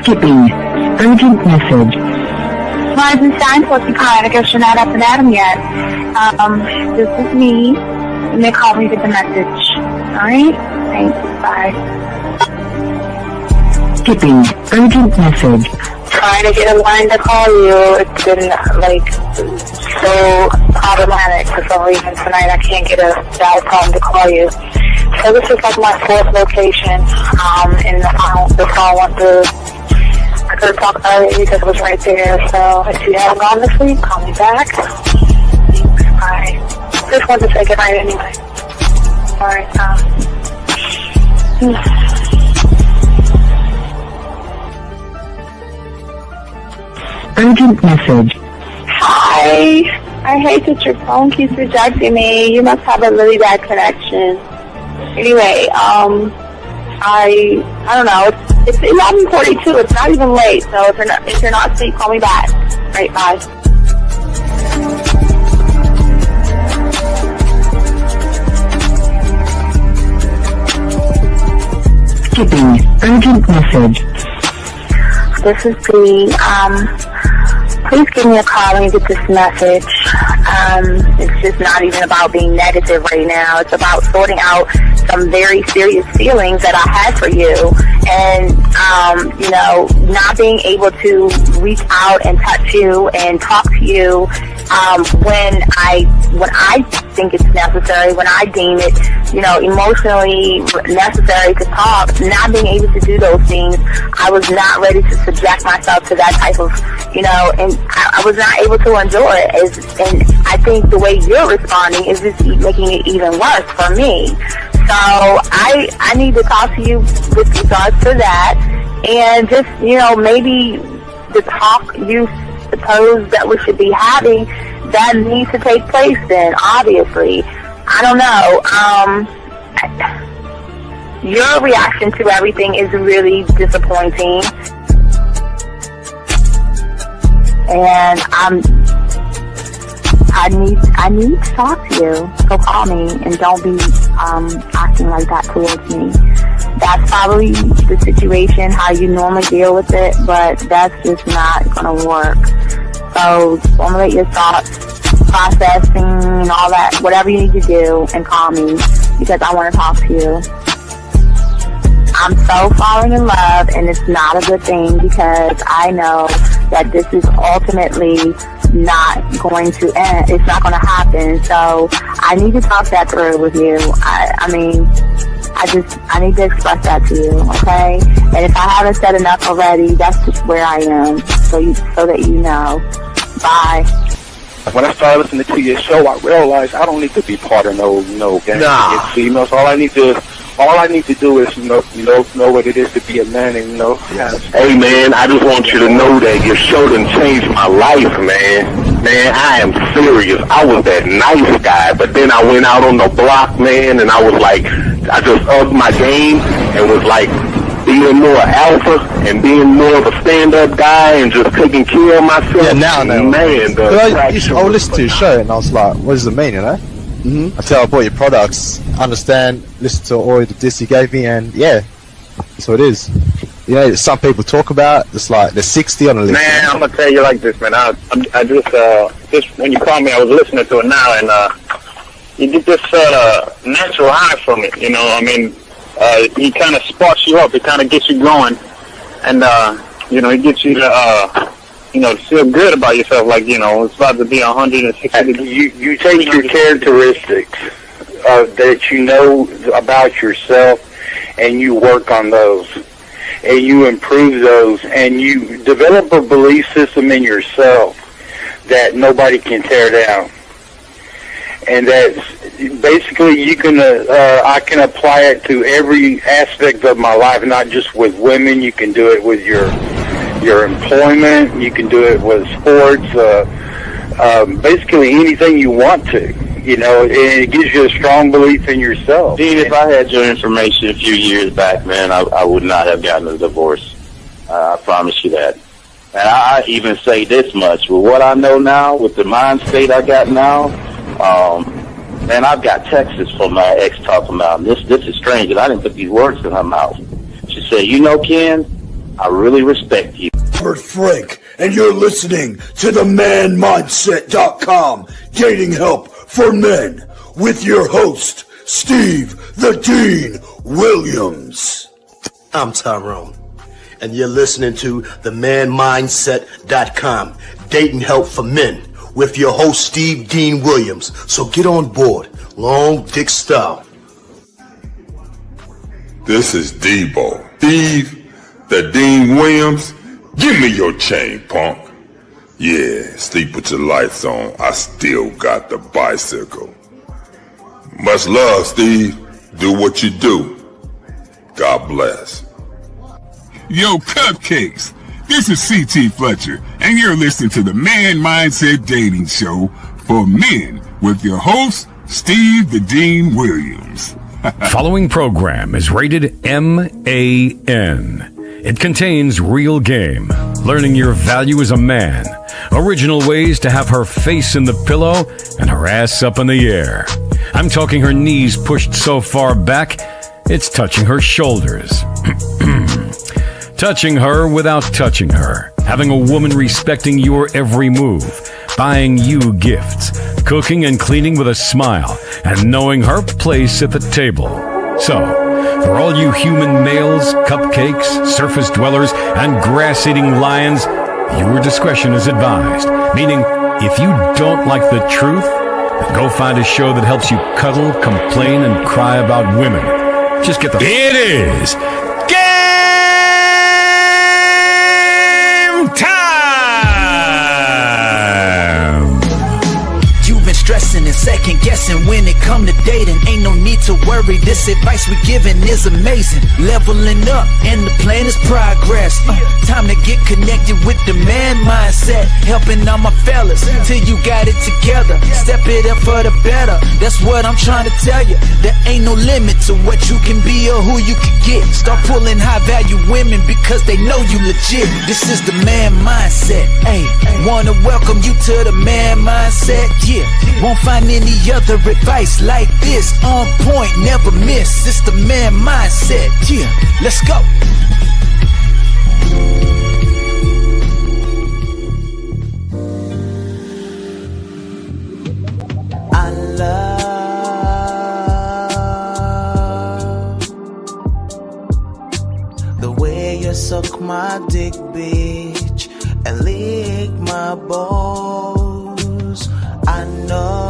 Skipping. Urgent message. Rising sign, what's the kind? I guess you're not up and at 'em yet. This is me. You may call me with the message. Alright? Thanks. Bye. Skipping. Urgent message. Trying to get a line to call you. It's been, so problematic for some reason tonight. I can't get a dial phone to call you. So this is my fourth location, and the phone went through. I could have talked about it because it was right there. So if you haven't gone this week, call me back. Thanks. Bye. Just wanted to say goodnight anyway. Alright, Urgent message. Hi. I hate that your phone keeps rejecting me. You must have a really bad connection. Anyway, I don't know. It's 11:42. It's not even late. So if you're not asleep, call me back. Right, bye. Skipping. Urgent message. This is Bree. Please give me a call when you get this message. It's just not even about being negative right now. It's about sorting out some very serious feelings that I had for you. And, not being able to reach out and touch you and talk to you when I think it's necessary, when I deem it, emotionally necessary to talk. Not being able to do those things, I was not ready to subject myself to that type of, and I was not able to enjoy it. And I think the way you're responding is just making it even worse for me. So I need to talk to you with regards to that, and just, maybe the talk you suppose that we should be having, that needs to take place then, obviously. I don't know. Your reaction to everything is really disappointing. And I need to talk to you. So call me and don't be acting like that towards me. That's probably the situation, how you normally deal with it, but that's just not going to work. So formulate your thoughts, processing and all that, whatever you need to do, and call me because I want to talk to you. I'm so falling in love, and it's not a good thing because I know that this is ultimately not going to end. It's not going to happen. So I need to talk that through with you. I need to express that to you, okay? And if I haven't said enough already, that's just where I am, so that you know. Bye. When I started listening to your show, I realized I don't need to be part of no gang. Nah. Females. All I need to do is know what it is to be a man, and Hey man, I just want you to know that your show done changed my life, man. Man, I am serious. I was that nice guy, but then I went out on the block, man, and I was like, I just upped my game and was like being more alpha and being more of a stand-up guy and just taking care of myself. Yeah, now I know. Man, I listened to your show and I was like, what does it mean, Mm-hmm. I tell I bought your products, understand, listen to all the diss you gave me, and yeah, that's what it is. Some people talk about, it's like they're 60 on the list. Man, I'm gonna tell you like this, man. I just when you called me, I was listening to it now, and you get this natural high from it. He kind of sparks you up. It kind of gets you going, and it gets you to to feel good about yourself. Like it's about to be 160 degrees. You take your characteristics that you know about yourself, and you work on those, and you improve those, and you develop a belief system in yourself that nobody can tear down. And that's basically I can apply it to every aspect of my life, not just with women. You can do it with your employment. You can do it with sports. Basically anything you want to. And it gives you a strong belief in yourself. Dean, if I had your information a few years back, man, I would not have gotten a divorce. I promise you that. And I even say this much: with what I know now, with the mind state I got now, man, I've got texts from my ex talking about this is strange, and I didn't put these words in her mouth. She said, Ken, I really respect you. Robert Frank, and you're listening to the manmindset.com dating help for men with your host, Steve the Dean Williams. I'm Tyrone, and you're listening to the manmindset.com dating help for men with your host, Steve Dean Williams. So get on board, long dick style. This is Debo. Steve the Dean Williams. Give me your chain, punk. Yeah, sleep with your lights on. I still got the bicycle. Much love, Steve. Do what you do. God bless. Yo, cupcakes. This is C.T. Fletcher, and you're listening to the Man Mindset Dating Show for men with your host, Steve the Dean Williams. Following program is rated MAN. It contains real game, learning your value as a man, original ways to have her face in the pillow and her ass up in the air. I'm talking her knees pushed so far back, it's touching her shoulders. Touching her without touching her. Having a woman respecting your every move. Buying you gifts. Cooking and cleaning with a smile. And knowing her place at the table. So, for all you human males, cupcakes, surface dwellers, and grass-eating lions, your discretion is advised. Meaning, if you don't like the truth, then go find a show that helps you cuddle, complain, and cry about women. Just get the... It is game time! You've been stressing and second guessing when it come to dating. Ain't no need to worry, this advice we giving is amazing. Leveling up and the plan is progress. Time to get connected with the man mindset. Helping all my fellas till you got it together. Step it up for the better, that's what I'm trying to tell you. There ain't no limit to what you can be or who you can get. Start pulling high value women because they know you legit. This is the man mindset. Hey, wanna welcome you to the man mindset. Yeah, won't find any other advice like this. On point, never miss. It's the man mindset. Yeah, let's go. I love the way you suck my dick, bitch, and lick my balls. I know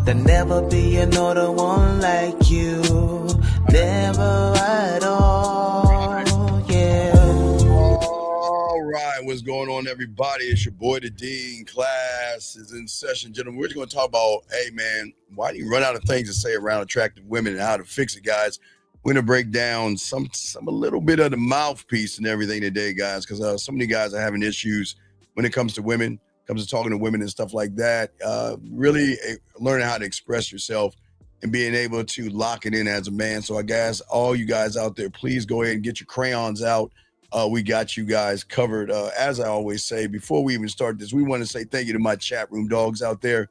there'll never be another one like you. Never at all, yeah. All right, what's going on, everybody? It's your boy, the Dean. Class is in session, gentlemen. We're just going to talk about, hey, man, why do you run out of things to say around attractive women and how to fix it, guys? We're going to break down a little bit of the mouthpiece and everything today, guys, because so many guys are having issues when it comes to women, comes to talking to women and stuff like that. Really learning how to express yourself and being able to lock it in as a man. So I guess all you guys out there, please go ahead and get your crayons out. We got you guys covered. As I always say, before we even start this, we want to say thank you to my chat room dogs out there.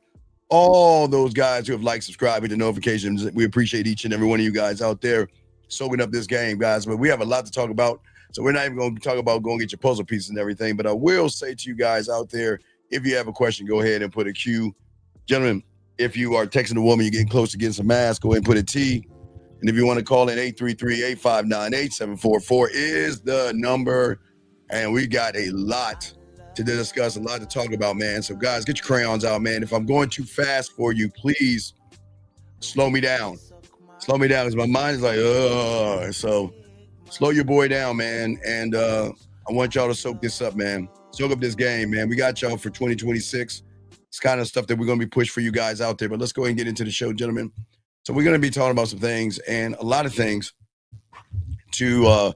All those guys who have liked, subscribed, hit the notifications. We appreciate each and every one of you guys out there soaking up this game, guys. But we have a lot to talk about. So we're not even going to talk about going get your puzzle pieces and everything. But I will say to you guys out there, if you have a question, go ahead and put a Q. Gentlemen, if you are texting a woman, you're getting close to getting some ass, go ahead and put a T. And if you want to call in, 833-859-8744 is the number. And we got a lot to discuss, a lot to talk about, man. So, guys, get your crayons out, man. If I'm going too fast for you, please slow me down. Slow me down because my mind is like, ugh. So slow your boy down, man. And I want y'all to soak this up, man. Soak up this game, man. We got y'all for 2026. It's kind of stuff that we're going to be pushed for you guys out there. But let's go ahead and get into the show, gentlemen. So we're going to be talking about some things and a lot of things to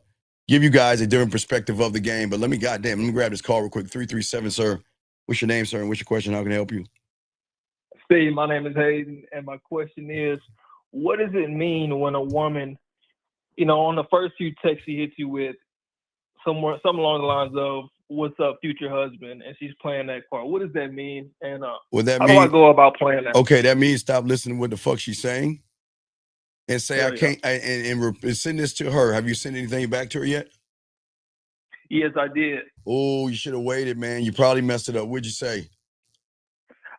give you guys a different perspective of the game. But let me grab this call real quick. 337, sir. What's your name, sir? And what's your question? How can I help you? Steve, my name is Hayden. And my question is, what does it mean when a woman, on the first few texts she hits you with, something along the lines of, what's up, future husband, and she's playing that part. What does that mean? And how do I go about playing that? Okay, that means stop listening to what the fuck she's saying and say, I can't, and send this to her. Have you sent anything back to her yet? Yes, I did. Oh, you should have waited, man. You probably messed it up. What'd you say?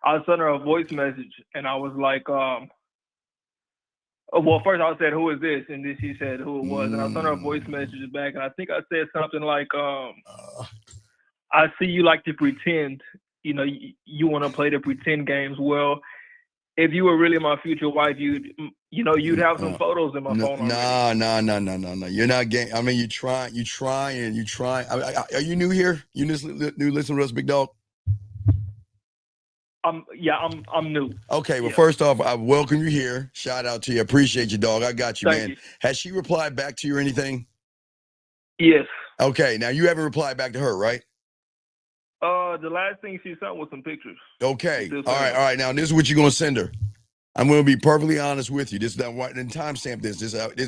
I sent her a voice message, and I was like, well, first I said, who is this? And then she said who it was. And I sent her a voice message back, and I think I said something like, I see you like to pretend, you know, you want to play the pretend games. Well, if you were really my future wife, you'd have some photos in my phone already. No. You're not getting, I mean, you try. Are you new here? You new listen to us, big dog? I'm new. Okay, well, first off, I welcome you here. Shout out to you. Appreciate you, dog. I got you, Thank man. you. Has she replied back to you or anything? Yes. Okay, now you haven't replied back to her, right? The last thing she sent was some pictures. Okay. All right. Now this is what you're gonna send her. I'm gonna be perfectly honest with you. This is not what, and timestamp this.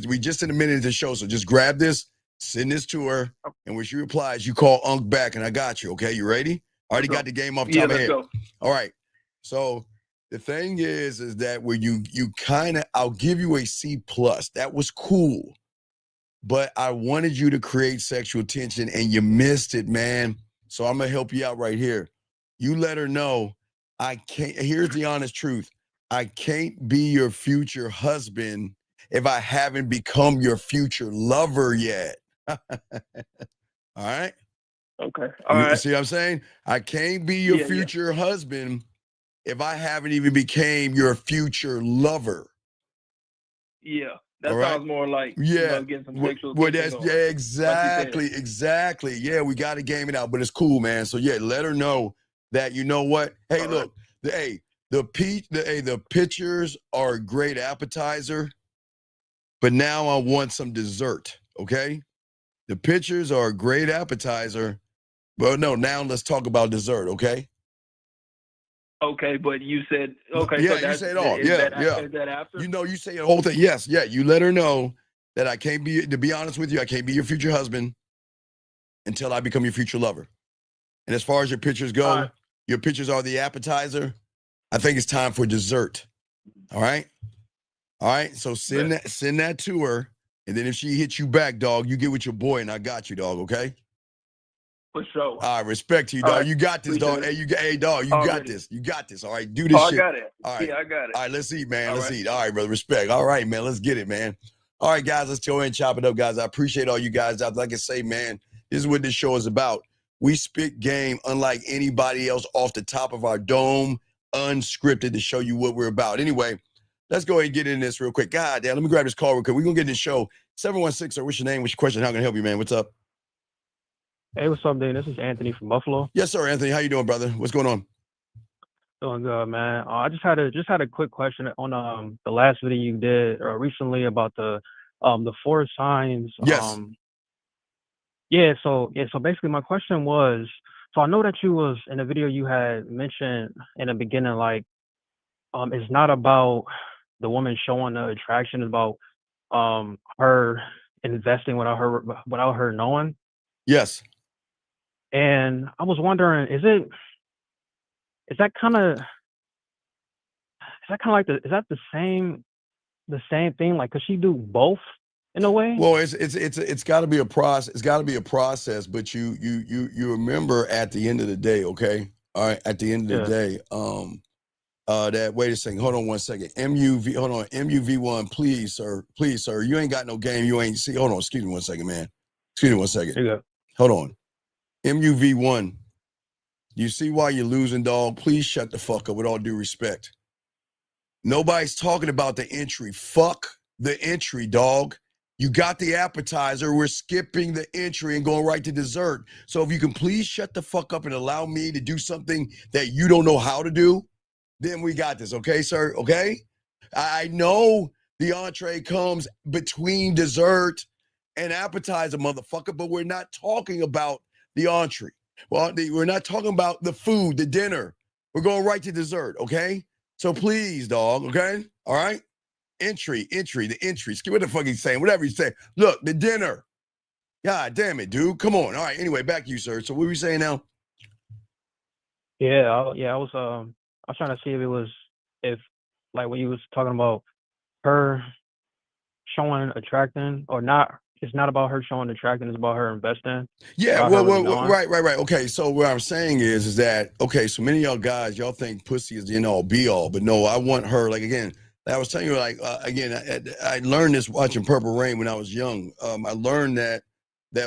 We just in a minute of the show, so just grab this, send this to her, and when she replies, you call Unc back, and I got you. Okay, you ready? Already got the game off the top of my head. Go. All right. So the thing is that when you kind of, I'll give you a C+. That was cool, but I wanted you to create sexual tension, and you missed it, man. So I'm gonna help you out right here. You let her know I can't. Here's the honest truth. I can't be your future husband if I haven't become your future lover yet. All right. Okay. All right. See what I'm saying? I can't be your future husband if I haven't even became your future lover. Yeah. That sounds more like getting some sexual exactly. Yeah, we got to game it out, but it's cool, man. So yeah, let her know that you know what. Hey, look, the pictures are a great appetizer, but now I want some dessert. Okay, the pictures are a great appetizer, but no, now let's talk about dessert. Okay. Okay, but you said okay. Yeah, so you say it all. Is that after? You say the whole thing. Yes, yeah. You let her know that I can't be. To be honest with you, I can't be your future husband until I become your future lover. And as far as your pictures go, your pictures are the appetizer. I think it's time for dessert. All right. So send that to her, and then if she hits you back, dog, you get with your boy, and I got you, dog. Okay. For sure. All right, respect to you, dog. Right. You got this, dog. Hey, dog, you got this. You got this. All right, do this shit. I got it. All right. Yeah, I got it. All right, let's eat, man. Let's eat. All right, brother. Respect. All right, man. Let's get it, man. All right, guys, let's go ahead and chop it up, guys. I appreciate all you guys out. Like I say, man, this is what this show is about. We spit game unlike anybody else off the top of our dome, unscripted to show you what we're about. Anyway, let's go ahead and get in this real quick. God damn, let me grab this call real quick. We're going to get in this show. 716, sir, what's your name? What's your question? How can I help you, man? What's up? Hey, what's up, Dean? This is Anthony from Buffalo. Yes, sir, Anthony. How you doing, brother? What's going on? Doing good, man. I just had a quick question on the last video you did recently about the 4 signs. Yes. So basically my question was, so I know that you was in a video you had mentioned in the beginning, like it's not about the woman showing the attraction, it's about her investing without her knowing. Yes. And I was wondering, is that the same thing? Like, could she do both in a way? Well, it's got to be a process. It's got to be a process. But you remember at the end of the day, okay? All right. At the end of the day, that wait a second. Hold on one second. MUV1, please, sir. You ain't got no game. You ain't see. Hold on. Excuse me one second, man. Excuse me one second. There you go. Hold on. MUV1. You see why you're losing, dog? Please shut the fuck up with all due respect. Nobody's talking about the entry. Fuck the entry, dog. You got the appetizer. We're skipping the entry and going right to dessert. So if you can please shut the fuck up and allow me to do something that you don't know how to do, then we got this, okay, sir? Okay? I know the entree comes between dessert and appetizer, motherfucker, but we're not talking about the entree. Well, we're not talking about the food, the dinner. We're going right to dessert, okay? So please, dog, okay? All right? The entry. What the fuck he's saying? Whatever he's saying. Look, the dinner. God damn it, dude. Come on. All right, anyway, back to you, sir. So what were you saying now? I was trying to see if like when you was talking about her showing attracting or not. It's not about her showing attracting. It's about her investing. Yeah, About her really well, knowing. right. Okay, so what I'm saying is that, okay, so many of y'all guys, y'all think pussy is the end all be all, but no, I want her, like, again, I was telling you, like, again, I learned this watching Purple Rain when I was young. I learned that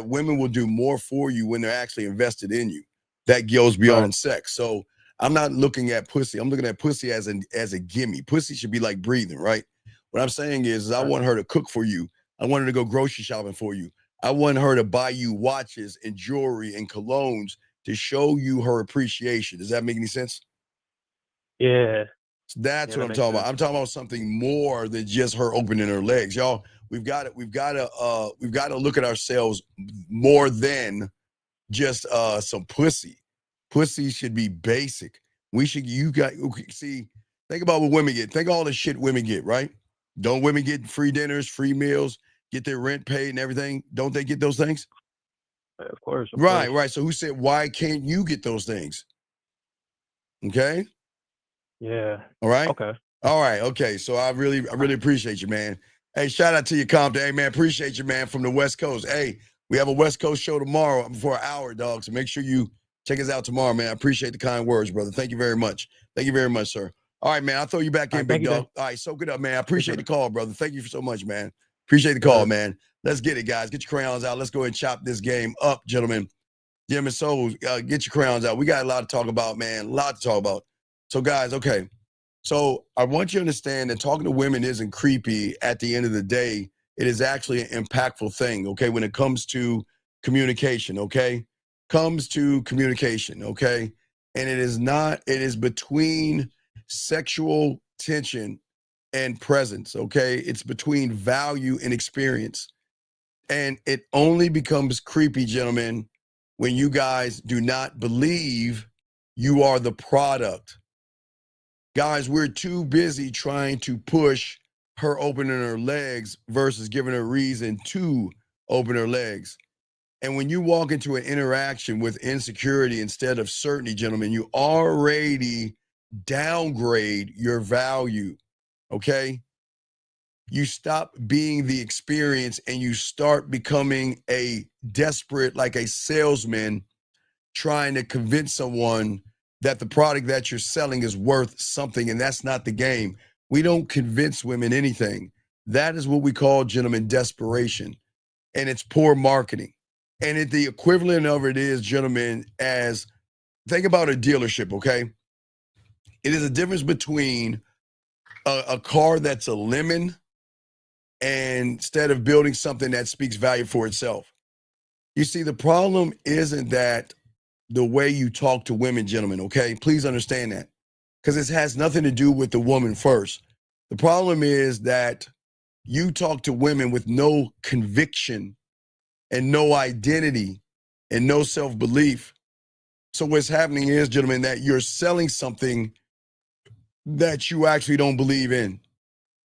women will do more for you when they're actually invested in you. That goes beyond sex. So I'm not looking at pussy. I'm looking at pussy as a gimme. Pussy should be like breathing, right? What I'm saying is I want her to cook for you. I want her to go grocery shopping for you. I want her to buy you watches and jewelry and colognes to show you her appreciation. Does that make any sense? Yeah. So that's what I'm talking about. I'm talking about something more than just her opening her legs. Y'all, we've got to look at ourselves more than just some pussy. Pussy should be basic. Think about what women get. Think of all the shit women get, right? Don't women get free dinners, free meals, get their rent paid and everything? Don't they get those things? Of course. Right. So who said, why can't you get those things? Okay. Yeah. All right. Okay. All right. Okay. So I really appreciate you, man. Hey, shout out to you, Compton. Hey, man, appreciate you, man, from the West Coast. Hey, we have a West Coast show tomorrow for an hour, dog. So make sure you check us out tomorrow, man. I appreciate the kind words, brother. Thank you very much. Thank you very much, sir. All right, man. I'll throw you back in, big dog. All right, soak it up, man. I appreciate the call, brother. Thank you so much, man. Appreciate the call, man. Let's get it, guys. Get your crayons out. Let's go ahead and chop this game up, gentlemen. So get your crayons out. We got a lot to talk about, man. A lot to talk about. So, guys, okay. So I want you to understand that talking to women isn't creepy at the end of the day. It is actually an impactful thing, okay, when it comes to communication, okay? Comes to communication, okay? And it is between sexual tension and presence, okay? It's between value and experience. And it only becomes creepy, gentlemen, when you guys do not believe you are the product. Guys, we're too busy trying to push her opening her legs versus giving her reason to open her legs. And when you walk into an interaction with insecurity instead of certainty, gentlemen, you already downgrade your value, okay? You stop being the experience and you start becoming a desperate, like a salesman trying to convince someone that the product that you're selling is worth something, and that's not the game. We don't convince women anything. That is what we call, gentlemen, desperation, and it's poor marketing. And the equivalent of it is, gentlemen, as think about a dealership, okay? It is a difference between a car that's a lemon and instead of building something that speaks value for itself. You see, the problem isn't that the way you talk to women, gentlemen, okay? Please understand that. Because it has nothing to do with the woman first. The problem is that you talk to women with no conviction and no identity and no self-belief. So what's happening is, gentlemen, that you're selling something that you actually don't believe in.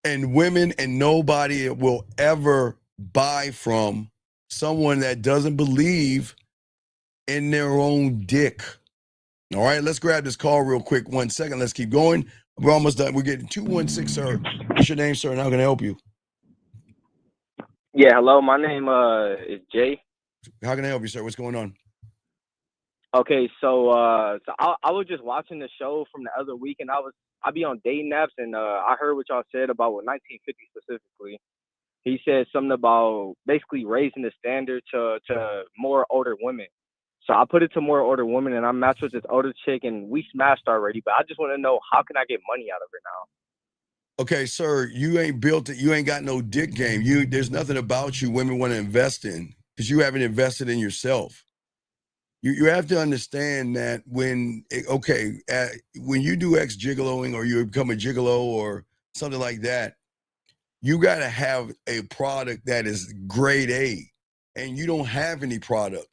And women and nobody will ever buy from someone that doesn't believe in their own dick. All right, let's grab this call real quick. 1 second. Let's keep going. We're almost done. We're getting 216, sir. What's your name, sir? And how can I help you? Yeah, hello. My name is Jay. How can I help you, sir? What's going on? Okay, so I was just watching the show from the other week, and I be on dating apps, and I heard what y'all said about 1950 specifically. He said something about basically raising the standard to more older women. So I put it to more older women, and I matched with this older chick, and we smashed already. But I just want to know, how can I get money out of her now? Okay, sir, you ain't built it. You ain't got no dick game. There's nothing about you women want to invest in because you haven't invested in yourself. You have to understand that when you do ex-gigoloing or you become a gigolo or something like that, you got to have a product that is grade A, and you don't have any product.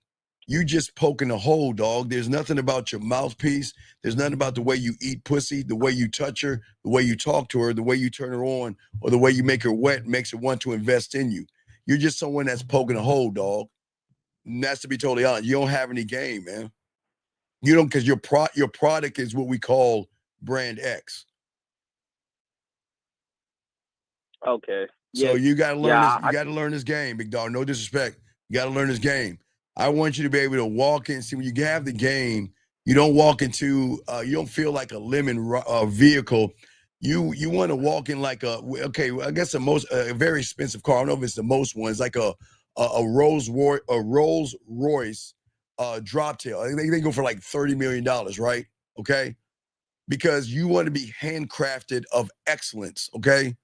You just poking a hole, dog. There's nothing about your mouthpiece. There's nothing about the way you eat pussy, the way you touch her, the way you talk to her, the way you turn her on, or the way you make her wet makes her want to invest in you. You're just someone that's poking a hole, dog. And that's to be totally honest. You don't have any game, man. You don't, because your product is what we call brand X. Okay. So you got to learn yeah, this. You got to learn this game, big dog. No disrespect. You got to learn this game. I want you to be able to walk in. See, when you have the game, you don't walk into. You don't feel like a lemon vehicle. You want to walk in like a. Okay, I guess a very expensive car. I don't know if it's the most one. It's like a Rolls Royce drop tail. They go for like $30 million, right? Okay, because you want to be handcrafted of excellence. Okay.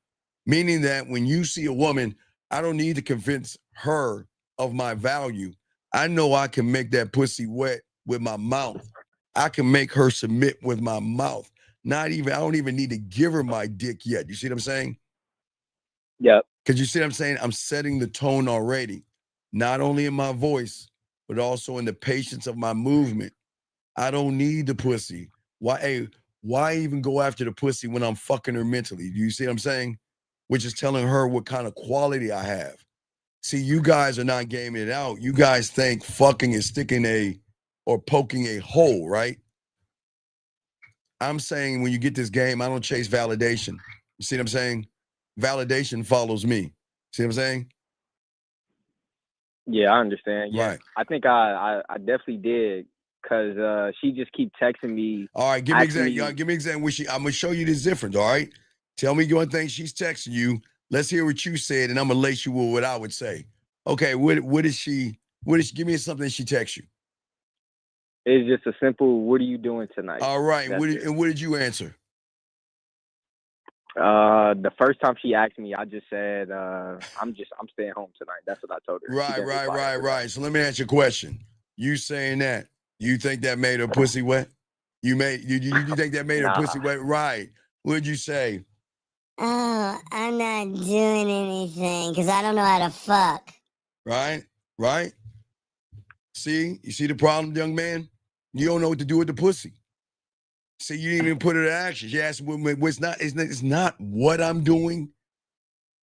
Meaning that when you see a woman, I don't need to convince her of my value. I know I can make that pussy wet with my mouth. I can make her submit with my mouth. I don't even need to give her my dick yet. You see what I'm saying? Yep. Because you see what I'm saying? I'm setting the tone already, not only in my voice, but also in the patience of my movement. I don't need the pussy. Why even go after the pussy when I'm fucking her mentally? Do you see what I'm saying? Which is telling her what kind of quality I have. See, you guys are not gaming it out. You guys think fucking is sticking or poking a hole, right? I'm saying when you get this game, I don't chase validation. You see what I'm saying? Validation follows me. See what I'm saying? Yeah, I understand. Yeah, right. I think I definitely did because she just keep texting me. All right, give me example. I'm gonna show you this difference. All right, tell me one thing she's texting you. Let's hear what you said, and I'm gonna lace you with what I would say. Okay, what is she? Give me something she texts you. It's just a simple, "What are you doing tonight?" All right, what did you answer? The first time she asked me, I just said, I'm staying home tonight. That's what I told her. Right. So let me ask you a question. You saying that, you think that made her pussy wet? You think that made her pussy wet? Right. What'd you say? Oh, I'm not doing anything because I don't know how to fuck. Right. You see the problem, young man? You don't know what to do with the pussy. See, you didn't even put it in action. She asked, it's not what I'm doing.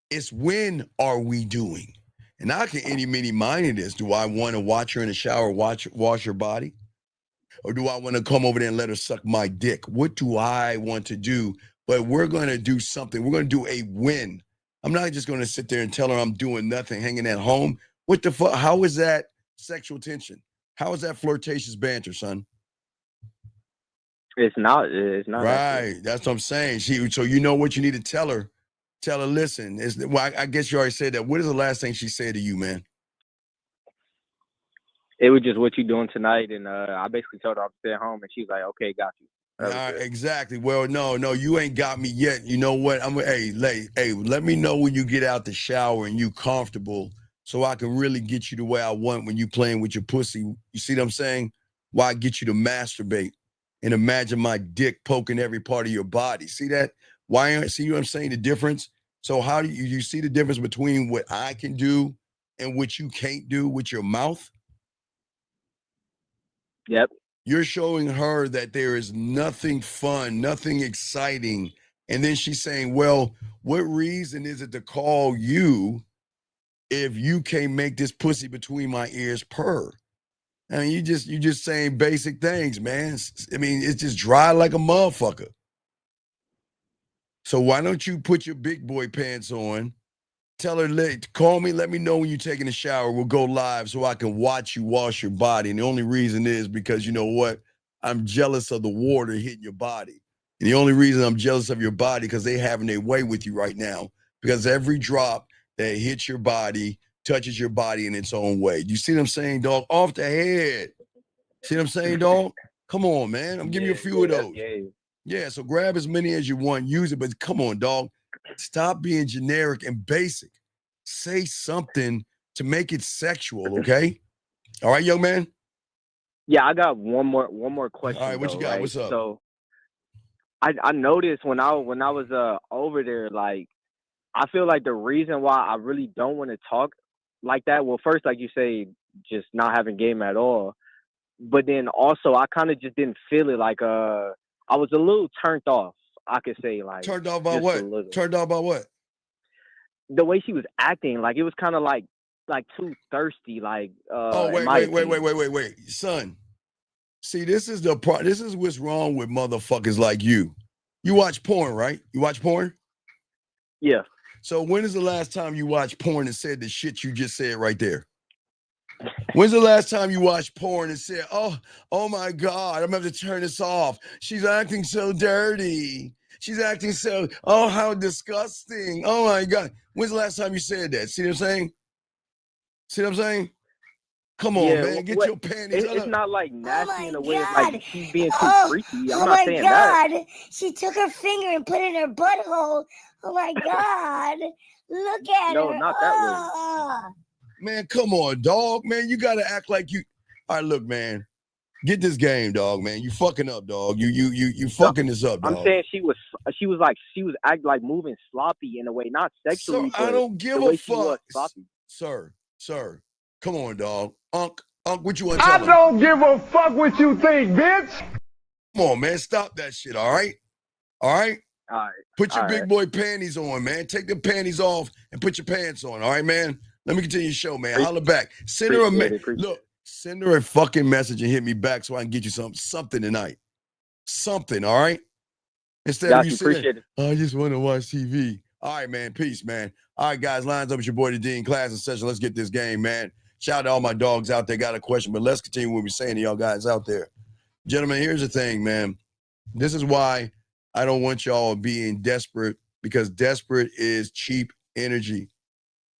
It's when are we doing? And I can any mind in this. Do I want to watch her in the shower, wash her body? Or do I want to come over there and let her suck my dick? What do I want to do? But we're going to do something. We're going to do a win. I'm not just going to sit there and tell her I'm doing nothing, hanging at home. What the fuck? How is that sexual tension? How is that flirtatious banter, son? It's not. Right. That's what I'm saying. So you know what you need to tell her. Tell her, listen. I guess you already said that. What is the last thing she said to you, man? It was just, "What you doing tonight?" And I basically told her I'm staying home, and she's like, "Okay, got you." Exactly. Well, no, you ain't got me yet. You know what? Let me know when you get out the shower and you comfortable, so I can really get you the way I want when you playing with your pussy. You see what I'm saying? Why I get you to masturbate and imagine my dick poking every part of your body. See that? See what I'm saying? The difference. So how do you see the difference between what I can do and what you can't do with your mouth? Yep. You're showing her that there is nothing fun, nothing exciting. And then she's saying, well, what reason is it to call you if you can't make this pussy between my ears purr? I mean, you just saying basic things, man. I mean, it's just dry like a motherfucker. So why don't you put your big boy pants on? Tell her, call me, let me know when you're taking a shower. We'll go live so I can watch you wash your body. And the only reason is because, you know what? I'm jealous of the water hitting your body. And the only reason I'm jealous of your body because they having their way with you right now. Because every drop that hits your body touches your body in its own way. You see what I'm saying, dog? Off the head. See what I'm saying, dog? Come on, man. I'm giving you a few of those. Yeah, so grab as many as you want, use it, but come on, dog. Stop being generic and basic. Say something to make it sexual, okay? All right, young man? Yeah, I got one more question. All right, what you got? Right? What's up? So I noticed when I was over there, like, I feel like the reason why I really don't want to talk like that, well, first, like you say, just not having game at all. But then also I kind of just didn't feel it. Like I was a little turned off, I could say. Like, turned off by what? Turned off by what? The way she was acting, like it was kind of like too thirsty. Like wait, son. See, this is what's wrong with motherfuckers like you. You watch porn, right? You watch porn? Yeah. So when is the last time you watched porn and said the shit you just said right there? When's the last time you watched porn and said, oh my God, I'm gonna have to turn this off. She's acting so dirty. She's acting so, oh, how disgusting. Oh my God. When's the last time you said that? See what I'm saying? See what I'm saying? Come on, man. Get your panties It's up. not like nasty in a way. It's God. like she's being too freaky. I'm not my saying God. that. She took her finger and put it in her butthole. Oh my God. Look at No, her. not that way. Oh. Man, come on, dog. Man, you gotta act like you. All right, look, man. Get this game, dog, man. You fucking up, dog. You fucking this up, dog. I'm saying she was acting like moving sloppy in a way, not sexually, Sir, I but don't give the way a she was fuck. sloppy. Sir. Come on, dog. Unc, what you want to tell I don't give a fuck what you think, bitch. Come on, man. Stop that shit, all right? All right? All right. Put your all big right. boy panties on, man. Take the panties off and put your pants on, all right, man? Let me continue the show, man. Holla back. Send her send her a fucking message and hit me back so I can get you something tonight. Something, all right? Instead of you saying, I just want to watch TV. All right, man. Peace, man. All right, guys. Lines up with your boy, the Dean. Class and session. Let's get this game, man. Shout out to all my dogs out there. Got a question, but let's continue what we're saying to y'all guys out there. Gentlemen, here's the thing, man. This is why I don't want y'all being desperate, because desperate is cheap energy.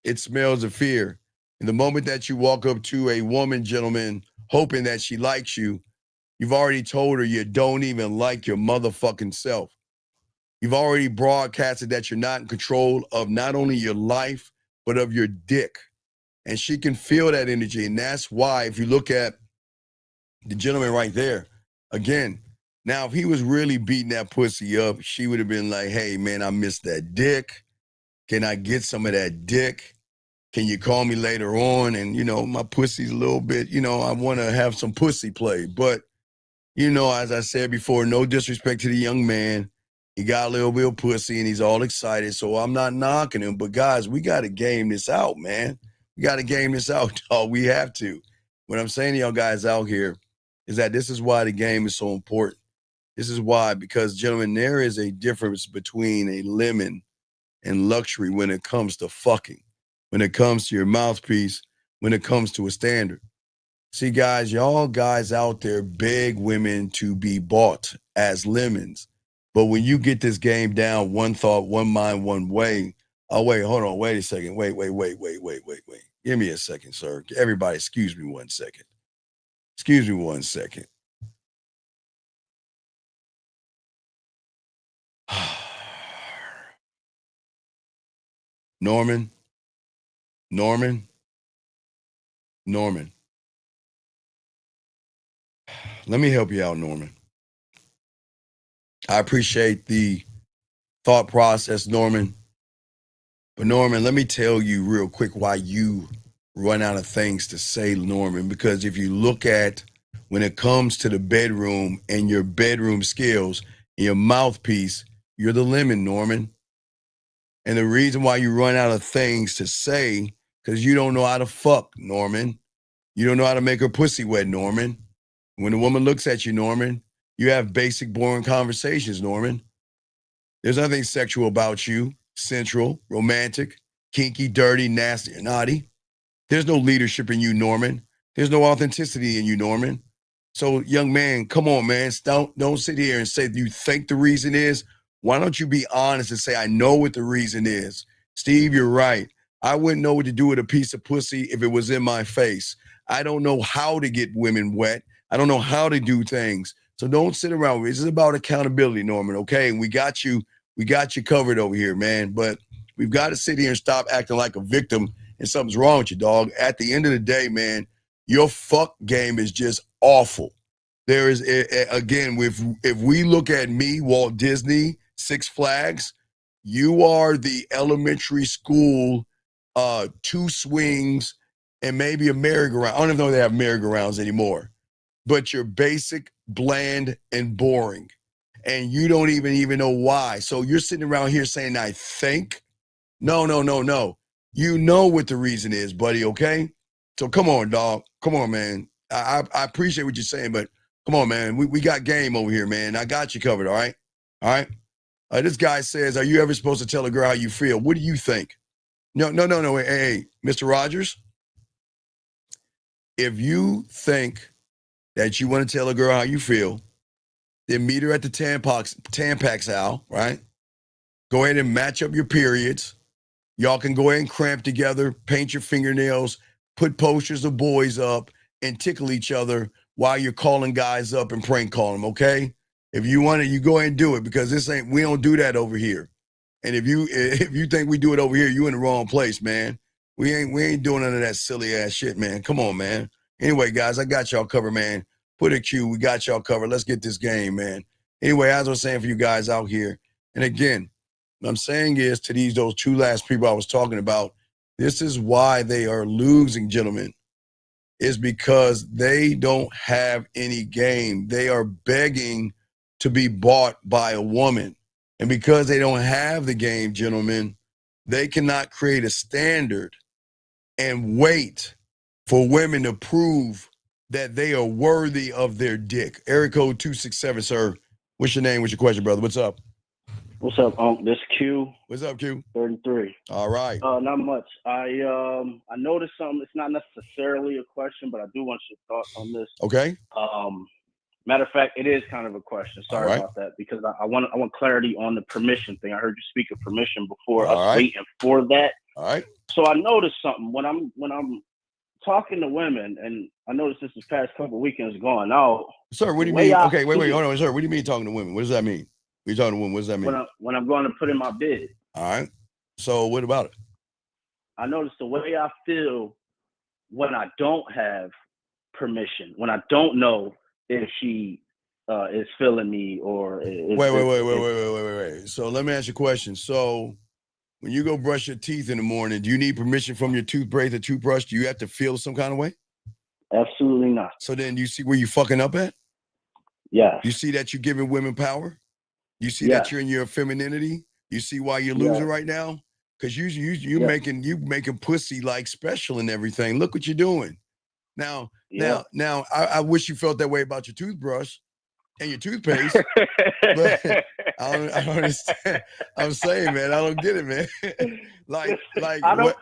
It smells of fear. And the moment that you walk up to a woman, gentlemen, hoping that she likes you, you've already told her you don't even like your motherfucking self. You've already broadcasted that you're not in control of not only your life, but of your dick. And she can feel that energy. And that's why, if you look at the gentleman right there, again, now, if he was really beating that pussy up, she would have been like, hey, man, I missed that dick. Can I get some of that dick? Can you call me later on? And, my pussy's a little bit, I want to have some pussy play. But, as I said before, no disrespect to the young man. He got a little bit of pussy and he's all excited. So I'm not knocking him. But, guys, we got to game this out, man. We got to game this out, dog. We have to. What I'm saying to y'all guys out here is that this is why the game is so important. This is why, because, gentlemen, there is a difference between a lemon and luxury when it comes to fucking, when it comes to your mouthpiece, when it comes to a standard. See, guys, y'all guys out there beg women to be bought as lemons. But when you get this game down, one thought, one mind, one way. Oh, wait, hold on. Wait a second. Wait. Give me a second, sir. Everybody, excuse me 1 second. Excuse me 1 second. Norman. Let me help you out, Norman. I appreciate the thought process, Norman. But Norman, let me tell you real quick why you run out of things to say, Norman, because if you look at when it comes to the bedroom and your bedroom skills, and your mouthpiece, you're the lemon, Norman. And the reason why you run out of things to say, because you don't know how to fuck, Norman. You don't know how to make her pussy wet, Norman. When a woman looks at you, Norman, you have basic, boring conversations, Norman. There's nothing sexual about you, sensual, romantic, kinky, dirty, nasty, or naughty. There's no leadership in you, Norman. There's no authenticity in you, Norman. So, young man, come on, man. Don't sit here and say you think the reason is. Why don't you be honest and say, I know what the reason is. Steve, you're right. I wouldn't know what to do with a piece of pussy if it was in my face. I don't know how to get women wet. I don't know how to do things. So don't sit around. This is about accountability, Norman, okay? And we got you covered over here, man. But we've got to sit here and stop acting like a victim and something's wrong with you, dog. At the end of the day, man, your fuck game is just awful. There is, again, if we look at me, Walt Disney, Six Flags, you are the elementary school, 2 swings and maybe a merry-go-round. I don't even know if they have merry-go-rounds anymore. But you're basic, bland, and boring. And you don't even know why. So you're sitting around here saying, I think. No. You know what the reason is, buddy, okay? So come on, dog. Come on, man. I appreciate what you're saying, but come on, man. We got game over here, man. I got you covered, all right? All right? This guy says, are you ever supposed to tell a girl how you feel? What do you think? No. Hey, Mr. Rogers, if you think that you want to tell a girl how you feel, then meet her at the Tampax Al, right? Go ahead and match up your periods. Y'all can go ahead and cramp together, paint your fingernails, put posters of boys up, and tickle each other while you're calling guys up and prank call them, okay? If you want it, you go ahead and do it, because we don't do that over here. And if you think we do it over here, you in the wrong place, man. We ain't doing none of that silly ass shit, man. Come on, man. Anyway, guys, I got y'all covered, man. Put a Q. We got y'all covered. Let's get this game, man. Anyway, as I was saying for you guys out here, and again, what I'm saying is to those two last people I was talking about, this is why they are losing, gentlemen, is because they don't have any game. They are begging to be bought by a woman. And because they don't have the game, gentlemen, they cannot create a standard and wait for women to prove that they are worthy of their dick. Area code 267, sir. What's your name? What's your question, brother? What's up? What's up, Unc? This Q. What's up, Q? 33. All right. Not much. I noticed something. It's not necessarily a question, but I do want your thoughts on this. Okay. Matter of fact, it is kind of a question. Sorry right. about that, because I want clarity on the permission thing. I heard you speak of permission before. All us right. waiting for that. All right. So I noticed something when I'm talking to women, and I noticed this past couple weekends going out. Sir, what do you mean? Okay, wait, hold on, sir. What do you mean talking to women? What does that mean? When you're talking to women, what does that mean? When I'm going to put in my bid. All right. So what about it? I noticed the way I feel when I don't have permission, when I don't know if she is feeling me or Wait. So let me ask you a question. So when you go brush your teeth in the morning, do you need permission from your toothpaste or toothbrush? Do you have to feel some kind of way? Absolutely not. So then you see where you fucking up at? Yeah. You see that you're giving women power? You see that you're in your femininity? You see why you're losing right now? Because you making pussy like special and everything. Look what you're doing. Now, I wish you felt that way about your toothbrush and your toothpaste. But I don't understand. I'm saying, man, I don't get it, man. like I don't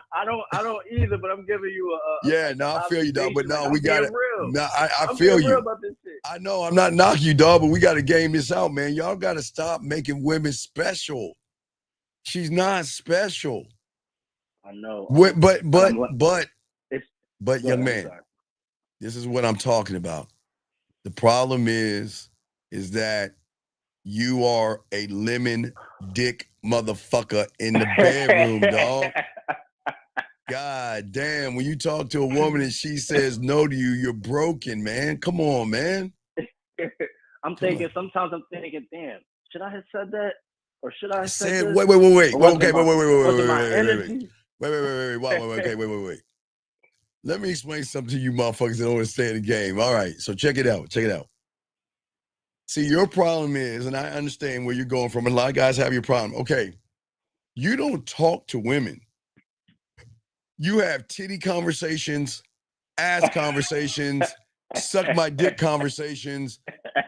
either, but I'm giving you I feel you, dog. But no, we got it. No, I I'm feel being you. real about this shit. I know I'm not knocking you, dog, but we got to game this out, man. Y'all got to stop making women special. She's not special. I know. But young man, this is what I'm talking about. The problem is that you are a lemon dick motherfucker in the bedroom, dog. God damn, when you talk to a woman and she says no to you, you're broken, man. Come on, man. Sometimes I'm thinking, damn, should I have said that? Or should I have said this? Wait. Okay, wait. Let me explain something to you motherfuckers that don't understand the game. All right, so check it out. See, your problem is, and I understand where you're going from, and a lot of guys have your problem. Okay, you don't talk to women. You have titty conversations, ass conversations, suck my dick conversations,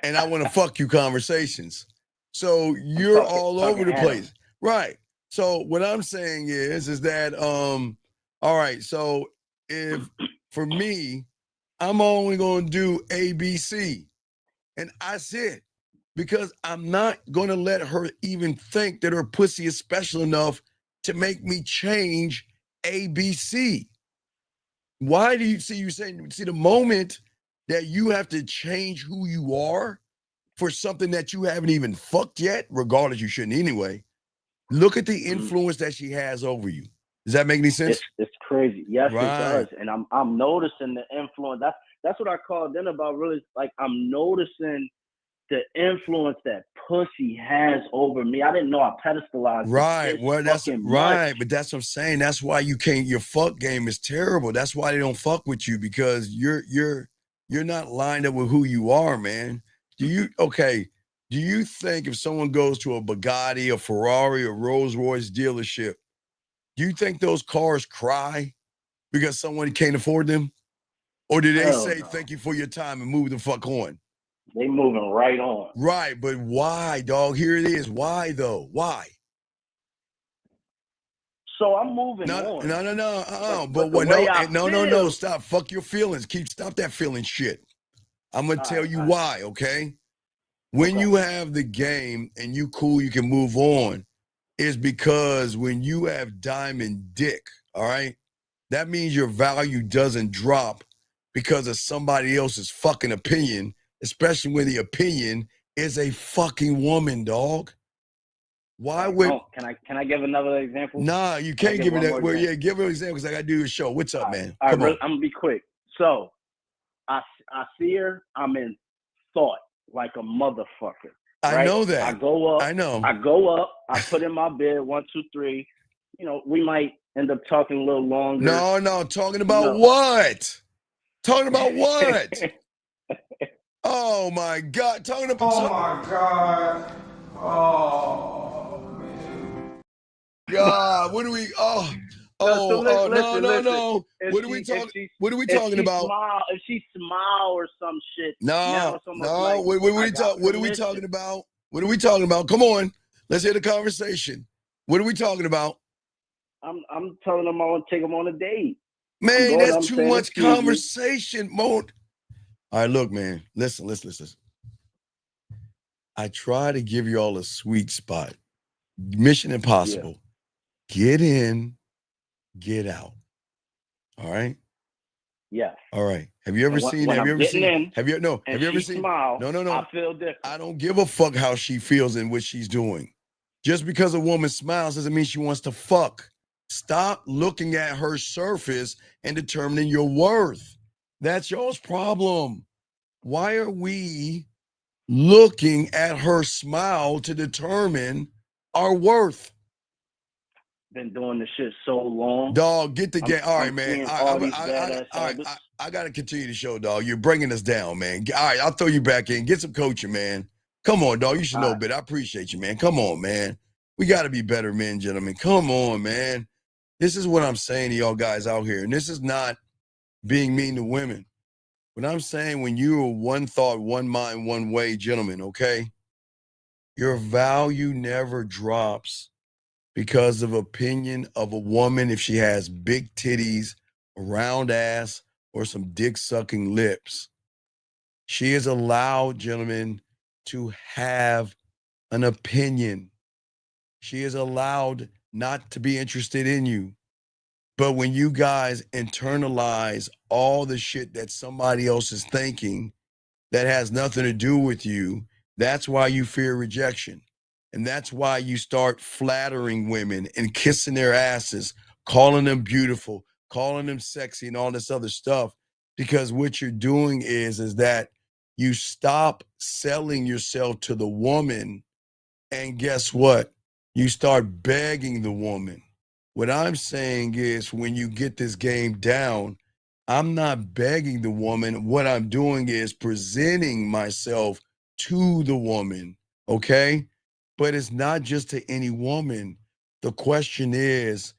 and I want to fuck you conversations. So you're all over the place. Right. So what I'm saying is that, all right, so if for me, I'm only going to do ABC. And that's it. Because I'm not going to let her even think that her pussy is special enough to make me change ABC. Why do you see the moment that you have to change who you are for something that you haven't even fucked yet, regardless you shouldn't anyway, look at the influence that she has over you. Does that make any sense? It's crazy. Yes, Right. It does. And I'm noticing the influence. That's what I called in about, really. Like, I'm noticing the influence that pussy has over me. I didn't know I pedestalized Right. it. Well, that's right. But that's what I'm saying. That's why your fuck game is terrible. That's why they don't fuck with you, because you're not lined up with who you are, man. Do you think if someone goes to a Bugatti, a Ferrari, a Rolls Royce dealership, do you think those cars cry because someone can't afford them? Or do they say thank you for your time and move the fuck on? They moving right on. Right, but why, dog? Here it is. Why though? Why? So I'm moving No, on. no. But the what? way No, I no. feel, Stop. Fuck your feelings. Stop that feeling shit. I'm gonna tell you why. Okay. When you have the game and you cool, you can move on. Is because when you have diamond dick, all right, that means your value doesn't drop because of somebody else's fucking opinion, especially when the opinion is a fucking woman, dog. Why would? Can I give another example? Nah, you can't give it that. Well, example? yeah, give an example because I gotta do a show. What's up, man? I'm Come on. gonna be quick. So I see her. I'm in thought like a motherfucker. I right? know that. I go up. I know. I go up. I put in my bed 1, 2, 3. You know, we might end up talking a little longer. No. Talking about what? Talking about what? Oh my God! Talking about. Oh my God! Oh man! God, what do we? No. What are we talking? What are we talking about? If she smile or some shit. No. Like, what are we talking about? What are we talking about? Come on, let's hear the conversation. What are we talking about? I'm telling them I want to take them on a date. Man, that's too much conversation, Mo. All right, look, man. Listen. I try to give you all a sweet spot. Mission Impossible. Yeah. Get in, get out. All right. Yes. All right. Have you ever seen? Have you ever seen? Have you ever seen? No. I feel different. I don't give a fuck how she feels and what she's doing. Just because a woman smiles doesn't mean she wants to fuck. Stop looking at her surface and determining your worth. That's y'all's problem. Why are we looking at her smile to determine our worth? Been doing this shit so long. Dog, get the game. All right, man. I got to continue the show, dog. You're bringing us down, man. All right, I'll throw you back in. Get some coaching, man. Come on, dog. You should know better. I appreciate you, man. Come on, man. We got to be better men, gentlemen. Come on, man. This is what I'm saying to y'all guys out here. And this is not being mean to women. What I'm saying, when you are one thought, one mind, one way, gentlemen, okay? Your value never drops because of opinion of a woman if she has big titties, a round ass, or some dick-sucking lips. She is allowed, gentlemen, to have an opinion. She is allowed not to be interested in you. But when you guys internalize all the shit that somebody else is thinking that has nothing to do with you, that's why you fear rejection. And that's why you start flattering women and kissing their asses, calling them beautiful, calling them sexy and all this other stuff. Because what you're doing is that you stop selling yourself to the woman, and guess what? You start begging the woman. What I'm saying is, when you get this game down, I'm not begging the woman. What I'm doing is presenting myself to the woman, okay? But it's not just to any woman. The question is,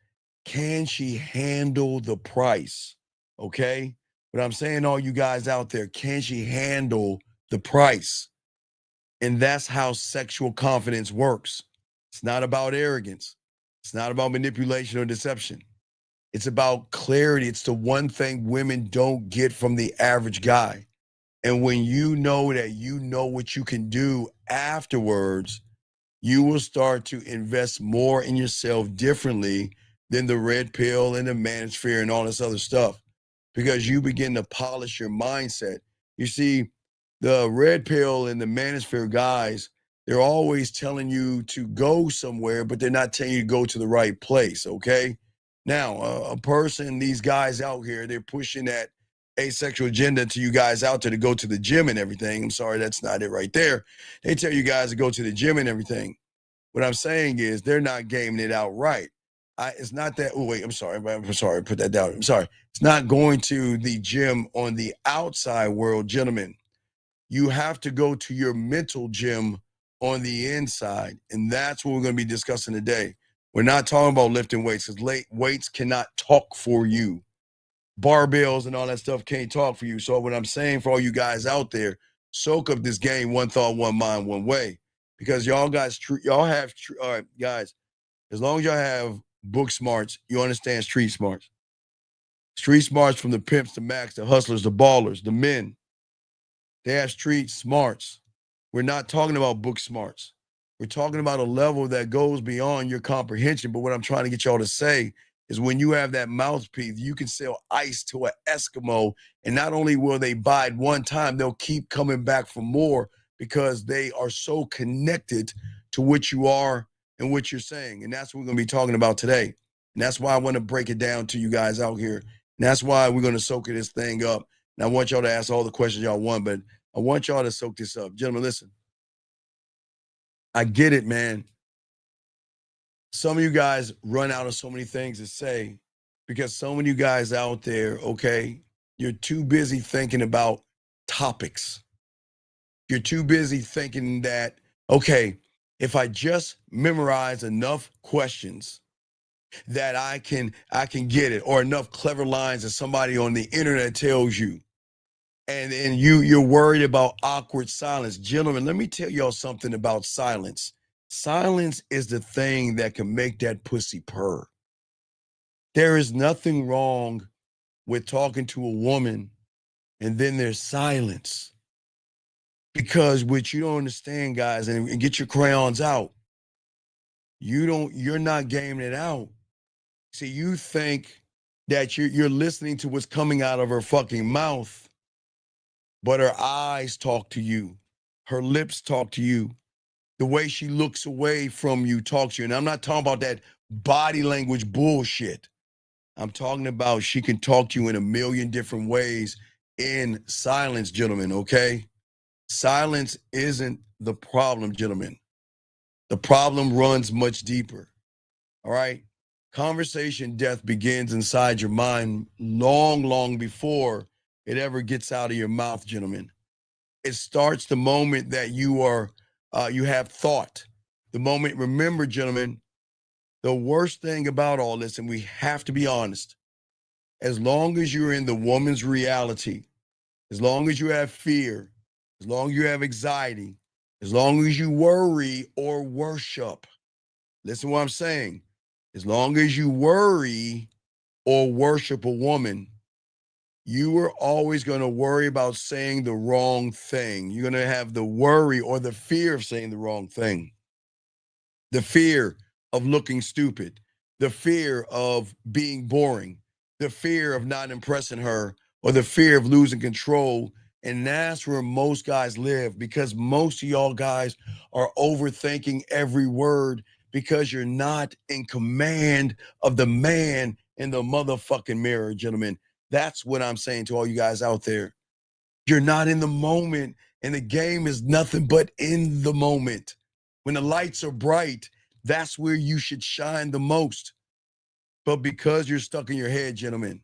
can she handle the price, okay? What I'm saying, all you guys out there, can she handle the price? And that's how sexual confidence works. It's not about arrogance. It's not about manipulation or deception. It's about clarity. It's the one thing women don't get from the average guy. And when you know that you know what you can do afterwards, you will start to invest more in yourself differently than the red pill and the manosphere and all this other stuff, because you begin to polish your mindset. You see, the red pill and the manosphere guys, they're always telling you to go somewhere, but they're not telling you to go to the right place, okay? Now, a person, these guys out here, they're pushing that asexual agenda to you guys out there to go to the gym and everything. I'm sorry, that's not it right there. They tell you guys to go to the gym and everything. What I'm saying is they're not gaming it out right. It's not that, oh, wait, I'm sorry, put that down. I'm sorry. It's not going to the gym on the outside world, gentlemen. You have to go to your mental gym on the inside. And that's what we're going to be discussing today. We're not talking about lifting weights, because weights cannot talk for you. Barbells and all that stuff can't talk for you. So what I'm saying for all you guys out there, soak up this game, one thought, one mind, one way. Because y'all guys, y'all have, all right, guys, as long as y'all have book smarts, you understand street smarts. Street smarts from the pimps, the max, the hustlers, the ballers, the men. They have street smarts. We're not talking about book smarts. We're talking about a level that goes beyond your comprehension. But what I'm trying to get y'all to say is when you have that mouthpiece, you can sell ice to an Eskimo. And not only will they buy it one time, they'll keep coming back for more because they are so connected to what you are and what you're saying. And that's what we're going to be talking about today. And that's why I want to break it down to you guys out here. And that's why we're going to soak this thing up. And I want y'all to ask all the questions y'all want, but I want y'all to soak this up. Gentlemen, listen. I get it, man. Some of you guys run out of so many things to say because so many of you guys out there, okay, you're too busy thinking about topics. You're too busy thinking that, okay, if I just memorize enough questions that I can get it, or enough clever lines that somebody on the internet tells you, and you're worried about awkward silence. Gentlemen, let me tell y'all something about silence. Silence is the thing that can make that pussy purr. There is nothing wrong with talking to a woman and then there's silence. Because what you don't understand, guys, and get your crayons out, you're not gaming it out. See, you think that you're listening to what's coming out of her fucking mouth, but her eyes talk to you. Her lips talk to you. The way she looks away from you talks to you. And I'm not talking about that body language bullshit. I'm talking about she can talk to you in a million different ways in silence, gentlemen, okay? Silence isn't the problem, gentlemen. The problem runs much deeper, all right? Conversation death begins inside your mind long, long before it ever gets out of your mouth, gentlemen. It starts the moment that you have thought. The moment, remember, gentlemen, the worst thing about all this, and we have to be honest, as long as you're in the woman's reality, as long as you have fear, as long as you have anxiety, as long as you worry or worship, listen to what I'm saying. As long as you worry or worship a woman, you are always going to worry about saying the wrong thing. You're going to have the worry or the fear of saying the wrong thing. The fear of looking stupid, the fear of being boring, the fear of not impressing her, or the fear of losing control. And that's where most guys live, because most of y'all guys are overthinking every word because you're not in command of the man in the motherfucking mirror, gentlemen. That's what I'm saying to all you guys out there. You're not in the moment, and the game is nothing but in the moment. When the lights are bright, that's where you should shine the most. But because you're stuck in your head, gentlemen,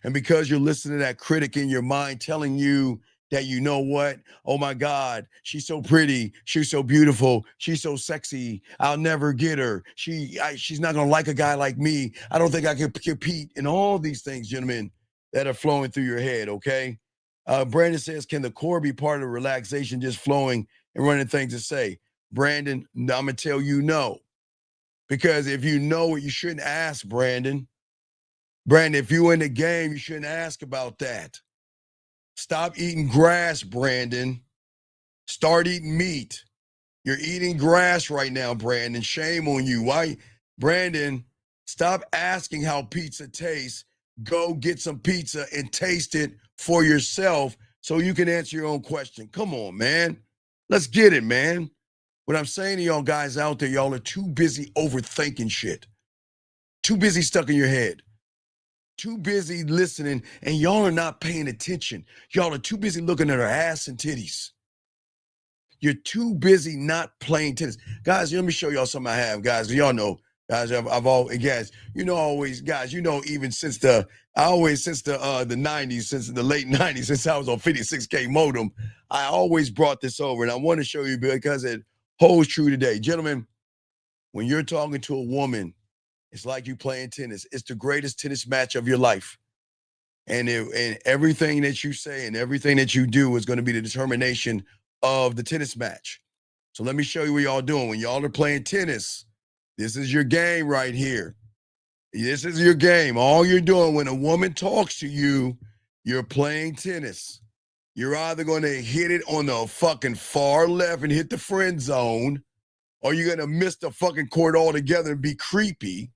and because you're listening to that critic in your mind telling you that, you know what? Oh my God, she's so pretty. She's so beautiful. She's so sexy. I'll never get her. She's not gonna like a guy like me. I don't think I can compete. And all these things, gentlemen, that are flowing through your head, okay? Brandon says, can the core be part of relaxation, just flowing and running things to say? Brandon, I'm gonna tell you no. Because if you know it, you shouldn't ask, Brandon. Brandon, if you're in the game, you shouldn't ask about that. Stop eating grass, Brandon. Start eating meat. You're eating grass right now, Brandon. Shame on you. Why? Brandon, stop asking how pizza tastes. Go get some pizza and taste it for yourself so you can answer your own question. Come on, man. Let's get it, man. What I'm saying to y'all guys out there, y'all are too busy overthinking shit. Too busy stuck in your head. Too busy listening, and y'all are not paying attention. Y'all are too busy looking at her ass and titties. You're too busy not playing tennis. Guys, let me show y'all something I have, guys. Y'all know, guys, I've always, guys, you know, always, guys, you know, even since the 90s, since the late 90s, since I was on 56K modem, I always brought this over, and I want to show you because it holds true today. Gentlemen, when you're talking to a woman, it's like you playing tennis. It's the greatest tennis match of your life. And everything that you say and everything that you do is going to be the determination of the tennis match. So let me show you what y'all doing. When y'all are playing tennis, this is your game right here. This is your game. All you're doing when a woman talks to you, you're playing tennis. You're either going to hit it on the fucking far left and hit the friend zone, or you're going to miss the fucking court altogether and be creepy,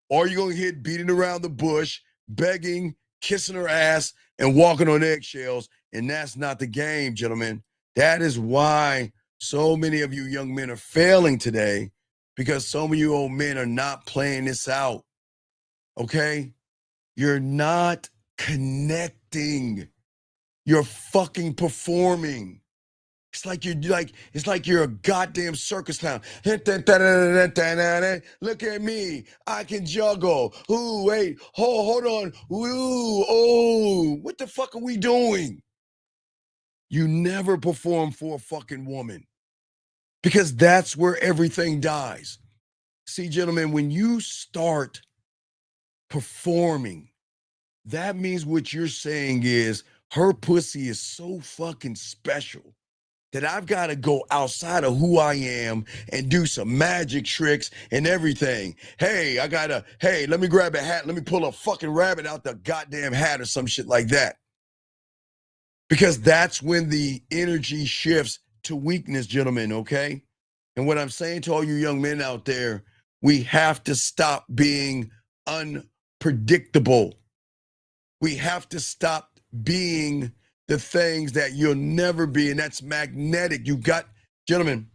or you're going to hit beating around the bush, begging, kissing her ass, and walking on eggshells. And that's not the game, gentlemen. That is why so many of you young men are failing today, because some of you old men are not playing this out. Okay? You're not connecting. You're fucking performing. It's like you're a goddamn circus clown. Look at me. I can juggle. Ooh, wait. Hold on. Ooh, oh. What the fuck are we doing? You never perform for a fucking woman, because that's where everything dies. See, gentlemen, when you start performing, that means what you're saying is her pussy is so fucking special that I've got to go outside of who I am and do some magic tricks and everything. Hey, let me grab a hat. Let me pull a fucking rabbit out the goddamn hat or some shit like that. Because that's when the energy shifts to weakness, gentlemen, okay? And what I'm saying to all you young men out there, we have to stop being unpredictable. We have to stop being the things that you'll never be, and that's magnetic. Gentlemen,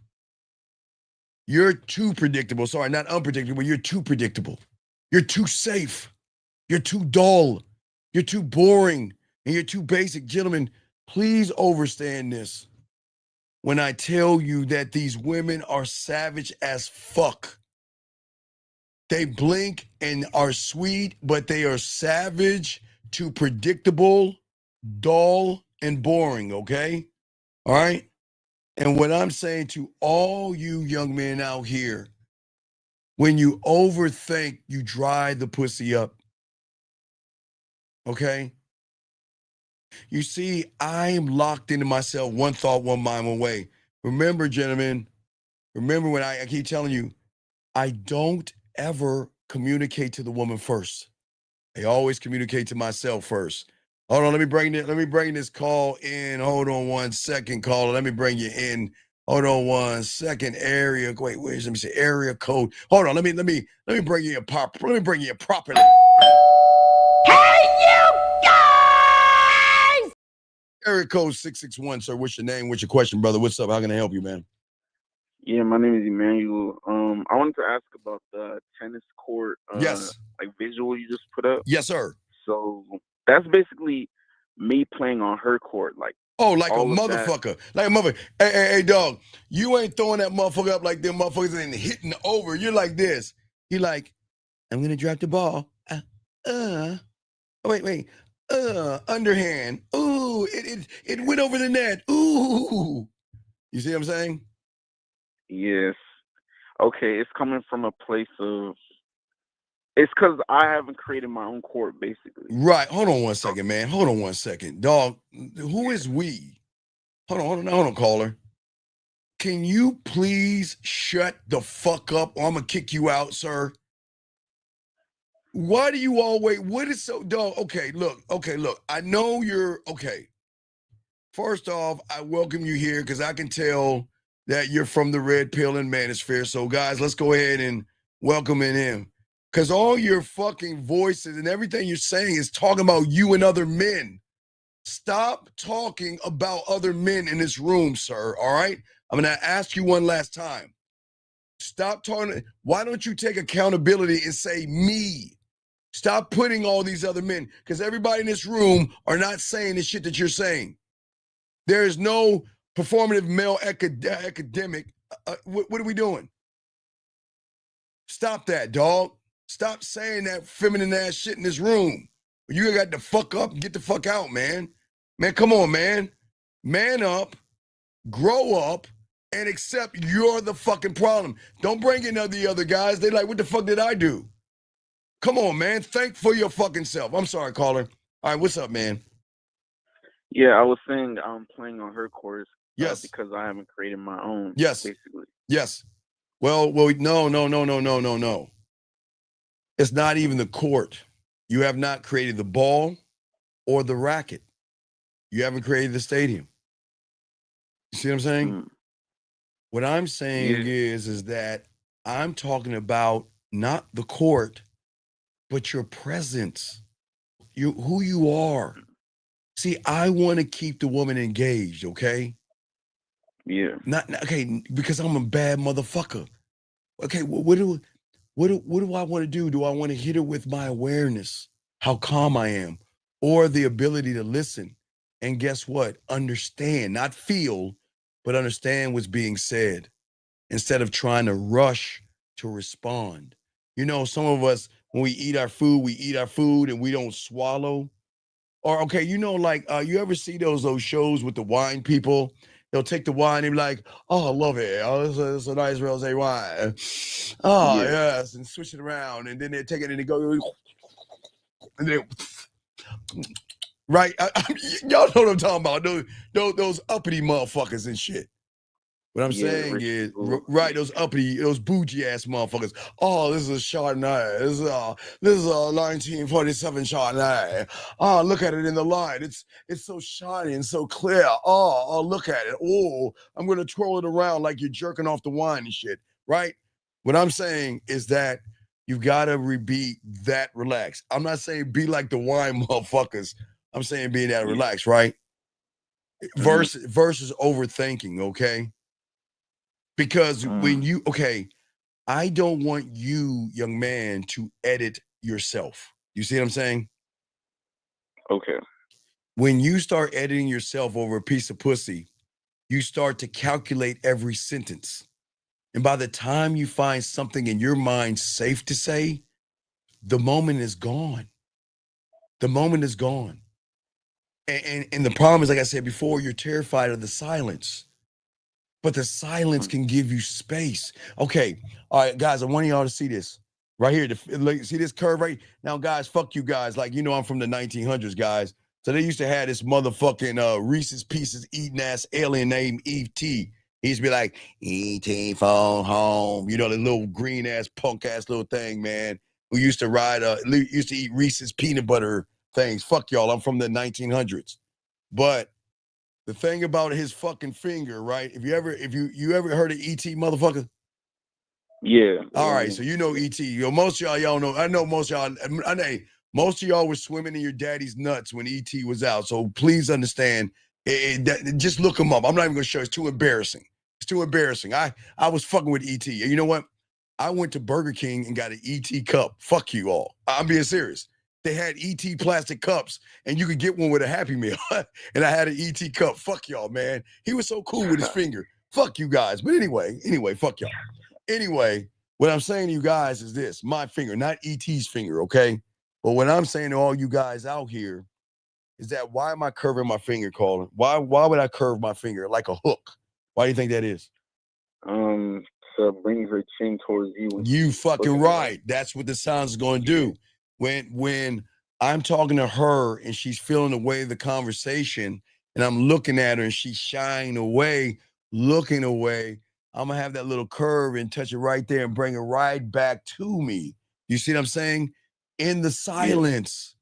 you're too predictable. Sorry, not unpredictable. You're too predictable. You're too safe. You're too dull. You're too boring, and you're too basic. Gentlemen, please understand this when I tell you that these women are savage as fuck. They blink and are sweet, but they are savage, too predictable, dull, and boring, okay? All right? And what I'm saying to all you young men out here, when you overthink, you dry the pussy up, okay? You see, I am locked into myself, one thought, one mind, one way. Remember, gentlemen, when I keep telling you, I don't ever communicate to the woman first. I always communicate to myself first. Hold on, let me bring this call in. Hold on 1 second, caller. Let me bring you in. Hold on 1 second. Area code. Hold on, let me bring you properly. Hey, you guys! Area code 661, sir. What's your name? What's your question, brother? What's up? How can I help you, man? Yeah, my name is Emmanuel. I wanted to ask about the tennis court yes. like visual you just put up. Yes, sir. So that's basically me playing on her court, like a motherfucker. Like a motherfucker. Hey, dog, you ain't throwing that motherfucker up like them motherfuckers and hitting over. You're like this. You're like, I'm gonna drop the ball. Wait. Underhand. Ooh, it went over the net. Ooh. You see what I'm saying? Yes. Okay, it's coming from a place of, it's because I haven't created my own court, basically. Right. Hold on 1 second, man. Hold on 1 second. Dog, who is we? Hold on, caller. Can you please shut the fuck up or I'm going to kick you out, sir? Why do you always, what is so, dog? Okay, look. I know you're, okay. First off, I welcome you here because I can tell that you're from the red pill and manosphere. So, guys, let's go ahead and welcome in. Because all your fucking voices and everything you're saying is talking about you and other men. Stop talking about other men in this room, sir, all right? I'm going to ask you one last time. Stop talking. Why don't you take accountability and say me? Stop putting all these other men, because everybody in this room are not saying the shit that you're saying. There is no performative male academic. What are we doing? Stop that, dog. Stop saying that feminine ass shit in this room. You got to fuck up and get the fuck out, man. Man, come on, man. Man up, grow up, and accept you're the fucking problem. Don't bring in the other guys. They like, what the fuck did I do? Come on, man. Think for your fucking self. I'm sorry, caller. All right, what's up, man? Yeah, I was saying I'm playing on her course Yes. because I haven't created my own. Yes. Basically. Yes. Well, no. It's not even the court. You have not created the ball or the racket. You haven't created the stadium. You see what I'm saying? What I'm saying is that I'm talking about not the court, but your presence. Who you are. See, I want to keep the woman engaged, okay? Yeah. Not okay, because I'm a bad motherfucker. Okay, what do I want to do? Do I want to hit her with my awareness, how calm I am, or the ability to listen and guess what? Understand, not feel, but understand what's being said instead of trying to rush to respond. You know, some of us, when we eat our food and we don't swallow. Or okay, you know, like you ever see those shows with the wine people? They'll take the wine and be like, "Oh, I love it. Oh, it's a nice rosé wine. Oh, Yeah. yes," and switch it around, and then they take it and they go, and then right, y'all know what I'm talking about? Those uppity motherfuckers and shit. What I'm saying is, right, those uppity, those bougie ass motherfuckers. Oh, this is a Chardonnay. This is a 1947 Chardonnay. Oh, look at it in the light. It's so shiny and so clear. Oh, look at it. Oh, I'm gonna twirl it around like you're jerking off the wine and shit. Right? What I'm saying is that you gotta be that relaxed. I'm not saying be like the wine motherfuckers. I'm saying be that relaxed, right? Versus overthinking, okay? Because when you, I don't want you, young man, to edit yourself. You see what I'm saying? Okay. When you start editing yourself over a piece of pussy, you start to calculate every sentence. And by the time you find something in your mind safe to say, the moment is gone. The moment is gone. And the problem is, like I said before, you're terrified of the silence. But the silence can give you space. Okay, all right, guys, I want y'all to see this right here. See this curve right now, guys. Fuck you guys. Like, you know, I'm from the 1900s, guys. So they used to have this motherfucking Reese's Pieces eating ass alien named E.T. He used to be like, E.T. phone home. You know, the little green ass punk ass little thing, man. Who used to used to eat Reese's peanut butter things. Fuck y'all. I'm from the 1900s. But the thing about his fucking finger, right? If you ever heard of ET, motherfucker? Yeah. All right, so you know ET. Most of y'all know. I know most of y'all. I know most of y'all were swimming in your daddy's nuts when ET was out. So please understand. Just look him up. I'm not even gonna show. It's too embarrassing. It's too embarrassing. I was fucking with ET. And you know what? I went to Burger King and got an ET cup. Fuck you all. I'm being serious. They had ET plastic cups, and you could get one with a Happy Meal. And I had an ET cup. Fuck y'all, man. He was so cool with his finger. Fuck you guys. But anyway, fuck y'all. Anyway, what I'm saying to you guys is this: my finger, not ET's finger, okay? But what I'm saying to all you guys out here is that why am I curving my finger, Colin? Why would I curve my finger like a hook? Why do you think that is? To bring her chin towards you. You fucking right. That's what the sound's going to do. When I'm talking to her and she's feeling the way of the conversation, and I'm looking at her and she's shying away, looking away, I'm gonna have that little curve and touch it right there and bring it right back to me. You see what I'm saying? In the silence.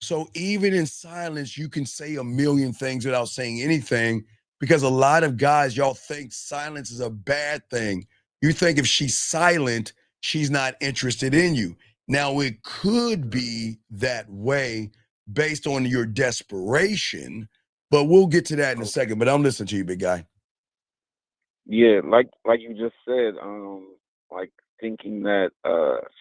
So even in silence, you can say a million things without saying anything, because a lot of guys, y'all think silence is a bad thing. You think if she's silent, she's not interested in you. Now, it could be that way based on your desperation, but we'll get to that in a second. But I'm listening to you, big guy. Yeah, like you just said, like thinking that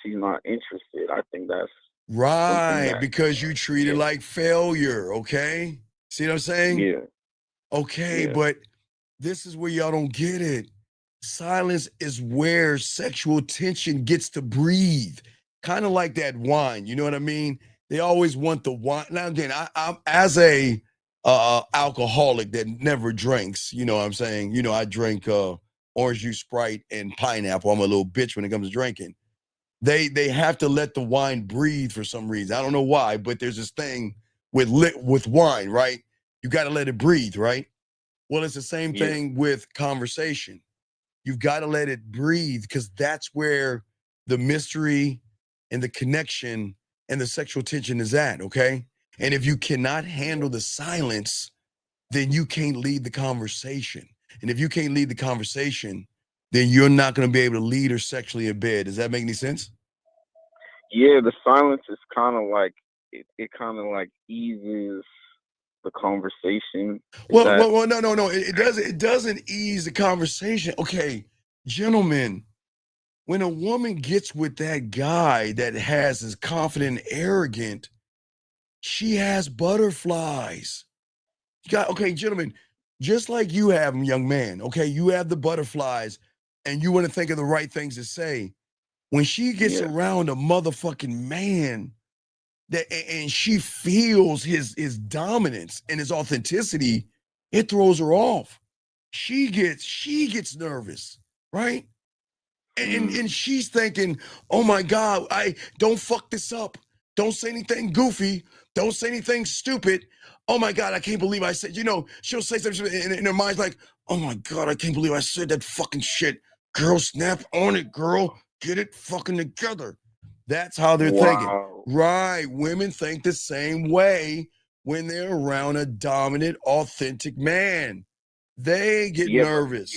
she's not interested. I think that's right, because you treat it like failure, okay? See what I'm saying? Yeah. Okay, but this is where y'all don't get it. Silence is where sexual tension gets to breathe. Kind of like that wine, you know what I mean? They always want the wine. Now again, I'm as a alcoholic that never drinks, you know what I'm saying? You know, I drink orange juice, Sprite, and pineapple. I'm a little bitch when it comes to drinking. They have to let the wine breathe for some reason. I don't know why, but there's this thing with wine, right? You got to let it breathe, right? Well, it's the same thing with conversation. You've got to let it breathe because that's where the mystery and the connection and the sexual tension is at, okay? And if you cannot handle the silence, then you can't lead the conversation. And if you can't lead the conversation, then you're not going to be able to lead her sexually in bed. Does that make any sense? Yeah, the silence is kind of like it kind of like eases the conversation. Well, no. It doesn't ease the conversation. Okay, gentlemen, when a woman gets with that guy that is confident and arrogant, she has butterflies. Okay, gentlemen, just like you have them, young man, okay, you have the butterflies and you want to think of the right things to say. When she gets around a motherfucking man and she feels his dominance and his authenticity, it throws her off. She gets nervous, right? And she's thinking, oh my God, I don't fuck this up. Don't say anything goofy. Don't say anything stupid. Oh my God, I can't believe I said, she'll say something in her mind's like, oh my God, I can't believe I said that fucking shit. Girl, snap on it, girl. Get it fucking together. That's how they're thinking. Right. Women think the same way when they're around a dominant, authentic man. They get nervous.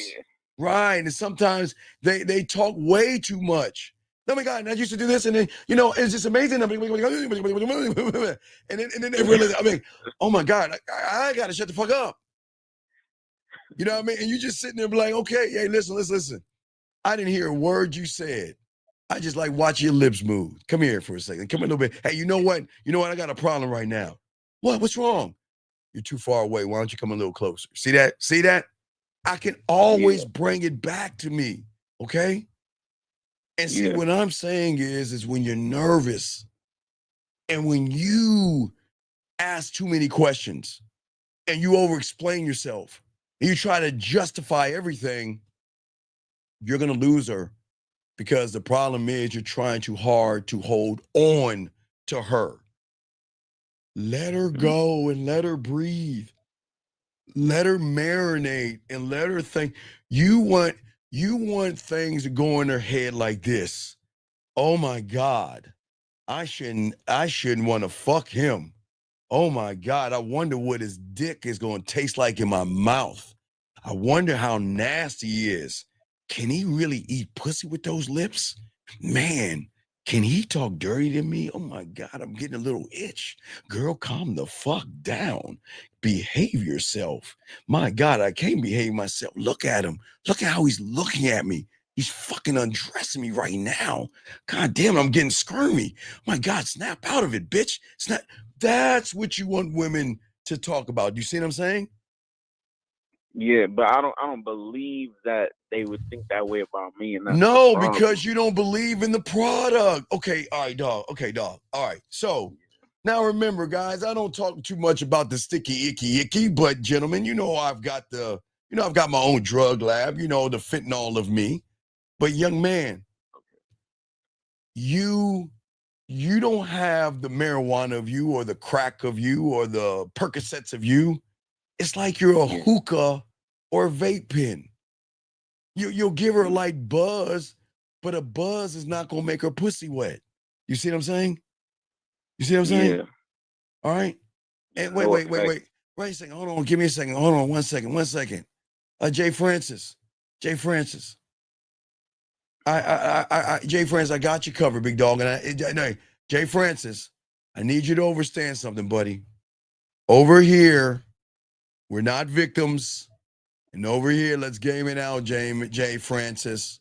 Right. And sometimes they talk way too much. Oh my God, I used to do this, and then it's just amazing. And then they realize, oh my God, I gotta shut the fuck up. You know what I mean? And you just sitting there like, okay, hey, listen. I didn't hear a word you said. I just like watch your lips move. Come here for a second. Come a little bit. Hey, you know what? I got a problem right now. What? What's wrong? You're too far away. Why don't you come a little closer? See that? I can always bring it back to me, okay? And see, what I'm saying is when you're nervous and when you ask too many questions and you over-explain yourself and you try to justify everything, you're going to lose her because the problem is you're trying too hard to hold on to her. Let her go and let her breathe. Let her marinate and let her think. You want things to go in her head like this. Oh my God, I shouldn't want to fuck him. Oh my God, I wonder what his dick is going to taste like in my mouth. I wonder how nasty he is. Can he really eat pussy with those lips? Man, can he talk dirty to me? Oh my God, I'm getting a little itch. Girl, calm the fuck down. Behave yourself. My God, I can't behave myself. Look at him. Look at how he's looking at me. He's fucking undressing me right now. God damn, I'm getting squirmy. My God, snap out of it, bitch. Snap. That's what you want women to talk about. You see what I'm saying? Yeah, but I don't believe that they would think that way about me. And that's no, because you don't believe in the product. Okay, all right, dog. Okay, dog. All right. So now remember, guys, I don't talk too much about the sticky, icky, but gentlemen, I've got my own drug lab, the fentanyl of me. But young man, you don't have the marijuana of you or the crack of you or the Percocets of you. It's like you're a hookah or a vape pen. You'll give her a light buzz, but a buzz is not gonna make her pussy wet. You see what I'm saying? Yeah. All right. And wait a second. Hold on. Give me a second. Hold on. One second. Jay Francis. Jay Francis, I got you covered, big dog. And Jay Francis, I need you to understand something, buddy. Over here, we're not victims. And over here, let's game it out, Jay Francis.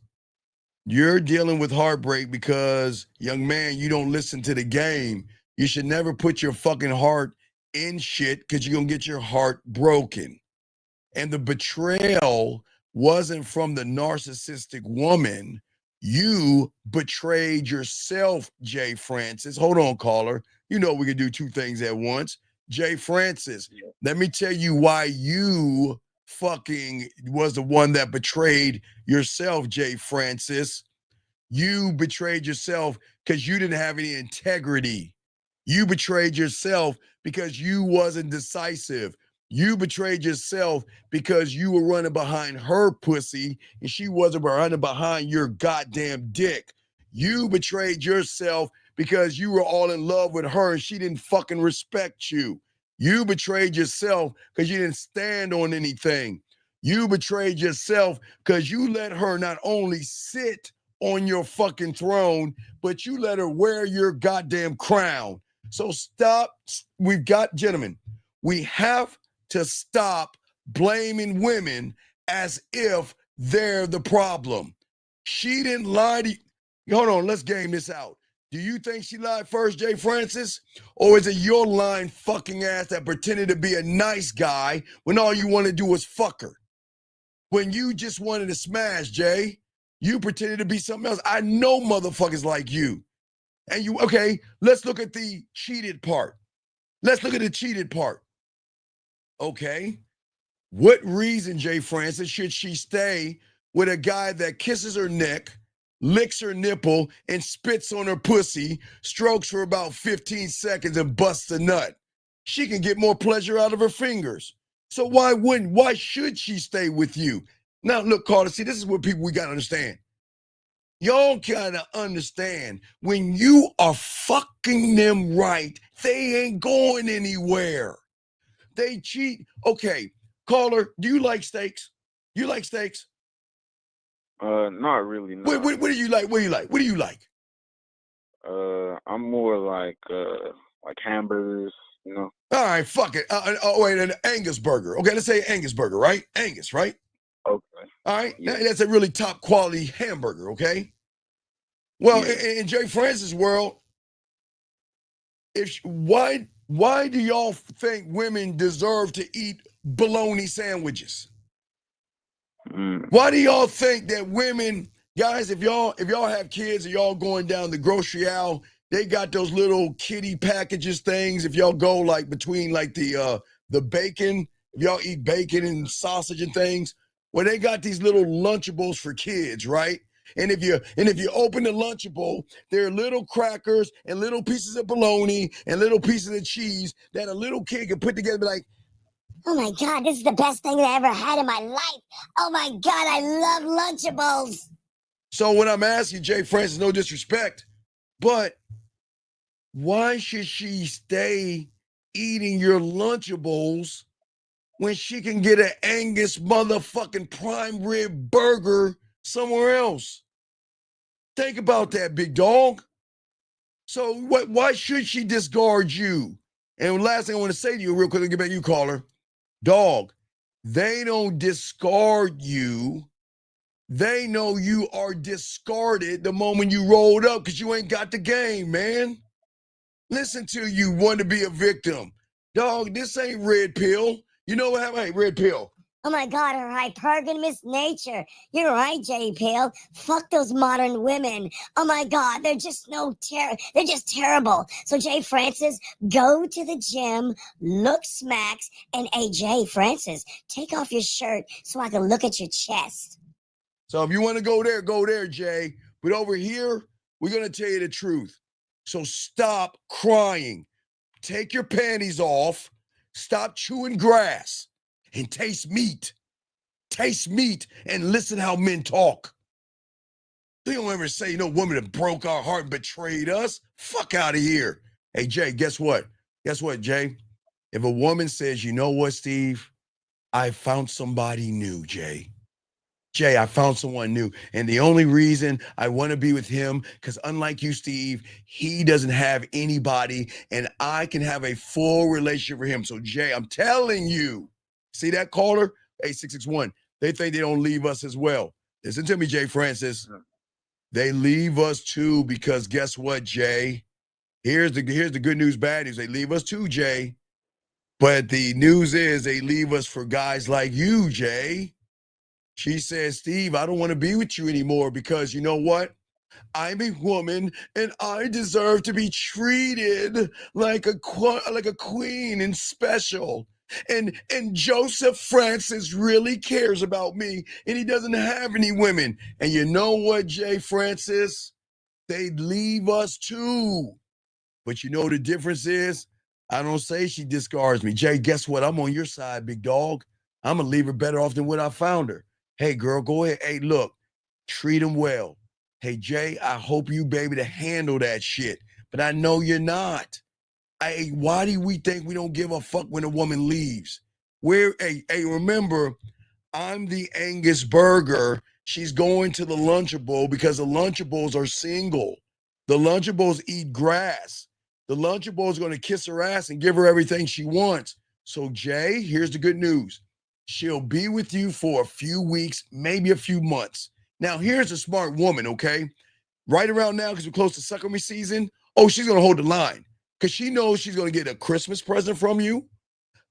You're dealing with heartbreak because, young man, you don't listen to the game. You should never put your fucking heart in shit because you're going to get your heart broken. And the betrayal wasn't from the narcissistic woman. You betrayed yourself, Jay Francis. Hold on, caller. We can do two things at once. Jay Francis, let me tell you why you fucking was the one that betrayed yourself, Jay Francis. You betrayed yourself because you didn't have any integrity. You betrayed yourself because you wasn't decisive. You betrayed yourself because you were running behind her pussy and she wasn't running behind your goddamn dick. You betrayed yourself because you were all in love with her and she didn't fucking respect you. You betrayed yourself because you didn't stand on anything. You betrayed yourself because you let her not only sit on your fucking throne, but you let her wear your goddamn crown. So stop. We've got, gentlemen, we have to stop blaming women as if they're the problem. She didn't lie to you. Hold on, let's game this out. Do you think she lied first, Jay Francis? Or is it your lying fucking ass that pretended to be a nice guy when all you want to do was fuck her? When you just wanted to smash, Jay, you pretended to be something else. I know motherfuckers like you. And you, okay, let's look at the cheated part. Let's look at the cheated part. Okay. What reason, Jay Francis, should she stay with a guy that kisses her neck, licks her nipple, and spits on her pussy, strokes for about 15 seconds, and busts a nut? She can get more pleasure out of her fingers. So why should she stay with you? Now, look, Carter, see, this is what we got to understand. Y'all gotta understand, when you are fucking them right, they ain't going anywhere. They cheat. Okay, caller, do you like steaks? You like steaks? Not really. No. What do you like? What do you like? What do you like? I'm more like hamburgers, you know. All right, fuck it. Wait, an Angus burger. Okay, let's say Angus burger, right? Angus, right? Okay. All right, Yeah. that's a really top quality hamburger, okay? Well, Yeah. in Jay Francis' world, why do y'all think women deserve to eat bologna sandwiches? Why do y'all think that women, guys, if y'all have kids and y'all going down the grocery aisle, they got those little kitty packages things. If y'all go like between like the bacon, if y'all eat bacon and sausage and things, well, they got these little Lunchables for kids, right? And if you open the Lunchable, there are little crackers and little pieces of bologna and little pieces of cheese that a little kid can put together and be like, oh my God, this is the best thing that I ever had in my life. Oh my God, I love Lunchables. So what I'm asking, Jay Francis, no disrespect, but why should she stay eating your Lunchables when she can get an Angus motherfucking prime rib burger somewhere else? Think about that, big dog. So why should she discard you? And last thing I want to say to you real quick, I'll get back to you, caller. Dog, they don't discard you. They know you are discarded the moment you rolled up because you ain't got the game, man. Listen to you want to be a victim. Dog, this ain't red pill. You know what happened? Hey, red pill. Oh my God, her hypergamous nature. You're right, J. Pale. Fuck those modern women. Oh my God, they're just they're just terrible. So Jay Francis, go to the gym, look smacks, and hey, Jay Francis, take off your shirt so I can look at your chest. So if you want to go there, Jay. But over here, we're going to tell you the truth. So stop crying. Take your panties off. Stop chewing grass. And taste meat. Taste meat and listen how men talk. They don't ever say no woman that broke our heart and betrayed us. Fuck out of here. Hey, Jay, guess what? Guess what, Jay? If a woman says, you know what, Steve? I found somebody new, Jay. Jay, I found someone new. And the only reason I want to be with him, because unlike you, Steve, he doesn't have anybody, and I can have a full relationship with him. So, Jay, I'm telling you. See that caller? 8661. They think they don't leave us as well. Listen to me, Jay Francis. They leave us too because guess what, Jay? Here's the good news, bad news. They leave us too, Jay. But the news is they leave us for guys like you, Jay. She says, Steve, I don't want to be with you anymore because you know what? I'm a woman and I deserve to be treated like a queen and special. And Joseph Francis really cares about me and he doesn't have any women. And you know what, Jay Francis? They leave us too. But you know the difference is I don't say she discards me. Jay, guess what? I'm on your side, big dog. I'm going to leave her better off than when I found her. Hey, girl, go ahead. Hey, look, treat him well. Hey, Jay, I hope you be able to handle that shit. But I know you're not. Why do we think we don't give a fuck when a woman leaves? Remember, I'm the Angus Burger. She's going to the Lunchables because the Lunchables are single. The Lunchables eat grass. The Lunchable is going to kiss her ass and give her everything she wants. So, Jay, here's the good news. She'll be with you for a few weeks, maybe a few months. Now, here's a smart woman, okay? Right around now, because we're close to suckery season, she's going to hold the line because she knows she's going to get a Christmas present from you,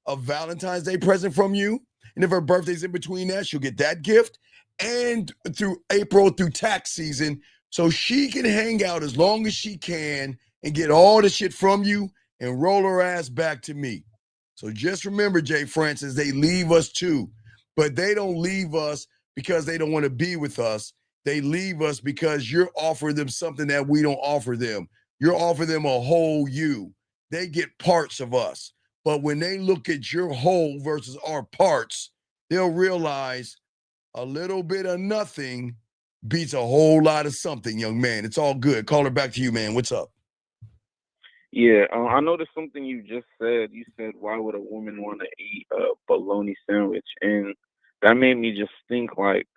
a Valentine's Day present from you, and if her birthday's in between that, she'll get that gift, and through April, through tax season, so she can hang out as long as she can and get all the shit from you and roll her ass back to me. So just remember, Jay Francis, they leave us too, but they don't leave us because they don't want to be with us. They leave us because you're offering them something that we don't offer them. You're offering them a whole you. They get parts of us. But when they look at your whole versus our parts, they'll realize a little bit of nothing beats a whole lot of something, young man. It's all good. Call her back to you, man. What's up? Yeah, I noticed something you just said. You said, why would a woman want to eat a bologna sandwich? And that made me just think like,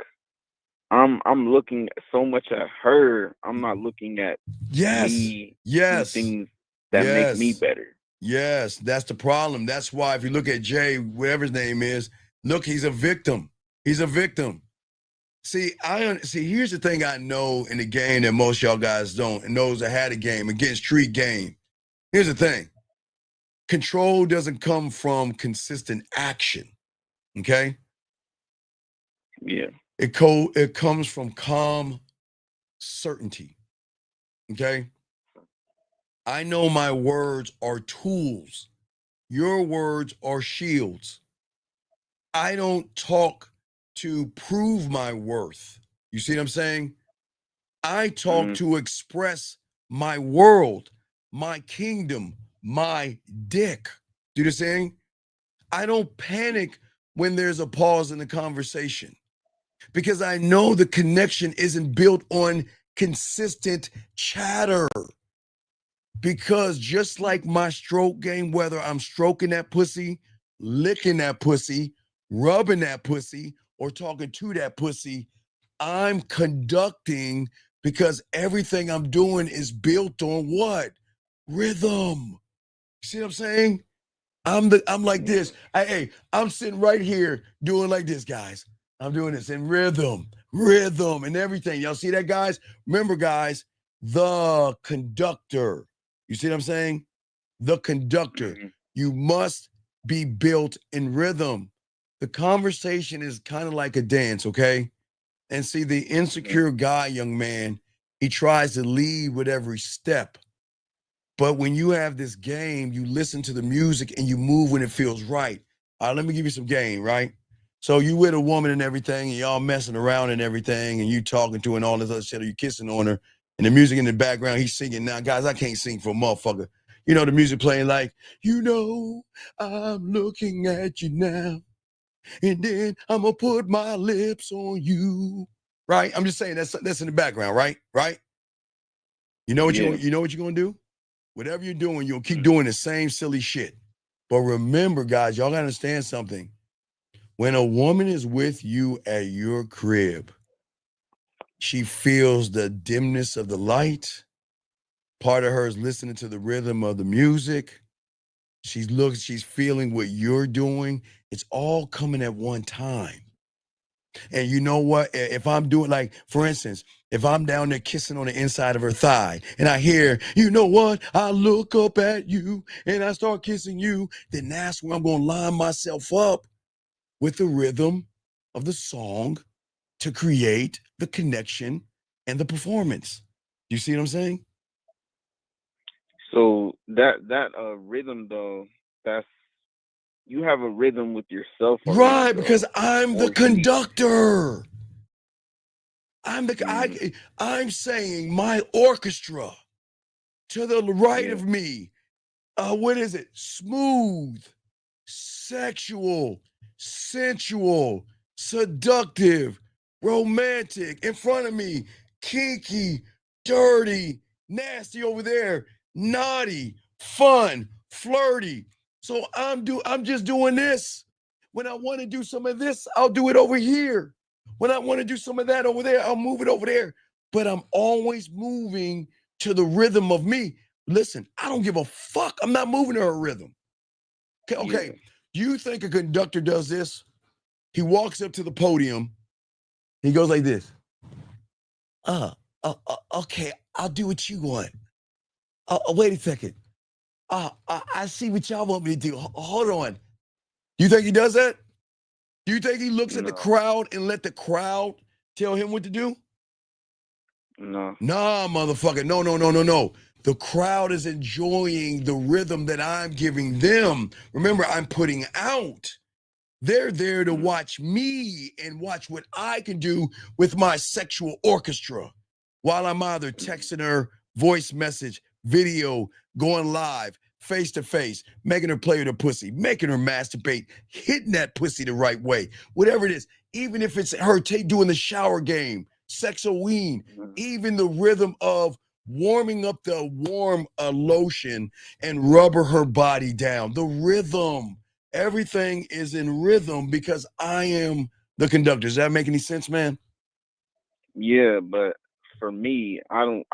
I'm looking so much at her. I'm not looking at me and things that make me better. Yes, that's the problem. That's why if you look at Jay, whatever his name is, look, he's a victim. He's a victim. See, here's the thing I know in the game that most y'all guys don't, and those that had a game against street game. Here's the thing. Control doesn't come from consistent action. Okay? Yeah. It comes from calm certainty. Okay? I know my words are tools. Your words are shields. I don't talk to prove my worth. You see what I'm saying? I talk to express my world, my kingdom, my dick. Do you understand? I don't panic when there's a pause in the conversation because I know the connection isn't built on consistent chatter. Because just like my stroke game, whether I'm stroking that pussy, licking that pussy, rubbing that pussy, or talking to that pussy, I'm conducting because everything I'm doing is built on what? Rhythm. See what I'm saying? I'm like this. I'm sitting right here doing like this, guys. I'm doing this in rhythm and everything. Y'all see that, guys? Remember, guys, the conductor. You see what I'm saying? The conductor. You must be built in rhythm. The conversation is kind of like a dance, okay? And see, the insecure guy, young man, he tries to lead with every step. But when you have this game, you listen to the music and you move when it feels right. All right, let me give you some game, right? So you with a woman and everything, and y'all messing around and everything, and you talking to her and all this other shit, or you kissing on her, and the music in the background, he's singing. Now, guys, I can't sing for a motherfucker. You know, the music playing like, I'm looking at you now, and then I'm gonna put my lips on you. Right? I'm just saying that's in the background, right? Right? You know what you know what you're gonna do? Whatever you're doing, you'll keep doing the same silly shit. But remember, guys, y'all gotta understand something. When a woman is with you at your crib, she feels the dimness of the light. Part of her is listening to the rhythm of the music. She's feeling what you're doing. It's all coming at one time. And you know what? If I'm doing, like, for instance, if I'm down there kissing on the inside of her thigh and I hear, you know what? I look up at you and I start kissing you, then that's where I'm going to line myself up with the rhythm of the song to create the connection and the performance. You see what I'm saying? So that rhythm though, that's, you have a rhythm with yourself already, Right, though. because I'm the conductor. I'm saying my orchestra to the right of me what is it? Smooth, sexual, sensual, seductive, romantic in front of me, kinky, dirty, nasty over there, naughty, fun, flirty. So I'm just doing this. When I want to do some of this, I'll do it over here. When I want to do some of that over there, I'll move it over there. But I'm always moving to the rhythm of me. Listen, I don't give a fuck. I'm not moving to her rhythm. Okay. You think a conductor does this? He walks up to the podium. He goes like this. Okay, I'll do what you want. Wait a second. I see what y'all want me to do. Hold on. You think he does that? Do you think he looks at the crowd and let the crowd tell him what to do? No. Nah, motherfucker. No. The crowd is enjoying the rhythm that I'm giving them. Remember, I'm putting out. They're there to watch me and watch what I can do with my sexual orchestra while I'm either texting her, voice message, video, going live, face to face, making her play with her pussy, making her masturbate, hitting that pussy the right way, whatever it is, even if it's her doing the shower game, sexoween, even the rhythm of warming up the warm lotion and rubber her body down, the rhythm. Everything is in rhythm because I am the conductor. Does that make any sense, man? Yeah, but for me, I'm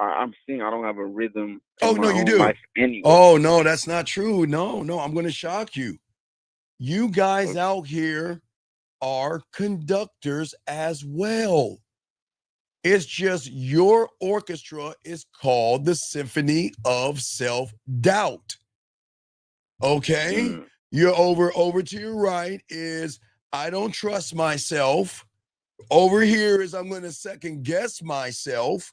seeing I don't have a rhythm in no, my you own do. life anyway. Oh, no, that's not true. No, I'm going to shock you. You guys out here are conductors as well. It's just your orchestra is called the Symphony of Self-Doubt. Okay? You're over to your right is I don't trust myself. Over here is I'm going to second guess myself.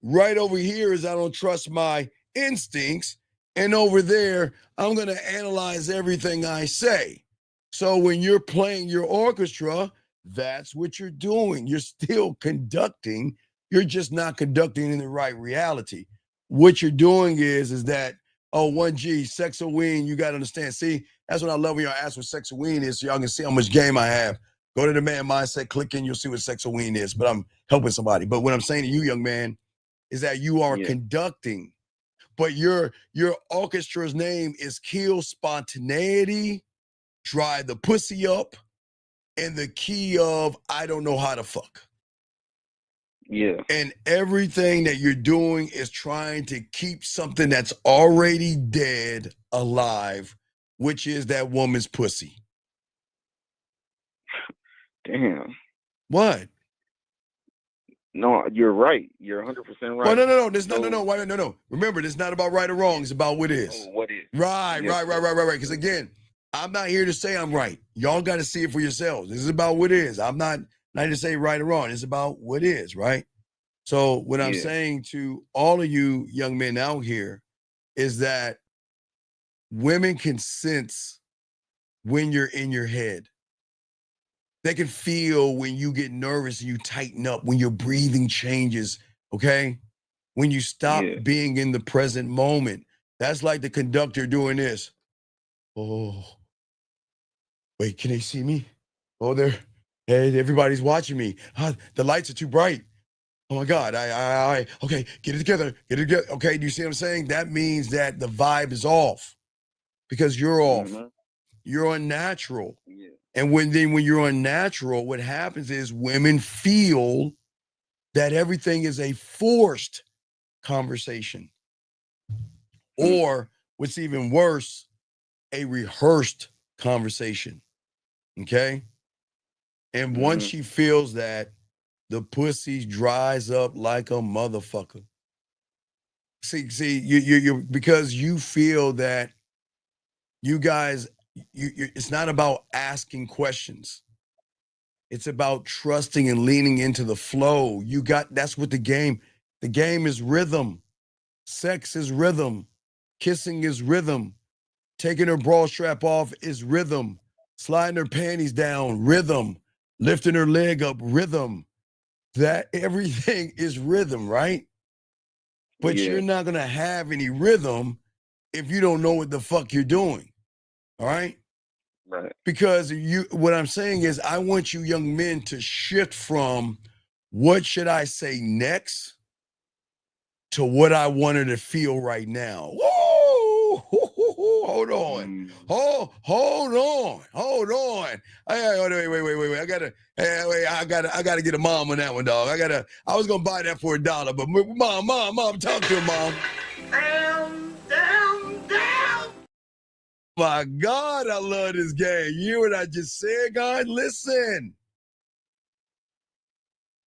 Right over here is I don't trust my instincts. And over there, I'm going to analyze everything I say. So when you're playing your orchestra, that's what you're doing. You're still conducting. You're just not conducting in the right reality. What you're doing is that, 1G, sexoween, you got to understand. See, that's what I love when y'all ask what sexoween is so y'all can see how much game I have. Go to the man mindset, click in, you'll see what sexoween is. But I'm helping somebody. But what I'm saying to you, young man, is that you are conducting, but your orchestra's name is kill spontaneity, dry the pussy up, and the key of I don't know how to fuck. Yeah. And everything that you're doing is trying to keep something that's already dead alive, which is that woman's pussy. Damn. What? No, you're right. You're 100% right. Well, no. This no. Remember, this is not about right or wrong. It's about what is. What is. Right. Because again, I'm not here to say I'm right. Y'all got to see it for yourselves. This is about what is. I'm not here to say right or wrong. It's about what is, right? So what I'm saying to all of you young men out here is that women can sense when you're in your head. They can feel when you get nervous and you tighten up, when your breathing changes, okay? When you stop being in the present moment. That's like the conductor doing this. Oh, wait, can they see me? Oh, hey, everybody's watching me. The lights are too bright. Oh my God, okay, get it together. Okay, do you see what I'm saying? That means that the vibe is off because you're off. You're unnatural. Yeah. And when you're unnatural, what happens is women feel that everything is a forced conversation. Or what's even worse, a rehearsed conversation. Okay? And once she feels that, the pussy dries up like a motherfucker. See, you because you feel that you guys, it's not about asking questions. It's about trusting and leaning into the flow. That's what the game is rhythm. Sex is rhythm. Kissing is rhythm. Taking her bra strap off is rhythm. Sliding her panties down, rhythm. Lifting her leg up, rhythm. That everything is rhythm, right? But you're not going to have any rhythm if you don't know what the fuck you're doing. All right? Right. Because what I'm saying is I want you young men to shift from what should I say next to what I wanted to feel right now. Whoa! Hold on. Hold on. Wait. I gotta get a mom on that one, dog. I was gonna buy that for $1, but mom, talk to him, mom. Down. My God, I love this game. You hear what I just said, God? Listen.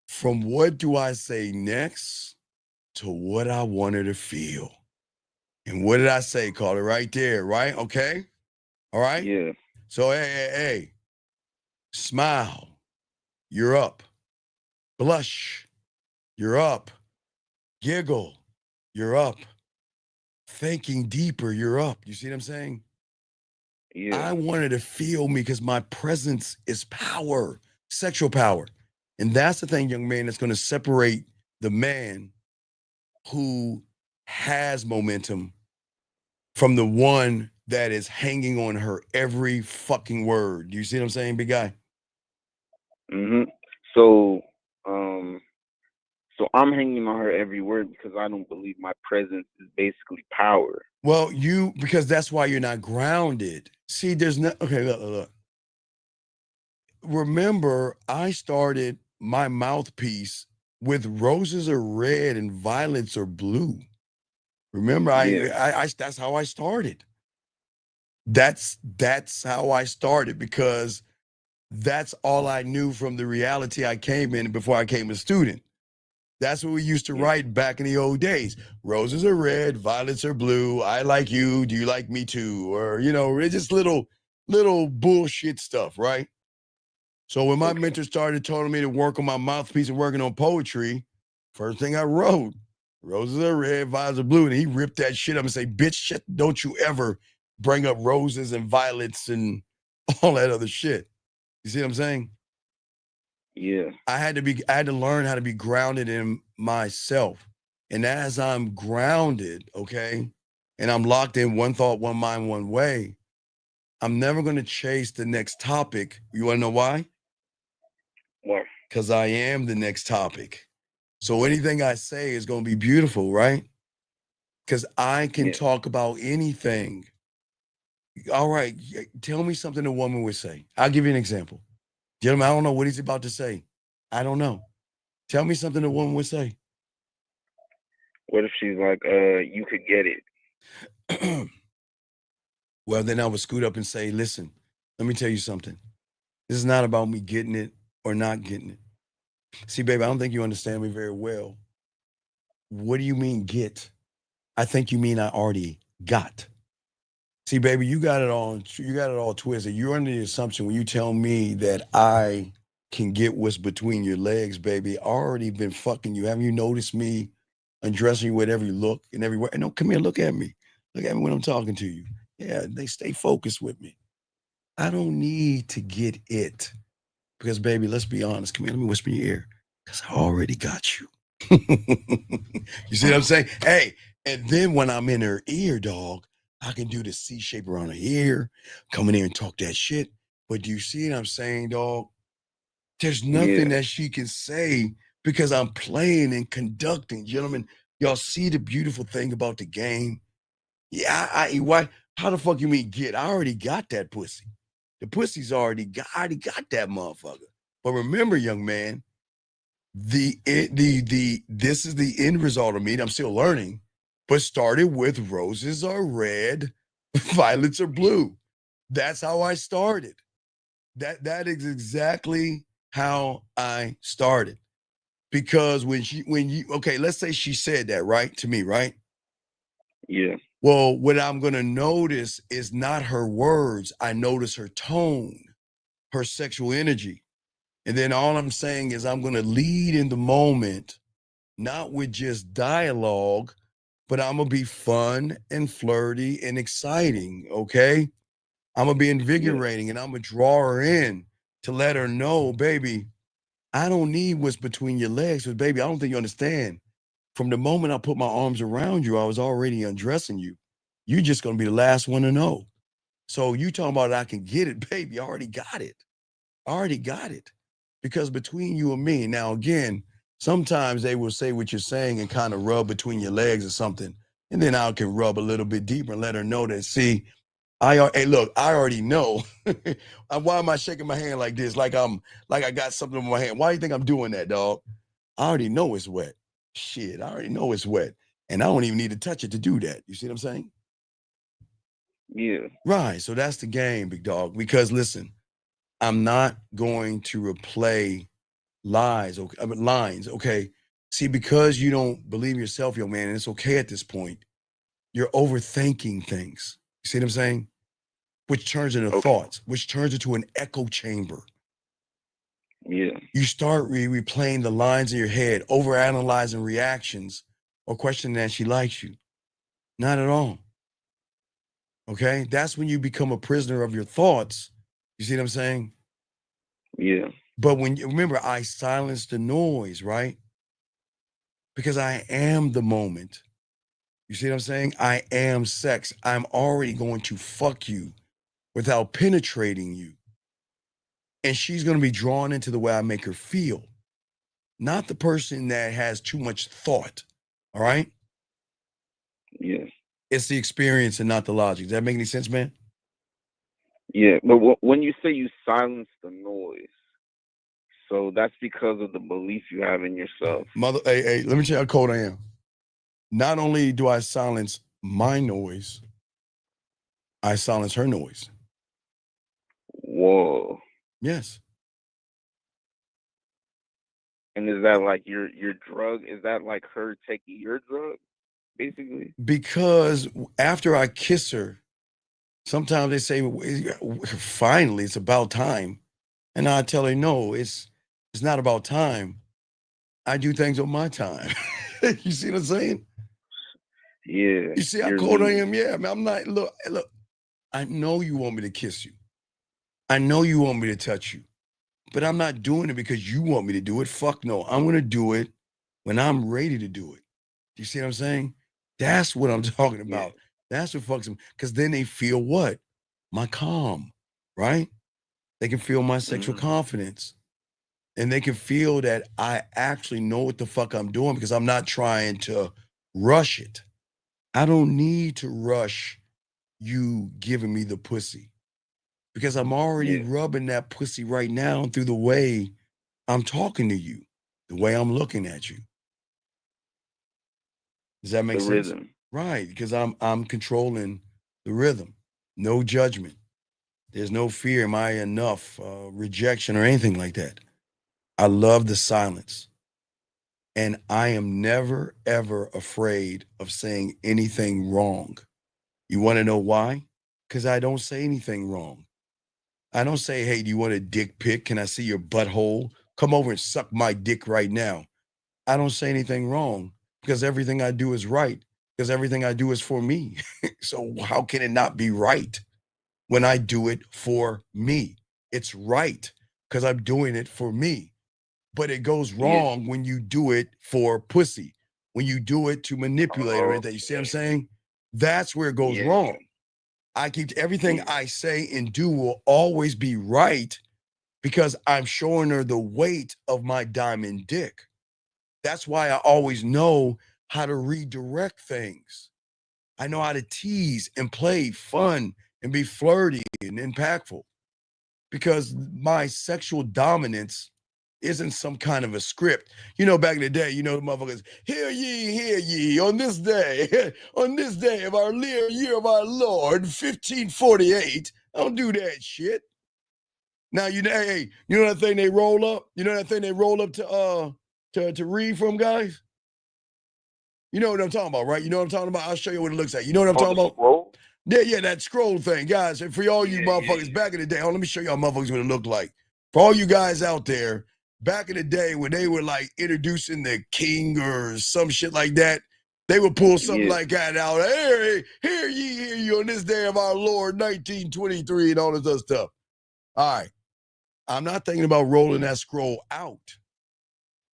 From what do I say next to what I wanted to feel? And what did I say? Call it right there, right? Okay? All right? Yeah. So, hey. Smile. You're up. Blush. You're up. Giggle. You're up. Thinking deeper. You're up. You see what I'm saying? Yeah. I wanted to feel me because my presence is power, sexual power. And that's the thing, young man, that's going to separate the man who has momentum from the one that is hanging on her every fucking word. You see what I'm saying, big guy? So, so I'm hanging on her every word because I don't believe my presence is basically power. Well, because that's why you're not grounded. See, there's no, okay, look. Remember, I started my mouthpiece with roses are red and violets are blue. Remember, I that's how I started. That's how I started because that's all I knew from the reality I came in before I came a student. That's what we used to write back in the old days. Roses are red, violets are blue. I like you. Do you like me too? Or, it's just little bullshit stuff, right? So when my mentor started telling me to work on my mouthpiece and working on poetry, first thing I wrote, roses are red, violets are blue. And he ripped that shit up and say, bitch, shit, don't you ever bring up roses and violets and all that other shit. You see what I'm saying? Yeah. I had to learn how to be grounded in myself. And as I'm grounded, okay, and I'm locked in one thought, one mind, one way, I'm never going to chase the next topic. You want to know why? Why? Because I am the next topic. So anything I say is going to be beautiful, right? Because I can talk about anything. All right, tell me something a woman would say. I'll give you an example. Gentlemen, I don't know what he's about to say. I don't know. Tell me something a woman would say. What if she's like, you could get it? Well, then I would scoot up and say, listen, let me tell you something. This is not about me getting it or not getting it. See, baby, I don't think you understand me very well. What do you mean get? I think you mean I already got. See, baby, you got it all twisted. You're under the assumption when you tell me that I can get what's between your legs, baby. I already been fucking you. Haven't you noticed me undressing you with every look and everywhere? No, come here, look at me. Look at me when I'm talking to you. Yeah, they stay focused with me. I don't need to get it. Because, baby, let's be honest. Come here, let me whisper in your ear. Because I already got you. You see what I'm saying? Hey, and then when I'm in her ear, dog, I can do the C shape around her ear, come in here and talk that shit. But do you see what I'm saying, dog? There's nothing that she can say because I'm playing and conducting. Gentlemen, y'all see the beautiful thing about the game? Yeah, why? How the fuck you mean get? I already got that pussy. The pussy's I already got that motherfucker. But remember, young man, this is the end result of me. I'm still learning, but started with roses are red, violets are blue. That's how I started. That is exactly how I started. Because let's say she said that, right, to me, right? Yeah. Well, what I'm going to notice is not her words. I notice her tone, her sexual energy. And then all I'm saying is I'm going to lead in the moment, not with just dialogue, but I'm going to be fun and flirty and exciting, okay? I'm going to be invigorating and I'm going to draw her in to let her know, baby, I don't need what's between your legs, but baby, I don't think you understand. From the moment I put my arms around you, I was already undressing you. you're just going to be the last one to know. So you talking about I can get it, baby. I already got it. I already got it. Because between you and me, now again, sometimes they will say what you're saying and kind of rub between your legs or something. And then I can rub a little bit deeper and let her know that, see, hey, look, I already know. Why am I shaking my hand like this? Like I got something in my hand. Why do you think I'm doing that, dog? I already know it's wet. Shit, I already know it's wet. And I don't even need to touch it to do that. You see what I'm saying? Yeah. Right. So that's the game, big dog. Because listen, I'm not going to replay lines, okay? See, because you don't believe yourself, young man, and it's okay at this point, you're overthinking things. You see what I'm saying? Which turns into thoughts, which turns into an echo chamber. Yeah. You start replaying the lines in your head, overanalyzing reactions or questioning that she likes you. Not at all. Okay? That's when you become a prisoner of your thoughts. You see what I'm saying? Yeah. But when you remember, I silence the noise, right? Because I am the moment. You see what I'm saying? I am sex. I'm already going to fuck you without penetrating you. And she's going to be drawn into the way I make her feel, not the person that has too much thought. All right? Yeah. It's the experience and not the logic. Does that make any sense, man? Yeah. But when you say you silence the noise, so that's because of the belief you have in yourself. Hey, let me tell you how cold I am. Not only do I silence my noise, I silence her noise. Whoa. Yes. And is that like your drug? Is that like her taking your drug, basically? Because after I kiss her, sometimes they say, finally, it's about time. And I tell her, no, it's not about time. I do things on my time. You see what I'm saying? Yeah. You see how cold I am? Yeah, man, I'm not, look, I know you want me to kiss you. I know you want me to touch you. But I'm not doing it because you want me to do it. Fuck no. I'm going to do it when I'm ready to do it. You see what I'm saying? That's what I'm talking about. That's what fucks them. Because then they feel what? My calm, right? They can feel my sexual confidence. And they can feel that I actually know what the fuck I'm doing because I'm not trying to rush it. I don't need to rush you giving me the pussy because I'm already rubbing that pussy right now through the way I'm talking to you, the way I'm looking at you. Does that make The sense? rhythm. Right, because I'm controlling the rhythm. No judgment. There's no fear. Am I enough? Rejection or anything like that. I love the silence. And I am never, ever afraid of saying anything wrong. You want to know why? Because I don't say anything wrong. I don't say, hey, do you want a dick pic? Can I see your butthole? Come over and suck my dick right now. I don't say anything wrong because everything I do is right, because everything I do is for me. So how can it not be right when I do it for me? It's right because I'm doing it for me. But it goes wrong when you do it for pussy, when you do it to manipulate or anything. You see what I'm saying? That's where it goes wrong. I keep everything I say and do will always be right because I'm showing her the weight of my diamond dick. That's why I always know how to redirect things. I know how to tease and play fun and be flirty and impactful because my sexual dominance isn't some kind of a script. You know, back in the day, the motherfuckers, hear ye, on this day of our year of our Lord, 1548. I don't do that shit. Now, hey, you know that thing they roll up? You know that thing they roll up to read from, guys? You know what I'm talking about, right? You know what I'm talking about? I'll show you what it looks like. You know what I'm talking about? Scroll? Yeah, that scroll thing, guys. And for all you motherfuckers back in the day, let me show y'all motherfuckers what it looked like. For all you guys out there, back in the day when they were like introducing the king or some shit like that, they would pull something like that out. Hey, hear ye on this day of our Lord, 1923, and all this other stuff. All right. I'm not thinking about rolling that scroll out.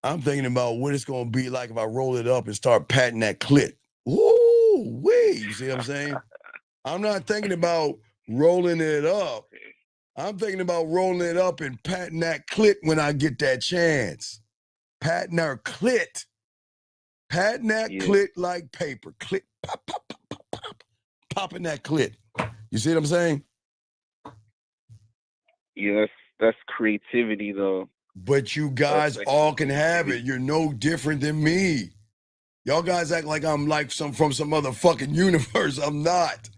I'm thinking about what it's going to be like if I roll it up and start patting that clit. Ooh, wee. You see what I'm saying? I'm not thinking about rolling it up. I'm thinking about rolling it up and patting that clit when I get that chance. Patting her clit. Patting that clit like paper. Clit, pop, pop, pop, pop, pop. Popping that clit. You see what I'm saying? Yeah, that's creativity though. But you guys all can have it. You're no different than me. Y'all guys act like I'm like from some other fucking universe. I'm not.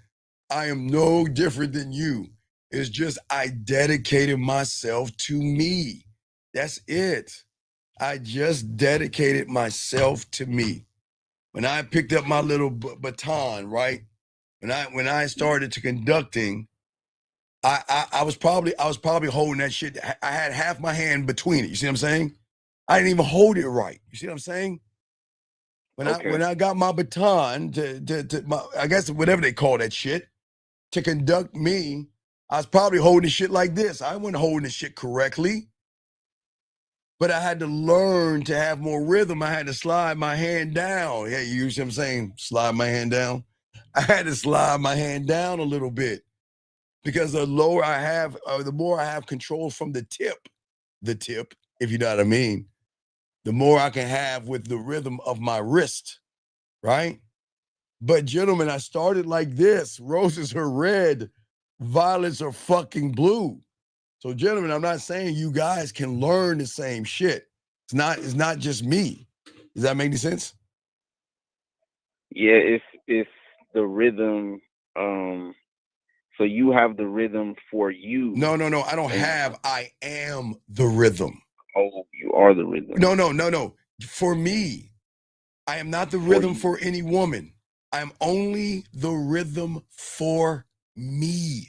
I am no different than you. It's just I dedicated myself to me. That's it. I just dedicated myself to me. When I picked up my little baton, right? When I started to conducting, I was probably holding that shit. I had half my hand between it. You see what I'm saying? I didn't even hold it right. You see what I'm saying? When I got my baton I guess whatever they call that shit, to conduct me, I was probably holding the shit like this. I wasn't holding the shit correctly. But I had to learn to have more rhythm. I had to slide my hand down. Yeah, you see what I'm saying? Slide my hand down. I had to slide my hand down a little bit because the lower I have, the more I have control from the tip, if you know what I mean, the more I can have with the rhythm of my wrist, right? But gentlemen, I started like this. Roses are red, violets are fucking blue. So, gentlemen, I'm not saying you guys can learn the same shit. It's not just me. Does that make any sense? Yeah, it's the rhythm. So you have the rhythm for you. No. I don't have. I am the rhythm. Oh, you are the rhythm. No. For me, I am not the rhythm for any woman. I'm only the rhythm for me.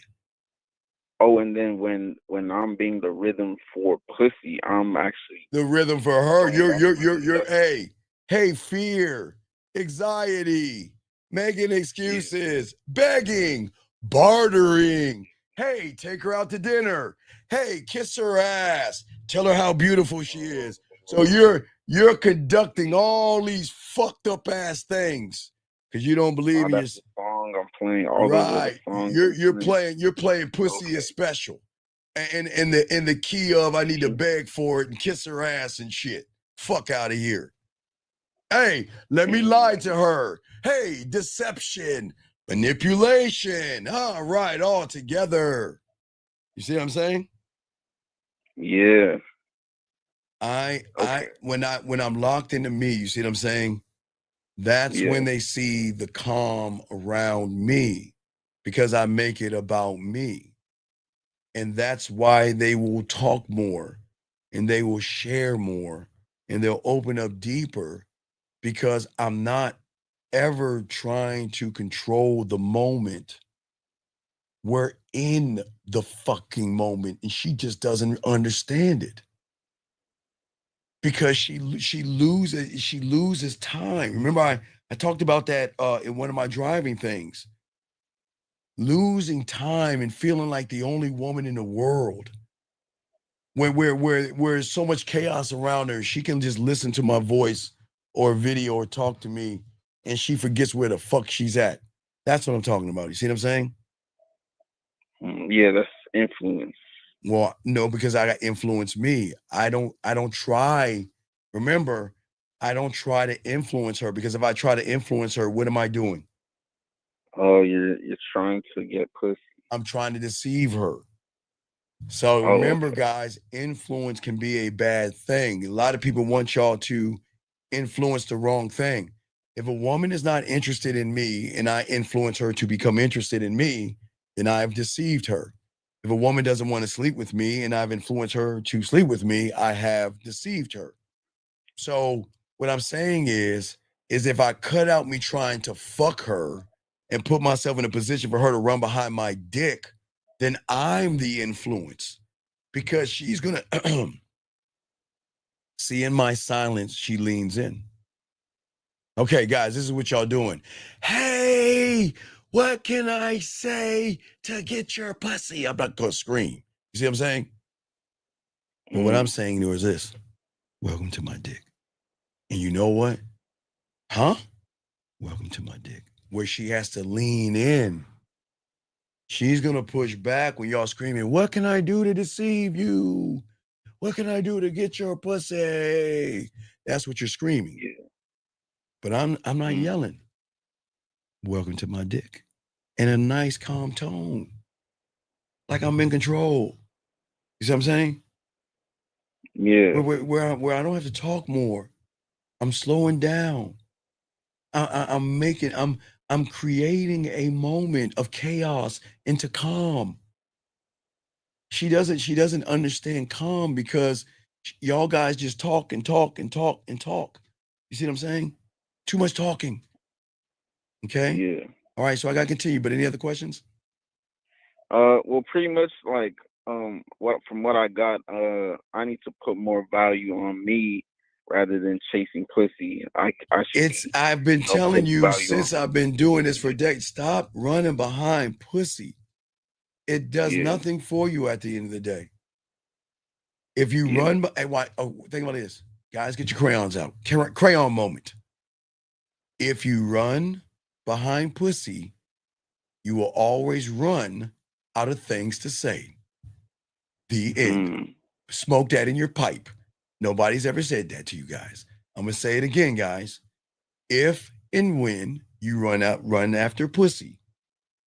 Oh, and then when I'm being the rhythm for pussy, I'm actually the rhythm for her. You're hey, fear, anxiety, making excuses, begging, bartering. Hey, take her out to dinner. Hey, kiss her ass. Tell her how beautiful she is. So you're conducting all these fucked up ass things because you don't believe in that's the song I'm playing. All those other songs. You're playing pussy is special. And in the key of I need to beg for it and kiss her ass and shit. Fuck out of here. Hey, let me lie to her. Hey, deception, manipulation. All right, all together. You see what I'm saying? Yeah. When I'm locked into me, you see what I'm saying? That's when they see the calm around me because I make it about me. And that's why they will talk more and they will share more and they'll open up deeper because I'm not ever trying to control the moment. We're in the fucking moment and she just doesn't understand it. Because she loses time. Remember, I talked about that in one of my driving things. Losing time and feeling like the only woman in the world. Where there's so much chaos around her, she can just listen to my voice or video or talk to me, and she forgets where the fuck she's at. That's what I'm talking about. You see what I'm saying? Yeah, that's influence. Well, no, because I got influence me. I don't try. Remember, I don't try to influence her because if I try to influence her, what am I doing? Oh, you're trying to get pussy. I'm trying to deceive her. So remember, guys, influence can be a bad thing. A lot of people want y'all to influence the wrong thing. If a woman is not interested in me and I influence her to become interested in me, then I've deceived her. If a woman doesn't want to sleep with me and I've influenced her to sleep with me, I have deceived her. So what I'm saying is if I cut out me trying to fuck her and put myself in a position for her to run behind my dick, then I'm the influence because she's gonna see in my silence, she leans in. Okay, guys, this is what y'all doing. Hey, what can I say to get your pussy? I'm not gonna scream. You see what I'm saying? But what I'm saying to her is this: welcome to my dick. And you know what? Huh? Welcome to my dick. Where she has to lean in She's gonna push back when y'all screaming, "What can I do to deceive you? What can I do to get your pussy?" That's what you're screaming. Yeah. But I'm not yelling. Welcome to my dick. In a nice, calm tone. Like I'm in control. You see what I'm saying? Yeah. Where I don't have to talk more. I'm slowing down. I'm creating a moment of chaos into calm. She doesn't understand calm because y'all guys just talk and talk and talk and talk. You see what I'm saying? Too much talking. Okay. Yeah. All right. So I gotta continue. But any other questions? Well, pretty much like what from what I got, I need to put more value on me rather than chasing pussy. I should I've been telling put you value on. since I've been doing this for decades. Stop running behind pussy. It does Yeah. nothing for you at the end of the day. If you run, think about this, guys. Get your crayons out. Crayon moment. If you run behind pussy, you will always run out of things to say. The end. Smoke that in your pipe. Nobody's ever said that to you guys. I'm gonna say it again, guys. If and when you run after pussy,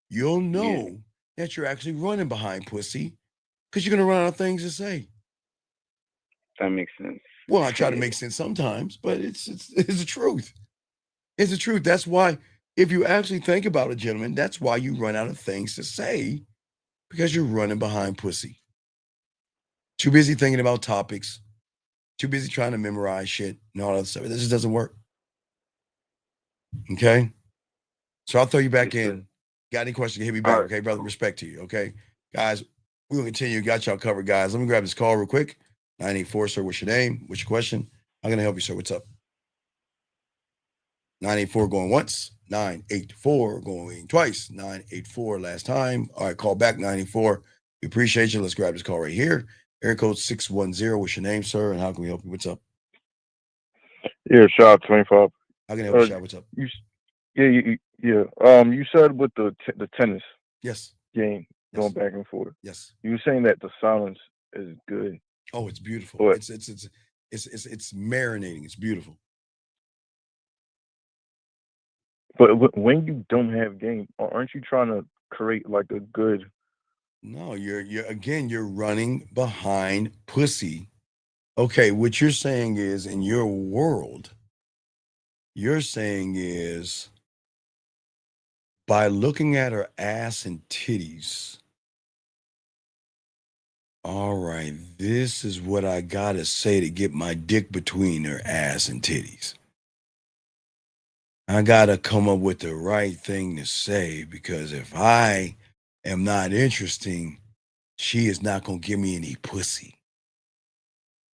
you'll know that you're actually running behind pussy because you're gonna run out of things to say. That makes sense. Well, I try to make sense sometimes, but it's the truth. It's the truth. That's why, if you actually think about it, gentlemen, that's why you run out of things to say because you're running behind pussy. Too busy thinking about topics. Too busy trying to memorize shit and all that stuff. This just doesn't work. Okay. So I'll throw you back in. Got any questions? Hit me back. Okay, brother. Respect to you. Okay. Guys, we're gonna continue. Got y'all covered, guys. Let me grab this call real quick. 984, sir. What's your name? What's your question? I'm gonna help you, sir. What's up? 984 going once. 984 going twice. 984 last time. All right, call back 984. We appreciate you. Let's grab this call right here. Area code 610. What's your name, sir? And how can we help you? What's up? Yeah, Shot 25. How can I help you, Shot? What's up? You said with the tennis Yes. game going back and forth. Yes. You were saying that the silence is good. Oh, it's beautiful. But, It's marinating. It's beautiful. but when you don't have game, aren't you trying to create like a good? No, you're running behind pussy. Okay, what you're saying is in your world, you're saying is by looking at her ass and titties. All right, this is what I gotta say to get my dick between her ass and titties. I gotta come up with the right thing to say because if I am not interesting, she is not gonna give me any pussy.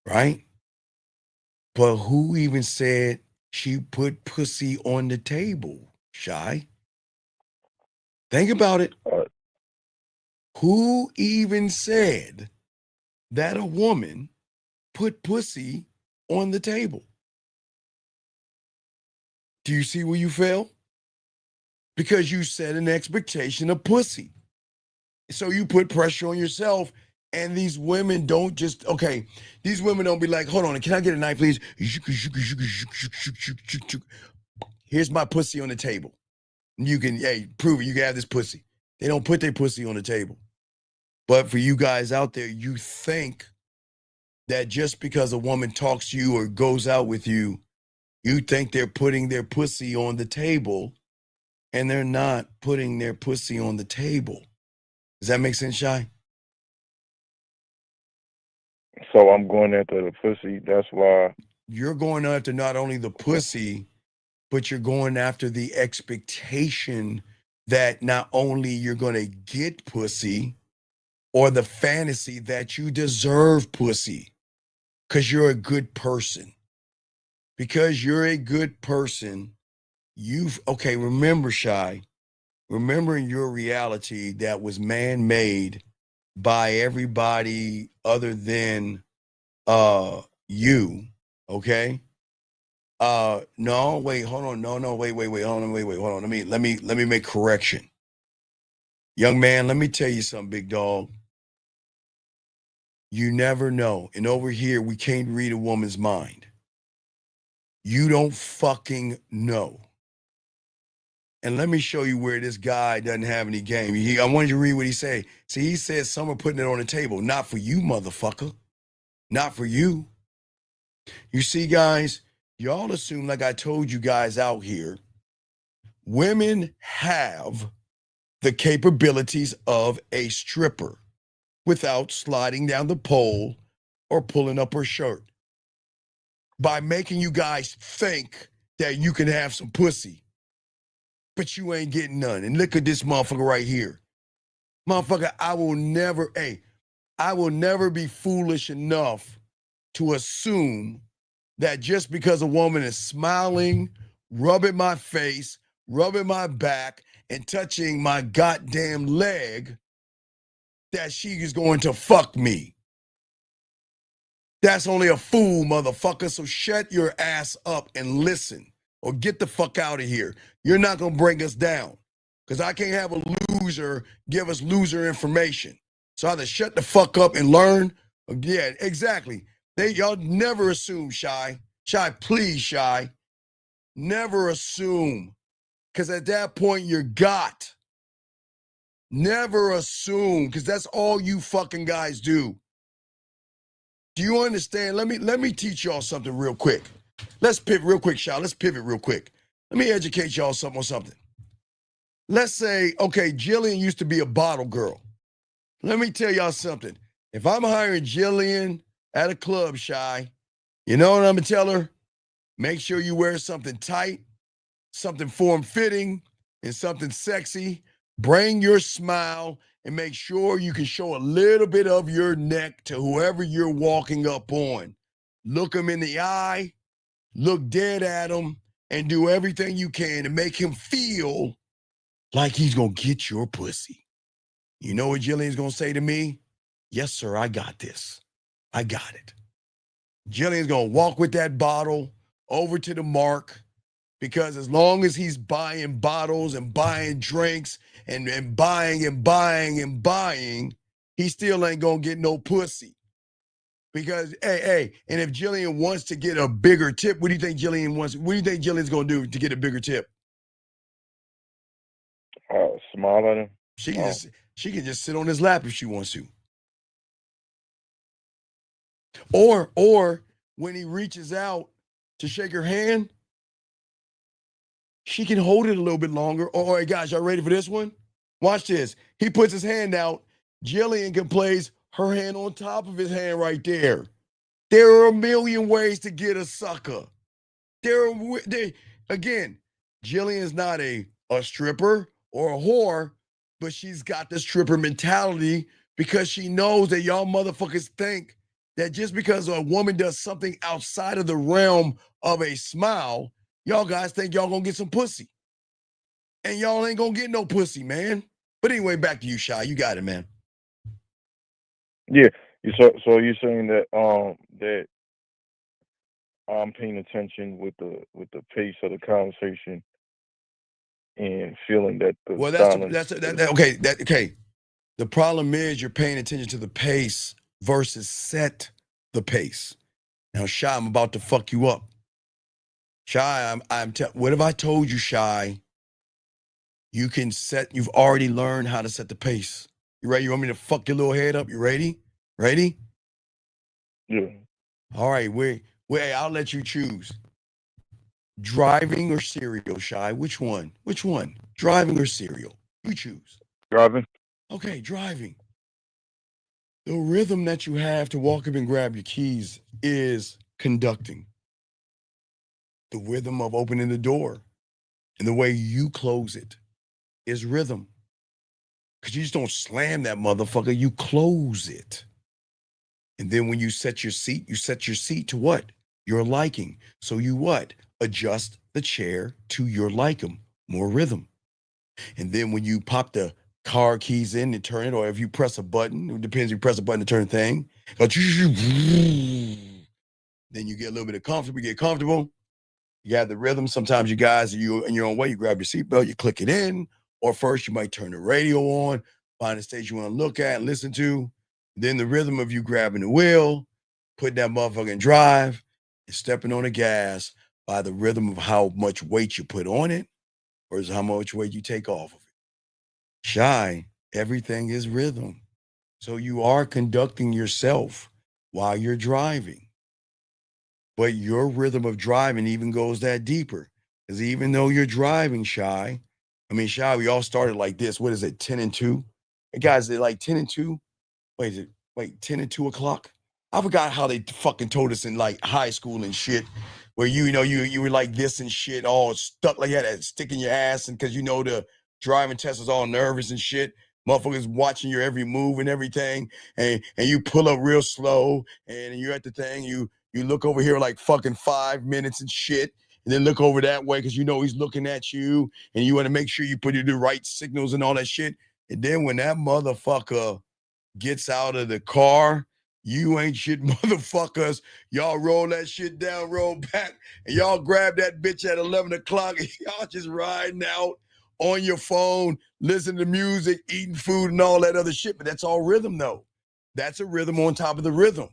Right? But who even said she put pussy on the table, Shy? Think about it. Who even said that a woman put pussy on the table? Do you see where you fell? Because you set an expectation of pussy. So you put pressure on yourself, and these women don't just, okay, these women don't be like, hold on, can I get a knife, please? Here's my pussy on the table. You can, hey, prove it. You can have this pussy. They don't put their pussy on the table. But for you guys out there, you think that just because a woman talks to you or goes out with you, you think they're putting their pussy on the table, and they're not putting their pussy on the table. Does that make sense, Shy? So I'm going after the pussy. That's why you're going after not only the pussy, but you're going after the expectation that not only you're going to get pussy, or the fantasy that you deserve pussy because you're a good person. Because you're a good person, remember, Shy, remember your reality that was man-made by everybody other than you, okay? No, wait, hold on. No, wait, hold on, hold on. Let me make correction. Young man, let me tell you something, big dog. You never know. And over here, we can't read a woman's mind. You don't fucking know. And let me show you where this guy doesn't have any game. I wanted you to read what he said. See, he said some are putting it on the table. Not for you, motherfucker. Not for you. You see, guys, y'all assume, like I told you guys out here, women have the capabilities of a stripper without sliding down the pole or pulling up her shirt. By making you guys think that you can have some pussy, but you ain't getting none. And look at this motherfucker right here. Motherfucker, I will never be foolish enough to assume that just because a woman is smiling, rubbing my face, rubbing my back, and touching my goddamn leg, that she is going to fuck me. That's only a fool, motherfucker. So shut your ass up and listen, or get the fuck out of here. You're not gonna bring us down, because I can't have a loser give us loser information. So either shut the fuck up and learn. Yeah, exactly. Y'all never assume, Shy. Shy, please, Shy. Never assume, because at that point you're got. Never assume, because that's all you fucking guys do. Do you understand? Let me teach y'all something real quick. Let's pivot real quick, Shy. Let's pivot real quick. Let me educate y'all on something. Let's say, okay, Jillian used to be a bottle girl. Let me tell y'all something. If I'm hiring Jillian at a club, Shy, you know what I'm gonna tell her? Make sure you wear something tight, something form-fitting, and something sexy. Bring your smile and make sure you can show a little bit of your neck to whoever you're walking up on. Look them in the eye, look dead at him, and do everything you can to make him feel like he's gonna get your pussy. You know what Jillian's gonna say to me? Yes, sir, I got this. I got it. Jillian's gonna walk with that bottle over to the mark, because as long as he's buying bottles and buying drinks and buying, he still ain't gonna get no pussy. Because, hey, and if Jillian wants to get a bigger tip, what do you think Jillian's gonna do to get a bigger tip? Smile at him. She can just sit on his lap if she wants to. Or when he reaches out to shake her hand, she can hold it a little bit longer. All right, guys, y'all ready for this one? Watch this. He puts his hand out. Jillian can place her hand on top of his hand right there. There are a million ways to get a sucker. Again, Jillian's not a stripper or a whore, but she's got the stripper mentality, because she knows that y'all motherfuckers think that just because a woman does something outside of the realm of a smile, y'all guys think y'all gonna get some pussy. And y'all ain't gonna get no pussy, man. But anyway, back to you, Shy. You got it, man. Yeah. So you're saying that that I'm paying attention with the pace of the conversation and feeling that the silence. Okay. The problem is you're paying attention to the pace versus set the pace. Now, Shy, I'm about to fuck you up. Shy, what have I told you, Shy? You've already learned how to set the pace. You ready? You want me to fuck your little head up? You ready? Ready? Yeah. All right, wait, I'll let you choose. Driving or cereal, Shy? Which one? Driving or cereal? You choose. Driving. Okay, driving. The rhythm that you have to walk up and grab your keys is conducting. The rhythm of opening the door and the way you close it is rhythm. Because you just don't slam that motherfucker, you close it. And then when you set your seat to what? Your liking. So you what? Adjust the chair to your liking, more rhythm. And then when you pop the car keys in and turn it, or if you press a button, it depends if you press a button to turn the thing. Then you get a little bit of comfortable, you get comfortable. You have the rhythm. Sometimes you guys, in your own way, you grab your seatbelt, you click it in, Or first you might turn the radio on, find a station you want to look at, listen to. Then the rhythm of you grabbing the wheel, putting that motherfucker in drive, and stepping on the gas by the rhythm of how much weight you put on it versus how much weight you take off of it. Shy, everything is rhythm. So you are conducting yourself while you're driving. But your rhythm of driving even goes that deeper. Because even though you're driving, Shy, we all started like this. What is it, 10 and 2? Hey, guys, they're like 10 and 2. Wait, 10 and 2 o'clock? I forgot how they fucking told us in like high school and shit, where you were like this and shit, all stuck like that, stick in your ass, and because the driving test was all nervous and shit. Motherfuckers watching your every move and everything, and you pull up real slow, and you're at the thing, you look over here like fucking 5 minutes and shit, and then look over that way because he's looking at you, and you want to make sure you put the right signals and all that shit. And then when that motherfucker gets out of the car, you ain't shit motherfuckers. Y'all roll that shit down, roll back, and y'all grab that bitch at 11 o'clock, and y'all just riding out on your phone, listening to music, eating food, and all that other shit. But that's all rhythm, though. That's a rhythm on top of the rhythm.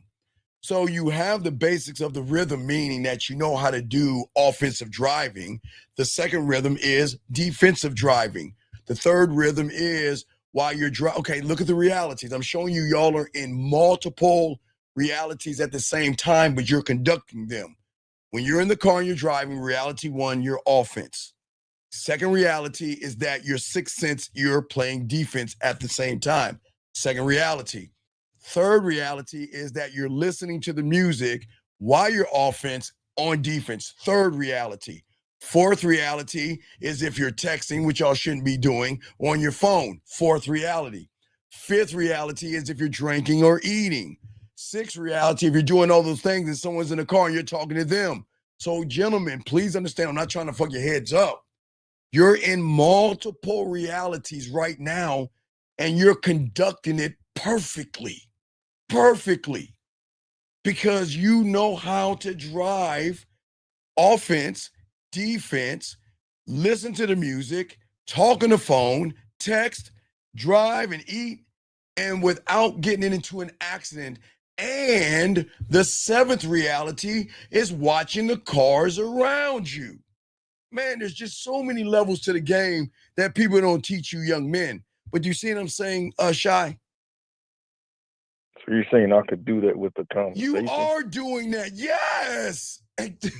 So you have the basics of the rhythm, meaning that you know how to do offensive driving. The second rhythm is defensive driving. The third rhythm is while you're driving. Okay, look at the realities. I'm showing you y'all are in multiple realities at the same time, but you're conducting them. When you're in the car and you're driving, reality one, you're offense. Second reality is that your sixth sense, you're playing defense at the same time. Second reality. Third reality is that you're listening to the music while you're offense on defense. Third reality. Fourth reality is if you're texting, which y'all shouldn't be doing, on your phone. Fourth reality. Fifth reality is if you're drinking or eating. Sixth reality, if you're doing all those things and someone's in the car and you're talking to them. So, gentlemen, please understand, I'm not trying to fuck your heads up. You're in multiple realities right now, and you're conducting it perfectly. Perfectly. Because you know how to drive offense, defense, listen to the music, talk on the phone, text, drive, and eat, and without getting into an accident. And the seventh reality is watching the cars around you. Man, there's just so many levels to the game that people don't teach you young men. But do you see what I'm saying, Shy? So you're saying I could do that with the conversation? You are doing that. Yes.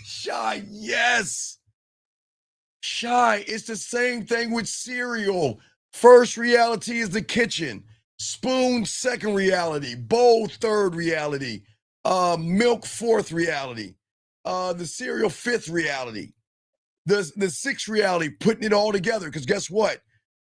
Shy, yes. Shy, it's the same thing with cereal. First reality is the kitchen. Spoon, second reality. Bowl, third reality. Milk, fourth reality. The cereal, fifth reality. The sixth reality, putting it all together. Because guess what?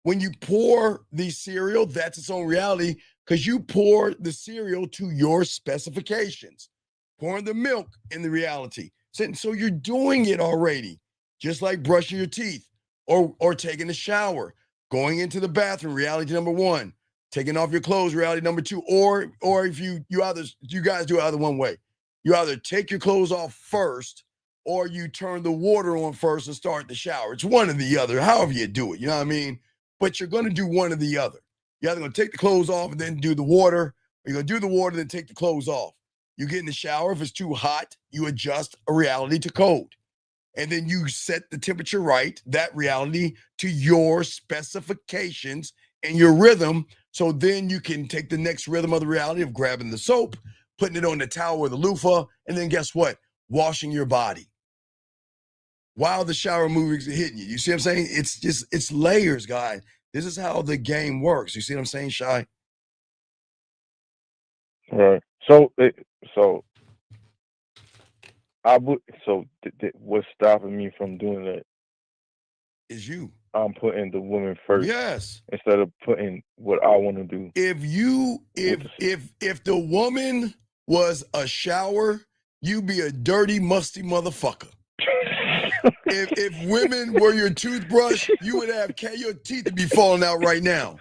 When you pour the cereal, that's its own reality because you pour the cereal to your specifications. Pouring the milk in the reality. So you're doing it already, just like brushing your teeth or taking a shower, going into the bathroom, reality number one, taking off your clothes, reality number two, or if you guys do it either one way. You either take your clothes off first or you turn the water on first and start the shower. It's one or the other, however you do it, you know what I mean? But you're going to do one or the other. You're either going to take the clothes off and then do the water, or you're going to do the water and then take the clothes off. You get in the shower. If it's too hot, you adjust a reality to cold. And then you set the temperature right, that reality, to your specifications and your rhythm. So then you can take the next rhythm of the reality of grabbing the soap, putting it on the towel or the loofah, and then guess what? Washing your body while the shower movies are hitting you. You see what I'm saying? It's layers, guys. This is how the game works. You see what I'm saying, Shy? Right. So I would. So what's stopping me from doing that is you. I'm putting the woman first. Yes. Instead of putting what I want to do. If the woman was a shower, you'd be a dirty, musty motherfucker. If women were your toothbrush, you would have your teeth would be falling out right now.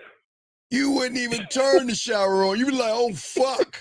You wouldn't even turn the shower on. You'd be like, oh, fuck.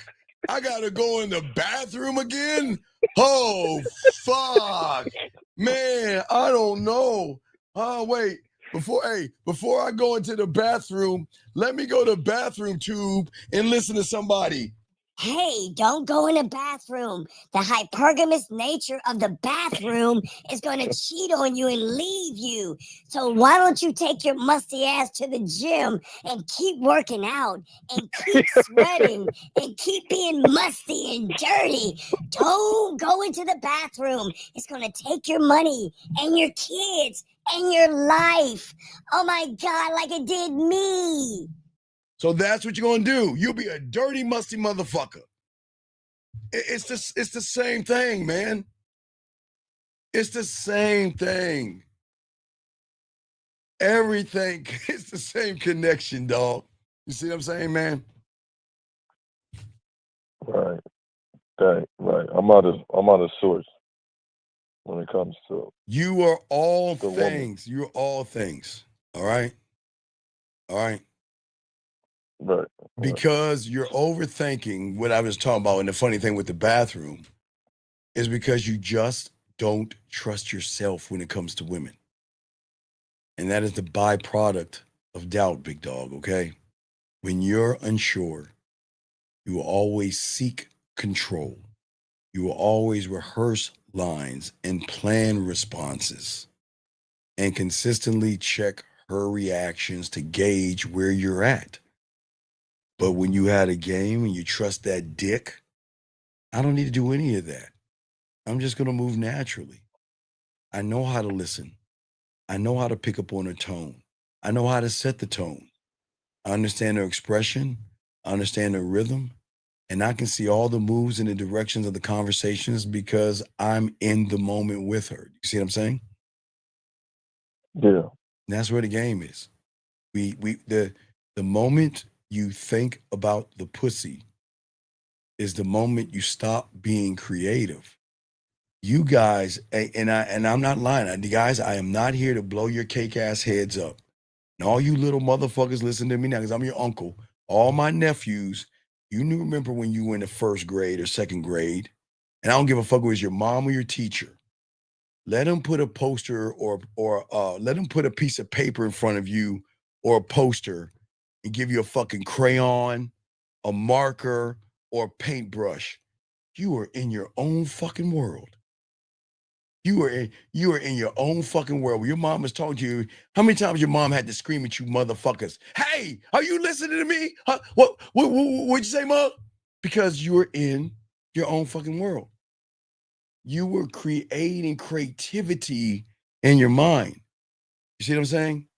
I got to go in the bathroom again? Oh, fuck. Man, I don't know. Oh, wait. Before I go into the bathroom, let me go to the bathroom tube and listen to somebody. Hey, don't go in a bathroom. The hypergamous nature of the bathroom is going to cheat on you and leave you. So why don't you take your musty ass to the gym and keep working out and keep sweating and keep being musty and dirty? Don't go into the bathroom. It's going to take your money and your kids and your life. Oh my God, like it did me. So that's what you're gonna do. You'll be a dirty, musty motherfucker. It's the same thing, man. It's the same thing. Everything is the same connection, dog. You see what I'm saying, man? Right. Right. I'm out of sorts when it comes to You are all the things. You're all things. All right. All right. Right. Because you're overthinking what I was talking about. And the funny thing with the bathroom is because you just don't trust yourself when it comes to women. And that is the byproduct of doubt, big dog, okay? When you're unsure, you will always seek control. You will always rehearse lines and plan responses and consistently check her reactions to gauge where you're at. But when you had a game and you trust that dick, I don't need to do any of that. I'm just going to move naturally. I know how to listen. I know how to pick up on her tone. I know how to set the tone. I understand her expression. I understand her rhythm. And I can see all the moves and the directions of the conversations because I'm in the moment with her. You see what I'm saying? Yeah. And that's where the game is. The moment you think about the pussy is the moment you stop being creative. You guys, and I'm not lying, guys, I am not here to blow your cake ass heads up. And all you little motherfuckers listen to me now, because I'm your uncle. All my nephews, you remember when you were in the first grade or second grade, and I don't give a fuck if it was your mom or your teacher. Let them put a poster or let them put a piece of paper in front of you or a poster and give you a fucking crayon, a marker, or a paintbrush. You are in your own fucking world. You are in your own fucking world. When your mom was talking to you, how many times your mom had to scream at you motherfuckers? Hey, are you listening to me? Huh? What'd you say, Mom? Because you're in your own fucking world. You were creating creativity in your mind. You see what I'm saying?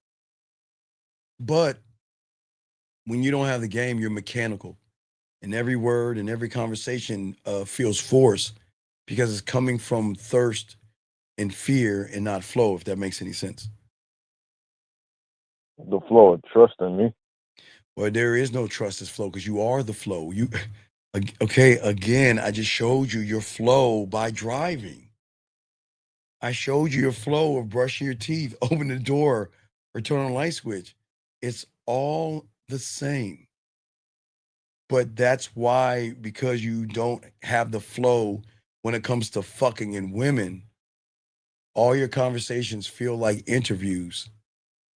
But when you don't have the game, you're mechanical. And every word and every conversation feels forced because it's coming from thirst and fear and not flow, if that makes any sense. The flow of trust in me. Well, there is no trust as flow because you are the flow. Okay, again, I just showed you your flow by driving. I showed you your flow of brushing your teeth, open the door, or turn on a light switch. It's all the same. But that's why, because you don't have the flow when it comes to fucking and women, all your conversations feel like interviews.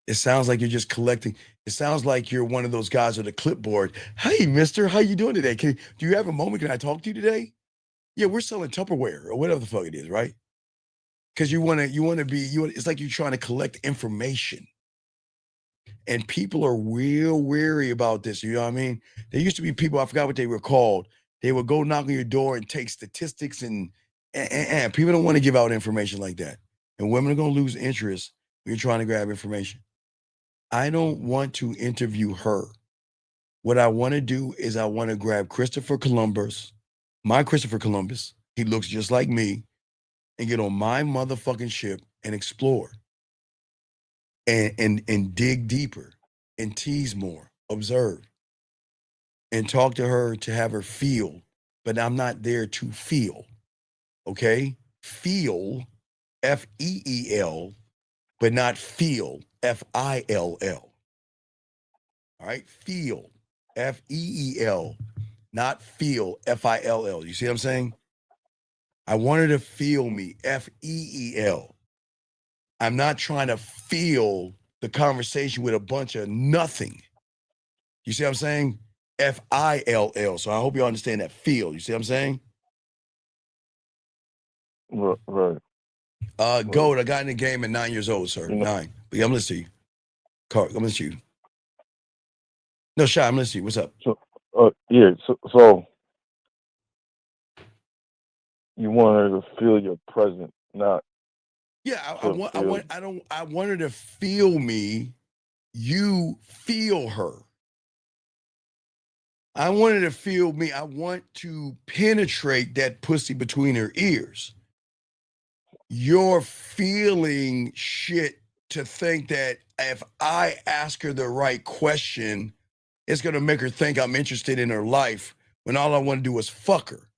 It sounds like you're just collecting. It sounds like you're one of those guys with a clipboard. Hey, mister, how you doing today? Do you have a moment? Can I talk to you today? Yeah, we're selling Tupperware or whatever the fuck it is, right? Because it's like you're trying to collect information. And people are real wary about this. You know what I mean? There used to be people, I forgot what they were called. They would go knock on your door and take statistics and people don't want to give out information like that. And women are going to lose interest when you're trying to grab information. I don't want to interview her. What I want to do is I want to grab my Christopher Columbus. He looks just like me, and get on my motherfucking ship and explore and dig deeper and tease more, observe, and talk to her to have her feel. But I'm not there to feel. Okay? Feel, FEEL, but not feel, FILL. All right? Feel, FEEL, not feel, FILL. You see what I'm saying? I want her to feel me, FEEL. I'm not trying to feel the conversation with a bunch of nothing. You see what I'm saying? F-I-L-L. So I hope you understand that feel. You see what I'm saying? Right. Gold, I got in the game at 9 years old, sir. 9. But yeah, I'm listening to you. Carl, I'm listening to you. No, Shy, I'm listening to you. What's up? So you want her to feel your presence, not I want her to feel me. You feel her. I want her to feel me. I want to penetrate that pussy between her ears. You're feeling shit to think that if I ask her the right question, it's going to make her think I'm interested in her life when all I want to do is fuck her.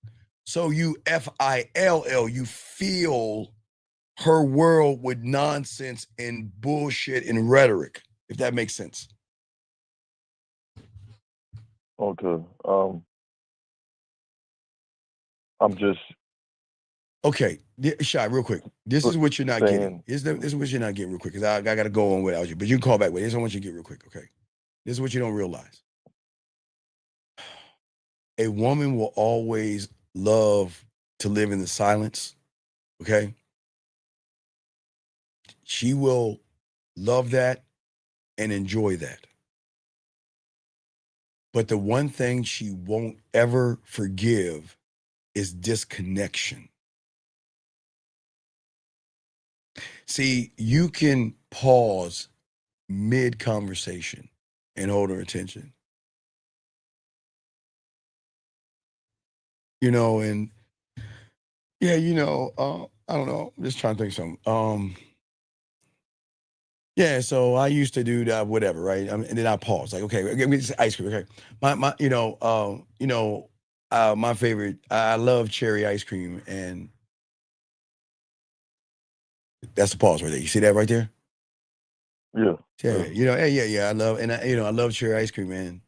So you F-I-L-L, you feel her world with nonsense and bullshit and rhetoric, if that makes sense. Okay. I'm just okay. Shy, real quick. This is what you're not getting. This is what you're not getting real quick, because I got to go on without you. But you can call back with this. I want you to get real quick, okay? This is what you don't realize. A woman will always love to live in the silence, okay? She will love that and enjoy that. But the one thing she won't ever forgive is disconnection. See, you can pause mid-conversation and hold her attention. You know, and yeah, you know, I don't know. I'm just trying to think of something. Yeah, so I used to do that, whatever, right? And then I pause, like, okay, give me this ice cream, okay? My, my favorite, I love cherry ice cream, and that's the pause right there. You see that right there? Yeah. Yeah. I love cherry ice cream, man.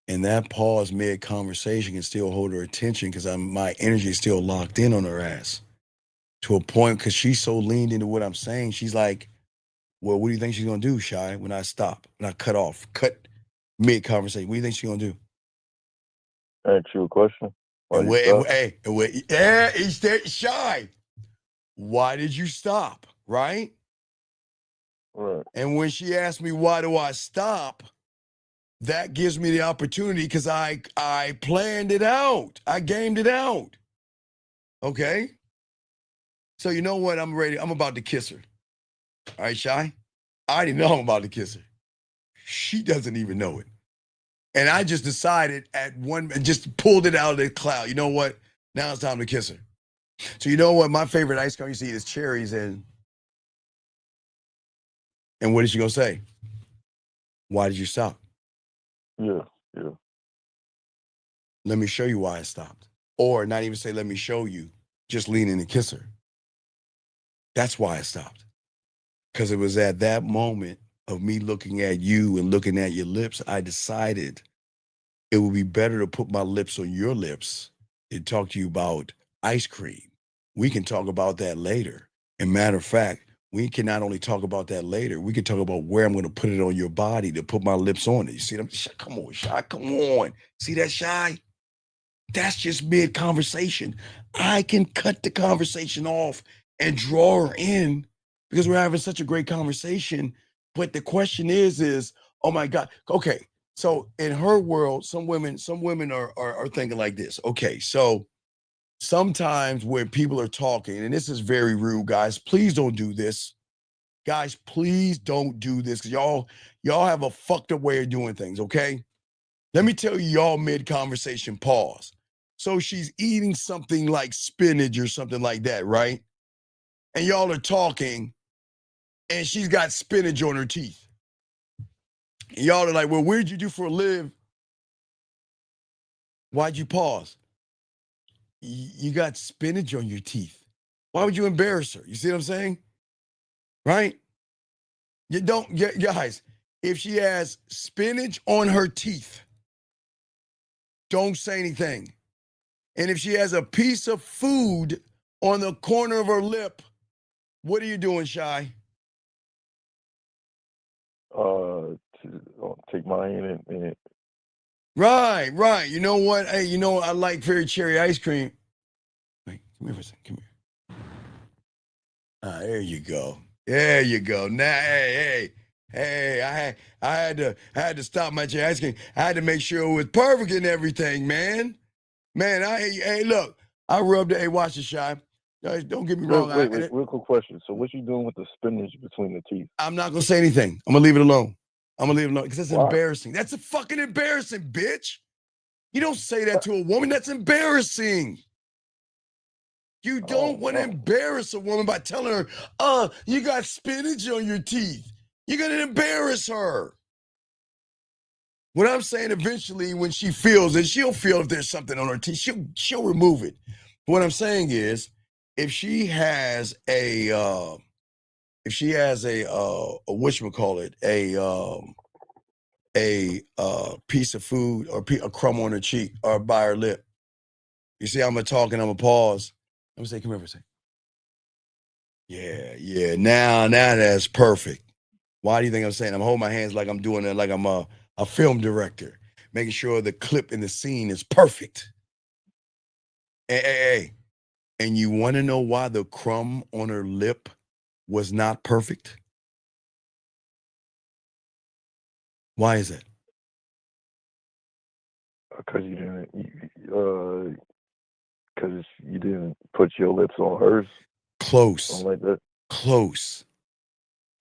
And that pause mid-conversation can still hold her attention because my energy is still locked in on her ass to a point, because she's so leaned into what I'm saying. She's like, well, what do you think she's going to do, Shy, when I stop, when I cut mid-conversation? What do you think she's going to do? Ask you a question. Shy, why did you stop, right? Right. And when she asked me, why do I stop? That gives me the opportunity, because I planned it out. I gamed it out. Okay? So you know what? I'm ready. I'm about to kiss her. All right, Shy? I already know I'm about to kiss her. She doesn't even know it. And I just decided just pulled it out of the cloud. You know what? Now it's time to kiss her. So you know what? My favorite ice cream you see is cherries, and what is she going to say? Why did you stop? Yeah. Let me show you why I stopped. Or not even say, let me show you. Just lean in and kiss her. That's why I stopped. Because it was at that moment of me looking at you and looking at your lips, I decided it would be better to put my lips on your lips and talk to you about ice cream. We can talk about that later. And matter of fact, we can not only talk about that later, we can talk about where I'm going to put it on your body to put my lips on it. You see them? Come on, Shy. Come on. See that, Shy? That's just mid-conversation. I can cut the conversation off and draw her in because we're having such a great conversation. But the question is, oh my God. Okay. So in her world, some women are thinking like this. Okay, so sometimes when people are talking, and this is very rude, guys, please don't do this. Guys, please don't do this, because y'all have a fucked up way of doing things, okay? Let me tell you, y'all mid-conversation pause. So she's eating something like spinach or something like that, right? And y'all are talking, and she's got spinach on her teeth. And y'all are like, well, what'd you do for a live? Why'd you pause? You got spinach on your teeth. Why would you embarrass her? You see what I'm saying? Right? You don't, guys, if she has spinach on her teeth, don't say anything. And if she has a piece of food on the corner of her lip, what are you doing, Shy? to take my hand and Right, right. You know what? Hey, you know I like fairy cherry ice cream. Wait, come here for a second. Come here. There you go. There you go. Now, hey. I had to stop my cherry ice cream. I had to make sure it was perfect and everything, man. Man, hey, look, I rubbed it. Hey, watch the shot. Don't get me wrong. wait, real quick question. So what you doing with the spinach between the teeth? I'm not gonna say anything. I'm gonna leave it alone. I'm gonna leave it alone because that's Why? embarrassing. That's a fucking embarrassing, bitch. You don't say that to a woman. That's embarrassing. You don't want to embarrass a woman by telling her, you got spinach on your teeth. You're gonna embarrass her. What I'm saying, eventually, when she feels it, she'll feel if there's something on her teeth. She'll remove it. What I'm saying is, if she has a whatchamacallit, a piece of food or a crumb on her cheek or by her lip. You see, I'm gonna talk and I'm gonna pause. I'm gonna say, come here for a second. Yeah. Now that's perfect. Why do you think I'm saying? I'm holding my hands like I'm doing it, like I'm a film director, making sure the clip in the scene is perfect. Hey. And you want to know why the crumb on her lip was not perfect? Why is that? Because you didn't put your lips on hers. Close. Something like that. Close.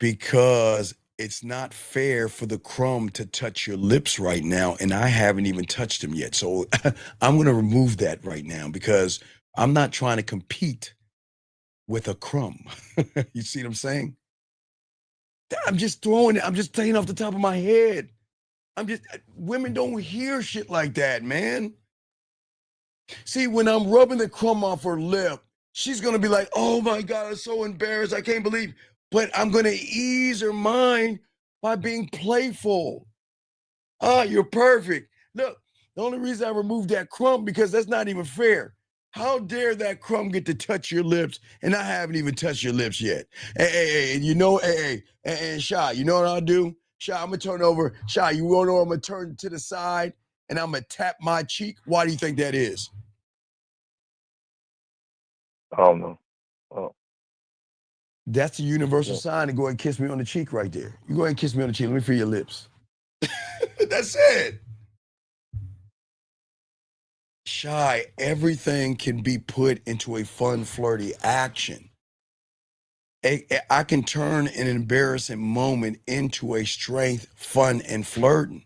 Because it's not fair for the crumb to touch your lips right now, and I haven't even touched them yet. So I'm going to remove that right now because I'm not trying to compete with a crumb. You see what I'm saying? I'm just throwing it. I'm just saying off the top of my head. Women don't hear shit like that, man. See, when I'm rubbing the crumb off her lip, she's going to be like, oh my God, I'm so embarrassed. I can't believe. But I'm going to ease her mind by being playful. You're perfect. Look, the only reason I removed that crumb because that's not even fair. How dare that crumb get to touch your lips and I haven't even touched your lips yet? Hey, and you know, and Shy, you know what I'll do? Shy, I'm gonna turn over. Shy, you wanna know I'm gonna turn to the side and I'm gonna tap my cheek? Why do you think that is? I don't know. That's the universal sign to go ahead and kiss me on the cheek right there. You go ahead and kiss me on the cheek. Let me feel your lips. That's it. Shy, everything can be put into a fun, flirty action. I can turn an embarrassing moment into a strength, fun, and flirting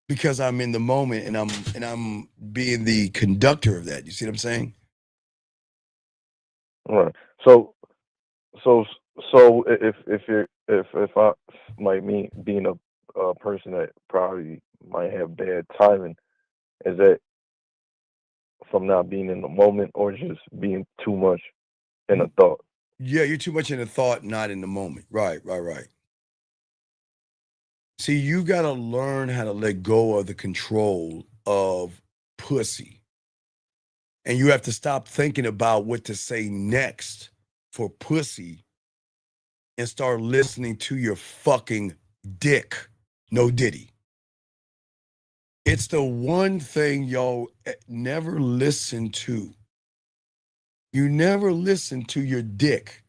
because I'm in the moment and I'm being the conductor of that. You see what I'm saying? Right. So if I like me being a person that probably might have bad timing, is that from not being in the moment or just being too much in a thought? Yeah, you're too much in the thought, not in the moment. Right. See, you got to learn how to let go of the control of pussy. And you have to stop thinking about what to say next for pussy and start listening to your fucking dick. No diddy. It's the one thing y'all never listen to. You never listen to your dick.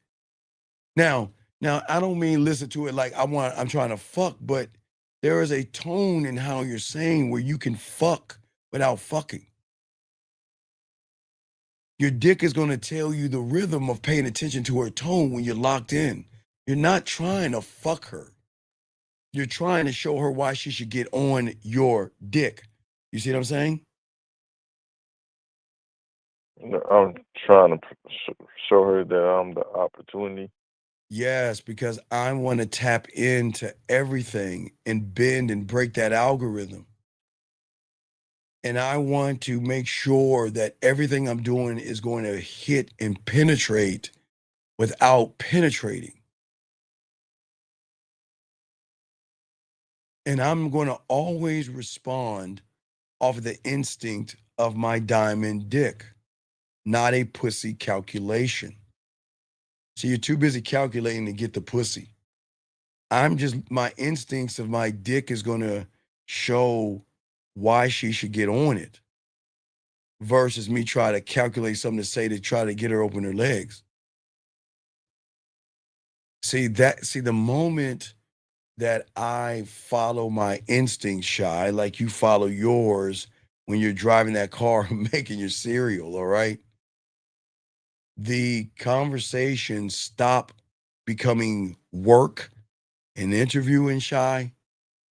Now, I don't mean listen to it like I'm trying to fuck, but there is a tone in how you're saying where you can fuck without fucking. Your dick is going to tell you the rhythm of paying attention to her tone when you're locked in. You're not trying to fuck her. You're trying to show her why she should get on your dick. You see what I'm saying? I'm trying to show her that I'm the opportunity. Yes, because I want to tap into everything and bend and break that algorithm. And I want to make sure that everything I'm doing is going to hit and penetrate without penetrating. And I'm going to always respond off of the instinct of my diamond dick, not a pussy calculation. So you're too busy calculating to get the pussy. my instincts of my dick is going to show why she should get on it versus me try to calculate something to say to try to get her open her legs. See, the moment that I follow my instincts, Shy, like you follow yours when you're driving that car and making your cereal, all right? The conversations stop becoming work and interviewing, Shy,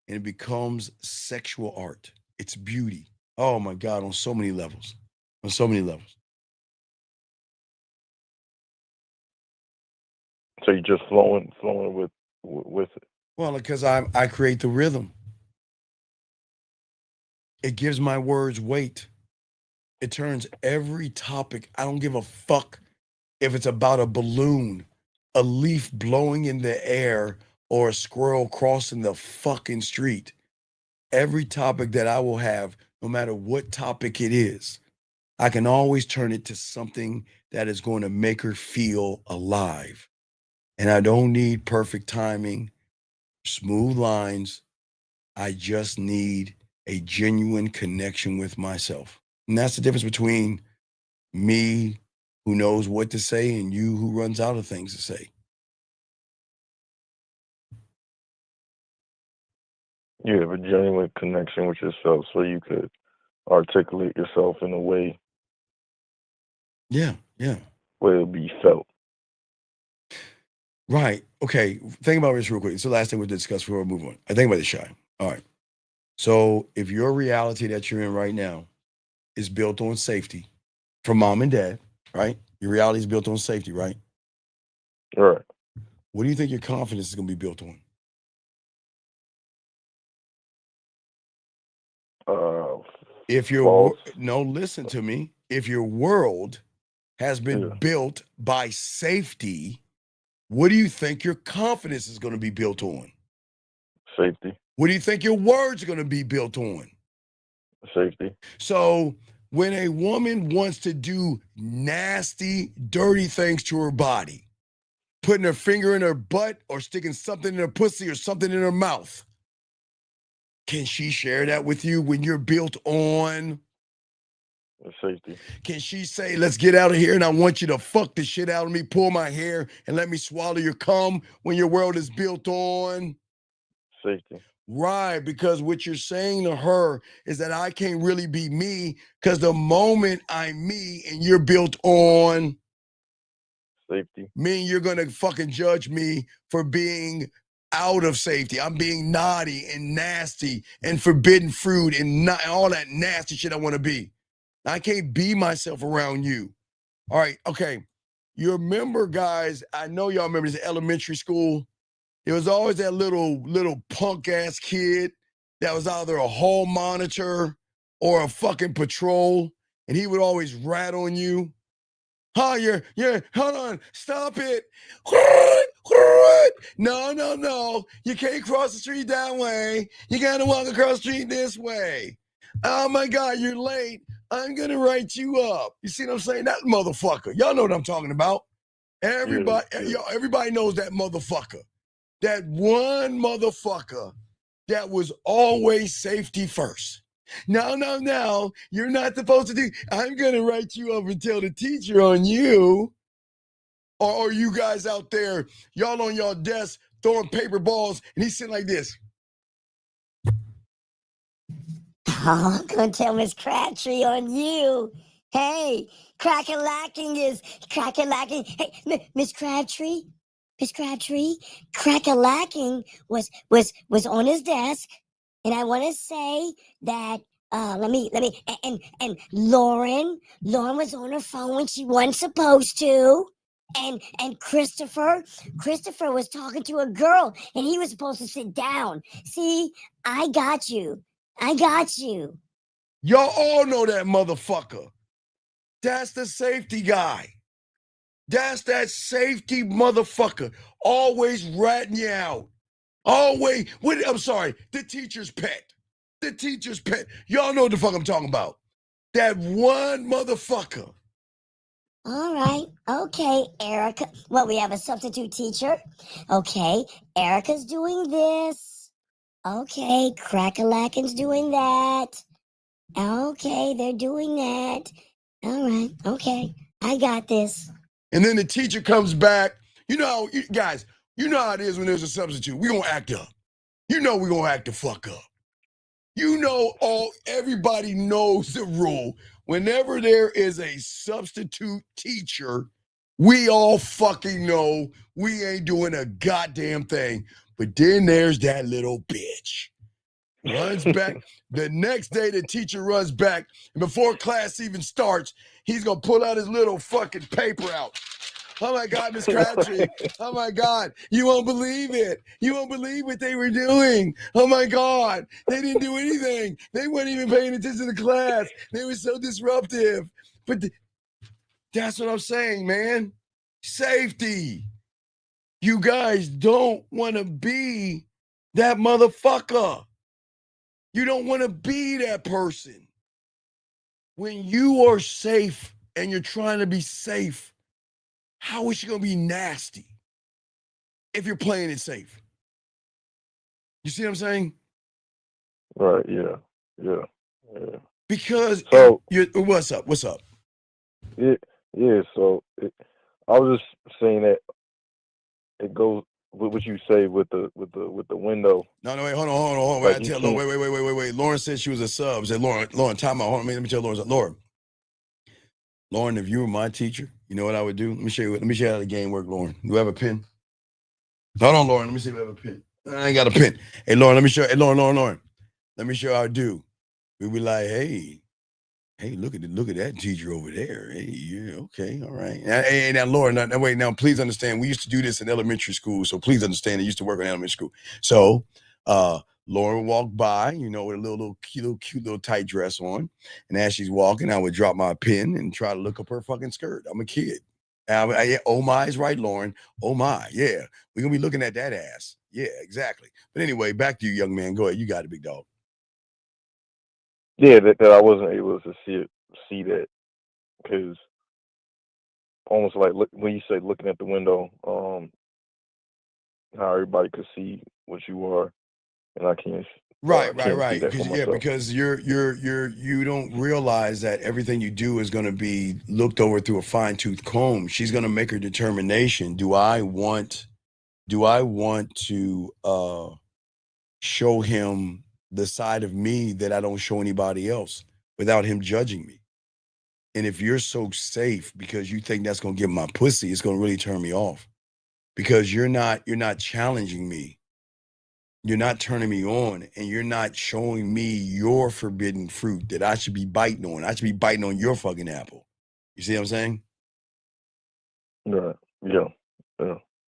and it becomes sexual art. It's beauty. Oh my God, on so many levels. On so many levels. So you're just flowing with it. Well, because I create the rhythm. It gives my words weight. It turns every topic, I don't give a fuck if it's about a balloon, a leaf blowing in the air, or a squirrel crossing the fucking street. Every topic that I will have, no matter what topic it is, I can always turn it to something that is going to make her feel alive. And I don't need perfect timing, smooth lines. I just need a genuine connection with myself. And that's the difference between me, who knows what to say, and you, who runs out of things to say. You have a genuine connection with yourself so you could articulate yourself in a way Yeah. where it'll be felt. Right. Okay. Think about this real quick. It's the last thing we'll discuss before we move on. I think about this, Shy. All right. So if your reality that you're in right now is built on safety from mom and dad, right? Your reality is built on safety, right? Right. What do you think your confidence is going to be built on? If your no, listen to me. If your world has been built by safety, what do you think your confidence is going to be built on? Safety. What do you think your words are going to be built on? Safety. So when a woman wants to do nasty, dirty things to her body, putting her finger in her butt or sticking something in her pussy or something in her mouth, can she share that with you when you're built on safety? Can she say, let's get out of here and I want you to fuck the shit out of me, pull my hair, and let me swallow your cum when your world is built on safety? Right, because what you're saying to her is that I can't really be me because the moment I'm me and you're built on safety, mean you're going to fucking judge me for being out of safety. I'm being naughty and nasty and forbidden fruit and not all that nasty shit I want to be. I can't be myself around you. All right, okay. You remember, guys, I know y'all remember this elementary school. It was always that little punk-ass kid that was either a hall monitor or a fucking patrol, and he would always rat on you. You're, hold on, stop it. No, you can't cross the street that way. You gotta walk across the street this way. Oh my God, you're late. I'm gonna write you up. You see what I'm saying? That motherfucker. Y'all know what I'm talking about. Everybody knows that motherfucker. That one motherfucker that was always safety first. No, you're not supposed to do. I'm gonna write you up and tell the teacher on you. Or you guys out there, y'all on y'all desk throwing paper balls, and he's sitting like this. Oh, I'm gonna tell Miss Crabtree on you. Hey, crack-a-lacking. Hey, Miss Crabtree, crack-a-lacking was on his desk, and I want to say that let me and Lauren was on her phone when she wasn't supposed to. And Christopher was talking to a girl, and he was supposed to sit down. See, I got you. Y'all all know that motherfucker. That's the safety guy. That's that safety motherfucker. Always ratting you out. I'm sorry, the teacher's pet. The teacher's pet. Y'all know what the fuck I'm talking about. That one motherfucker. All right. Okay, Erica. Well, we have a substitute teacher. Okay, Erica's doing this. Okay, Crack-a-lackin's doing that. Okay, they're doing that. All right. Okay, I got this. And then the teacher comes back. You know, guys, you know how it is when there's a substitute. We're going to act up. You know we're going to act the fuck up. You know, everybody knows the rule. Whenever there is a substitute teacher, we all fucking know we ain't doing a goddamn thing. But then there's that little bitch. Runs back. The next day, the teacher runs back. And before class even starts, he's going to pull out his little fucking paper out. Oh my God, Miss Crabtree. Oh my God. You won't believe it. You won't believe what they were doing. Oh my God. They didn't do anything. They weren't even paying attention to class. They were so disruptive. But that's what I'm saying, man. Safety. You guys don't want to be that motherfucker. You don't want to be that person. When you are safe and you're trying to be safe, how is she going to be nasty if you're playing it safe? You see what I'm saying? Right, yeah. Because so, what's up? Yeah, so I was just saying that it goes with what you say with the window. No, wait, hold on. Like Wait. Lauren said she was a sub. Said Lauren, time out. Hold on, let me tell Lauren, if you were my teacher, you know what I would do? Let me show you how the game works, Lauren. Do you have a pen? Hold on, Lauren. Let me see if I have a pen. I ain't got a pen. Hey, Lauren, let me show. Hey, Lauren. Let me show you how I do. We be like, hey, look at that teacher over there. Hey, yeah, okay, all right. Now, Lauren, now, please understand. We used to do this in elementary school, so please understand. I used to work in elementary school. So, Lauren would walk by, you know, with a little cute little tight dress on, and as she's walking, I would drop my pen and try to look up her fucking skirt. I'm a kid. Oh my is right, Lauren. Oh my, yeah. We're gonna be looking at that ass. Yeah, exactly. But anyway, back to you, young man. Go ahead. You got it, big dog. Yeah, that I wasn't able to see that because almost like when you say looking at the window, how everybody could see what you are, and I can't. Right. See that for myself. Because you don't realize that everything you do is going to be looked over through a fine-tooth comb. She's going to make her determination. Do I want to show him the side of me that I don't show anybody else without him judging me? And if you're so safe because you think that's going to get my pussy, it's going to really turn me off because you're not challenging me. You're not turning me on, and you're not showing me your forbidden fruit that I should be biting on. I should be biting on your fucking apple. You see what I'm saying? Right. Yeah.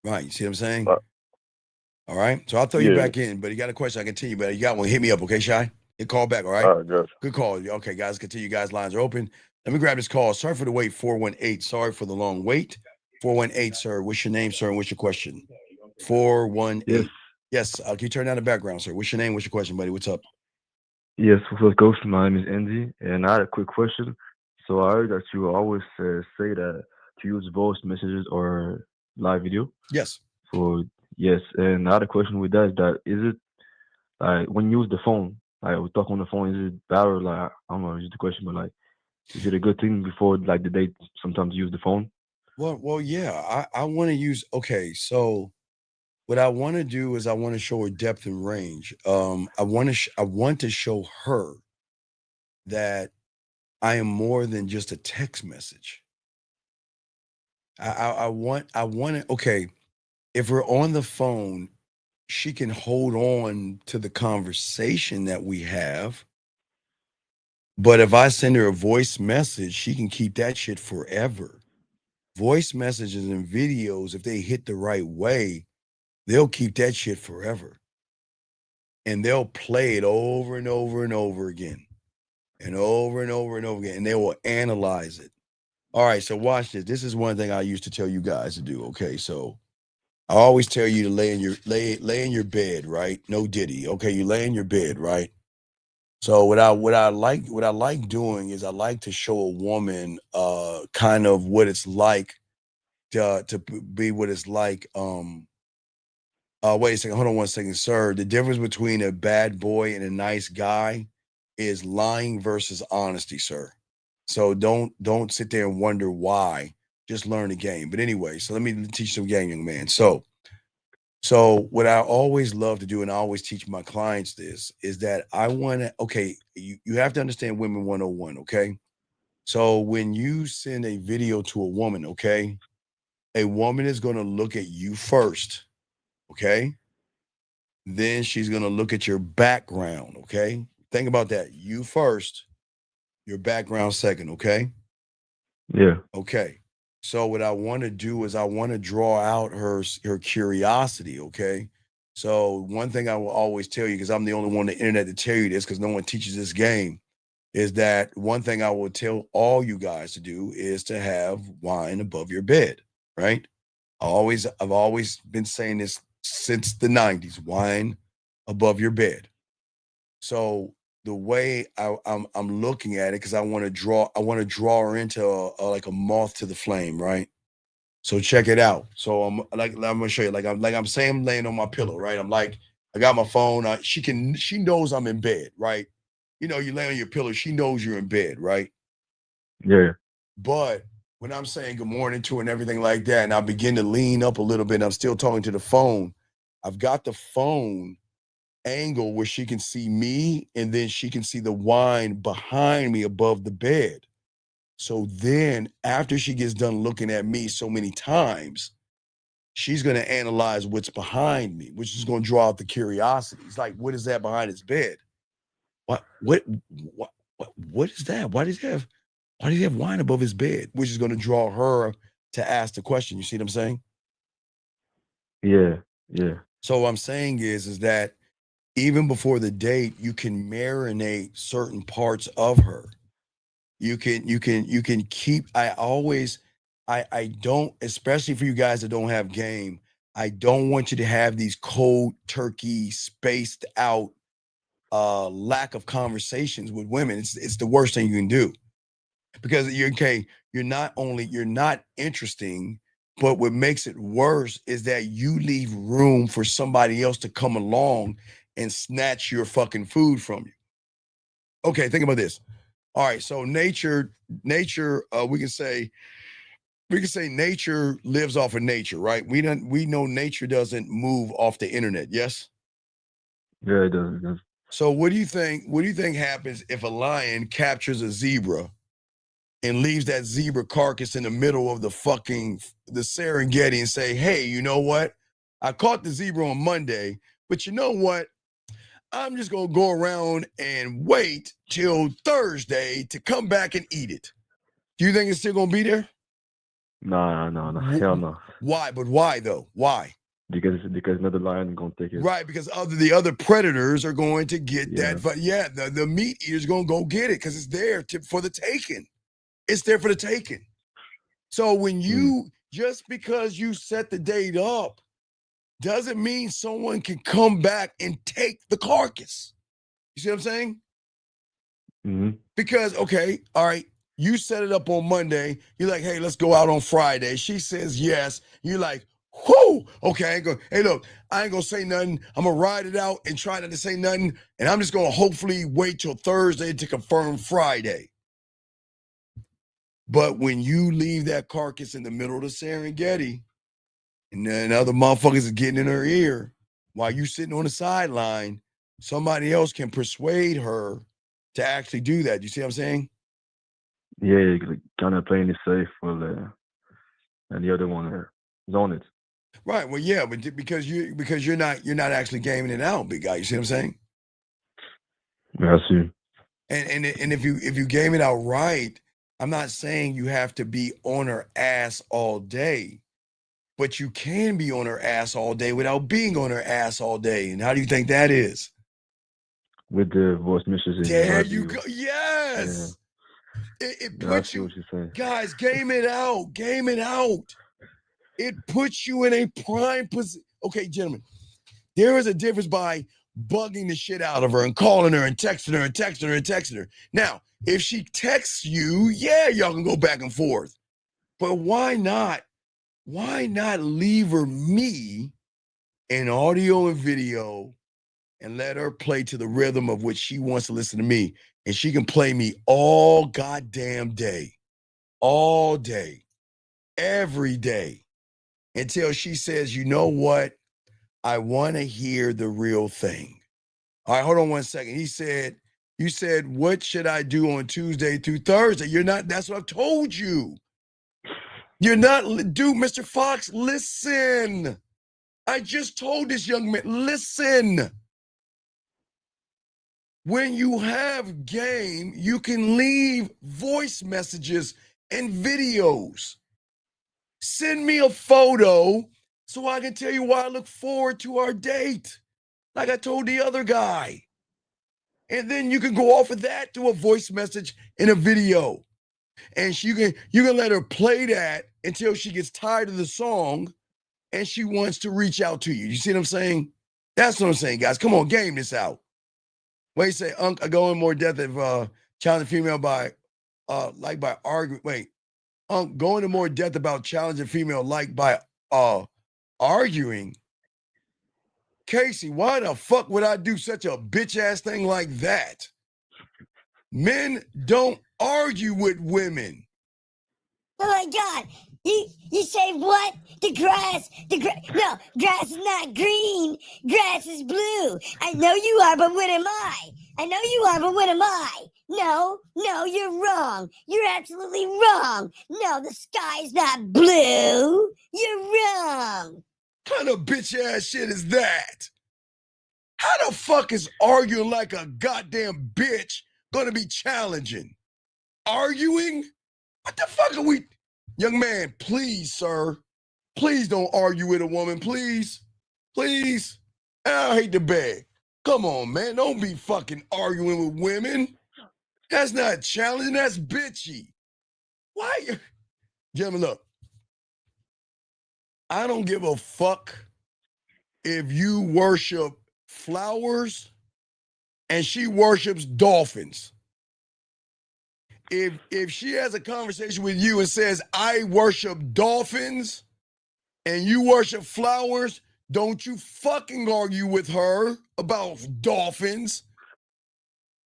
Right. You see what I'm saying? All right. So I'll throw you back in, but you got a question, I continue, but you got one, hit me up, okay, Shy? Hit call back, all right? All right, gotcha. Good call. Okay, guys, continue. Guys, lines are open. Let me grab this call. Sorry for the wait, 418. Sorry for the long wait. 418, sir. What's your name, sir, and what's your question? 418. Yes, can you turn down the background, sir? What's your name? What's your question, buddy? What's up? Yes, what's Ghost? My name is Andy, and I had a quick question. So I heard that you always say that to use voice messages or live video. Yes. Yes, and I had a question with that. Is it like when you use the phone, like we talk on the phone, is it bad or like I don't know, is the question, but like, is it a good thing before like the date sometimes use the phone? Well, yeah. I want to use. Okay, so what I want to do is I want to show her depth and range. I want to show her that I am more than just a text message. I want to. Okay, if we're on the phone, she can hold on to the conversation that we have. But if I send her a voice message, she can keep that shit forever. Voice messages and videos, if they hit the right way, they'll keep that shit forever. And they'll play it over and over and over again. And over and over and over again. And they will analyze it. All right, so watch this. This is one thing I used to tell you guys to do. Okay, so I always tell you to lay in your bed, right? No diddy. Okay, you lay in your bed, right? So what I like doing is I like to show a woman kind of what it's like to be what it's like. Wait a second, hold on one second, sir. The difference between a bad boy and a nice guy is lying versus honesty, sir. So don't sit there and wonder why. Just learn the game. But anyway, so let me teach you some game, young man. So what I always love to do, and I always teach my clients this, is that I want to, okay, you have to understand women 101, okay? So when you send a video to a woman, okay, a woman is going to look at you first, okay? Then she's going to look at your background, okay? Think about that. You first, your background second, okay? Yeah. Okay. So what I want to do is I want to draw out her curiosity, okay? So one thing I will always tell you, because I'm the only one on the internet to tell you this, because no one teaches this game, is that one thing I will tell all you guys to do is to have wine above your bed, right? I've always been saying this since the 90s, wine above your bed. So the way I'm looking at it, because I want to draw her into like a moth to the flame, right? So check it out. So I'm gonna show you, I'm saying I'm laying on my pillow, right? I'm like, I got my phone. She knows I'm in bed, right? You know, you lay on your pillow, she knows you're in bed, right? Yeah. But when I'm saying good morning to her and everything like that, and I begin to lean up a little bit, and I'm still talking to the phone, I've got the phone angle where she can see me, and then she can see the wine behind me above the bed. So then after she gets done looking at me so many times, she's going to analyze what's behind me, which is going to draw out the curiosity. It's like, what is that behind his bed? What is that? Why does he have wine above his bed? Which is going to draw her to ask the question. You see what I'm saying? Yeah. Yeah. So what I'm saying is that even before the date, you can marinate certain parts of her. You can keep. I don't, especially for you guys that don't have game, I don't want you to have these cold turkey spaced out lack of conversations with women. It's the worst thing you can do, because you're not interesting, but what makes it worse is that you leave room for somebody else to come along and snatch your fucking food from you. Okay, think about this. All right, so nature, we can say nature lives off of nature, right? We know nature doesn't move off the internet, yes? Yeah, it does. It does. So what do you think happens if a lion captures a zebra and leaves that zebra carcass in the middle of the Serengeti and say, hey, you know what? I caught the zebra on Monday, but you know what? I'm just going to go around and wait till Thursday to come back and eat it. Do you think it's still going to be there? No. Hell no. Why? But why though? Why? Because another lion is going to take it. Right, because the other predators are going to get that. But yeah, the meat eater's going to go get it because it's there for the taking. It's there for the taking. So when just because you set the date up, doesn't mean someone can come back and take the carcass. You see what I'm saying? Mm-hmm. Because, okay, all right, you set it up on Monday. You're like, hey, let's go out on Friday. She says yes. You're like, whoo, okay, hey, look, I ain't gonna say nothing. I'm gonna ride it out and try not to say nothing. And I'm just gonna hopefully wait till Thursday to confirm Friday. But when you leave that carcass in the middle of the Serengeti, and then other motherfuckers are getting in her ear while you sitting on the sideline, somebody else can persuade her to actually do that. You see what I'm saying? Yeah, kind of playing it safe and the other one is on it. Right. Well, yeah, but because you're not actually gaming it out, big guy. You see what I'm saying? Yeah, I see. And if you game it out right, I'm not saying you have to be on her ass all day. But you can be on her ass all day without being on her ass all day. And how do you think that is? With the voice messages. There you go. Yes. Yeah. It puts you, guys, game it out. Game it out. It puts you in a prime position. Okay, gentlemen, there is a difference by bugging the shit out of her and calling her and texting her and texting her and texting her. Now, if she texts you, yeah, y'all can go back and forth. But why not? Why not leave her me in audio and video and let her play to the rhythm of which she wants to listen to me? And she can play me all goddamn day, all day, every day, until she says, you know what? I want to hear the real thing. All right, hold on 1 second. You said, what should I do on Tuesday through Thursday? You're not, that's what I've told you. You're not, dude, Mr. Fox, listen. I just told this young man, listen. When you have game, you can leave voice messages and videos. Send me a photo so I can tell you why I look forward to our date, like I told the other guy. And then you can go off of that to a voice message and a video. And you can let her play that until she gets tired of the song and she wants to reach out to you. You see what I'm saying? That's what I'm saying, guys. Come on, game this out. Wait, say, I go in more depth of challenging female by arguing. Wait, go into more depth about challenging female by arguing. Casey, why the fuck would I do such a bitch ass thing like that? Men don't argue with women. Oh my God! You say what? Grass is not green. Grass is blue. I know you are, but what am I? I know you are, but what am I? No, you're wrong. You're absolutely wrong. No, the sky's not blue. You're wrong. What kind of bitch ass shit is that? How the fuck is arguing like a goddamn bitch gonna be challenging? Arguing? What the fuck are we? Young man, please, sir. Please don't argue with a woman, please. Please. I hate to beg. Come on, man. Don't be fucking arguing with women. That's not challenging. That's bitchy. Why? Gentlemen, look. I don't give a fuck if you worship flowers and she worships dolphins. If she has a conversation with you and says, I worship dolphins and you worship flowers, don't you fucking argue with her about dolphins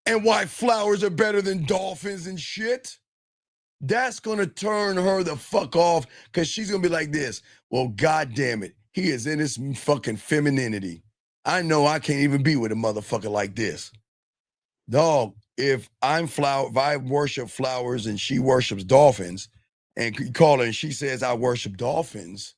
and why flowers are better than dolphins and shit. That's gonna turn her the fuck off because she's gonna be like this. Well, God damn it. He is in his fucking femininity. I know I can't even be with a motherfucker like this. Dog, if I worship flowers and she worships dolphins, and you call her and she says I worship dolphins,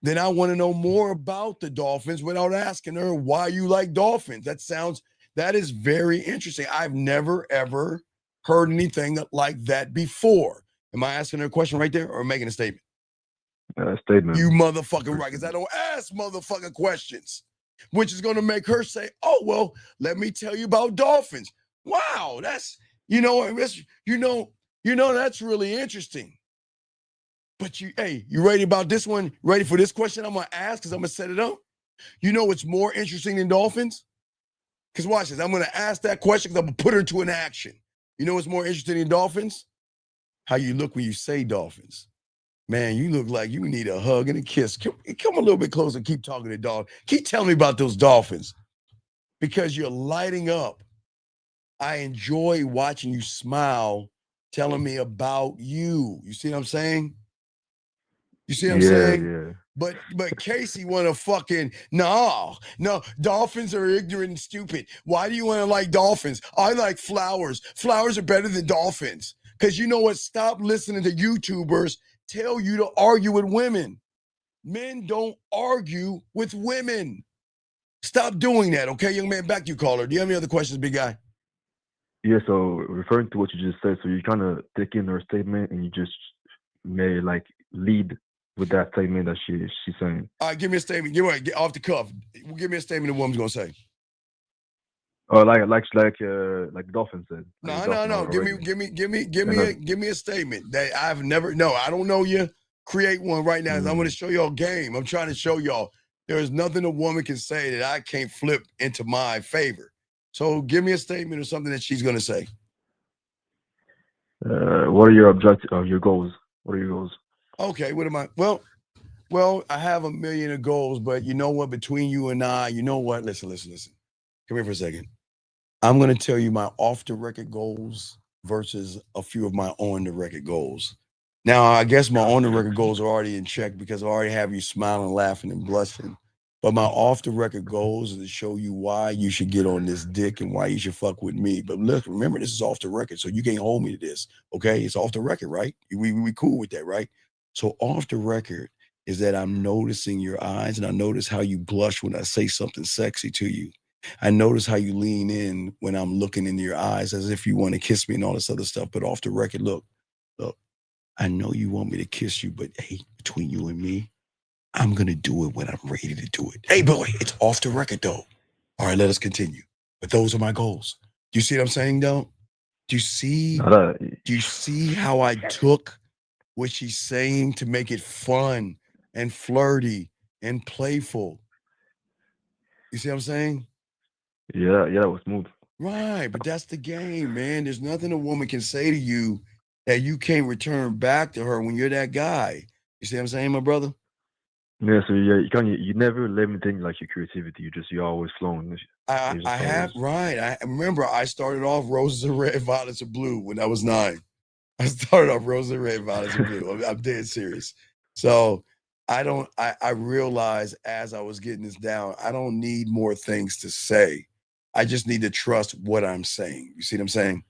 then I want to know more about the dolphins without asking her why you like dolphins. That is very interesting. I've never ever heard anything like that before. Am I asking her a question right there or making a statement? Statement. You motherfucking right, because I don't ask motherfucking questions, which is going to make her say, oh, well, let me tell you about dolphins. Wow, that's, that's really interesting. But you ready about this one? Ready for this question I'm going to ask because I'm going to set it up? You know what's more interesting than dolphins? Because watch this. I'm going to ask that question because I'm going to put her to an action. You know what's more interesting than dolphins? How you look when you say dolphins. Man, you look like you need a hug and a kiss. Come a little bit closer and keep talking to dog. Keep telling me about those dolphins because you're lighting up. I enjoy watching you smile, telling me about you. You see what I'm saying? You see what I'm saying? Yeah. But Casey want to fucking, no, dolphins are ignorant and stupid. Why do you want to like dolphins? I like flowers. Flowers are better than dolphins. Because you know what? Stop listening to YouTubers tell you to argue with women. Men don't argue with women. Stop doing that, okay, young man? Back to you, caller. Do you have any other questions, big guy? Yeah, so referring to what you just said, so you're trying to take in her statement and you just may lead with that statement that she's saying. All right, give me a statement. Get off the cuff. Give me a statement the woman's gonna say. Oh, like the dolphin said. No. Give me a statement that I've never. No, I don't know you. Create one right now. I'm going to show y'all game. I'm trying to show y'all There is nothing a woman can say that I can't flip into my favor. So give me a statement or something that she's going to say. What are your objectives? Your goals? What are your goals? Okay, what am I? Well, I have a million of goals, but you know what? Between you and I, you know what? Listen. Come here for a second. I'm going to tell you my off the record goals versus a few of my on the record goals. Now, I guess my on the record goals are already in check because I already have you smiling, laughing, and blushing. But my off the record goals is to show you why you should get on this dick and why you should fuck with me. But look, remember, this is off the record, so you can't hold me to this. Okay, it's off the record, right? We cool with that, right? So off the record is that I'm noticing your eyes, and I notice how you blush when I say something sexy to you. I notice how you lean in when I'm looking into your eyes as if you want to kiss me and all this other stuff. But off the record, look, I know you want me to kiss you, but hey, between you and me, I'm going to do it when I'm ready to do it. Hey, boy, it's off the record, though. All right, let us continue. But those are my goals. Do you see what I'm saying, though? Do you see how I took what she's saying to make it fun and flirty and playful? You see what I'm saying? Yeah, that was smooth. Right, but that's the game, man. There's nothing a woman can say to you that you can't return back to her when you're that guy. You see what I'm saying, my brother? Yeah, so you never limiting like your creativity. You're always flowing. I have right. I remember I started off roses are red, violets are blue when I was 9. I started off roses are red, violets are blue. I'm dead serious. So I realized as I was getting this down, I don't need more things to say. I just need to trust what I'm saying. You see what I'm saying?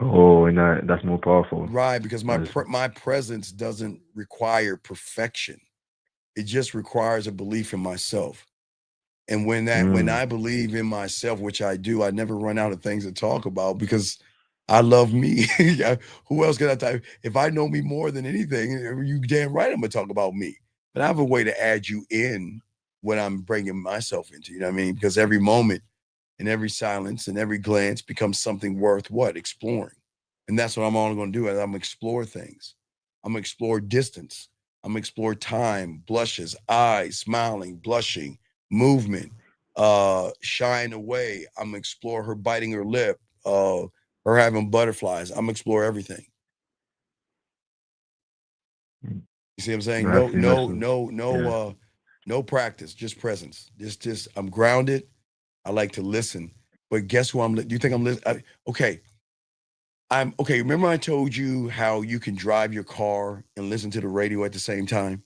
Oh, and that's more powerful. Right, because my presence doesn't require perfection. It just requires a belief in myself. And when I believe in myself, which I do, I never run out of things to talk about because I love me. Who else can I talk? If I know me more than anything, you damn right I'm gonna talk about me. But I have a way to add you in when I'm bringing myself into, you know what I mean? Because every moment and every silence and every glance becomes something worth what? Exploring. And that's what I'm only going to do. I'm going to explore things. I'm going to explore distance. I'm going to explore time, blushes, eyes, smiling, blushing, movement, shying away. I'm going to explore her biting her lip, her having butterflies. I'm going to explore everything. You see what I'm saying? No practice, just presence. Just I'm grounded. I like to listen. But guess who do you think I'm listening? Okay. Remember I told you how you can drive your car and listen to the radio at the same time?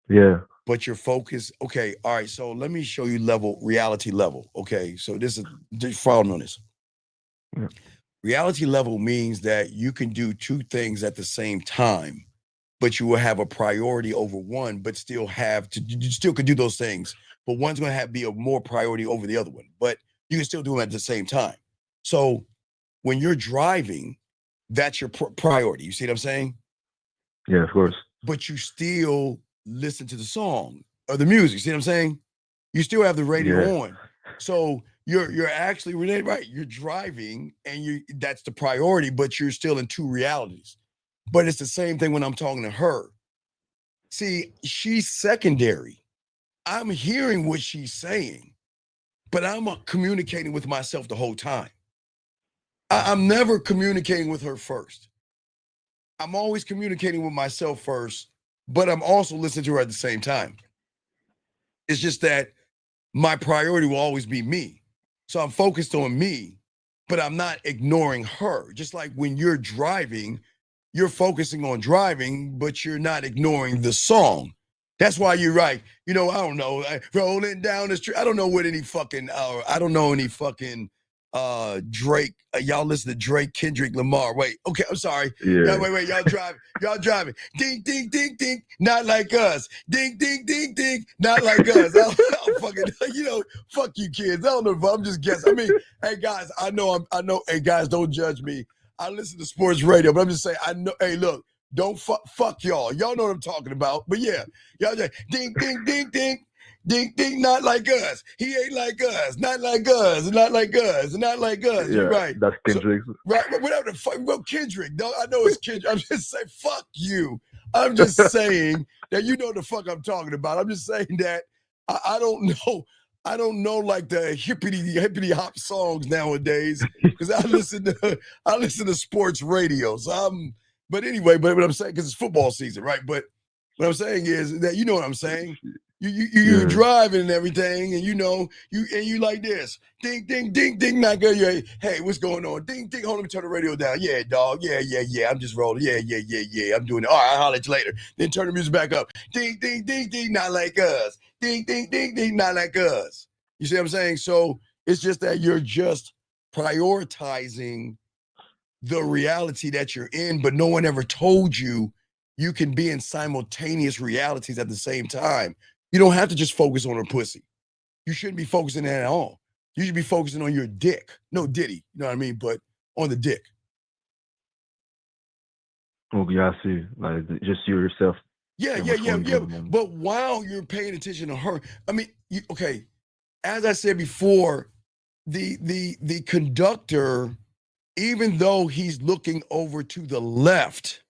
Yeah. But your focus, okay, all right, so let me show you reality level. Okay, so this is, just follow on this. Yeah. Reality level means that you can do 2 things at the same time, but you will have a priority over one, but still you still could do those things, but one's going to be a more priority over the other one, but you can still do them at the same time. So when you're driving, that's your priority. You see what I'm saying? Yeah, of course. But you still listen to the song or the music. See what I'm saying? You still have the radio on. So you're actually right. You're driving and that's the priority, but you're still in 2 realities. But it's the same thing when I'm talking to her. See, she's secondary. I'm hearing what she's saying, but I'm communicating with myself the whole time. I'm never communicating with her first. I'm always communicating with myself first, but I'm also listening to her at the same time. It's just that my priority will always be me. So I'm focused on me, but I'm not ignoring her. Just like when you're driving, you're focusing on driving, but you're not ignoring the song. That's why you're right. I don't know, rolling down the street. I don't know what any fucking, I don't know any fucking Drake. Y'all listen to Drake, Kendrick Lamar. Wait, okay, I'm sorry. Yeah. Wait, y'all driving. Ding, ding, ding, ding, not like us. Ding, ding, ding, ding, not like us. I'll fucking, fuck you kids. I don't know if I'm just guessing. I mean, hey guys, I know, hey guys, don't judge me. I listen to sports radio, but I'm just saying, I know, hey, look, don't fuck y'all. Y'all know what I'm talking about. But yeah, y'all just ding, ding, ding, ding. Ding, ding, not like us. He ain't like us. Not like us. Not like us. Not like us. Yeah, you're right. That's Kendrick. Right, whatever the fuck, Kendrick. No, I know it's Kendrick. I'm just saying, fuck you. I'm just saying that you know the fuck I'm talking about. I'm just saying that I don't know. I don't know like the hippity hop songs nowadays because I listen to sports radio. So but anyway, but what I'm saying because it's football season, right? But what I'm saying is that you know what I'm saying. You're driving and everything, and you like this. Ding, ding, ding, ding, not good. Hey, what's going on? Ding, ding, hold on, let me turn the radio down. Yeah, dog. Yeah. I'm just rolling. Yeah. I'm doing it. All right, I'll holler at you later. Then turn the music back up. Ding, ding, ding, ding, not like us. Ding, ding, ding, ding, not like us. You see what I'm saying? So it's just that you're just prioritizing the reality that you're in, but no one ever told you can be in simultaneous realities at the same time. You don't have to just focus on her pussy. You shouldn't be focusing on that at all. You should be focusing on your dick. No diddy, you know what I mean? But on the dick. Okay, I see. Like just you yourself. Yeah. But while you're paying attention to her, I mean, okay. As I said before, the conductor, even though he's looking over to the left,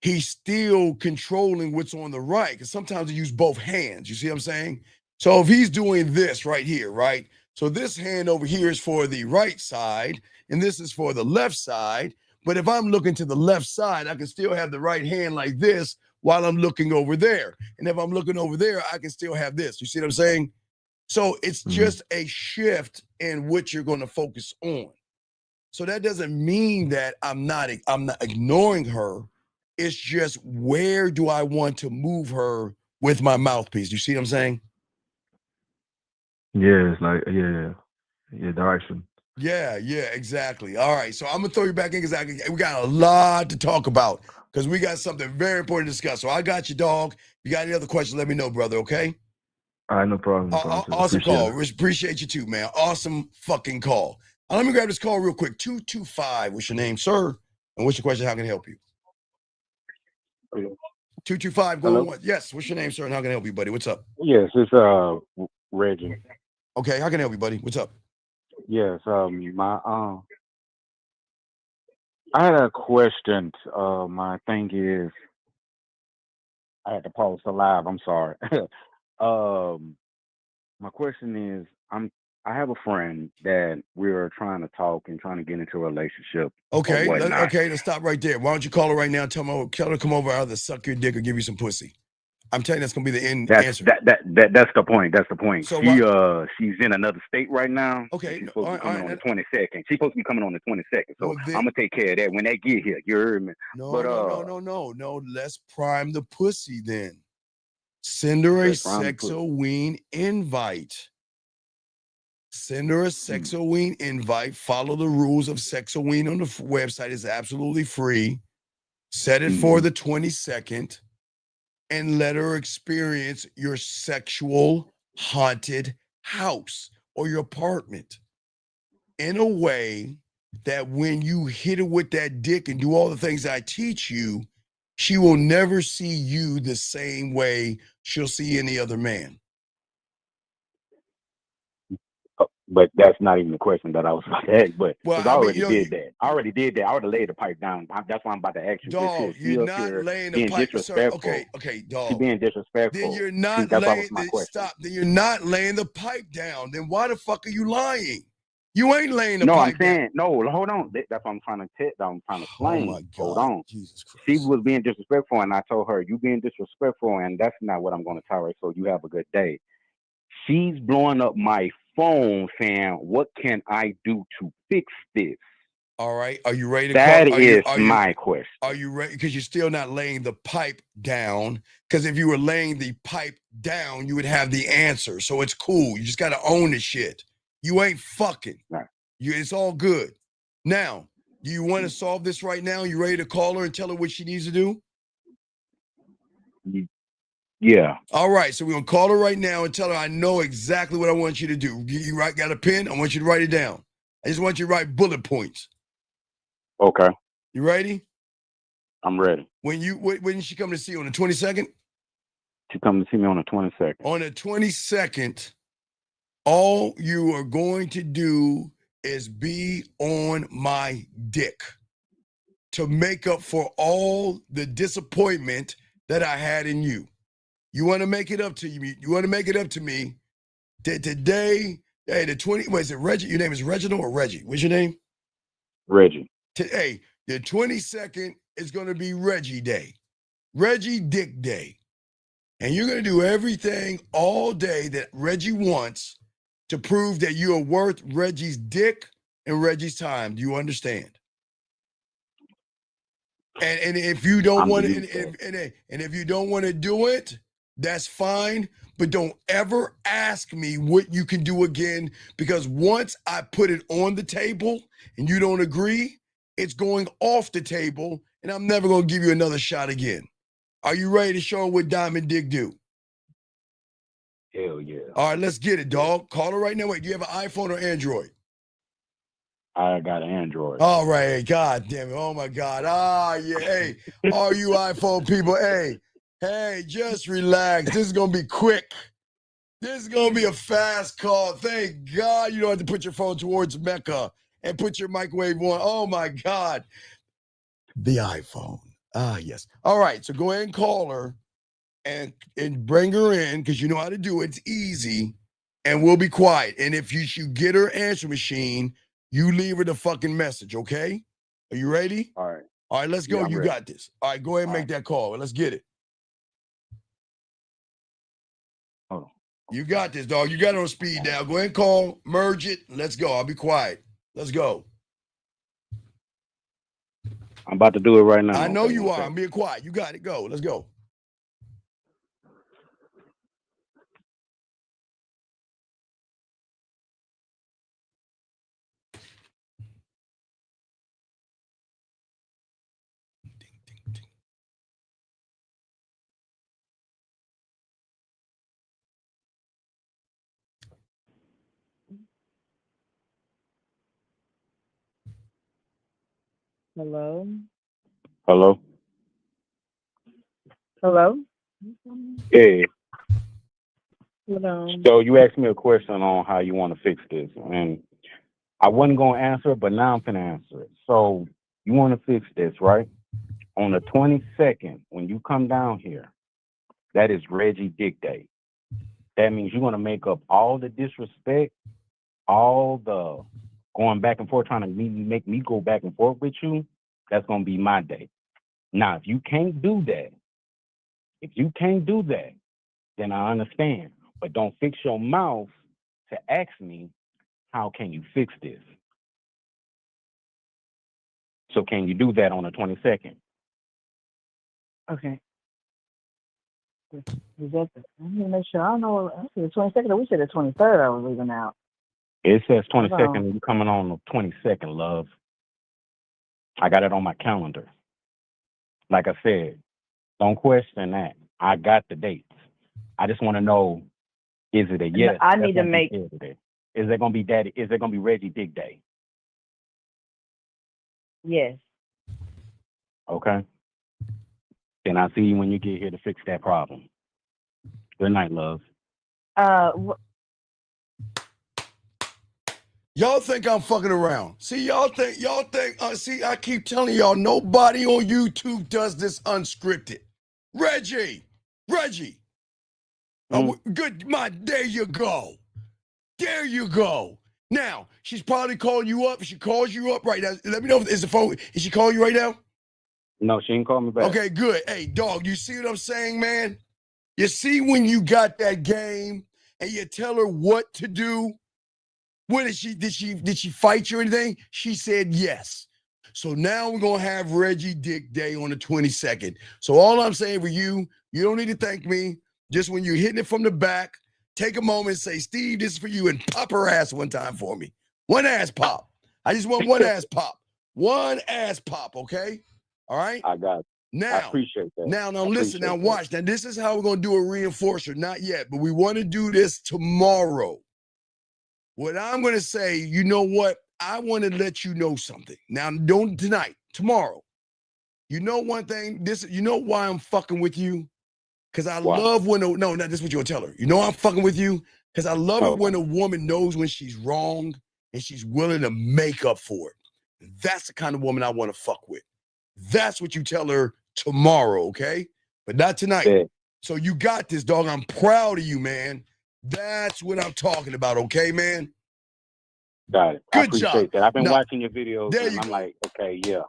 he's still controlling what's on the right. Because sometimes he use both hands. You see what I'm saying? So if he's doing this right here, right? So this hand over here is for the right side, and this is for the left side. But if I'm looking to the left side, I can still have the right hand like this while I'm looking over there. And if I'm looking over there, I can still have this. You see what I'm saying? So it's just a shift in what you're going to focus on. So that doesn't mean that I'm not ignoring her. It's just where do I want to move her with my mouthpiece? You see what I'm saying? Yeah, it's like yeah, direction. Yeah, exactly. All right, so I'm gonna throw you back in because we got a lot to talk about because we got something very important to discuss. So I got you, dog. You got any other questions? Let me know, brother. Okay. All right, no problem. Awesome call. Appreciate you too, man. Awesome fucking call. Let me grab this call real quick. 225. What's your name, sir? And what's your question? How can I help you? 225 going once. Yes. What's your name, sir? And how can I help you, buddy? What's up? Yes, it's Reggie. Okay, how can I help you, buddy? What's up? Yes, I had a question. My thing is, I had to pause the live. I'm sorry. My question is, I have a friend that we're trying to talk and trying to get into a relationship. Okay, let's stop right there. Why don't you call her right now and tell her to come over, either suck your dick or give you some pussy. I'm telling you, that's gonna be the answer. That's the point. That's the point. So she's in another state right now. Okay, she's supposed to be coming on the 22nd. She's supposed to be coming on the 22nd. So I'm gonna take care of that when they get here. You heard me? No. Let's prime the pussy then. Send her a Sexoween invite. Send her a Sexoween invite. Follow the rules of Sexoween on the website. It's absolutely free. Set it for the 22nd. And let her experience your sexual haunted house or your apartment in a way that when you hit her with that dick and do all the things I teach you, she will never see you the same way she'll see any other man. But that's not even the question that I was about to ask. But I already did that. I already laid the pipe down. That's why I'm about to ask you. Dog, you're not laying the pipe. Okay, dog. She's being disrespectful. Then you're not laying. Stop. Then you're not laying the pipe down. Then why the fuck are you lying? You ain't laying the pipe down. No, hold on. That's what I'm trying to I'm trying to explain. Oh my God. Hold on. Jesus Christ. She was being disrespectful, and I told her, you being disrespectful, and that's not what I'm going to tolerate. So you have a good day. She's blowing up my phone saying, what can I do to fix this? All right. Are you ready to That is my question. Are you ready? Because you're still not laying the pipe down. Because if you were laying the pipe down, you would have the answer. So it's cool. You just got to own the shit. You ain't fucking. Right. It's all good. Now, do you want to solve this right now? You ready to call her and tell her what she needs to do? Yeah. All right. So we're going to call her right now and tell her I know exactly what I want you to do. You got a pen? I want you to write it down. I just want you to write bullet points. Okay. You ready? I'm ready. When did she come to see you? On the 22nd? She come to see me on the 22nd. On the 22nd, all you are going to do is be on my dick. to make up for all the disappointment that I had in you. You want to make it up to you. You want to make it up to me that today, hey, the 20, what is it, Reggie? Your name is Reginald or Reggie? What's your name? Reggie. Hey, the 22nd is going to be Reggie Day. Reggie Dick Day. And you're going to do everything all day that Reggie wants to prove that you are worth Reggie's dick and Reggie's time. Do you understand? And if you don't want to, and if you don't want to do it, that's fine. But don't ever ask me what you can do again, because once I put it on the table and you don't agree, it's going off the table, and I'm never going to give you another shot again. Are you ready to show what Diamond Dick do? Hell yeah. All right, let's get it, dog. Call her right now. Wait, do you have an iPhone or Android? I got an Android. All right, God damn it. Oh my God. Ah, yeah. Hey, all you iPhone people, hey, just relax. This is gonna be quick. This is gonna be a fast call. Thank God you don't have to put your phone towards Mecca and put your microwave on. Oh my God. The iPhone. Ah, yes. All right, so go ahead and call her and bring her in, because you know how to do it. It's easy, and we'll be quiet. And if you should get her answer machine, you leave her the fucking message, okay? Are you ready? All right. All right, let's go. Yeah, I'm You ready. got this. All right, go ahead and make that call. Let's get it. Hold on. You got this, dog. You got it on speed dial. Go ahead and call, merge it. Let's go. I'll be quiet. Let's go. I'm about to do it right now. I know Okay, you one are. second. I'm being quiet. You got it. Go. Let's go. Hello? Hello? Hello? Yeah. Hello? So you asked me a question on how you want to fix this, and I wasn't going to answer it, but now I'm going to answer it. So you want to fix this, right? On the 22nd, when you come down here, that is Reggie Dick Day. That means you're going to make up all the disrespect, all the going back and forth, trying to make me go back and forth with you. That's going to be my day. Now, if you can't do that, then I understand. But don't fix your mouth to ask me, how can you fix this? So can you do that on the 22nd? Okay. Is that the, let me make sure. I don't know. I said the 22nd. We said the 23rd I was leaving out. It says Hold 22nd, on. and you're coming on the 22nd, love. I got it on my calendar. Like I said, don't question that. I got the dates. I just want to know, is it a yes? I need to make. Is it going to be Daddy? Is it going to be Reggie Dick Day? Yes. Okay. Then I'll see you when you get here to fix that problem. Good night, love. Y'all think I'm fucking around. See, y'all think, see, I keep telling y'all, nobody on YouTube does this unscripted. Reggie. Oh, good, there you go. There you go. Now, she's probably calling you up. She calls you up right now. Let me know, is she calling you right now? No, she ain't call me back. Okay, good. Hey, dog, you see what I'm saying, man? You see when you got that game and you tell her what to do? What did she fight you or anything? She said yes. So now we're gonna have Reggie Dick Day on the 22nd. So all I'm saying for you don't need to thank me. Just when you're hitting it from the back, take a moment and say, Steve, this is for you, and pop her ass one time for me. One ass pop. I just want one ass pop. One ass pop, okay? All right? I got it. Now, I appreciate that. Now listen, now watch. Now this is how we're gonna do a reinforcer. Not yet, but we want to do this tomorrow. What I'm gonna say, you know what? I want to let you know something. Now, don't tonight, tomorrow. You know one thing, you know why I'm fucking with you? Because I love when no, this is what you're gonna tell her. You know I'm fucking with you? Because I love it when a woman knows when she's wrong and she's willing to make up for it. That's the kind of woman I want to fuck with. That's what you tell her tomorrow, okay? But not tonight. Yeah. So you got this, dog. I'm proud of you, man. That's what I'm talking about, okay, man? Got it. I Good job. appreciate that. I've been Now, watching your videos, there and you I'm go. like, okay, yeah.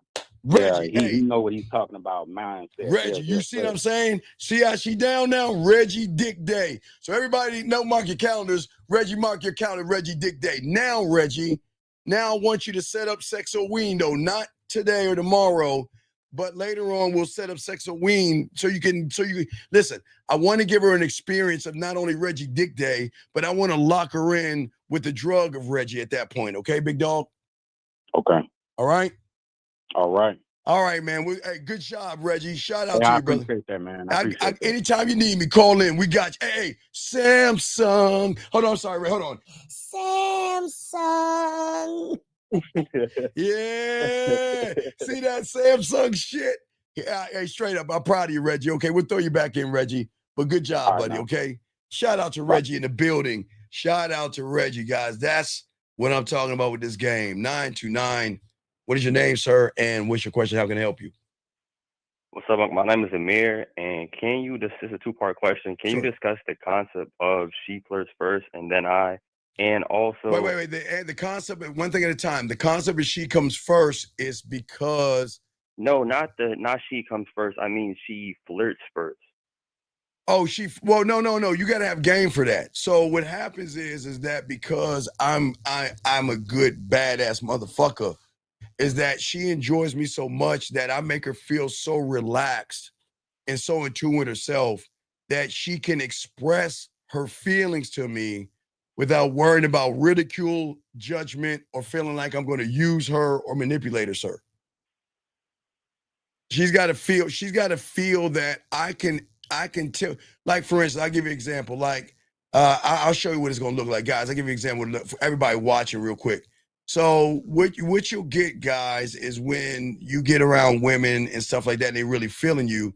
Reggie, Yeah, he hey, know what he's talking about, mindset. Reggie, you see what I'm saying? See how she down now? Reggie Dick Day. So everybody know, mark your calendars. Reggie, mark your calendar, Reggie Dick Day. Now, Reggie, now I want you to set up Sexoween, though, not today or tomorrow, but later on we'll set up Sexoween so you can listen. I want to give her an experience of not only Reggie Dick Day, but I want to lock her in with the drug of Reggie at that point. Okay, big dog? Okay. All right? All right. All right, man. Hey, good job, Reggie. Shout out Yeah, to I you, brother. appreciate that, man. I appreciate that. Anytime you need me, call in. We got you. Hey, Samsung. Hold on, sorry, hold on. Samsung. Yeah. See that Samsung shit? Yeah, hey, straight up. I'm proud of you, Reggie. Okay, we'll throw you back in, Reggie. But good job, buddy. Okay. Shout out to Reggie in the building. Shout out to Reggie, guys. That's what I'm talking about with this game. 929. What is your name, sir? And what's your question? How can I help you? What's up? My name is Amir, and this is a two-part question. Can you discuss the concept of she flirts first and then I? And also... Wait. The concept, one thing at a time. The concept of she comes first is because... No, not she comes first. I mean, she flirts first. Oh, no. You got to have game for that. So what happens is that because I'm a good, badass motherfucker, is that she enjoys me so much that I make her feel so relaxed and so in tune with herself that she can express her feelings to me without worrying about ridicule, judgment, or feeling like I'm going to use her or manipulate her, sir. She's got to feel that I can tell. Like, for instance, I'll give you an example. Like, I'll show you what it's going to look like. Guys, I'll give you an example for everybody watching real quick. So what you'll get, guys, is when you get around women and stuff like that, and they're really feeling you,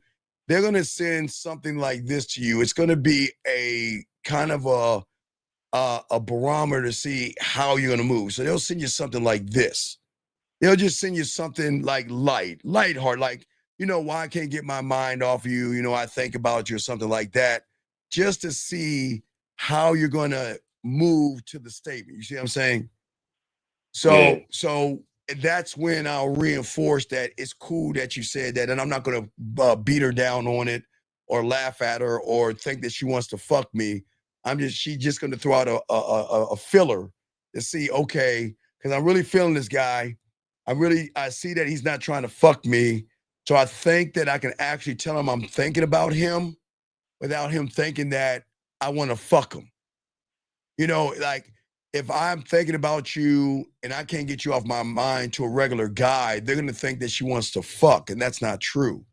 they're going to send something like this to you. It's going to be a kind of a barometer to see how you're going to move. So they'll send you something like this. They'll just send you something like lighthearted, like, why I can't get my mind off you. I think about you or something like that, just to see how you're going to move to the statement. You see what I'm saying? So that's when I'll reinforce that it's cool that you said that, and I'm not going to beat her down on it or laugh at her or think that she wants to fuck me. She's just going to throw out a filler to see, okay, because I'm really feeling this guy. I see that he's not trying to fuck me. So I think that I can actually tell him I'm thinking about him without him thinking that I want to fuck him. Like, if I'm thinking about you and I can't get you off my mind to a regular guy, they're going to think that she wants to fuck, and that's not true.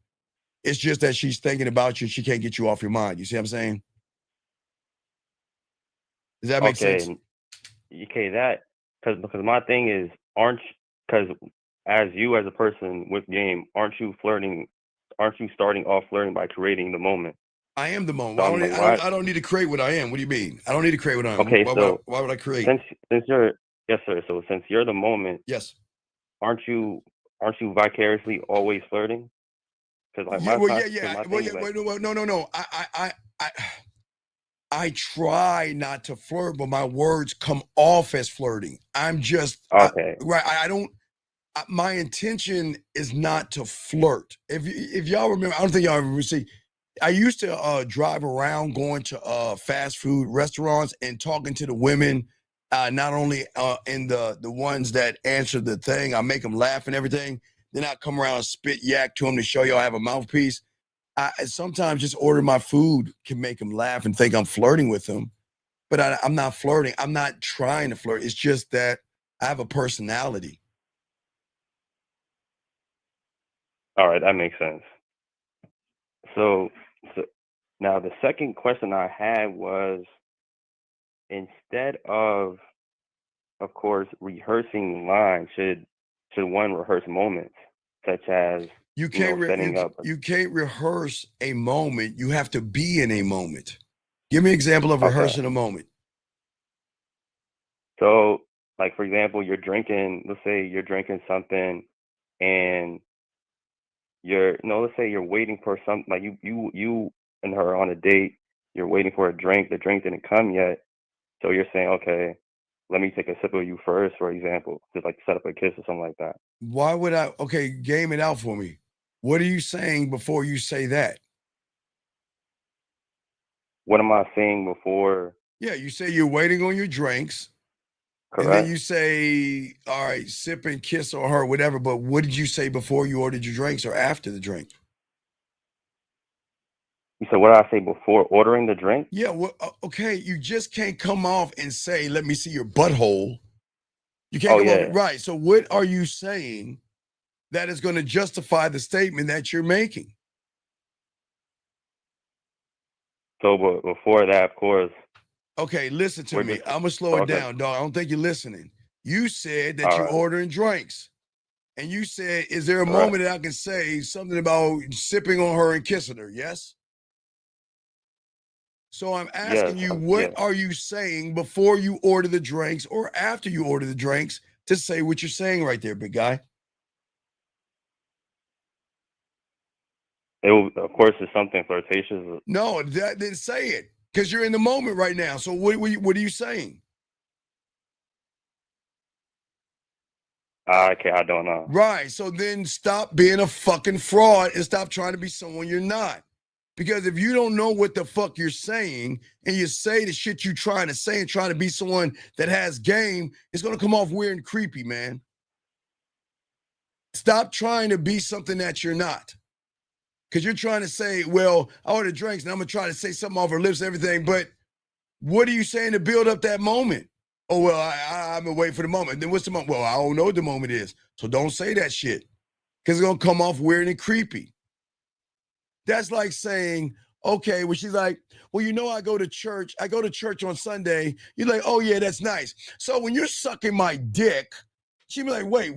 It's just that she's thinking about you. She can't get you off your mind. You see what I'm saying? Does that make sense? Okay, because my thing is, because as a person with game, aren't you starting off flirting by creating the moment? I am the moment. So I don't need to create what I am. What do you mean? I don't need to create what I am. Okay, why would I create? Since you're yes, sir. So since you're the moment, yes, aren't you vicariously always flirting? Because No. I try not to flirt, but my words come off as flirting. I'm just okay. I don't. My intention is not to flirt. If y'all remember, I don't think y'all ever see. I used to drive around going to fast food restaurants and talking to the women, not only in the ones that answer the thing, I make them laugh and everything. Then I come around and spit yak to them to show y'all I have a mouthpiece. I sometimes just order my food can make them laugh and think I'm flirting with them, but I'm not flirting. I'm not trying to flirt. It's just that I have a personality. All right, that makes sense. So now the second question I had was, instead of course, rehearsing lines, should one rehearse moments such as you can't up? You can't rehearse a moment. You have to be in a moment. Give me an example of rehearsing a moment. So, like, for example, you're drinking. Let's say you're drinking something, and let's say you're waiting for some, like you and her on a date, you're waiting for a drink, the drink didn't come yet, so you're saying, okay, let me take a sip of you first, for example, just like set up a kiss or something like that. Why would I? Okay, game it out for me. What are you saying before you say that? What am I saying before? Yeah, you say you're waiting on your drinks, and then Correct. you say, all right, sip and kiss on her, whatever. But what did you say before you ordered your drinks or after the drink? You said, what did I say before ordering the drink? Yeah, well, okay, you just can't come off and say, let me see your butthole. You can't Oh, come yeah. off, right. So what are you saying that is going to justify the statement that you're making? So, but before that, of course. Okay, listen to we're me. just- I'm going to slow it okay. down, dog. I don't think you're listening. You said that All you're right. ordering drinks. And you said, is there a Right. moment that I can say something about sipping on her and kissing her? Yes? So I'm asking you, what are you saying before you order the drinks or after you order the drinks to say what you're saying right there, big guy? It will, of course, it's something flirtatious. No, then say it because you're in the moment right now. So what are you saying? Okay, I don't know. Right. So then stop being a fucking fraud and stop trying to be someone you're not. Because if you don't know what the fuck you're saying and you say the shit you're trying to say and trying to be someone that has game, it's going to come off weird and creepy, man. Stop trying to be something that you're not. Because you're trying to say, well, I ordered drinks and I'm going to try to say something off her lips and everything. But what are you saying to build up that moment? Oh, well, I'm going to wait for the moment. Then what's the moment? Well, I don't know what the moment is. So don't say that shit because it's going to come off weird and creepy. That's like saying, okay, well, she's like, well, you know, I go to church on Sunday. You're like, oh, yeah, that's nice. So when you're sucking my dick, she'd be like, wait,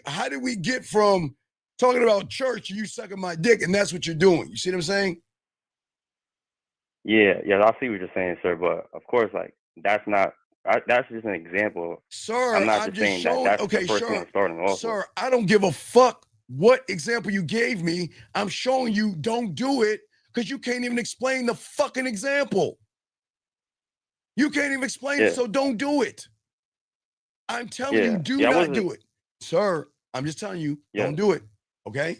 how did we get from talking about church to you sucking my dick? And that's what you're doing. You see what I'm saying? Yeah, I see what you're saying, sir. But of course, like that's just an example. Sir, I'm not I'm just just saying that showing, that's the okay, first thing I'm starting off with. sir, I don't give a fuck what example you gave me. I'm showing you don't do it because you can't even explain the fucking example. You can't even explain it, so don't do it. I'm telling you, do not do it. Sir, I'm just telling you, don't do it, okay?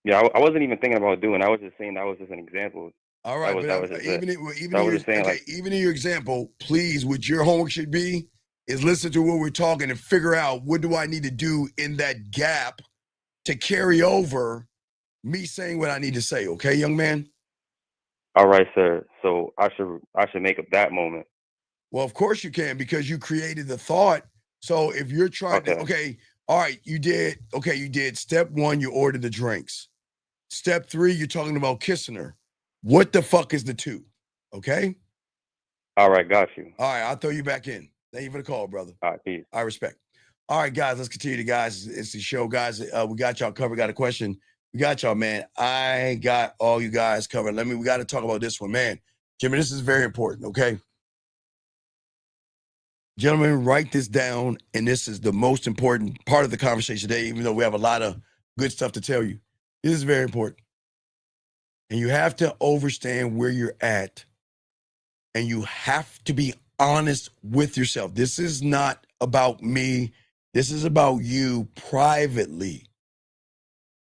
Yeah, I wasn't even thinking about doing it. I was just saying that was just an example. All right, that was but just even it. even I in was your just saying, okay, like, even in your example, please, what your homework should be is listen to what we're talking and figure out what do I need to do in that gap to carry over me saying what I need to say. Okay, young man? all right, sir. So I should make up that moment. Well, of course you can because you created the thought. So if you're trying to, okay, all right, you did step 1, you ordered the drinks. Step 3, you're talking about kissing her. What the fuck is the 2? Okay? All right, got you. All right, I'll throw you back in. Thank you for the call, brother. All right, peace. I respect. All right, guys, let's continue. Guys, it's the show, guys. We got y'all covered. Got a question? We got y'all, man. I got all you guys covered. We got to talk about this one, man. Jimmy, this is very important, okay? Gentlemen, write this down, and this is the most important part of the conversation today, even though we have a lot of good stuff to tell you. This is very important. And you have to understand where you're at, and you have to be honest with yourself. This is not about me. This is about you privately.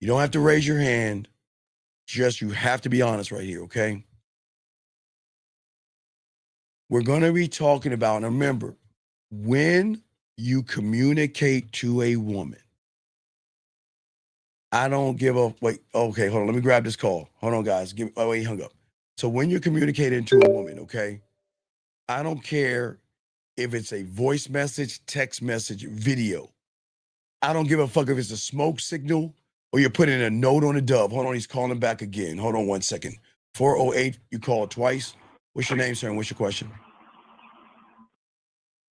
You don't have to raise your hand. Just you have to be honest right here, okay? We're going to be talking about, and remember, when you communicate to a woman, I don't give a, wait, okay, hold on. Let me grab this call. Hold on, guys. Oh, he hung up. So when you're communicating to a woman, okay, I don't care if it's a voice message, text message, video. I don't give a fuck if it's a smoke signal or you're putting a note on a dove. Hold on, he's calling back again. Hold on 1 second. 408, you called twice. What's your name, sir, and what's your question?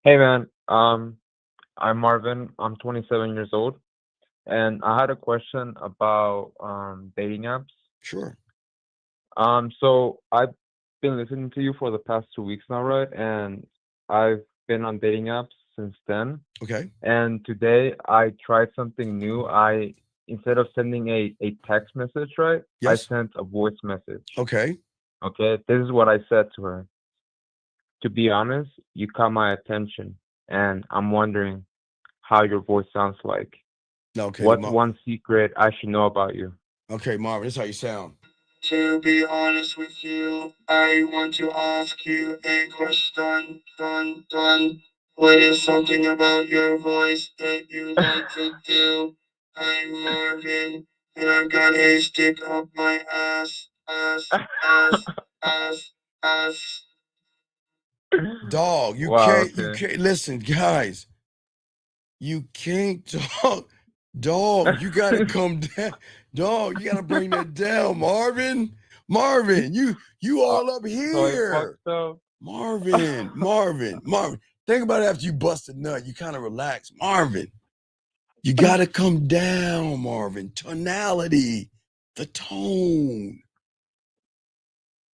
Hey man, I'm Marvin. I'm 27 years old, and I had a question about dating apps. Sure. So I've been listening to you for the past 2 weeks now, right? And I've been on dating apps since then. Okay. And today I tried something new. I instead of sending a text message, right? I Yes. sent a voice message. Okay. Okay, this is what I said to her. To be honest, you caught my attention, and I'm wondering how your voice sounds like. Okay. What's one secret I should know about you? Okay, Marvin, this is how you sound. To be honest with you, I want to ask you a question. What is something about your voice that you like to do? I'm Marvin, and I've got a stick up my ass. Dog, you Wow, can't listen, guys. You can't talk. Dog, you gotta come down. Dog, you gotta bring that down, Marvin. Marvin, you all up So I here. fucked up. Marvin. Think about it after you bust a nut. You kind of relax. Marvin, you gotta come down, Marvin. Tonality, the tone.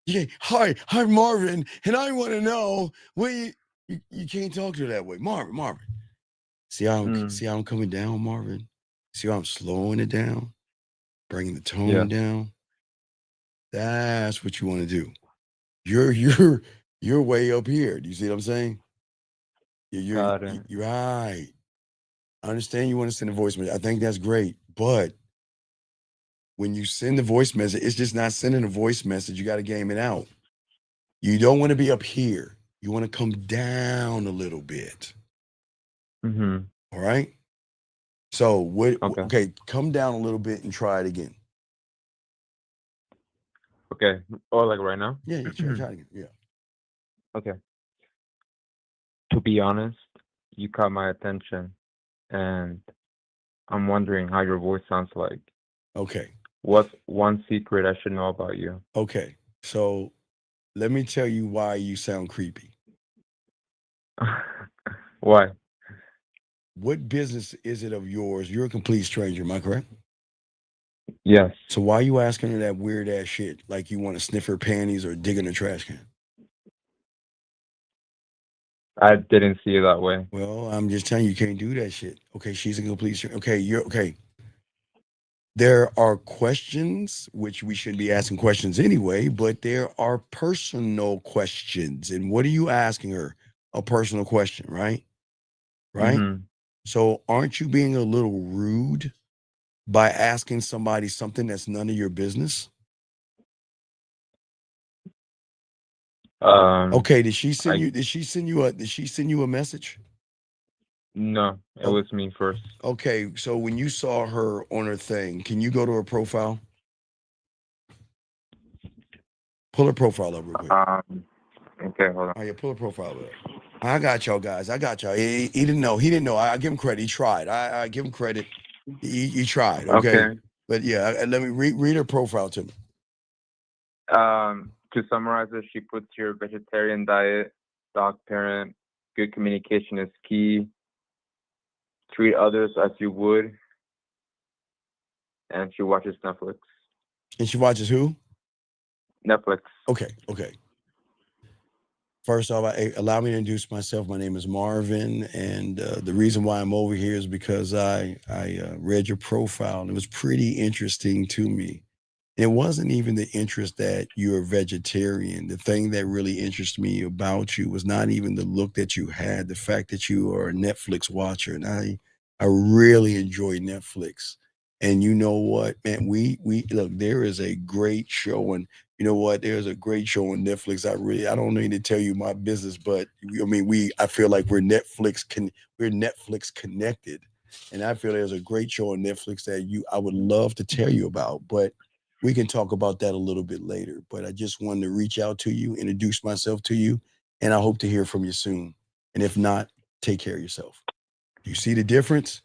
Yeah, hi, Marvin, and I want to know when you can't talk to her that way, Marvin. See how I'm coming down, Marvin. See how I'm slowing it down, bringing the tone Yeah. down. That's what you want to do. You're way up here. Do you see what I'm saying? You're Got it. right. I understand you want to send a voice message. I think that's great, but when you send the voice message, it's just not sending a voice message. You got to game it out. You don't want to be up here. You want to come down a little bit. Mm-hmm. All right. So Okay. okay, come down a little bit and try it again. Okay. Oh, like right now? Yeah, try it again. Yeah. Okay. To be honest, you caught my attention, and I'm wondering how your voice sounds like. Okay. What's one secret I should know about you? Okay. So let me tell you why you sound creepy. Why? What business is it of yours? You're a complete stranger, am I correct? Yes. So why are you asking her that weird ass shit? Like you want to sniff her panties or dig in her trash can? I didn't see it that way. Well, I'm just telling you, you can't do that shit. Okay, she's a complete stranger. Okay, you're okay. There are questions which we shouldn't be asking questions anyway, but there are personal questions. And what are you asking her? A personal question, right? Right? Mm-hmm. So aren't you being a little rude by asking somebody something that's none of your business? Okay, did she send you a message? No, it was me first. Okay, so when you saw her on her thing, can you go to her profile? Pull her profile up real quick. Okay, hold on. Oh, yeah, pull her profile up. I got y'all, guys. I got y'all. He didn't know. He didn't know. I give him credit. He tried. I give him credit. He tried. Okay. But yeah, let me read her profile to me. To summarize it, she puts your vegetarian diet, dog parent, good communication is key, treat others as you would, and she watches Netflix. And she watches who? Netflix. Okay. First off, allow me to introduce myself. My name is Marvin, and the reason why I'm over here is because I read your profile, and it was pretty interesting to me. It wasn't even the interest that you're a vegetarian. The thing that really interested me about you was not even the look that you had, the fact that you are a Netflix watcher. And I really enjoy Netflix. And you know what, man, we look, there is a great show, and you know what, there's a great show on Netflix. I don't need to tell you my business, but I feel like we're Netflix connected. And I feel there's a great show on Netflix that I would love to tell you about, but we can talk about that a little bit later. But I just wanted to reach out to you, introduce myself to you, and I hope to hear from you soon. And if not, take care of yourself. You see the difference?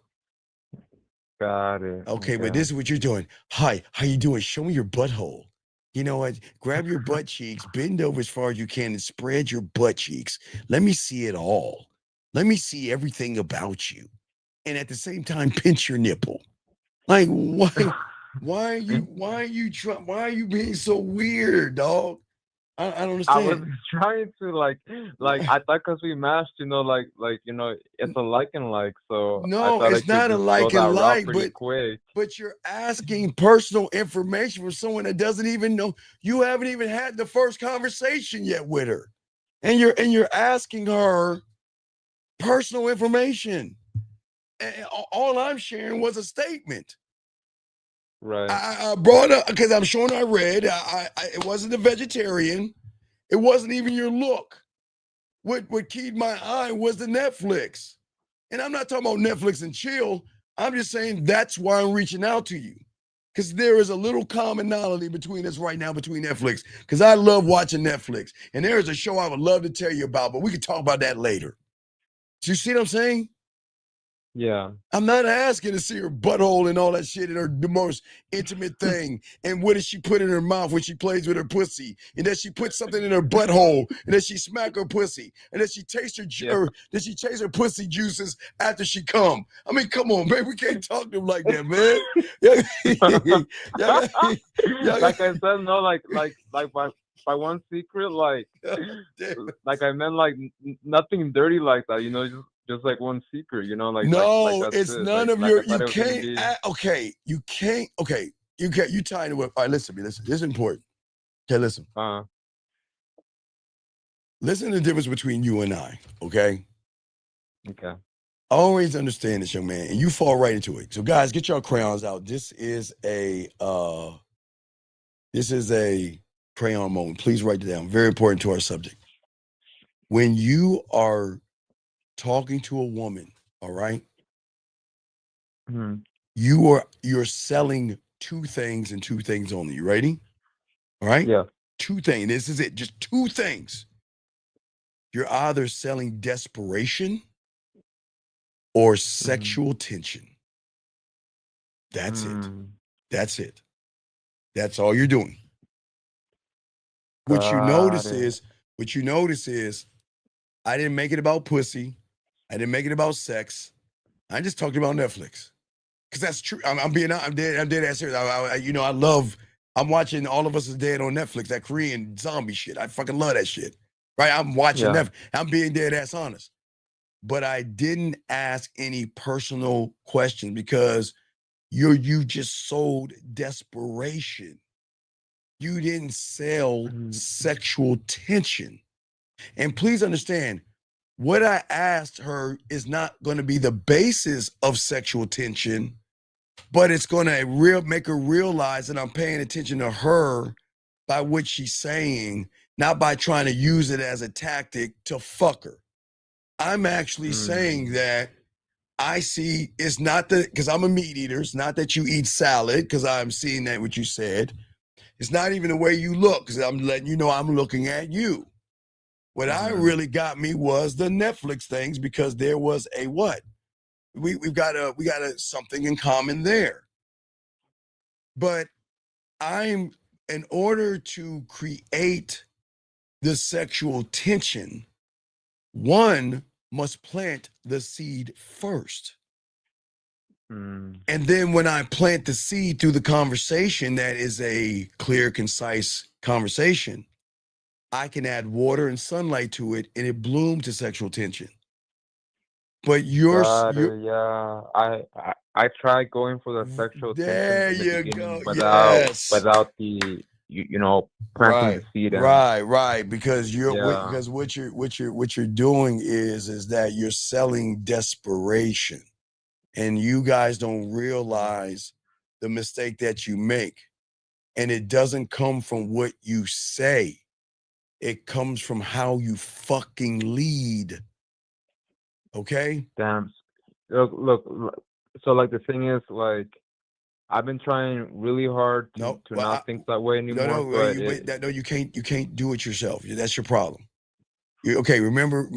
Got it. Okay, but this is what you're doing. Hi, how you doing? Show me your butthole. You know what? Grab your butt cheeks, bend over as far as you can, and spread your butt cheeks. Let me see it all. Let me see everything about you. And at the same time, pinch your nipple. Like, why are you being so weird, dog? I don't I understand. was trying to like I thought because we matched, it's a like and like, so I No, thought I it's could not a just go like and that route like, pretty quick. but you're asking personal information from someone that doesn't even know. You haven't even had the first conversation yet with her, and you're asking her personal information. And all I'm sharing was a statement. Right. I brought up because I'm showing I read. It wasn't a vegetarian. It wasn't even your look. What keyed my eye was the Netflix. And I'm not talking about Netflix and chill. I'm just saying that's why I'm reaching out to you. Because there is a little commonality between us right now, between Netflix. Because I love watching Netflix. And there is a show I would love to tell you about, but we can talk about that later. Do you see what I'm saying? Yeah. I'm not asking to see her butthole and all that shit and her the most intimate thing. And what does she put in her mouth when she plays with her pussy? And does she put something in her butthole? And does she smack her pussy? And does she taste her or does she taste her pussy juices after she come? I mean, come on, man. We can't talk to them like that, man. Like I said, no, like by one secret, like I meant like nothing dirty like that, just like one secret, like No, that's it's it. none of Like your. I thought You it was gonna can't. be. Okay, you can't. Okay, you can't. You tying it up. All right, listen to me. Listen. This is important. Okay, listen. Listen to the difference between you and I. Okay. Okay. Always understand this, young man, and you fall right into it. So, guys, get your crayons out. This is a crayon moment. Please write it down. Very important to our subject. When you are talking to a woman, all right, Mhm. you're selling two things and two things only. You ready? All right? Yeah. Two things. This is it. Just two things. You're either selling desperation or sexual tension. That's it. That's it. That's all you're doing. What you Got notice it. is I didn't make it about pussy. I didn't make it about sex. I just talked about Netflix. Because that's true. I'm dead ass serious. I love, I'm watching All of Us Is Dead on Netflix, that Korean zombie shit. I fucking love that shit. Right? I'm watching Yeah. that. I'm being dead ass honest. But I didn't ask any personal questions because you just sold desperation. You didn't sell sexual tension. And please understand, what I asked her is not going to be the basis of sexual tension, but it's going to make her realize that I'm paying attention to her by what she's saying, not by trying to use it as a tactic to fuck her. I'm actually saying that I see it's not that, because I'm a meat eater, it's not that you eat salad, because I'm seeing that what you said. It's not even the way you look, because I'm letting you know I'm looking at you. What I really got me was the Netflix things, because there was a what? We got a something in common there. But in order to create the sexual tension, one must plant the seed first. And then when I plant the seed through the conversation, that is a clear, concise conversation, I can add water and sunlight to it, and it blooms to sexual tension. But Got it. Yeah. I tried going for the sexual tension there in the you beginning go. without Yes. the planting the seed in. Right. Because Yeah. what you're doing is that you're selling desperation, and you guys don't realize the mistake that you make. And it doesn't come from what you say. It comes from how you fucking lead. Okay? Damn. Look. So like the thing is, like, I've been trying really hard to not think that way anymore, but You can't do it yourself. That's your problem. Okay, remember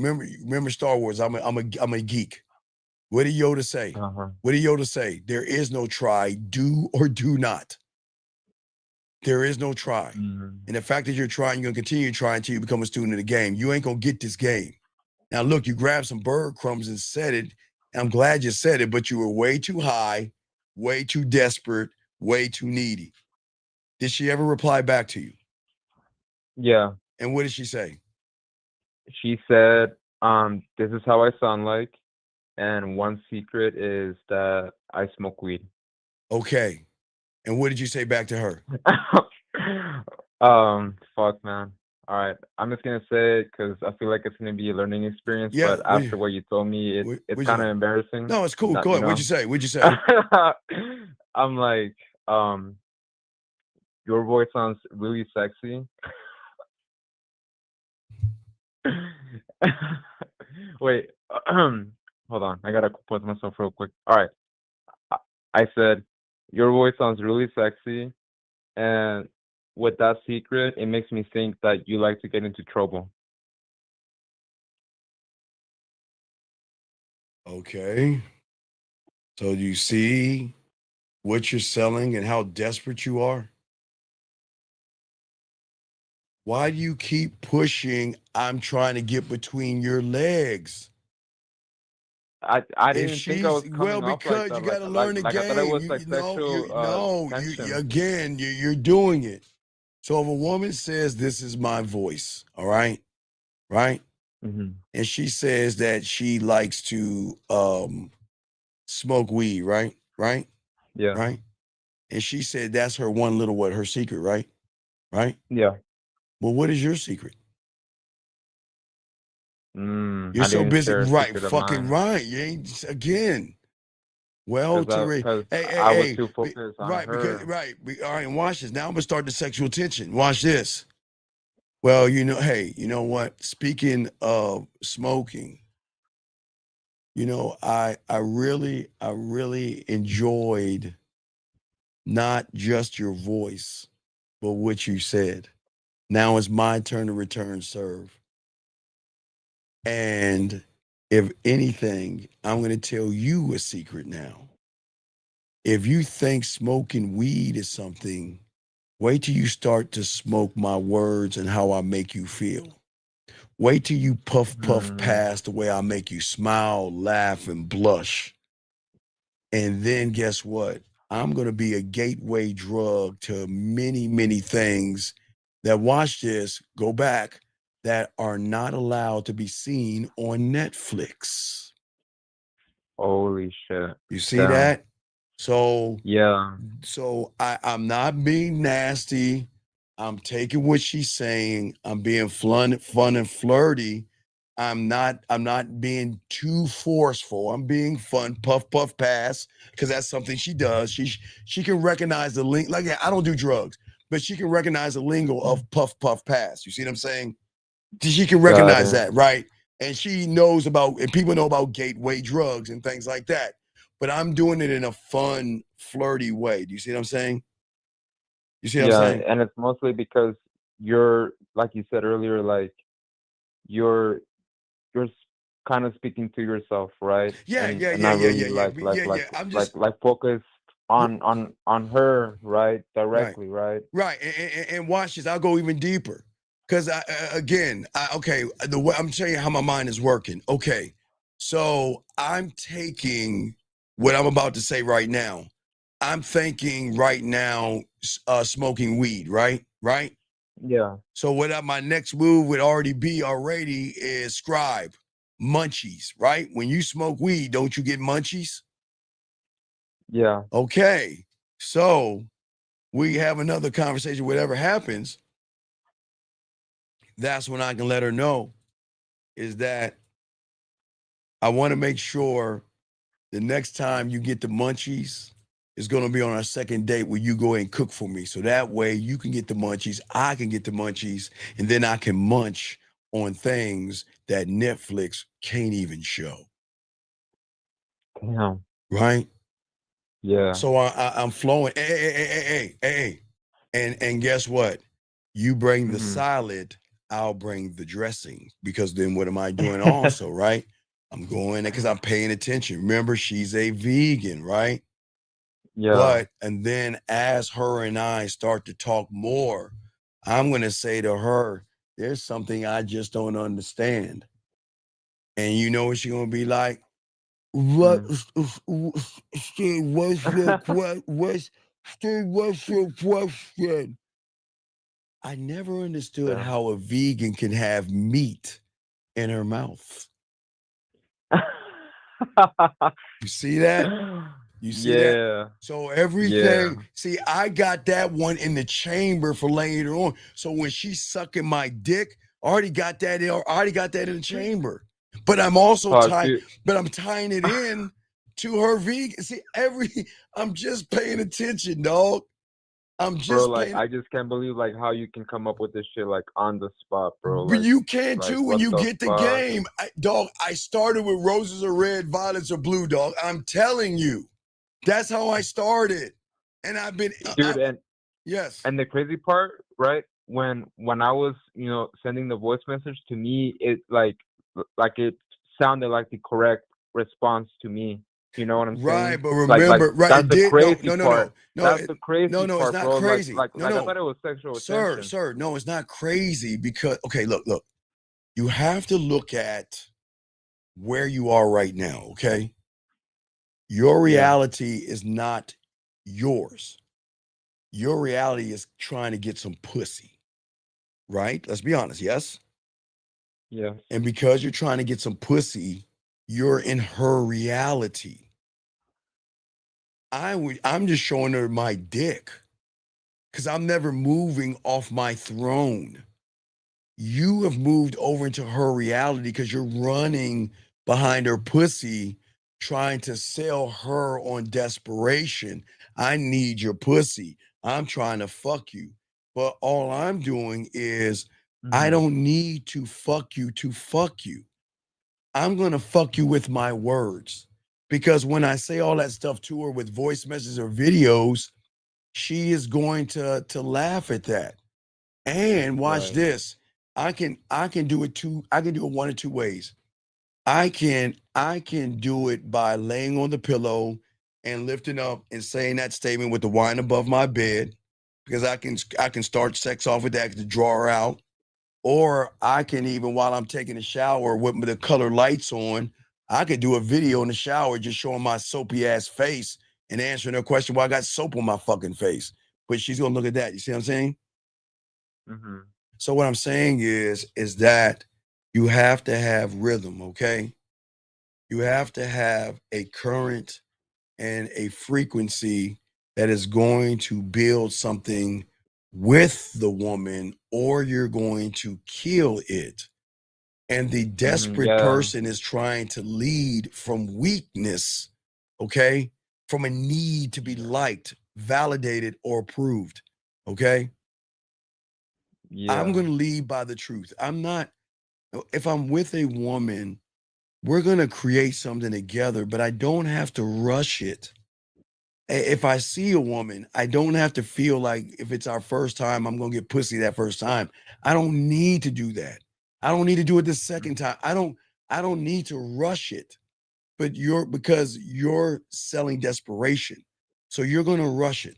Star Wars. I'm a geek. What did Yoda say? What did Yoda say? There is no try, do or do not. There is no try. And the fact that you're trying, you're gonna continue trying until you become a student of the game. You ain't gonna get this game. Now look, you grabbed some bird crumbs and said it. And I'm glad you said it, but you were way too high, way too desperate, way too needy. Did she ever reply back to you? Yeah. And what did she say? She said, this is how I sound like, and one secret is that I smoke weed. Okay. And what did you say back to her? Fuck, man. All right, I'm just gonna say it because I feel like it's gonna be a learning experience. Yeah. But after what you told me, it's What'd you kind of say? embarrassing. No, it's cool. Not, Go you ahead. What'd know. you say? What'd you say? I'm like, your voice sounds really sexy. Wait, hold on. I gotta compose myself real quick. All right, I I said your voice sounds really sexy, and with that secret, it makes me think that you like to get into trouble. Okay. So do you see what you're selling and how desperate you are? Why do you keep pushing? I'm trying to get between your legs. I If didn't think I was coming off like because that. you got to Like learn the like I thought it game. was You, like you know, you sexual no, you tension. again, you're doing it. So if a woman says, "This is my voice," all right, right, Hmm. and she says that she likes to smoke weed, right, right, Yeah, right, and she said that's her one little what, her secret, right, right. yeah. Well, what is your secret? You're I so didn't busy, share a right? secret of Fucking mine right. You ain't again. Well, Terry, because hey, hey, I was hey, too focused on right, because her. right, all right, and watch this. Now I'm gonna start the sexual tension. Watch this. Well, hey, you know what? Speaking of smoking, I really enjoyed not just your voice, but what you said. Now it's my turn to return serve. And if anything, I'm gonna tell you a secret now. If you think smoking weed is something, wait till you start to smoke my words and how I make you feel. Wait till you puff Mm, past the way I make you smile, laugh, and blush. And then guess what? I'm going to be a gateway drug to many, many things that, watch this, go back, that are not allowed to be seen on Netflix. holy shit! You see Damn. that? So Yeah. I'm not being nasty. I'm taking what she's saying. I'm being fun and flirty. I'm not being too forceful. I'm being fun, puff pass, because that's something she does. She can recognize the link. Like, yeah, I don't do drugs, but she can recognize the lingo of puff pass. You see what I'm saying? She can Got recognize it. that, right? And she knows about, and people know about gateway drugs and things like that. But I'm doing it in a fun, flirty way. Do you see what I'm saying? You see what I'm Yeah, saying? and it's mostly because you're, like you said earlier, like you're you're kind of speaking to yourself, right? Yeah, yeah, And yeah, not yeah, really yeah, yeah, like yeah, yeah. I'm just focused on her, right? right, Directly, right? right. And watch this. I'll go even deeper, because okay, the way I'm telling you how my mind is working. Okay, so I'm taking what I'm about to say right now. I'm thinking right now, smoking weed, right, right. Yeah, So my next move would already is scribe, munchies, right? When you smoke weed, don't you get munchies? yeah. Okay. So we have another conversation, whatever happens, that's when I can let her know is that I want to make sure the next time you get the munchies is going to be on our second date where you go and cook for me. So that way you can get the munchies, I can get the munchies, and then I can munch on things that Netflix can't even show. Damn. Right? Yeah. So I'm flowing. Hey. And guess what? You bring the Hmm. salad, I'll bring the dressing. Because then what am I doing also, right? I'm going because I'm paying attention. Remember, she's a vegan, right? Yeah. And then as her and I start to talk more, I'm going to say to her, there's something I just don't understand. And you know what she's going to be like? What, Mm. Steve, what's your question? I never understood Yeah. how a vegan can have meat in her mouth. You see that? You see that? Yeah. So Yeah. everything, see, I got that one in the chamber for later on. So when she's sucking my dick, I already got that in the chamber. But I'm also Oh, tying, see, but I'm tying it in to her vegan. See, I'm just paying attention, dog. I'm bro, just like paying. I just can't believe like how you can come up with this shit like on the spot, bro. But Like, you can too when what you the get the fuck? game. Dog, I started with roses are red, violets are blue, dog. I'm telling you. That's how I started. And I've been Dude, and yes. the crazy part, right? When I was, sending the voice message to me, it like it sounded like the correct response to me. You know what I'm Right, saying? but Like remember, right, that's it the did crazy part. no, That's the crazy it's part, not bro. Like crazy. like like I thought it was sexual attention. Sir, no, it's not crazy because okay, look. You have to look at where you are right now, okay? Your Yeah. reality is not yours. Your reality is trying to get some pussy, right? Let's be honest, yes? Yes. And because you're trying to get some pussy, you're in her reality. I'm just showing her my dick because I'm never moving off my throne. You have moved over into her reality because you're running behind her pussy, trying to sell her on desperation. I need your pussy. I'm trying to fuck you. But all I'm doing is, I Mhm. don't need to fuck you to fuck you. I'm going to fuck you with my words. Because when I say all that stuff to her with voice messages or videos, she is going to laugh at that. And watch Right. this. I can do it one of two ways. I can do it by laying on the pillow and lifting up and saying that statement with the wine above my bed because I can start sex off with that to draw her out. Or I can even while I'm taking a shower with the color lights on, I could do a video in the shower just showing my soapy ass face and answering her question why I got soap on my fucking face. But she's gonna look at that. You see what I'm saying? Mhm. So what I'm saying is that you have to have rhythm, okay? You have to have a current and a frequency that is going to build something with the woman or you're going to kill it. And the Mhm. desperate Yeah. person is trying to lead from weakness, okay? From a need to be liked, validated, or approved, okay? I'm Yeah. going to lead by the truth. If I'm with a woman, we're going to create something together, but I don't have to rush it. If I see a woman, I don't have to feel like if it's our first time, I'm going to get pussy that first time. I don't need to do that. I don't need to do it the second time. I don't need to rush it. But because you're selling desperation. So you're going to rush it.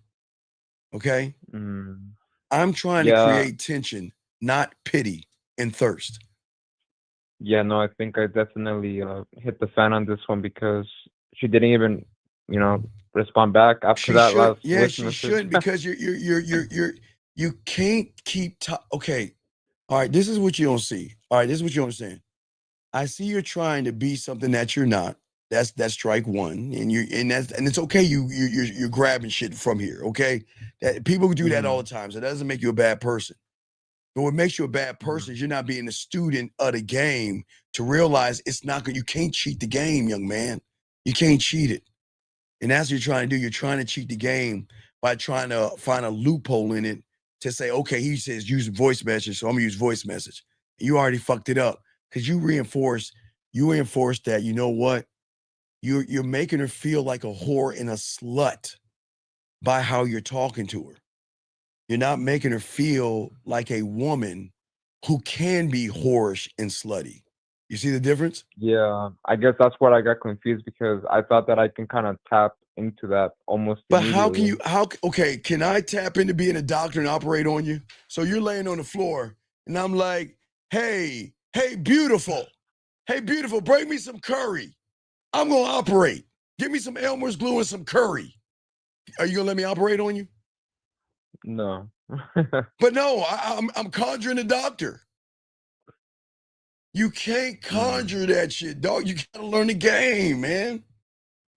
Okay? Mm. I'm trying to Yeah. create tension, not pity and thirst. Yeah, no, I think I definitely hit the fan on this one because she didn't even, you know, respond back after She that should, last yeah, voice she message. shouldn't because you can't keep okay. All right, this is what you don't see. All right, this is what you don't understand. I see you're trying to be something that you're not. That's strike one, and it's okay. You're grabbing shit from here. Okay, that people do that all Mhm. the time. So that doesn't make you a bad person. But what makes you a bad Mhm. person is you're not being a student of the game to realize it's not good. You can't cheat the game, young man. You can't cheat it. And that's what you're trying to do. You're trying to cheat the game by trying to find a loophole in it to say, okay, he says use voice message, so I'm gonna use voice message. You already fucked it up because you reinforce that, you know what? You're making her feel like a whore and a slut by how you're talking to her. You're not making her feel like a woman who can be whorish and slutty. You see the difference? Yeah, I guess that's what I got confused because I thought that I can kind of tap into that almost But how can immediately. you okay, can I tap into being a doctor and operate on you? So you're laying on the floor and I'm like, hey, beautiful. Hey, beautiful, bring me some curry. I'm gonna operate. Give me some Elmer's glue and some curry. Are you gonna let me operate on you? No. But no, I'm conjuring the doctor. You can't conjure that shit, dog. You gotta learn the game, man.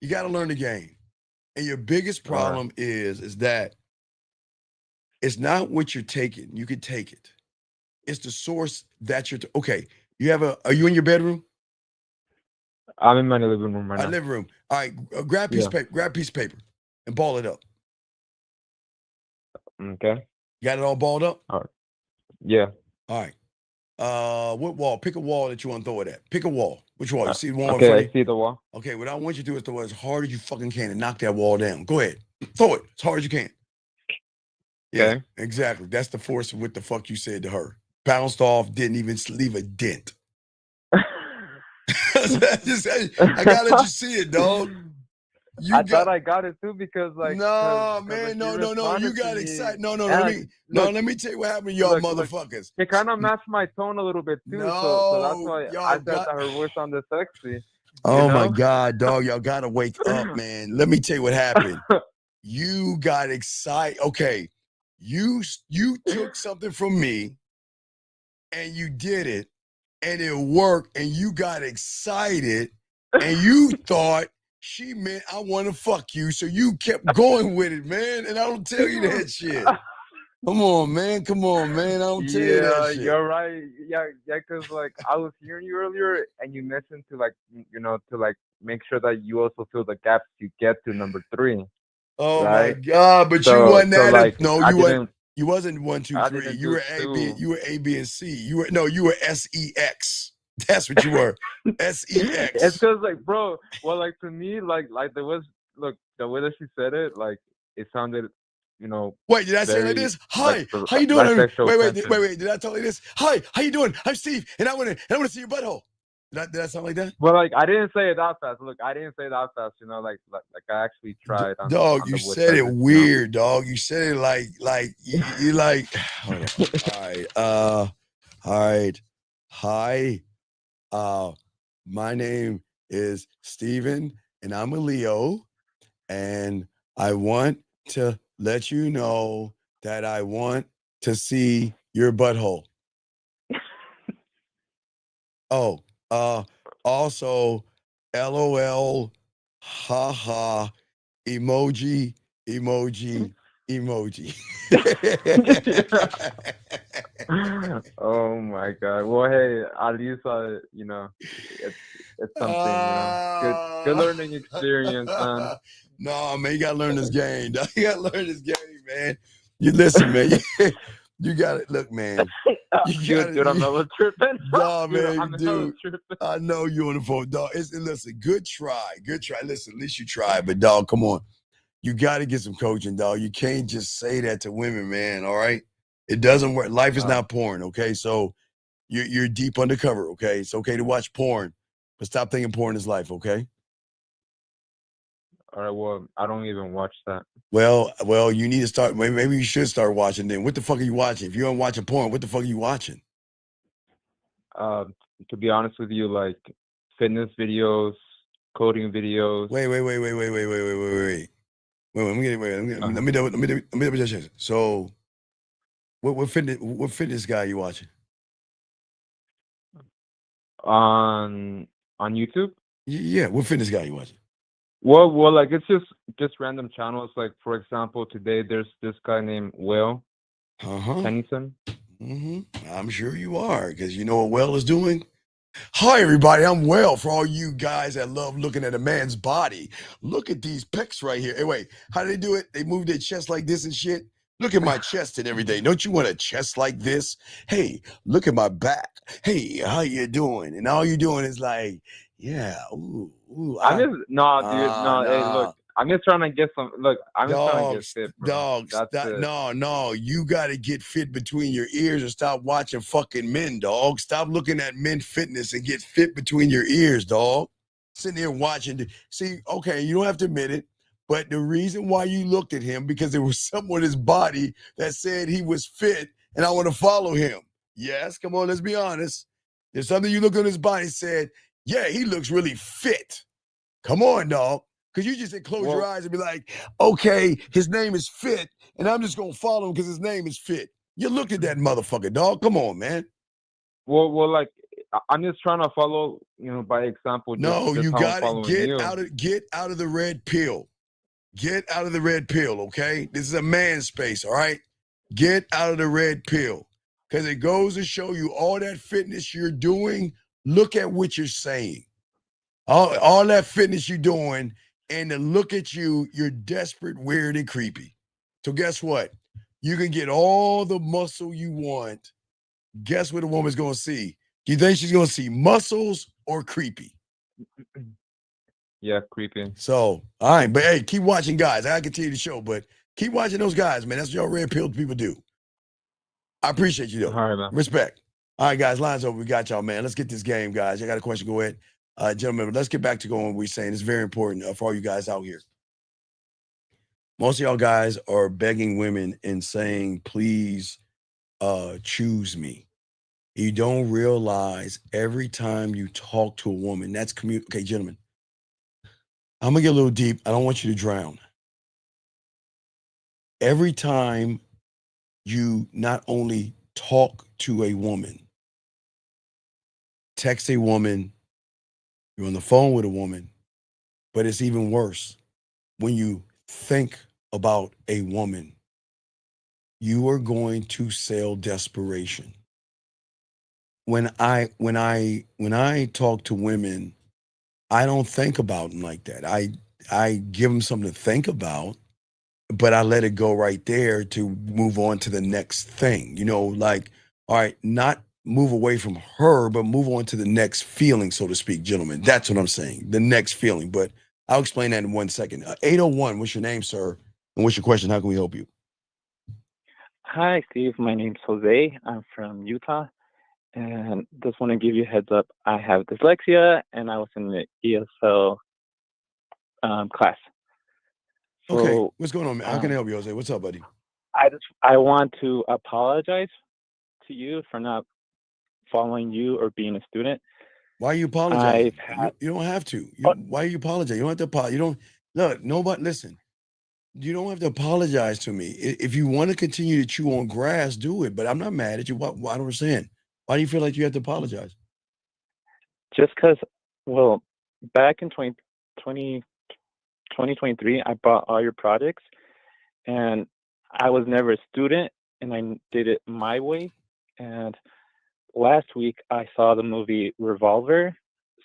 You gotta learn the game. And your biggest problem is that it's not what you're taking. You can take it. It's the source that you're. Okay, you have a. Are you in your bedroom? I'm in my living room right All right, now. living room. All right, grab a piece of paper. Grab a piece of paper and ball it up. Okay. You got it all balled up? All right. Yeah. All right. What wall? Pick a wall that you want to throw it at. Pick a wall. Which wall? You see the wall in Okay, front I of you? see the wall. Okay, what I want you to do is throw it as hard as you fucking can and knock that wall down. Go ahead. Throw it as hard as you can. Yeah, Okay. exactly. That's the force of what the fuck you said to her. Bounced off, didn't even leave a dent. I gotta let you see it, dog. I thought I got it too because no, man, no. You got excited. No. Let me tell you what happened to y'all motherfuckers. It kind of matched my tone a little bit too, so that's why I said that her voice sounded sexy. Oh my God, dog, y'all gotta wake up, man. Let me tell you what happened. You got excited. Okay, you took something from me, and you did it, and it worked, and you got excited, and you thought she meant I want to fuck you, so you kept going with it, man. And I don't tell you that shit. Come on, man. I don't tell you that shit. You're right. Yeah, because I was hearing you earlier, and you mentioned to to make sure that you also fill the gaps to get to number 3. Oh right? my God! But you wasn't that. No, you wasn't. You wasn't 1, 2, 3. You were A, B. You were A, B, and C. You were SEX. That's what you were. SEX. It's because bro, well, to me, there was the way that she said it, it sounded, Wait, did I say like this? Hi, how you doing? Wait. Did I tell you this? Hi, how you doing? I'm Steve, and I want to see your butthole. Did I sound like that? Well, I didn't say it that fast. Look, I didn't say it that fast. I actually tried. Dog, you said it weird, dog. You said it like you like. Hold on. All right. Hi. My name is Steven, and I'm a Leo, and I want to let you know that I want to see your butthole. Also, LOL, haha, emoji. Oh my God. Well, hey, at least it's something, good learning experience, man. No, man, you gotta learn this game. Dog. You gotta learn this game, man. You listen, man. You got it. Look, man. Dude, I'm not tripping. No, man, dude. I know you on the phone, dog. Listen, good try. Listen, at least you tried, but dog, come on. You got to get some coaching, dog. You can't just say that to women, man. All right, it doesn't work. Life is not porn, okay? So you're deep undercover, okay? It's okay to watch porn, but stop thinking porn is life, okay? All right. Well, I don't even watch that. Well, you need to start. Maybe you should start watching. Then, what the fuck are you watching? If you aren't watching porn, what the fuck are you watching? To be honest with you, fitness videos, coding videos. Wait. Let me double check. So, what fitness guy are you watching? On YouTube? Yeah, what fitness guy are you watching? Well, it's just random channels. For example, today there's this guy named Will Tennyson. I'm sure you are, because you know what Will is doing? Hi, everybody. I'm Will. For all you guys that love looking at a man's body, look at these pecs right here. Hey, wait, how do they do it? They move their chest like this and shit. Look at my chest and everything. Don't you want a chest like this? Hey, look at my back. Hey, how you doing? And all you doing is yeah. Ooh. Dude. Hey, look. I'm just trying to get some. Look, I'm just trying to get fit, bro. No. You got to get fit between your ears and stop watching fucking men, dog. Stop looking at men fitness and get fit between your ears, dog. Sitting there watching. See, okay, you don't have to admit it, but the reason why you looked at him because there was something with his body that said he was fit, and I want to follow him. Yes, come on, let's be honest. There's something you looked on his body and said, yeah, he looks really fit. Come on, dog. Because you just said close your eyes and be like, okay, his name is Fit, and I'm just gonna follow him because his name is Fit. You looked at that motherfucker, dog. Come on, man. Well, like I'm just trying to follow, by example. No, just you how I'm got it. following you. Get out of the red pill. Get out of the red pill, okay? This is a man space, all right? Get out of the red pill. Because it goes to show you all that fitness you're doing. Look at what you're saying. All that fitness you're doing, and to look at you, you're desperate, weird, and creepy. So guess what? You can get all the muscle you want. Guess what a woman's going to see? Do you think she's going to see muscles or creepy? Yeah, creepy. So, all right, but hey, keep watching, guys. I continue the show, but keep watching those guys, man. That's what y'all red pill people do. I appreciate you, though. All right, man. Respect. All right, guys, lines over. We got y'all, man. Let's get this game, guys. I got a question. Go ahead. Gentlemen, let's get back to going what we're saying. It's very important for all you guys out here. Most of y'all guys are begging women and saying, please choose me. You don't realize every time you talk to a woman, that's okay, gentlemen. I'm going to get a little deep. I don't want you to drown. Every time you not only talk to a woman, text a woman, you're on the phone with a woman, but it's even worse. When you think about a woman, you are going to sell desperation. When I talk to women, I don't think about them like that. I give them something to think about, but I let it go right there to move on to the next thing. Like, all right, not move away from her, but move on to the next feeling, so to speak, gentlemen. That's what I'm saying, the next feeling. But I'll explain that in 1 second. 801, what's your name, sir? And what's your question? How can we help you? Hi, Steve. My name's Jose. I'm from Utah. And just want to give you a heads up. I have dyslexia, and I was in the ESL class. So, okay, what's going on, man? How can I help you, Jose? What's up, buddy? I want to apologize to you for not following you or being a student. Why are you apologizing? You don't have to. Why are you apologizing? You don't have to apologize. You don't look. Nobody listen. You don't have to apologize to me. If you want to continue to chew on grass, do it. But I'm not mad at you. I don't understand. Why do you feel like you have to apologize? Just because, well, back in 2023, I bought all your products, and I was never a student, and I did it my way. And last week, I saw the movie Revolver,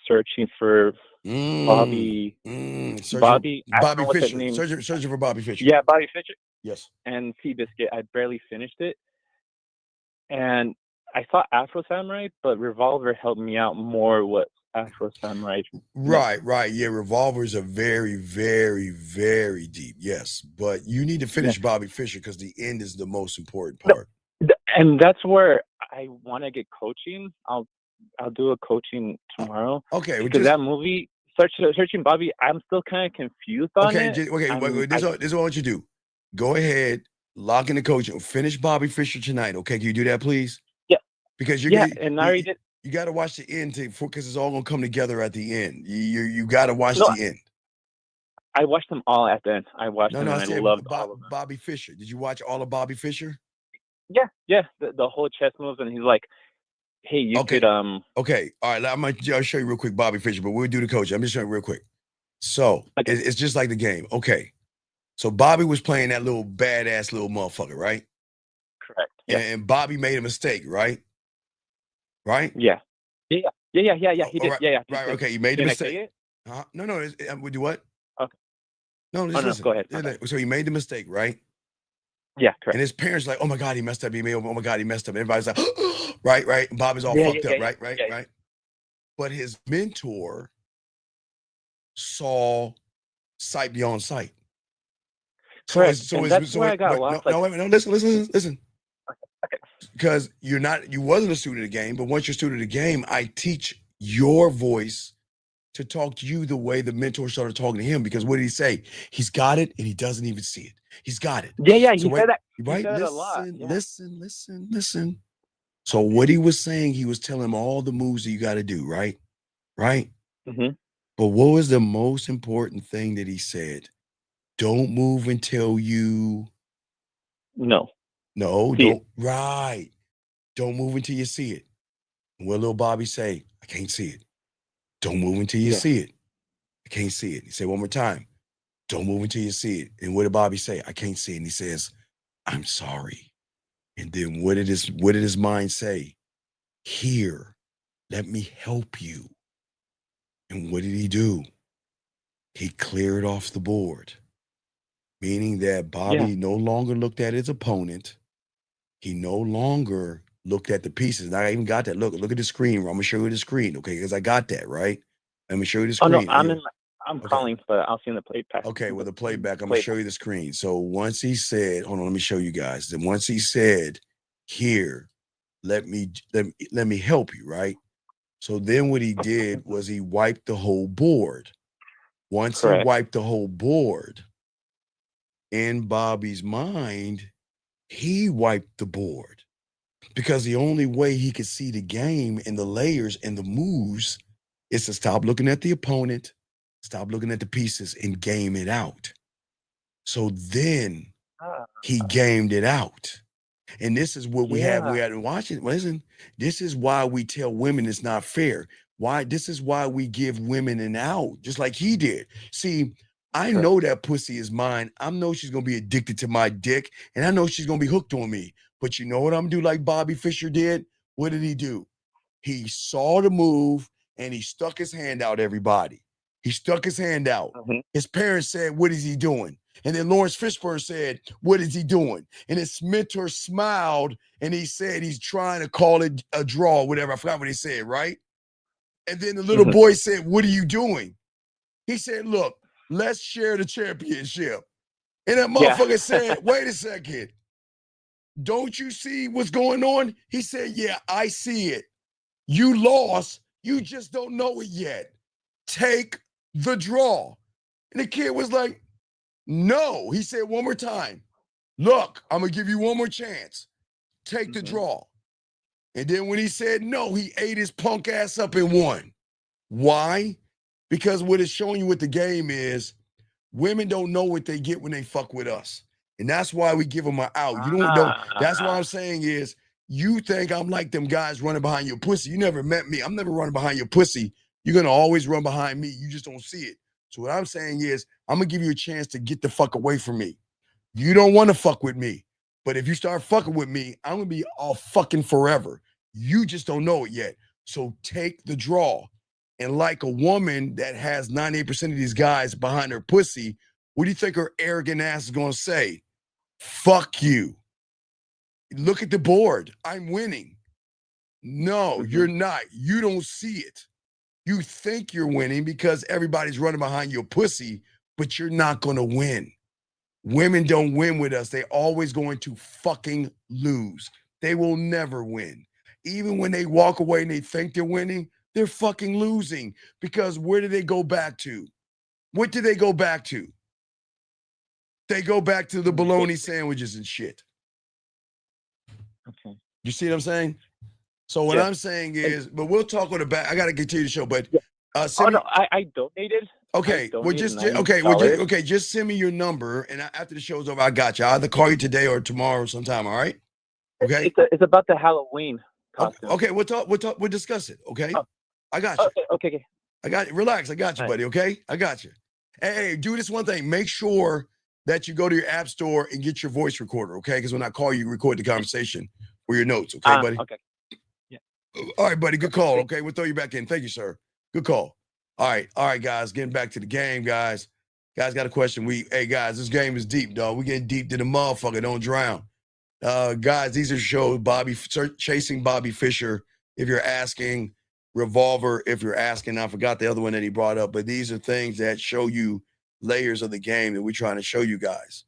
searching for Bobby. Bobby Fischer. Searching for Bobby Fischer. Yeah, Bobby Fischer. Yes. And Seabiscuit. I barely finished it. And I saw Afro Samurai, but Revolver helped me out more with Afro Samurai. Right. Yeah, Revolvers are very, very, very deep. Yes. But you need to finish Bobby Fischer because the end is the most important part. And that's where I want to get coaching. I'll do a coaching tomorrow. Okay. Because that movie, Searching Bobby, I'm still kind of confused on it. Wait. This is what I want you to do. Go ahead, lock in the coaching. Finish Bobby Fischer tonight. Okay. Can you do that, please? Yeah. Because you got to watch the end because it's all going to come together at the end. You got to watch the end. I watched them all at the end. I watched them and I loved all of them. Bobby Fischer. Did you watch all of Bobby Fischer? Yeah. The whole chess moves, and he's like, hey, you could Okay. All right. I'll show you real quick Bobby Fischer, but we'll do the coaching. I'm just showing you real quick. So it's just like the game. Okay. So Bobby was playing that little badass little motherfucker, right? Correct. Yeah. And Bobby made a mistake, right? Right? Yeah. He did. Right. Okay. He made the mistake. No. We do what? Okay. No, listen. Go ahead. So he made the mistake, right? Yeah, correct. And his parents are like, oh my God, he messed up. Oh my God, he messed up. Everybody's like, right. And Bobby's all fucked up, right. But his mentor saw sight beyond sight. Correct. That's where I got lost. No, listen. Okay. Because you wasn't a student of the game, but once you're a student of the game, I teach your voice to talk to you the way the mentor started talking to him. Because what did he say? He's got it, and he doesn't even see it. He's got it. Yeah. He said that. Right? He said a lot. Yeah. Listen. So what he was saying, he was telling him all the moves that you got to do, right? Mm-hmm. But what was the most important thing that he said? Don't move until you. No. No, See it. don't. Right. Don't move until you see it. And what little Bobby say? I can't see it. Don't move until you Yeah. see it. I can't see it. He said one more time. Don't move until you see it. And what did Bobby say? I can't see it. And he says, I'm sorry. And then what did his mind say? Here, let me help you. And what did he do? He cleared off the board, meaning that Bobby Yeah. no longer looked at his opponent. He no longer looked at the pieces. And I even got that. Look at the screen. I'm gonna show you the screen, okay? Because I got that, right? Let me show you the Oh no, screen. I'm Okay. calling, but I'll see the playback. Okay, with the playback, I'm gonna show you the screen. So once he said, hold on, let me show you guys. Then once he said, here, let me help you, right? So then what he did was he wiped the whole board. Once he Correct. wiped the whole board, in Bobby's mind, he wiped the board. Because the only way he could see the game and the layers and the moves is to stop looking at the opponent, stop looking at the pieces, and game it out. So then he gamed it out. And this is what we have been watching. Listen, this is why we tell women it's not fair. This is why we give women an out, just like he did. See, I know that pussy is mine. I know she's gonna be addicted to my dick, and I know she's gonna be hooked on me. But you know what I'm gonna do like Bobby Fischer did? What did he do? He saw the move and he stuck his hand out, everybody. He stuck his hand out. His parents said, what is he doing? And then Lawrence Fishburne said, what is he doing? And his mentor smiled and he said he's trying to call it a draw, whatever. I forgot what he said, right? And then the little boy said, what are you doing? He said, look, let's share the championship. And that motherfucker said, wait a second. Don't you see what's going on? He said, yeah, I see it. You lost. You just don't know it yet. Take the draw. And the kid was like, no. He said one more time, look, I'm going to give you one more chance. Take the draw. And then when he said no, he ate his punk ass up and won. Why? Because what it's showing you what the game is, women don't know what they get when they fuck with us. And that's why we give them an out. You don't know. That's what I'm saying is, you think I'm like them guys running behind your pussy. You never met me. I'm never running behind your pussy. You're going to always run behind me. You just don't see it. So what I'm saying is, I'm going to give you a chance to get the fuck away from me. You don't want to fuck with me. But if you start fucking with me, I'm going to be all fucking forever. You just don't know it yet. So take the draw. And like a woman that has 98% of these guys behind her pussy, what do you think her arrogant ass is going to say? Fuck you. Look at the board. I'm winning. No, you're not. You don't see it. You think you're winning because everybody's running behind your pussy, but you're not going to win. Women don't win with us. They're always going to fucking lose. They will never win. Even when they walk away and they think they're winning, they're fucking losing. Because where do they go back to? What do they go back to? They go back to the bologna sandwiches and shit. Okay. You see what I'm saying? So what I'm saying is, but we'll talk on the back. I got to continue the show, but send me. I donated. Okay, well just $90. just send me your number, and after the show's over, I got you. I'll either call you today or tomorrow sometime. All right? Okay. It's about the Halloween costume. Okay, we'll discuss it. Okay, I got you. Okay. I got you. Relax, I got you, buddy. Okay, I got you. Hey, do this one thing. Make sure that you go to your app store and get your voice recorder. Okay, because when I call you, record the conversation for your notes. Okay, buddy. Okay. Yeah. All right, buddy. Good call. Okay, we'll throw you back in. Thank you, sir. Good call. All right, guys. Getting back to the game, guys. Guys got a question. Hey, guys, this game is deep, dog. We getting deep to the motherfucker. Don't drown. Guys, these are shows. Chasing Bobby Fischer. If you're asking, Revolver. If you're asking, I forgot the other one that he brought up, but these are things that show you layers of the game that we're trying to show you guys.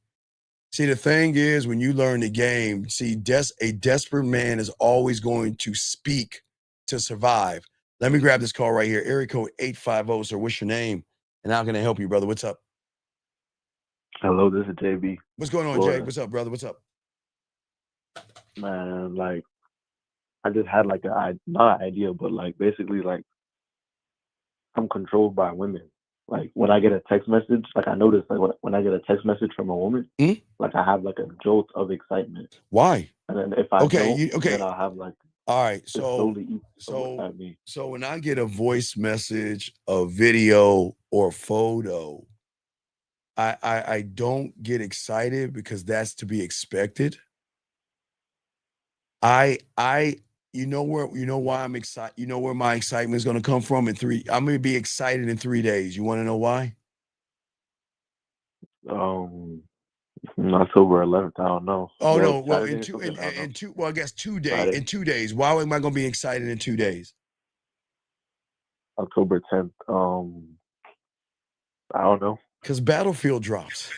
See, the thing is, when you learn the game, see, a desperate man is always going to speak to survive. Let me grab this call right here. Area code 850. Sir, what's your name? And how can I help you, brother? What's up? Hello, this is JB. What's going on, Jay? What's up, brother? What's up? Man, I just had not an idea, but basically I'm controlled by women. Like when I get a text message, like I notice, like when I get a text message from a woman, like I have like a jolt of excitement. Why? And then if I Okay, don't, okay. then I'll have like All right, it so slowly eats so at me. so when I get a voice message, a video, or photo, I don't get excited because that's to be expected. I you know why I'm excited. You know where my excitement is going to come from in three. I'm going to be excited in 3 days. You want to know why? Um, October 11th. I don't know. Oh Well, no, well Saturday or something. I don't know. in two well I guess 2 days Friday, in 2 days. Why am I going to be excited in 2 days? October 10th. I don't know. Because Battlefield drops.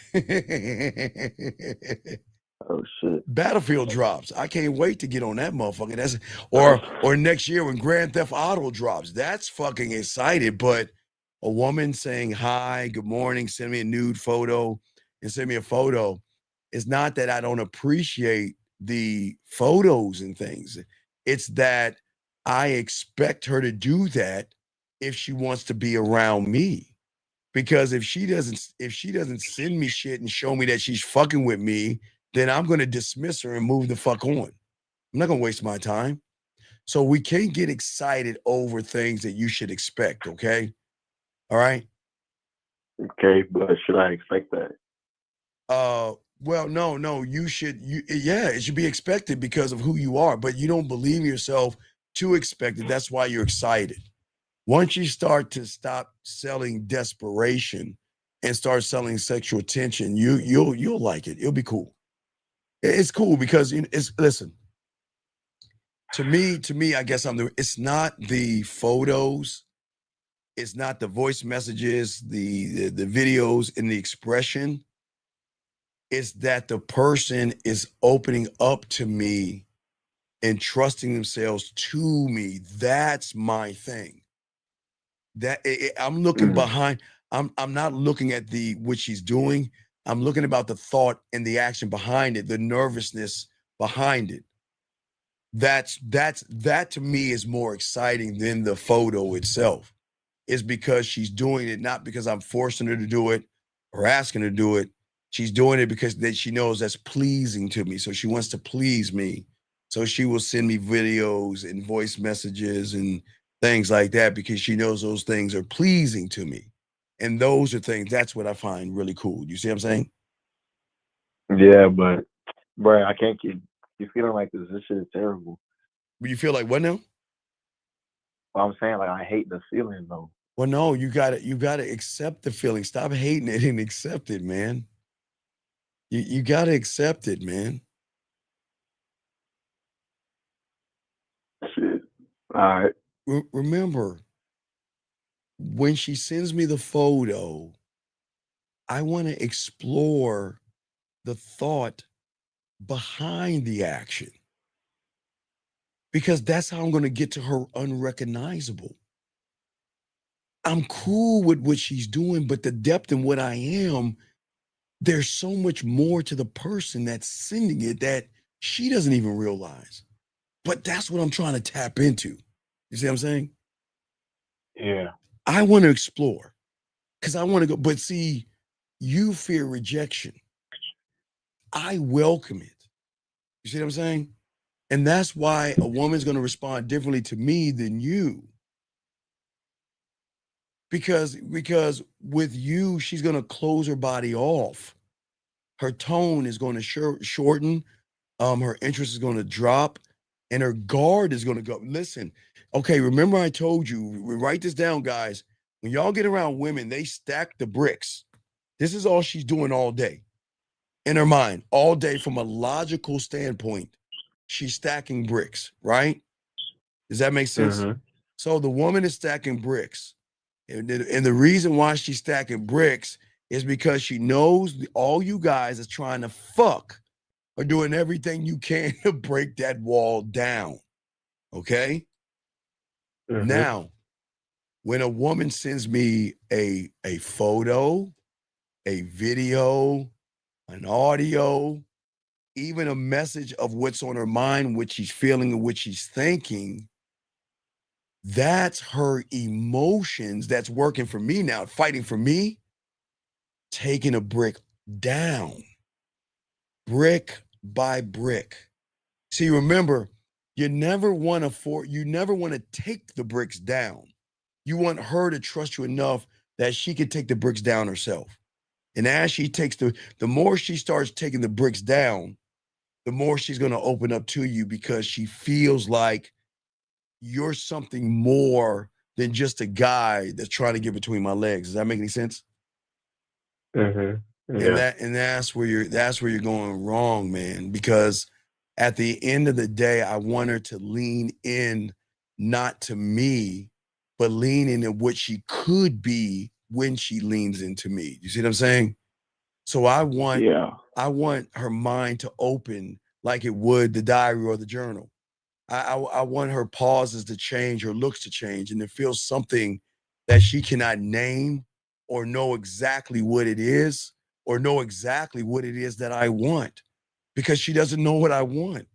Oh shit. Battlefield drops. I can't wait to get on that motherfucker. That's or next year when Grand Theft Auto drops. That's fucking excited. But a woman saying hi, good morning, send me a nude photo, and send me a photo. It's not that I don't appreciate the photos and things. It's that I expect her to do that if she wants to be around me. Because if she doesn't send me shit and show me that she's fucking with me, then I'm going to dismiss her and move the fuck on. I'm not going to waste my time. So we can't get excited over things that you should expect, okay? All right? Okay, but should I expect that? Well, no, yeah, it should be expected because of who you are, but you don't believe in yourself to expect it. That's why you're excited. Once you start to stop selling desperation and start selling sexual tension, you'll like it. It'll be cool. It's cool because it's listen. To me, I guess it's not the photos, it's not the voice messages, the videos and the expression. It's that the person is opening up to me and trusting themselves to me. That's my thing. I'm looking behind. I'm not looking at what she's doing. I'm looking about the thought and the action behind it, the nervousness behind it. That to me is more exciting than the photo itself. Is because she's doing it not because I'm forcing her to do it or asking her to do it. She's doing it because that she knows that's pleasing to me. So she wants to please me. So she will send me videos and voice messages and things like that because she knows those things are pleasing to me. And those are things, that's what I find really cool. You see what I'm saying? Yeah, but bro, I can't keep feeling like this. This shit is terrible. You feel like what now? Well, I'm saying like I hate the feeling though. Well, no, you gotta accept the feeling. Stop hating it and accept it, man. You gotta accept it, man. Shit. All right. Remember, when she sends me the photo, I want to explore the thought behind the action because that's how I'm going to get to her unrecognizable. I'm cool with what she's doing, but the depth in what I am, there's so much more to the person that's sending it that she doesn't even realize. But that's what I'm trying to tap into. You see what I'm saying? Yeah. I want to explore because I want to go, but see, you fear rejection. I welcome it. You see what I'm saying? And that's why a woman's going to respond differently to me than you. Because with you, she's going to close her body off. Her tone is going to shorten. Her interest is going to drop, and her guard is going to go. Listen, okay. Remember, I told you. Write this down, guys. When y'all get around women, they stack the bricks. This is all she's doing all day in her mind, all day from a logical standpoint. She's stacking bricks, right? Does that make sense? Mm-hmm. So the woman is stacking bricks. And the reason why she's stacking bricks is because she knows all you guys is trying to fuck are doing everything you can to break that wall down. Okay? Mm-hmm. Now, when a woman sends me a photo, a video, an audio, even a message of what's on her mind, what she's feeling, and what she's thinking, That's her emotions that's working for me now, fighting for me, taking a brick down, brick by brick. See, remember, you never want to take the bricks down. You want her to trust you enough that she can take the bricks down herself. And as she takes the more she starts taking the bricks down, the more she's going to open up to you because she feels like you're something more than just a guy that's trying to get between my legs. Does that make any sense? Mm-hmm. And Yeah. that's where you're going wrong, man, because at the end of the day, I want her to lean in not to me, but lean into what she could be when she leans into me. You see what I'm saying? So I want Yeah. her mind to open like it would the diary or the journal. I want her pauses to change, her looks to change, and to feel something that she cannot name or know exactly what it is, or know exactly what it is that I want, because she doesn't know what I want.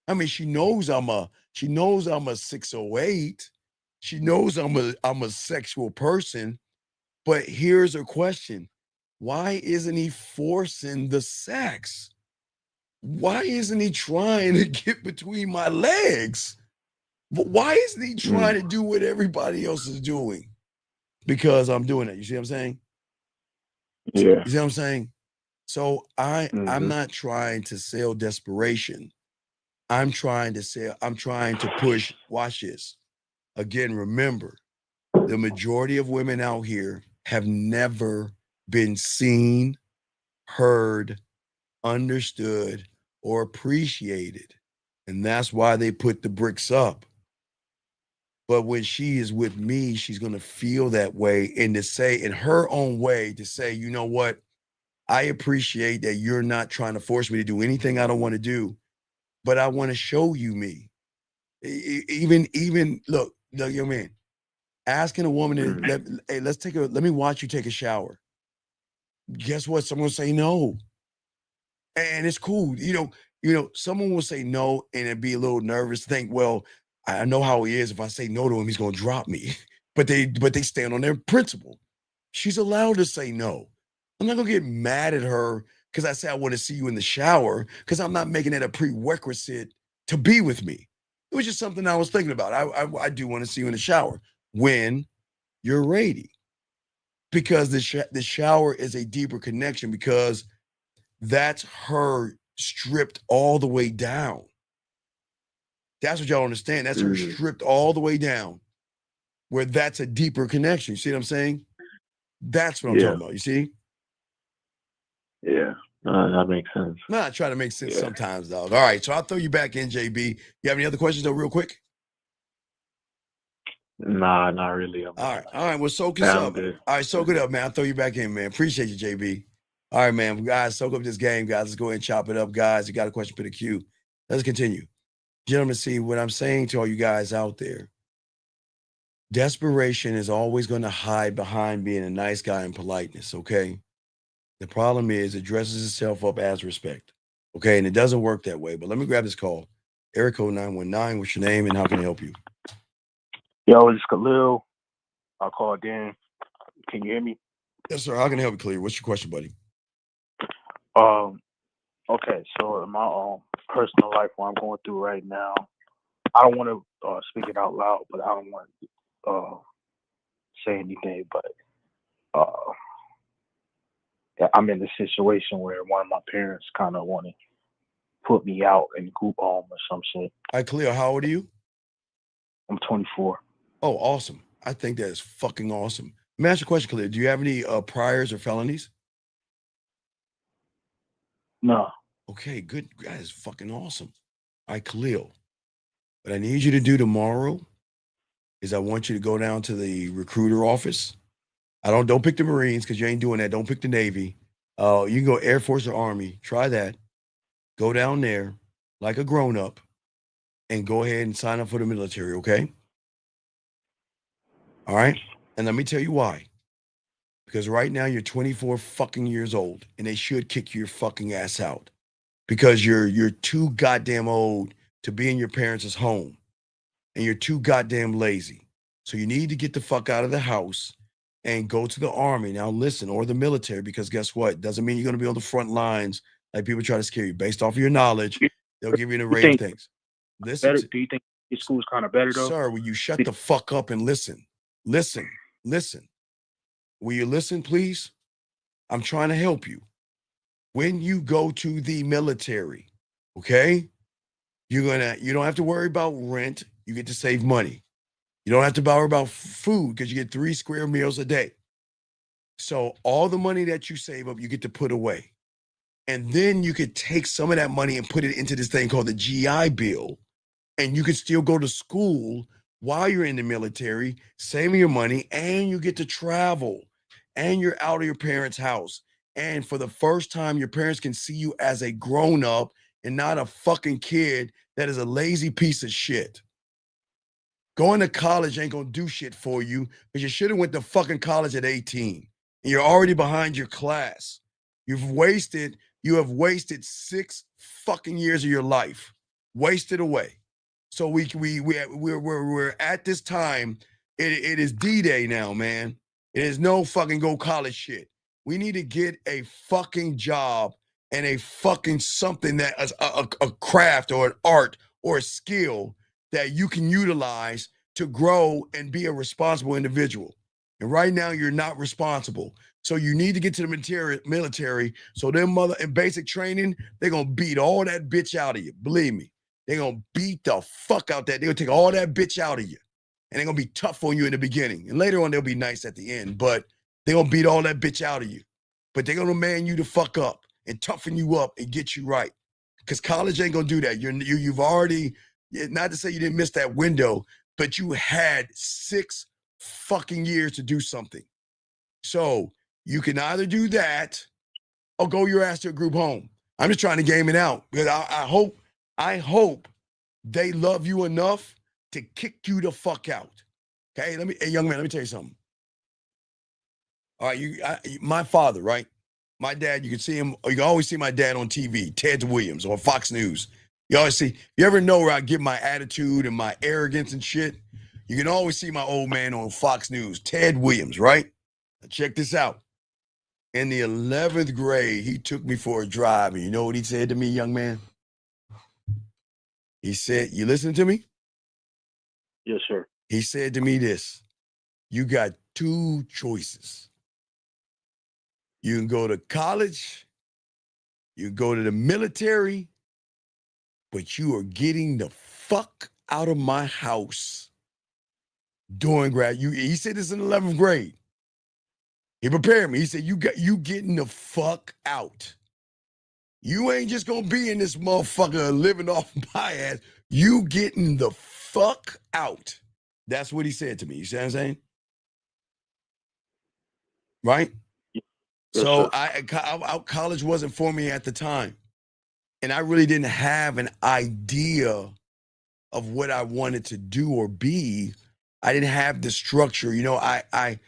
I mean, she knows I'm a 608. She knows I'm a sexual person, but here's her question. Why isn't he forcing the sex? Why isn't he trying to get between my legs? But why isn't he trying to do what everybody else is doing? Because I'm doing it. You see what I'm saying? Yeah. You see what I'm saying? So I'm Mm-hmm. not trying to sell desperation. I'm trying to push, watch this. Again, remember, the majority of women out here have never been seen, heard, understood, or appreciated. And that's why they put the bricks up. But when she is with me, she's going to feel that way, and to say in her own way, to say, you know what? I appreciate that you're not trying to force me to do anything I don't want to do, but I want to show you me. Even look, young man, asking a woman to hey, let me watch you take a shower. Guess what? Someone will say no. And it's cool. Someone will say no and it'd be a little nervous, think, well, I know how he is. If I say no to him, he's gonna drop me. But they stand on their principle. She's allowed to say no. I'm not gonna get mad at her because I say I want to see you in the shower, because I'm not making it a prerequisite to be with me. It was just something I was thinking about. I do want to see you in the shower when you're ready, because the shower is a deeper connection, because that's her stripped all the way down. That's what y'all understand. That's her stripped all the way down, where that's a deeper connection. You see what I'm saying? That's what I'm Yeah. talking about. You see? Yeah. That makes sense. No, I try to make sense sometimes, dog. All right, so I'll throw you back in, JB. You have any other questions, though, real quick? Nah, not really. All right. Well, soak us I'm up. good. All right, soak it up, man. I'll throw you back in, man. Appreciate you, JB. All right, man. Guys, soak up this game, guys. Let's go ahead and chop it up, guys. You got a question, put a Q. Let's continue. Gentlemen, see what I'm saying to all you guys out there. Desperation is always going to hide behind being a nice guy and politeness, okay? The problem is it dresses itself up as respect, okay? And it doesn't work that way. But let me grab this call. Area code 919, what's your name and how can I help you? Yo, it's Khalil. I called in. Can you hear me? Yes, sir. How can I help you, Clear? What's your question, buddy? Okay, so in my personal life, what I'm going through right now, I don't want to speak it out loud, but I don't want to say anything. But I'm in a situation where one of my parents kind of want to put me out in group home or some shit. All right, Cleo, how old are you? I'm 24. Oh, awesome. I think that is fucking awesome. Let me ask you a question, Cleo. Do you have any priors or felonies? No. Okay, good. That is fucking awesome. All right, Khalil. What I need you to do tomorrow is I want you to go down to the recruiter office. Don't pick the Marines, because you ain't doing that. Don't pick the Navy. You can go Air Force or Army. Try that. Go down there like a grown-up and go ahead and sign up for the military, okay? All right? And let me tell you why. Because right now you're 24 fucking years old, and they should kick your fucking ass out. Because you're too goddamn old to be in your parents' home. and you're too goddamn lazy. So you need to get the fuck out of the house and go to the army. Now listen, or the military, because guess what? Doesn't mean you're going to be on the front lines like people try to scare you. Based off of your knowledge, they'll give you an array of things. Listen better? to, Do you think your school's kind of better though? sir, will you shut the fuck up and listen? Listen. Will you listen, please? I'm trying to help you. When you go to the military, okay, you don't have to worry about rent. You get to save money. You don't have to worry about food because you get 3 square meals a day. So all the money that you save up, you get to put away. And then you could take some of that money and put it into this thing called the GI Bill. And you can still go to school while you're in the military, saving your money, and you get to travel. And you're out of your parents' house. And for the first time, your parents can see you as a grown-up and not a fucking kid that is a lazy piece of shit. Going to college ain't gonna do shit for you because you should have went to fucking college at 18 and you're already behind your class. You have wasted 6 fucking years of your life, wasted away. So we're at this time. It is D-Day now, man. It is no fucking go college shit. We need to get a fucking job and a fucking something that is a craft or an art or a skill that you can utilize to grow and be a responsible individual. And right now you're not responsible. So you need to get to the military. So their mother in basic training, they're gonna beat all that bitch out of you. Believe me. They're gonna beat the fuck out that. They're gonna take all that bitch out of you. And they're gonna be tough on you in the beginning. And later on, they'll be nice at the end, but they're gonna beat all that bitch out of you. But they're gonna man you the fuck up and toughen you up and get you right. Because college ain't gonna do that. You've already, not to say you didn't miss that window, but you had 6 fucking years to do something. So you can either do that or go your ass to a group home. I'm just trying to game it out because I hope they love you enough to kick you the fuck out. Okay, hey, young man, let me tell you something. All right, my father, right? My dad, you can see him, or you can always see my dad on TV, Ted Williams on Fox News. You always see, you ever know where I get my attitude and my arrogance and shit? You can always see my old man on Fox News, Ted Williams, right? Now check this out. In the 11th grade, he took me for a drive, and you know what he said to me, young man? He said, you listening to me? Yes, sir. He said to me this, you got 2 choices. You can go to college, you can go to the military, but you are getting the fuck out of my house during he said this in 11th grade. He prepared me. He said, you getting the fuck out. You ain't just gonna be in this motherfucker living off my ass. You getting the fuck out. That's what he said to me. You see what I'm saying? Right? Yes, So sir. college wasn't for me at the time. And I really didn't have an idea of what I wanted to do or be. I didn't have the structure. You know, I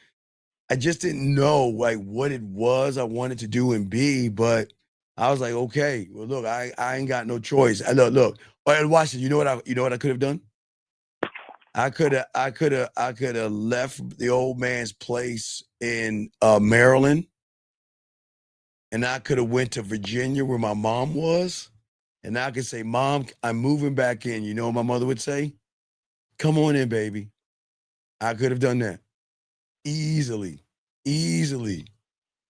just didn't know like what it was I wanted to do and be, but I was like, okay, well, look, I ain't got no choice. Look. Oh, watch it. You know what I could have done? I could have left the old man's place in Maryland, and I could have went to Virginia where my mom was, and I could say, Mom, I'm moving back in. You know what my mother would say? Come on in, baby. I could have done that easily.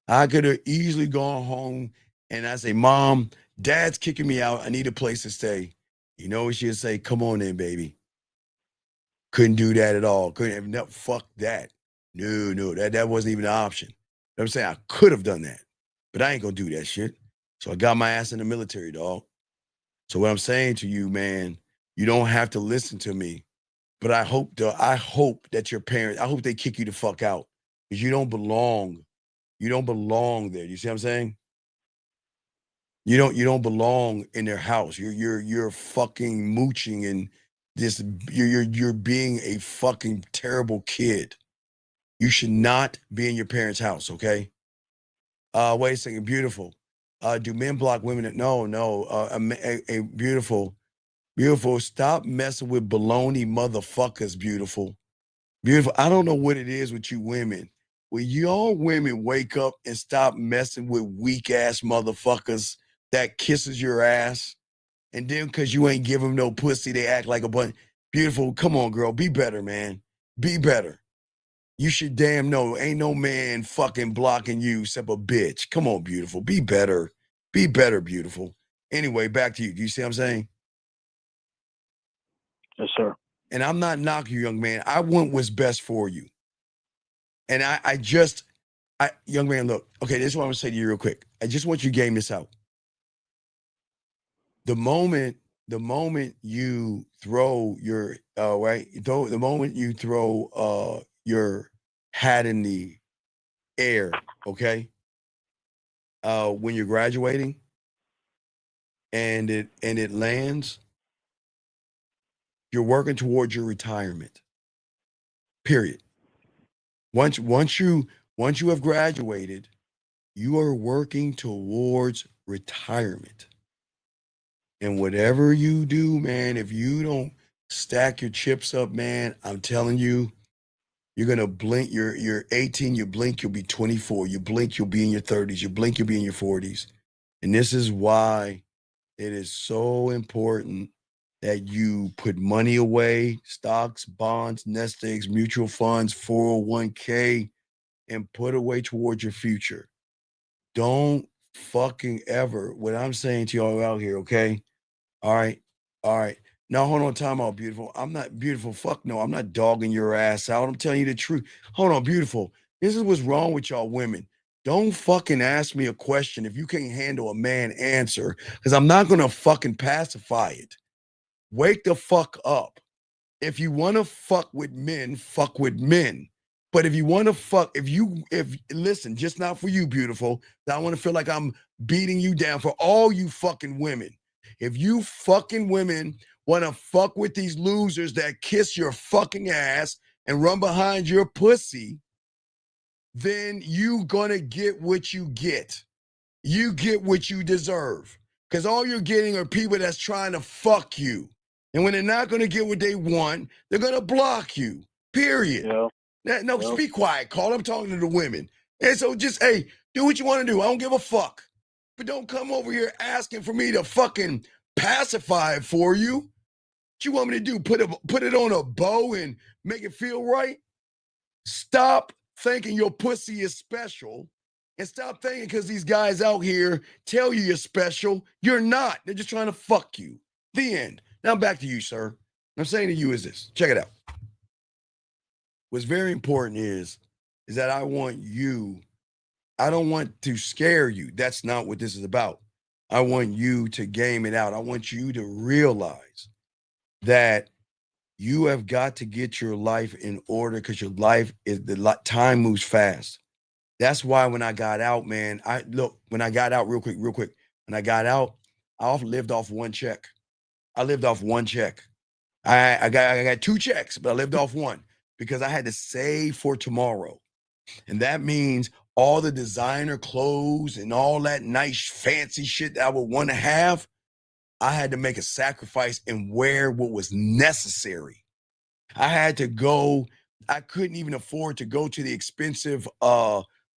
I could have easily gone home and I say, Mom, Dad's kicking me out. I need a place to stay. You know what she'd say? Come on in, baby. Couldn't do that at all. Couldn't have, no, fuck that. No, that wasn't even an option. You know what I'm saying? I could have done that, but I ain't gonna do that shit. So I got my ass in the military, dog. So what I'm saying to you, man, you don't have to listen to me, but I hope that your parents, I hope they kick you the fuck out because you don't belong. You don't belong there. You see what I'm saying? You don't belong in their house. You're fucking mooching and this you're being a fucking terrible kid. You should not be in your parents' house, okay? Wait a second, beautiful. Do men block women? No. A beautiful. Beautiful. Stop messing with baloney motherfuckers, beautiful. Beautiful. I don't know what it is with you women. When y'all women wake up and stop messing with weak ass motherfuckers that kisses your ass, and then because you ain't give them no pussy, they act like a bunch. Beautiful. Come on, girl. Be better, man. Be better. You should damn know. Ain't no man fucking blocking you except a bitch. Come on, beautiful. Be better. Be better, beautiful. Anyway, back to you. Do you see what I'm saying? Yes, sir. And I'm not knocking you, young man. I want what's best for you. And young man, look, okay, this is what I'm gonna say to you real quick. I just want you to game this out. The moment you throw your the moment you throw your hat in the air, okay, when you're graduating and it lands, you're working towards your retirement. Period. Once you have graduated, you are working towards retirement. And whatever you do, man, if you don't stack your chips up, man, I'm telling you, you're gonna blink. You're 18. You blink, you'll be 24. You blink, you'll be in your 30s. You blink, you'll be in your 40s. And this is why it is so important that you put money away, stocks, bonds, nest eggs, mutual funds, 401k, and put away towards your future. Don't fucking ever, what I'm saying to y'all out here, okay? All right. All right. Now, hold on, time out, beautiful. I'm not beautiful. Fuck no. I'm not dogging your ass out. I'm telling you the truth. Hold on, beautiful. This is what's wrong with y'all women. Don't fucking ask me a question if you can't handle a man answer, because I'm not going to fucking pacify it. Wake the fuck up. If you want to fuck with men, fuck with men. But if you want to fuck, listen, just not for you, beautiful. I don't want to feel like I'm beating you down for all you fucking women. If you fucking women want to fuck with these losers that kiss your fucking ass and run behind your pussy, then you gonna get what you get. You get what you deserve. Because all you're getting are people that's trying to fuck you. And when they're not gonna get what they want, they're gonna block you. Period. Yeah. No, just be quiet, Carl. I'm talking to the women. And so just, hey, do what you want to do. I don't give a fuck. But don't come over here asking for me to fucking pacify it for you. What you want me to do? Put it on a bow and make it feel right? Stop thinking your pussy is special and stop thinking because these guys out here tell you you're special. You're not. They're just trying to fuck you. The end. Now back to you, sir. What I'm saying to you is this. Check it out. What's very important is that I don't want to scare you. That's not what this is about. I want you to game it out. I want you to realize that you have got to get your life in order because your life is time moves fast. That's why when I got out, man, when I got out real quick, when I got out, I lived off one check. I lived off one check. I got two checks, but I lived off one because I had to save for tomorrow. And that means all the designer clothes and all that nice fancy shit that I would want to have, I had to make a sacrifice and wear what was necessary. I had to go, I couldn't even afford to go to the expensive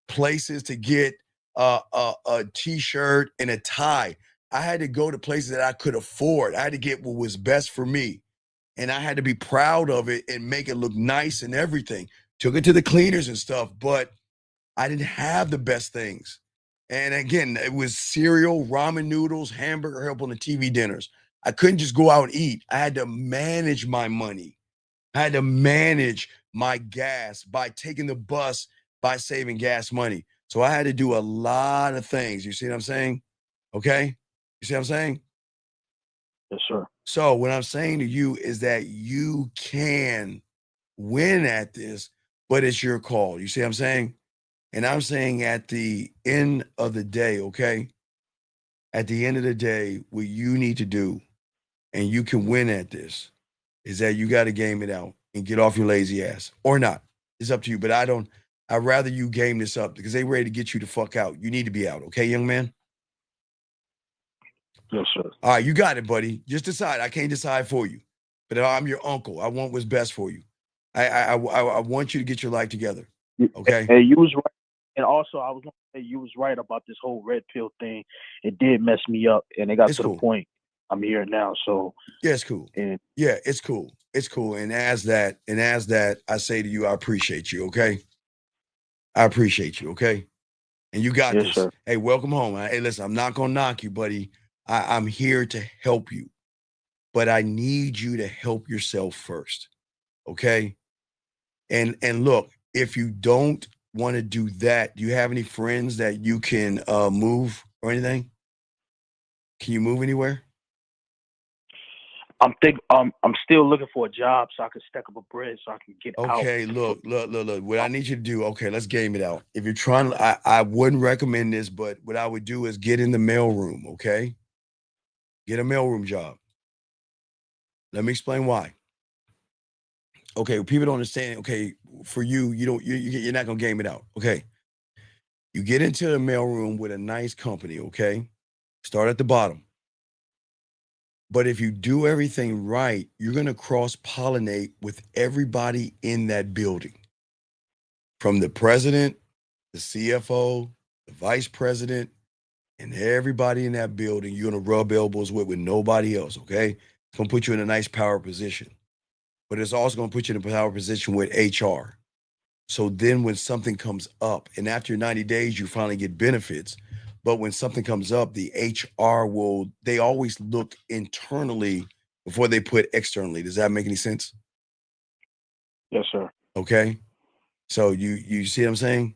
places to get a t-shirt and a tie. I had to go to places that I could afford. I had to get what was best for me. And I had to be proud of it and make it look nice and everything. Took it to the cleaners and stuff, but I didn't have the best things. And again, it was cereal, ramen noodles, hamburger help on the TV dinners. I couldn't just go out and eat. I had to manage my money. I had to manage my gas by taking the bus, by saving gas money. So I had to do a lot of things. You see what I'm saying? Okay? You see what I'm saying? Yes, sir. So what I'm saying to you is that you can win at this, but it's your call. You see what I'm saying? And I'm saying at the end of the day, okay? At the end of the day, what you need to do, and you can win at this, is that you got to game it out and get off your lazy ass or not. It's up to you. But I'd rather you game this up because they ready to get you the fuck out. You need to be out. Okay, young man? Yes, sir. All right, you got it, buddy. Just decide. I can't decide for you, but I'm your uncle. I want what's best for you. I want you to get your life together. Okay. Hey, you was right. And also, I was gonna say you was right about this whole red pill thing. It did mess me up, and it got It's to cool. the point I'm here now. So yeah, it's cool. And Yeah, it's cool. It's cool. And as that, I say to you, I appreciate you. Okay. I appreciate you. Okay. And you got yes, this. sir. Hey, welcome home. Hey, listen, I'm not gonna knock you, buddy. I'm here to help you, but I need you to help yourself first. Okay. And look, if you don't want to do that, do you have any friends that you can move or anything? Can you move anywhere? I'm still looking for a job so I can stack up a bread so I can get out. Okay, look. What I need you to do, okay, let's game it out. If you're trying, I wouldn't recommend this, but what I would do is get in the mailroom, okay? Get a mailroom job. Let me explain why. Okay, people don't understand. Okay, for you, you're not gonna game it out. Okay, you get into the mailroom with a nice company. Okay, start at the bottom. But if you do everything right, you're gonna cross pollinate with everybody in that building, from the president, the CFO, the vice president, and everybody in that building. You're gonna rub elbows with nobody else. Okay, it's gonna put you in a nice power position, but it's also gonna put you in a power position with HR. So then when something comes up, and after 90 days, you finally get benefits. But when something comes up, the HR they always look internally before they put externally. Does that make any sense? Yes, sir. Okay. So you see what I'm saying?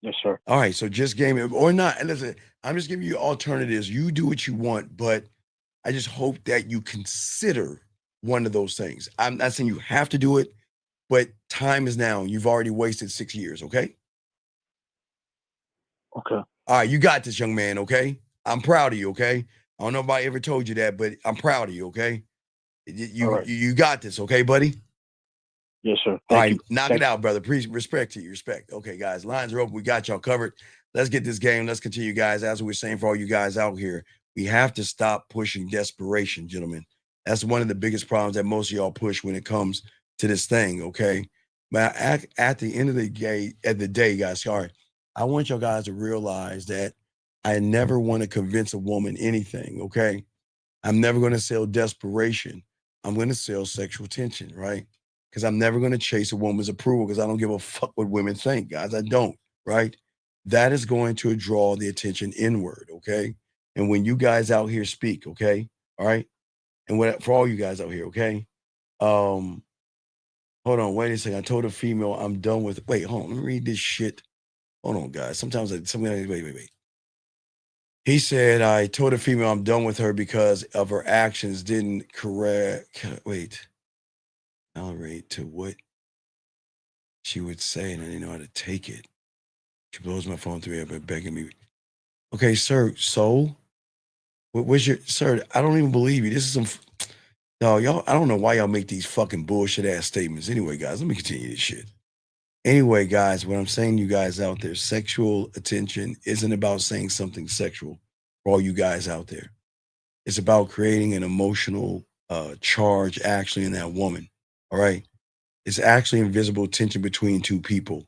Yes, sir. All right. So just game it or not. And listen, I'm just giving you alternatives. You do what you want, but I just hope that you consider one of those things. I'm not saying you have to do it, but time is now. You've already wasted 6 years. Okay. Okay. All right, you got this, young man, okay? I'm proud of you, okay? I don't know if I ever told you that, but I'm proud of you, okay? All right. You got this, okay, buddy? Yes, sir. All Thank right, you. knock Thank it out, brother. Please respect to you, respect. Okay, guys, lines are open. We got y'all covered. Let's get this game. Let's continue, guys. As we were saying for all you guys out here, we have to stop pushing desperation, gentlemen. That's one of the biggest problems that most of y'all push when it comes to this thing, okay? But at the end of the day, guys, sorry, I want y'all guys to realize that I never want to convince a woman anything, okay? I'm never going to sell desperation. I'm going to sell sexual tension, right? Because I'm never going to chase a woman's approval because I don't give a fuck what women think, guys. I don't, right? That is going to draw the attention inward, okay? And when you guys out here speak, okay? All right? And for all you guys out here, okay? Hold on, wait a second. I told a female I'm done with. Wait, hold on. Let me read this shit. Hold on, guys. Sometimes wait. He said, I told a female I'm done with her because of her actions didn't tolerate to what she would say, and I didn't know how to take it. She blows my phone through but begging me. Okay, sir, so what's your, sir, I don't even believe you. This is some, no, y'all, I don't know why y'all make these fucking bullshit ass statements. Anyway, guys, let me continue this shit. Anyway, guys, what I'm saying to you guys out there, sexual attention isn't about saying something sexual for all you guys out there. It's about creating an emotional charge actually in that woman. All right. It's actually invisible tension between two people,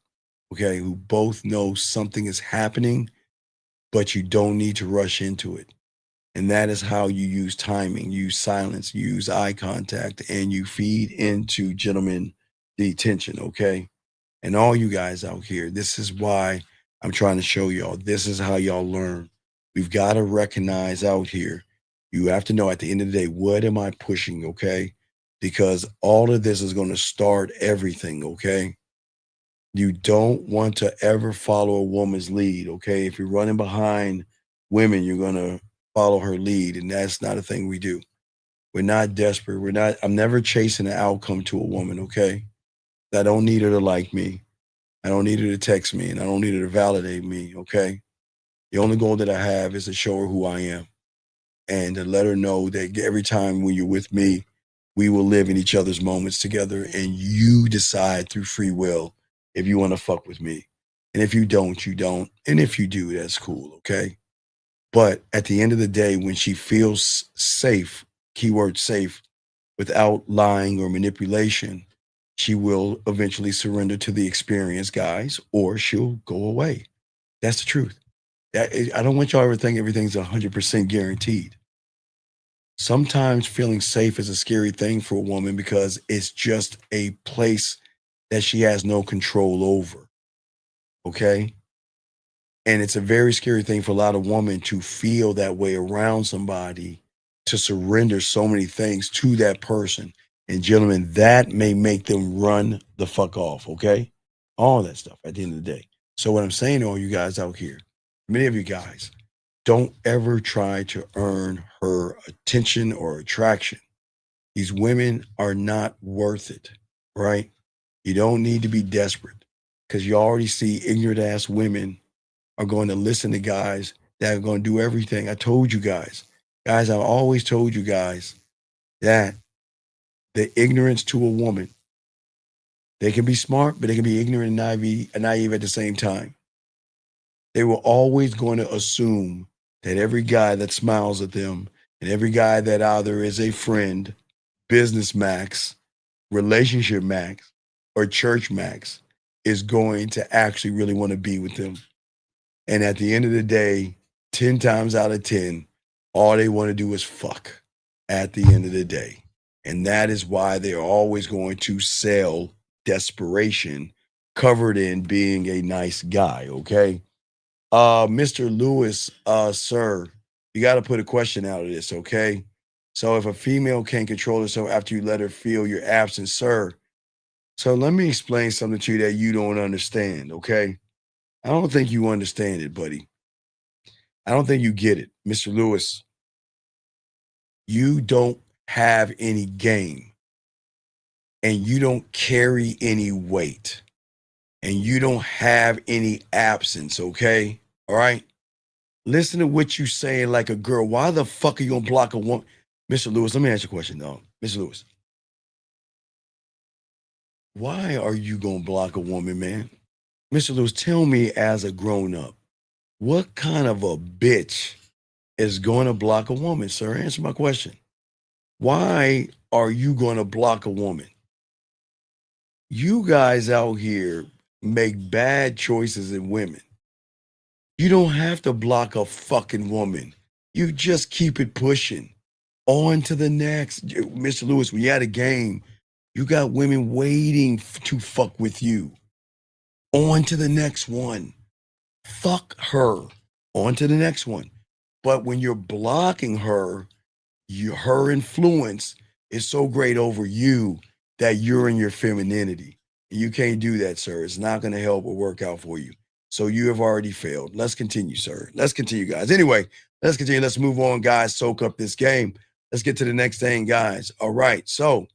okay, who both know something is happening, but you don't need to rush into it. And that is how you use timing, you use silence, you use eye contact, and you feed into, gentlemen, the tension, okay? And all you guys out here, this is why I'm trying to show y'all. This is how y'all learn. We've got to recognize out here. You have to know at the end of the day, what am I pushing, okay? Because all of this is going to start everything, okay? You don't want to ever follow a woman's lead, okay? If you're running behind women, you're going to follow her lead, and that's not a thing we do. We're not desperate. I'm never chasing an outcome to a woman, okay? I don't need her to like me. I don't need her to text me, and I don't need her to validate me, okay? The only goal that I have is to show her who I am and to let her know that every time when you're with me, we will live in each other's moments together, and you decide through free will if you want to fuck with me. And if you don't, you don't. And if you do, that's cool, okay? But at the end of the day, when she feels safe, keyword safe, without lying or manipulation, she will eventually surrender to the experience, guys, or she'll go away. That's the truth. I don't want y'all to ever think everything's 100% guaranteed. Sometimes feeling safe is a scary thing for a woman because it's just a place that she has no control over. Okay? And it's a very scary thing for a lot of women to feel that way around somebody, to surrender so many things to that person. And gentlemen, that may make them run the fuck off, okay? All that stuff at the end of the day. So what I'm saying to all you guys out here, many of you guys, don't ever try to earn her attention or attraction. These women are not worth it, right? You don't need to be desperate because you already see ignorant ass women are going to listen to guys that are going to do everything. I told you guys, I've always told you guys that the ignorance to a woman, they can be smart, but they can be ignorant and naive at the same time. They were always going to assume that every guy that smiles at them and every guy that either is a friend, business max, relationship max, or church max is going to actually really want to be with them. And at the end of the day, 10 times out of 10, all they want to do is fuck at the end of the day. And that is why they're always going to sell desperation covered in being a nice guy, okay? Mr. Lewis, sir, you got to put a question out of this, okay? So if a female can't control herself after you let her feel your absence, sir, so let me explain something to you that you don't understand, okay? I don't think you understand it, buddy. I don't think you get it. Mr. Lewis, you don't have any game and you don't carry any weight and you don't have any absence, okay? All right? Listen to what you saying like a girl. Why the fuck are you gonna block a woman? Mr. Lewis, let me ask you a question, though. Mr. Lewis, why are you gonna block a woman, man? Mr. Lewis, tell me as a grown up, what kind of a bitch is gonna block a woman, sir? Answer my question. Why are you gonna block a woman? You guys out here make bad choices in women. You don't have to block a fucking woman. You just keep it pushing. On to the next. Mr. Lewis, when you had a game, you got women waiting to fuck with you. On to the next one. Fuck her. On to the next one. But when you're blocking her, her influence is so great over you that you're in your femininity. You can't do that, sir. It's not going to help or work out for you. So you have already failed. Let's continue, sir. Let's continue, guys. Anyway, let's continue. Let's move on, guys. Soak up this game. Let's get to the next thing, guys. All right. So,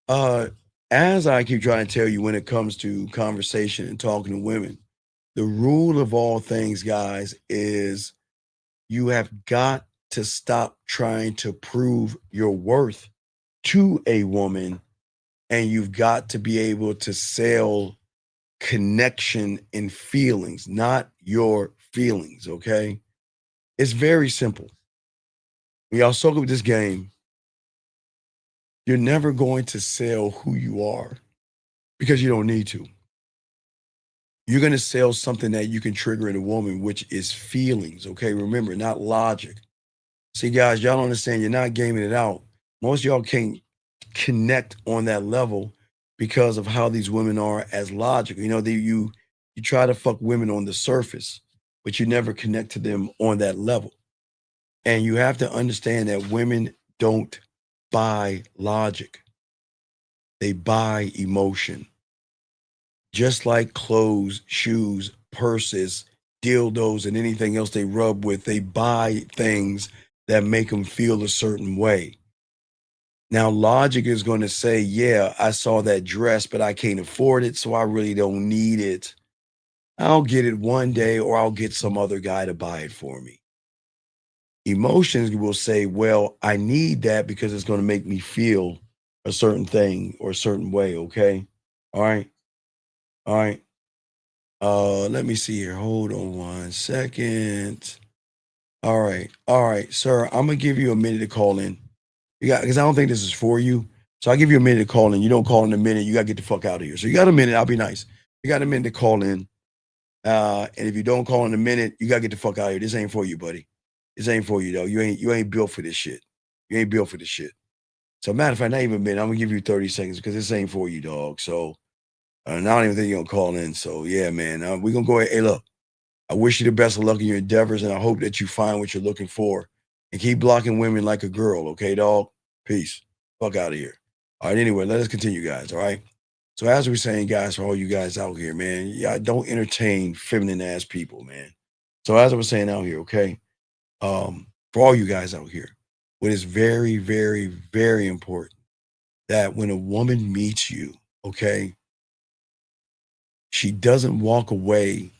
as I keep trying to tell you, when it comes to conversation and talking to women, the rule of all things, guys, is you have got to stop trying to prove your worth to a woman, and you've got to be able to sell connection and feelings, not your feelings, okay? It's very simple. When y'all soak up this game, you're never going to sell who you are because you don't need to. You're going to sell something that you can trigger in a woman, which is feelings, okay? Remember, not logic. See, guys, y'all don't understand. You're not gaming it out. Most of y'all can't connect on that level because of how these women are as logical. You know, you try to fuck women on the surface, but you never connect to them on that level. And you have to understand that women don't buy logic. They buy emotion. Just like clothes, shoes, purses, dildos, and anything else they rub with, they buy things that make them feel a certain way. Now, logic is going to say, yeah, I saw that dress, but I can't afford it, so I really don't need it. I'll get it one day, or I'll get some other guy to buy it for me. Emotions will say, well, I need that because it's going to make me feel a certain thing or a certain way, okay? All right? All right. Let me see here. Hold on one second. All right, sir. I'm gonna give you a minute to call in. You got because I don't think this is for you. So I'll give you a minute to call in. You don't call in a minute, you gotta get the fuck out of here. So you got a minute. I'll be nice. You got a minute to call in. And if you don't call in a minute, you gotta get the fuck out of here. This ain't for you, buddy. This ain't for you though. You ain't built for this shit. You ain't built for this shit. So matter of fact, not even a minute. I'm gonna give you 30 seconds because this ain't for you, dog. So I don't even think you're gonna call in. So yeah, man. We're gonna go ahead. Hey, look, I wish you the best of luck in your endeavors, and I hope that you find what you're looking for. And keep blocking women like a girl, okay, dog? Peace. Fuck out of here. All right, anyway, let us continue, guys. All right. So as we're saying, guys, for all you guys out here, man, yeah, don't entertain feminine ass people, man. So as I was saying out here, okay, for all you guys out here, what is very, very, very important that when a woman meets you, okay, she doesn't walk away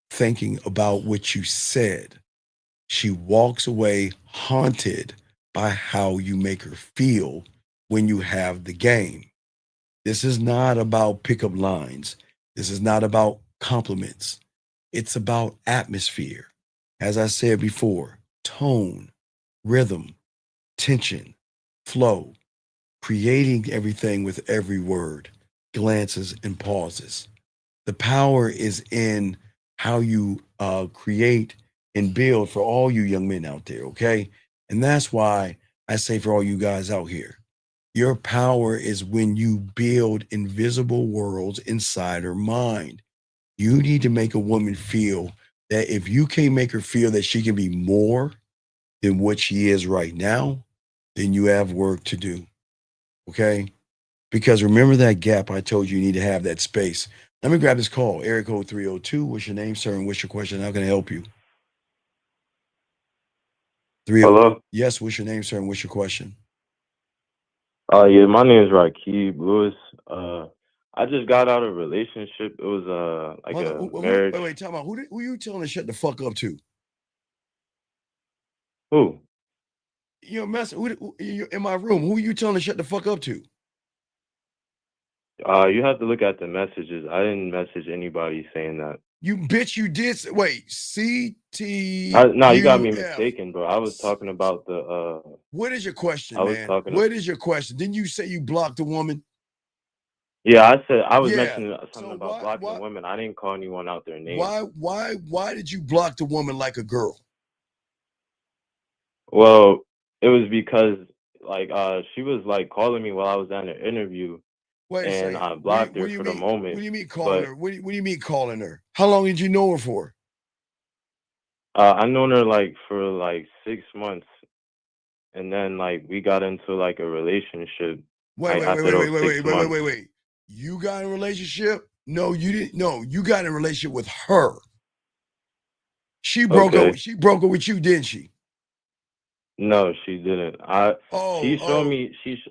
thinking about what you said. She walks away haunted by how you make her feel when you have the game. This is not about pickup lines. This is not about compliments. It's about atmosphere. As I said before, tone, rhythm, tension, flow, creating everything with every word, glances, and pauses. The power is in how you create and build for all you young men out there, okay? And that's why I say for all you guys out here, your power is when you build invisible worlds inside her mind. You need to make a woman feel that if you can't make her feel that she can be more than what she is right now, then you have work to do, okay? Because remember that gap I told you need to have that space. Let me grab this call. Area code 302. What's your name, sir? And what's your question? How can I help you? 30. Hello? Yes, what's your name, sir? And what's your question? Yeah, my name is Rakib Lewis. I just got out of a relationship. It was like a marriage. Wait, tell me, who you telling to shut the fuck up to? Who? You're messing you're in my room. Who you telling to shut the fuck up to? You have to look at the messages. I didn't message anybody saying that. You bitch, you did. Wait, No, you got me mistaken, bro. I was talking about the. What is your question, I was man? talking. What is your question? Didn't you say you blocked a woman? Yeah, I said I was Yeah. mentioning something about blocking women. I didn't call anyone out their name. Why did you block the woman like a girl? Well, it was because like she was like calling me while I was at an interview. Wait a and second. I blocked her do you for mean, the moment. What do you mean calling her? What do you mean calling her? How long did you know her for? I known her like for like 6 months, and then like we got into like a relationship. Wait. You got in a relationship? No, you didn't. No, you got in a relationship with her. She broke up. She broke up with you, didn't she? No, she didn't. She showed me. She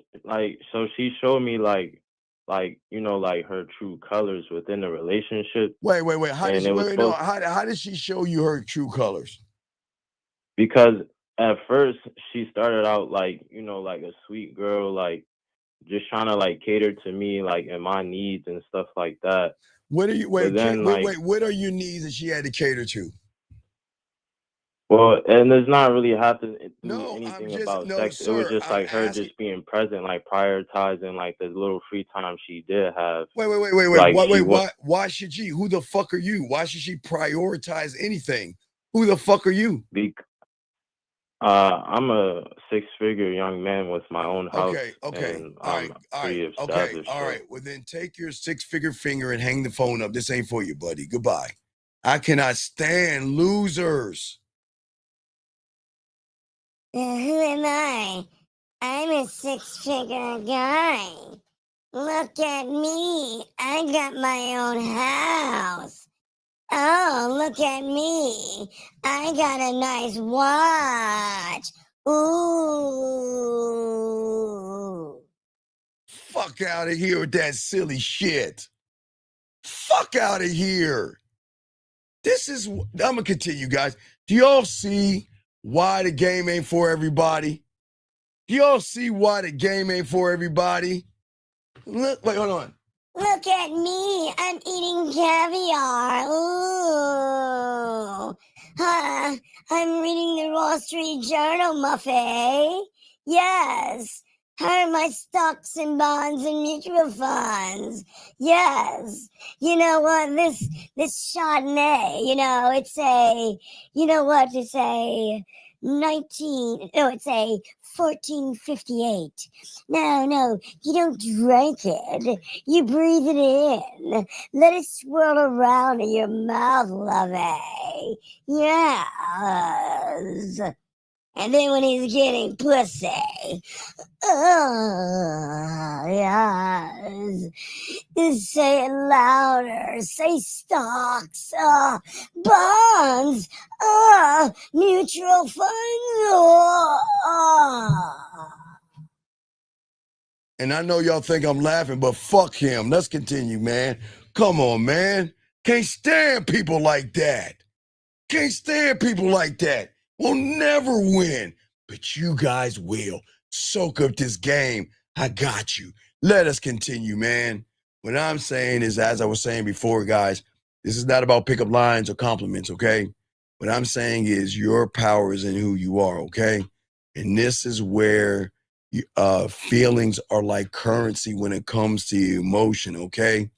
showed me like you know like her true colors within the relationship. Wait. How did she show you her true colors? Because at first she started out like you know like a sweet girl, like just trying to like cater to me like and my needs and stuff like that. What are you wait? What are your needs that she had to cater to? Well, and there's not really have to do anything about sex. It was just like her just being present, like prioritizing like the little free time she did have. Why should she? Who the fuck are you? Why should she prioritize anything? Who the fuck are you? I'm a 6-figure young man with my own house. And I'm pretty established. All right. Well, then take your 6-figure finger and hang the phone up. This ain't for you, buddy. Goodbye. I cannot stand losers. Who am I? I'm a 6-figure guy. Look at me. I got my own house. Oh, look at me. I got a nice watch. Ooh. Fuck out of here with that silly shit. Fuck out of here. I'm going to continue, guys. Do y'all see why the game ain't for everybody? Do y'all see why the game ain't for everybody? Look, wait, hold on. Look at me. I'm eating caviar. Ooh. I'm reading the Wall Street Journal, Muffy. Yes. How are my stocks and bonds and mutual funds? Yes. You know what? This Chardonnay, it's a, it's a 1458. No, you don't drink it. You breathe it in. Let it swirl around in your mouth, lovey. Yes. And then when he's getting pussy, yes. Say it louder. Say stocks, bonds, mutual funds. And I know y'all think I'm laughing, but fuck him. Let's continue, man. Come on, man. Can't stand people like that. Can't stand people like that. We'll never win. But you guys will. Soak up this game. I got you. Let us continue, man. What I'm saying is, as I was saying before, guys, this is not about pickup lines or compliments, okay? What I'm saying is your power is in who you are, okay? And this is where feelings are like currency when it comes to emotion, okay?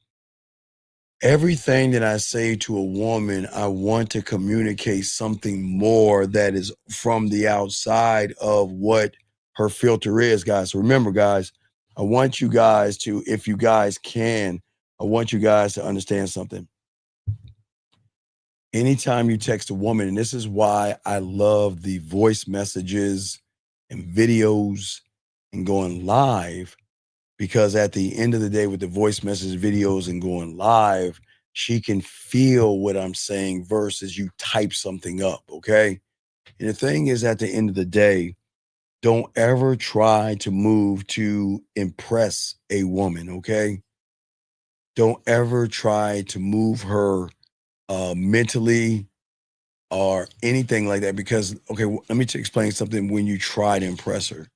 Everything that I say to a woman, I want to communicate something more that is from the outside of what her filter is, guys. So remember, guys, I want you guys to, if you guys can, I want you guys to understand something. Anytime you text a woman, and this is why I love the voice messages and videos and going live, because at the end of the day, with the voice message videos and going live, she can feel what I'm saying versus you type something up, okay? And the thing is, at the end of the day, don't ever try to move to impress a woman, okay? Don't ever try to move her mentally or anything like that, because, okay, let me explain something. When you try to impress her,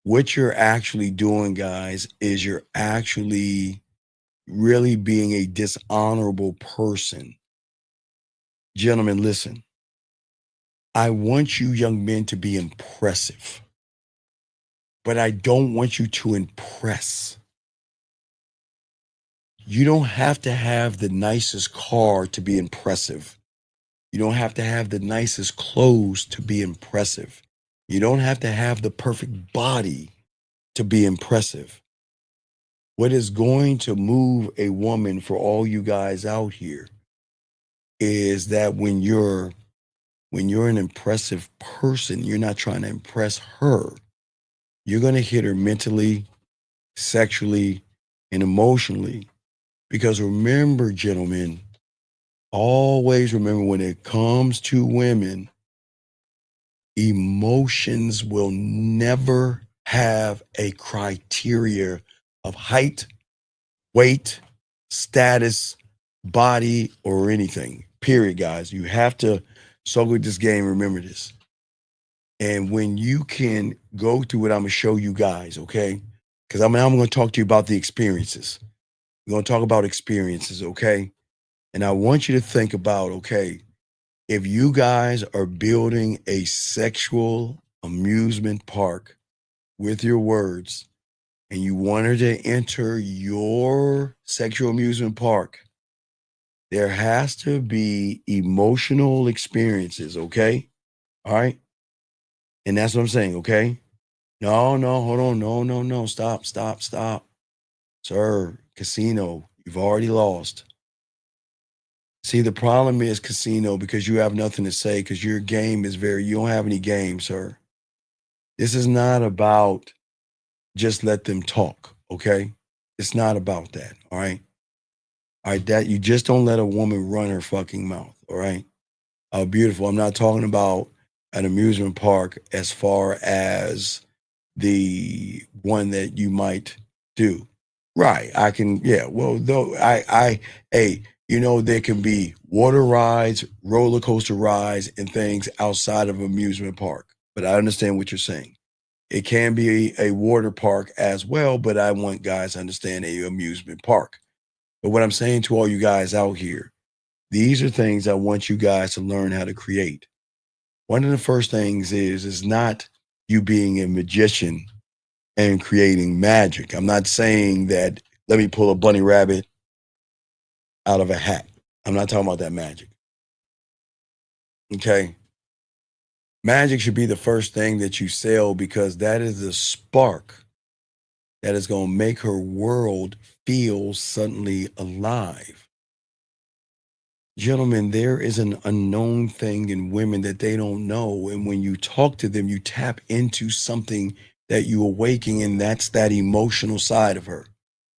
what you're actually doing, guys, is you're actually really being a dishonorable person. Gentlemen, listen. I want you young men to be impressive, but I don't want you to impress. You don't have to have the nicest car to be impressive. You don't have to have the nicest clothes to be impressive. You don't have to have the perfect body to be impressive. What is going to move a woman, for all you guys out here, is that when you're an impressive person, you're not trying to impress her. You're going to hit her mentally, sexually, and emotionally. Because remember, gentlemen, always remember, when it comes to women, emotions will never have a criteria of height, weight, status, body, or anything. Period, guys. You have to soak with this game. Remember this. And when you can go through what I'm going to show you guys, okay? Because I'm going to talk to you about the experiences. We're going to talk about experiences, okay? And I want you to think about, okay, if you guys are building a sexual amusement park with your words, and you want her to enter your sexual amusement park, there has to be emotional experiences, okay? All right? And that's what I'm saying, okay? No, hold on. No. Stop. Sir, casino, you've already lost. See, the problem is, casino, because you have nothing to say, because your game is you don't have any game, sir. This is not about just let them talk, okay? It's not about that, all right? All right, that you just don't let a woman run her fucking mouth, all right? Beautiful. I'm not talking about an amusement park as far as the one that you might do. Right. I can, yeah. Well, though hey, there can be water rides, roller coaster rides, and things outside of amusement park. But I understand what you're saying. It can be a water park as well, but I want guys to understand a amusement park. But what I'm saying to all you guys out here, these are things I want you guys to learn how to create. One of the first things is not you being a magician and creating magic. I'm not saying that let me pull a bunny rabbit out of a hat. I'm not talking about that magic. Okay? Magic should be the first thing that you sell because that is the spark that is going to make her world feel suddenly alive. Gentlemen, there is an unknown thing in women that they don't know. And when you talk to them, you tap into something that you awaken, and that's that emotional side of her.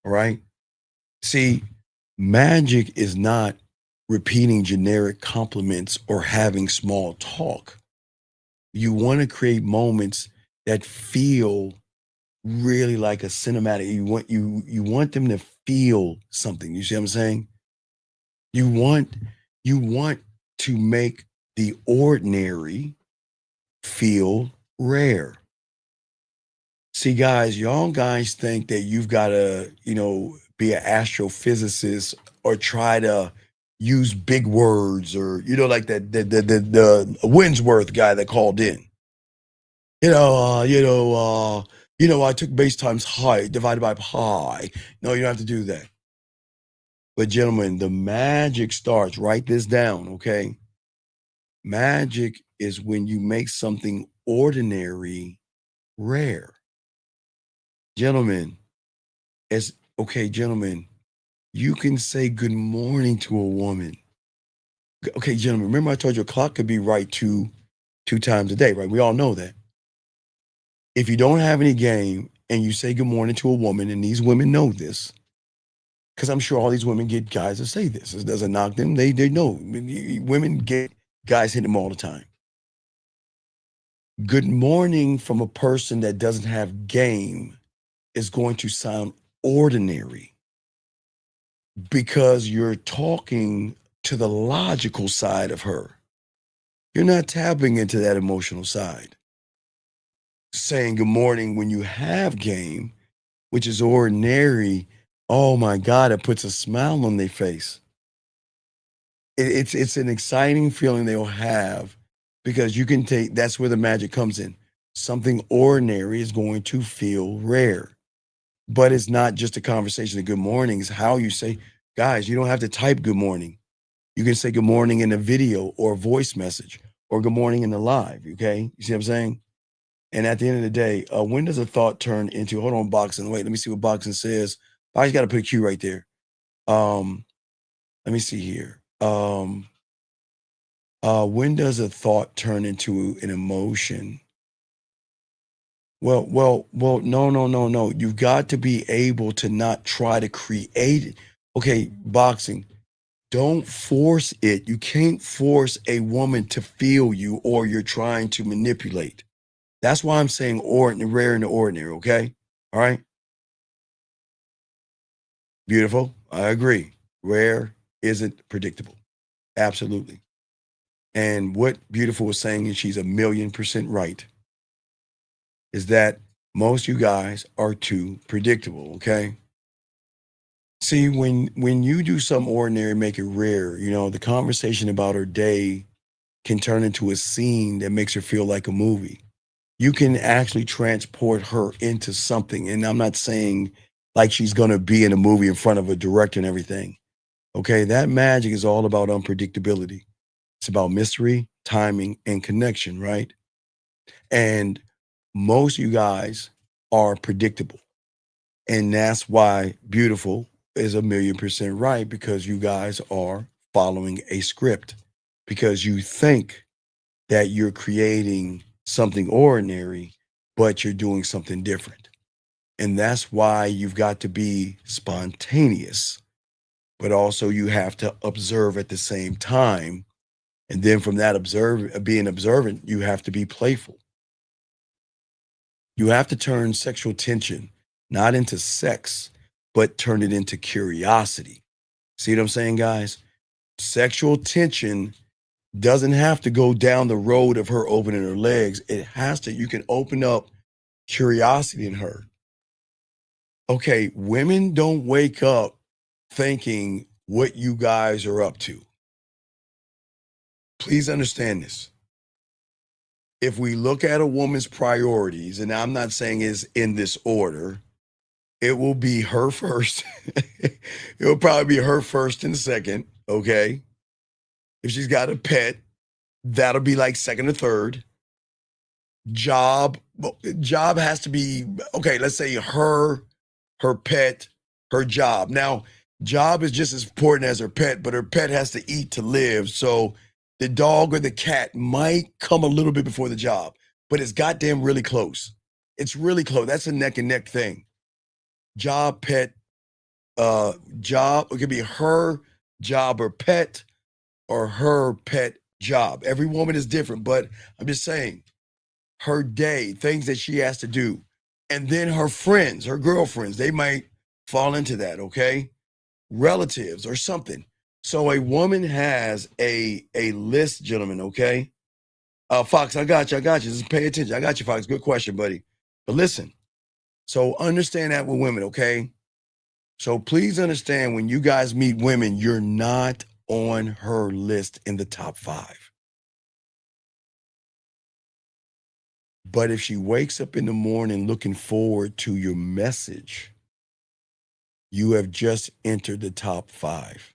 All right? See, magic is not repeating generic compliments or having small talk. You want to create moments that feel really like a cinematic. You want them to feel something. You see what I'm saying? You want to make the ordinary feel rare. See, guys, y'all guys think that you've got to, be an astrophysicist or try to use big words or, like the Winsworth guy that called in. I took base times height divided by pi. No, you don't have to do that. But gentlemen, the magic starts. Write this down, okay? Magic is when you make something ordinary rare. Gentlemen, gentlemen, you can say good morning to a woman. Okay, gentlemen, remember I told you a clock could be right two times a day, right? We all know that. If you don't have any game and you say good morning to a woman, and these women know this, because I'm sure all these women get guys to say this. It doesn't knock them. They know. Women get guys hit them all the time. Good morning from a person that doesn't have game is going to sound ordinary because you're talking to the logical side of her. You're not tapping into that emotional side. Saying good morning when you have game, which is ordinary, oh my God, it puts a smile on their face. It's an exciting feeling they'll have because you can take, that's where the magic comes in. Something ordinary is going to feel rare. But it's not just a conversation of good morning. It's how you say, guys, you don't have to type good morning. You can say good morning in a video or a voice message or good morning in the live. Okay. You see what I'm saying? And at the end of the day, when does a thought turn into, hold on, boxing. Wait, let me see what boxing says. I just got to put a Q right there. Let me see here. When does a thought turn into an emotion? Well, no. You've got to be able to not try to create it. Okay, boxing. Don't force it. You can't force a woman to feel you or you're trying to manipulate. That's why I'm saying rare and ordinary, okay? All right? Beautiful. I agree. Rare isn't predictable. Absolutely. And what Beautiful was saying, and she's 1,000,000% right, is that most you guys are too predictable, okay? See, when you do something ordinary, make it rare, the conversation about her day can turn into a scene that makes her feel like a movie. You can actually transport her into something. And I'm not saying like she's going to be in a movie in front of a director and everything. Okay, that magic is all about unpredictability. It's about mystery, timing, and connection, right? And most of you guys are predictable. And that's why Beautiful is 1,000,000% right, because you guys are following a script, because you think that you're creating something ordinary, but you're doing something different. And that's why you've got to be spontaneous, but also you have to observe at the same time. And then from that being observant, you have to be playful. You have to turn sexual tension not into sex, but turn it into curiosity. See what I'm saying, guys? Sexual tension doesn't have to go down the road of her opening her legs. It has to, you can open up curiosity in her. Okay, women don't wake up thinking what you guys are up to. Please understand this. if we look at a woman's priorities, and I'm not saying is in this order, it will be her first. It will probably be her first and second, okay? If she's got a pet, that'll be like second or third. Job has to be, okay, let's say her pet, her job. Now, job is just as important as her pet, but her pet has to eat to live. So the dog or the cat might come a little bit before the job, but it's goddamn really close. It's really close. That's a neck and neck thing. Job, pet, job. It could be her job or pet, or her pet job. Every woman is different, but I'm just saying, her day, things that she has to do. And then her friends, her girlfriends, they might fall into that, okay? Relatives or something. So a woman has a list, gentlemen, okay? Fox, I got you. Just pay attention. I got you, Fox. Good question, buddy. But listen, so understand that with women, okay? So please understand, when you guys meet women, you're not on her list in the top 5. But if she wakes up in the morning looking forward to your message, you have just entered the top 5.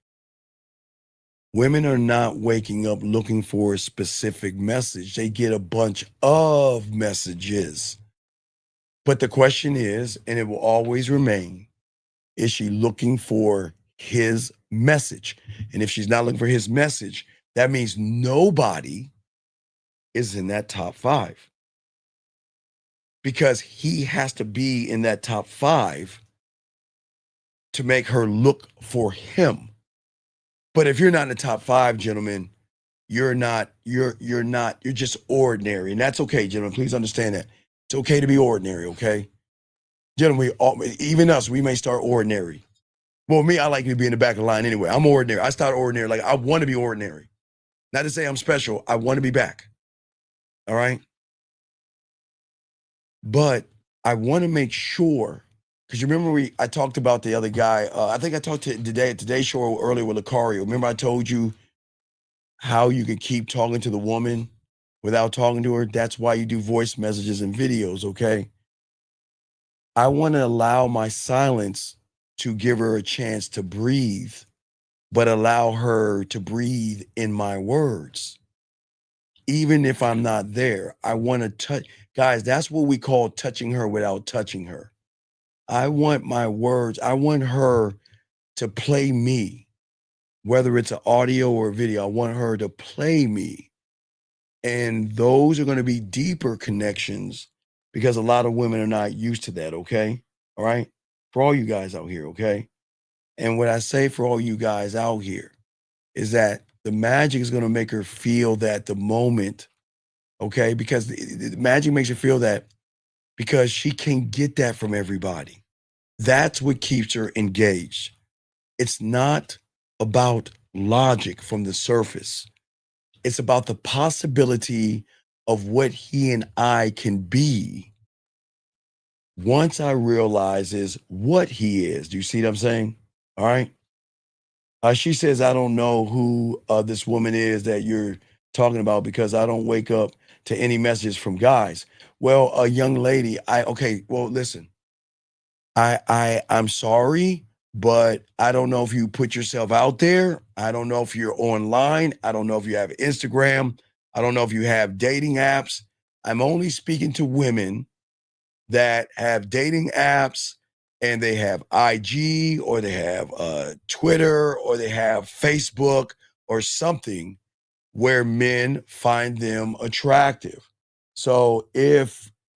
Women are not waking up looking for a specific message. They get a bunch of messages. But the question is, and it will always remain, is she looking for his message? And if she's not looking for his message, that means nobody is in that top 5. Because he has to be in that top 5 to make her look for him. But if you're not in the top 5, gentlemen, you're just ordinary. And that's okay, gentlemen. Please understand that. It's okay to be ordinary, okay? Gentlemen, even us, we may start ordinary. Well, me, I like to be in the back of the line anyway. I'm ordinary. I start ordinary. Like, I want to be ordinary. Not to say I'm special. I want to be back. All right? But I want to make sure, because you remember I talked about the other guy. I think I talked to Today's show earlier with Lucario. Remember I told you how you could keep talking to the woman without talking to her? That's why you do voice messages and videos, okay? I want to allow my silence to give her a chance to breathe, but allow her to breathe in my words. Even if I'm not there, I want to touch. Guys, that's what we call touching her without touching her. I want my words, I want her to play me, whether it's an audio or a video. I want her to play me. And those are going to be deeper connections, because a lot of women are not used to that, okay? All right? For all you guys out here, okay? And what I say for all you guys out here is that the magic is going to make her feel that the moment, okay? Because the magic makes her feel that, because she can't get that from everybody. That's what keeps her engaged. It's not about logic from the surface. It's about the possibility of what he and I can be once I realizes what he is. Do you see what I'm saying? All right. She says, I don't know who this woman is that you're talking about, because I don't wake up to any messages from guys. Well, a young lady, listen, I'm sorry, but I don't know if you put yourself out there. I don't know if you're online. I don't know if you have Instagram. I don't know if you have dating apps. I'm only speaking to women that have dating apps, and they have IG, or they have Twitter, or they have Facebook or something where men find them attractive. So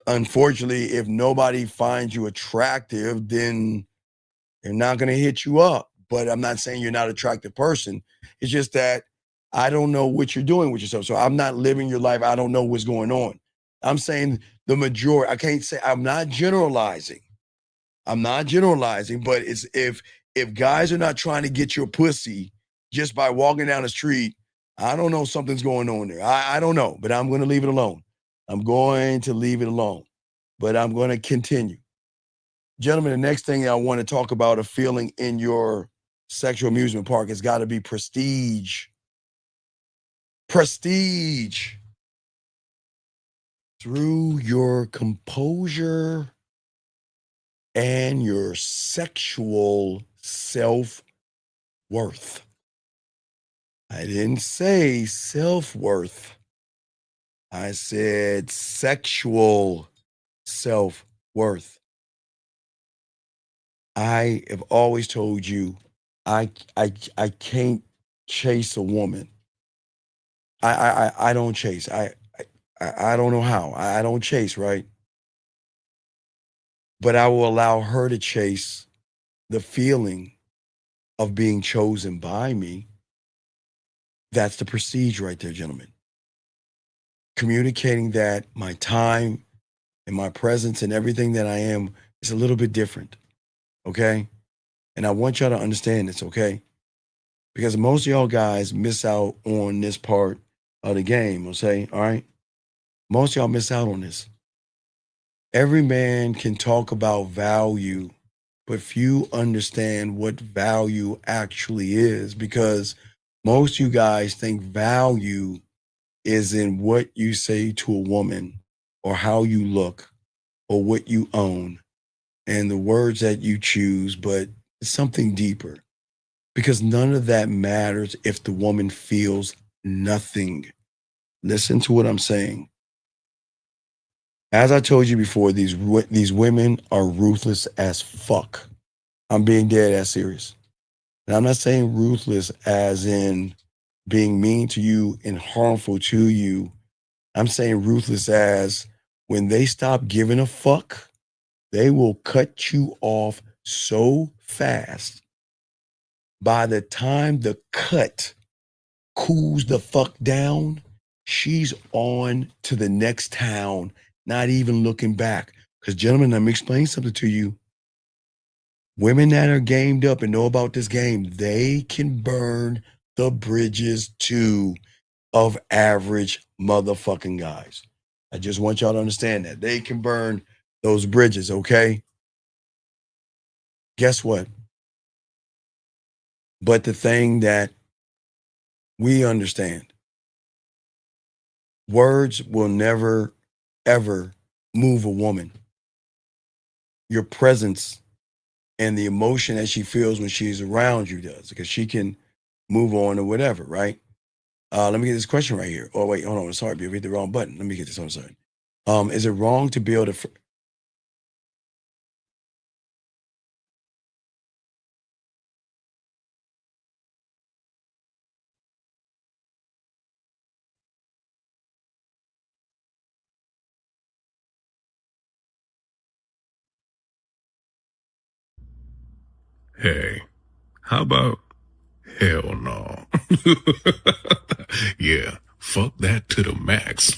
unfortunately, if nobody finds you attractive, then they're not going to hit you up. But I'm not saying you're not an attractive person. It's just that I don't know what you're doing with yourself. So I'm not living your life. I don't know what's going on. I'm saying the majority. I can't say, I'm not generalizing. But it's if guys are not trying to get your pussy just by walking down the street, I don't know, something's going on there. I don't know, but I'm going to leave it alone. I'm going to leave it alone, but I'm going to continue. Gentlemen, the next thing I want to talk about, a feeling in your sexual amusement park, has got to be prestige. Prestige. through your composure and your sexual self-worth. I didn't say self-worth. I said sexual self-worth. I have always told you I can't chase a woman. I don't chase. I don't know how. I don't chase, right? But I will allow her to chase the feeling of being chosen by me. That's the prestige right there, gentlemen. Communicating that my time and my presence and everything that I am is a little bit different. Okay? And I want y'all to understand this, okay? Because most of y'all guys miss out on this part of the game, okay? All right? Most of y'all miss out on this. Every man can talk about value, but few understand what value actually is, because most of you guys think value is in what you say to a woman or how you look or what you own and the words that you choose, but it's something deeper, because none of that matters if the woman feels nothing. Listen to what I'm saying. As I told you before, these women are ruthless as fuck. I'm being dead ass serious. And I'm not saying ruthless as in being mean to you and harmful to you. I'm saying ruthless as when they stop giving a fuck, they will cut you off so fast. By the time the cut cools the fuck down, she's on to the next town, not even looking back. Because, gentlemen, let me explain something to you. Women that are gamed up and know about this game, they can burn the bridges too of average motherfucking guys. I just want y'all to understand that. They can burn those bridges, okay? Guess what? But the thing that we understand, words will never, ever move a woman. Your presence and the emotion that she feels when she's around you does, because she can move on or whatever, right? Let me get this question right here. Oh, wait, hold on. Sorry, I hit the wrong button. Let me get this. I'm sorry. Is it wrong to build a... Hey, how about hell no? Yeah, fuck that to the max.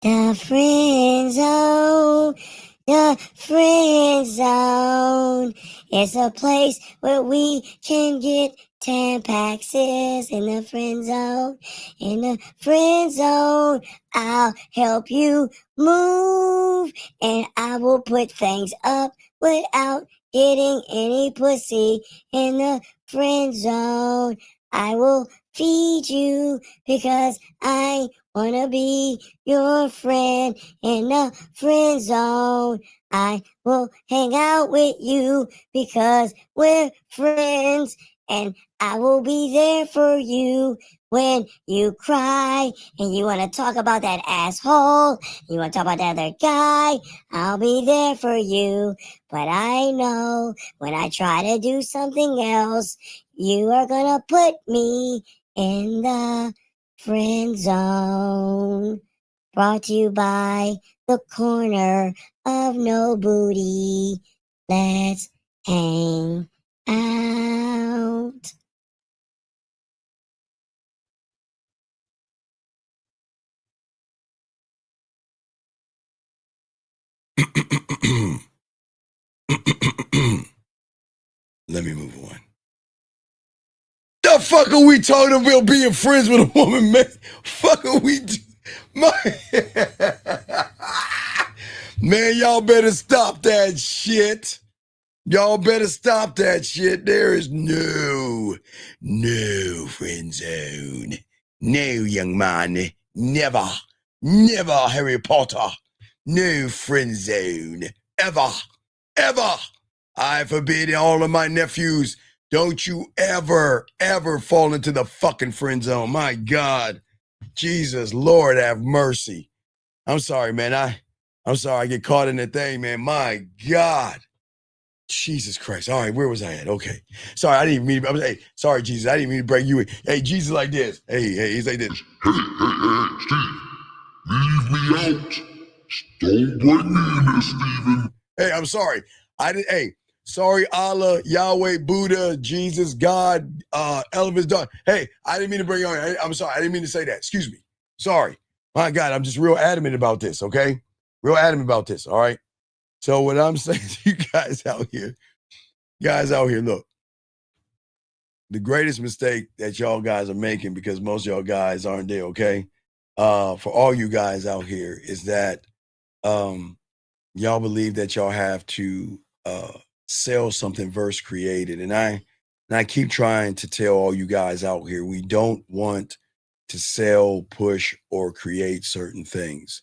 The friend zone, the friend zone. It's a place where we can get Tampaxes in the friend zone. In the friend zone, I'll help you move, and I will put things up without getting any pussy in the friend zone. I will feed you because I wanna be your friend in the friend zone. I will hang out with you because we're friends, and I will be there for you when you cry and you want to talk about that asshole, you want to talk about that other guy. I'll be there for you. But I know when I try to do something else, you are gonna put me in the friend zone. Brought to you by the corner of no booty. Let's hang out. Let me move on. The fuck are we talking about being friends with a woman, man? Fuck are we man, y'all better stop that shit. Y'all better stop that shit. There is no friend zone. No, young man. Never, Harry Potter. No friend zone. Ever. I forbid all of my nephews. Don't you ever fall into the fucking friend zone. My God. Jesus, Lord have mercy. I'm sorry, man. I'm sorry I get caught in that thing, man. My God. Jesus Christ. All right, where was I at? Okay. Sorry, I didn't even mean to. Hey, sorry, Jesus. I didn't mean to bring you in. Hey, Jesus like this. Hey, he's like this. Leave me out. Don't bring me in there, Stephen. Hey, I'm sorry. Sorry, Allah, Yahweh, Buddha, Jesus, God, Elvis, dog. Hey, I didn't mean to bring you on. I'm sorry. I didn't mean to say that. Excuse me. Sorry. My God, I'm just real adamant about this, okay? Real adamant about this, all right? So what I'm saying to you guys out here, look, the greatest mistake that y'all guys are making, because most of y'all guys aren't there, okay? For all you guys out here, is that y'all believe that y'all have to sell something versus create it. And I keep trying to tell all you guys out here, we don't want to sell, push, or create certain things.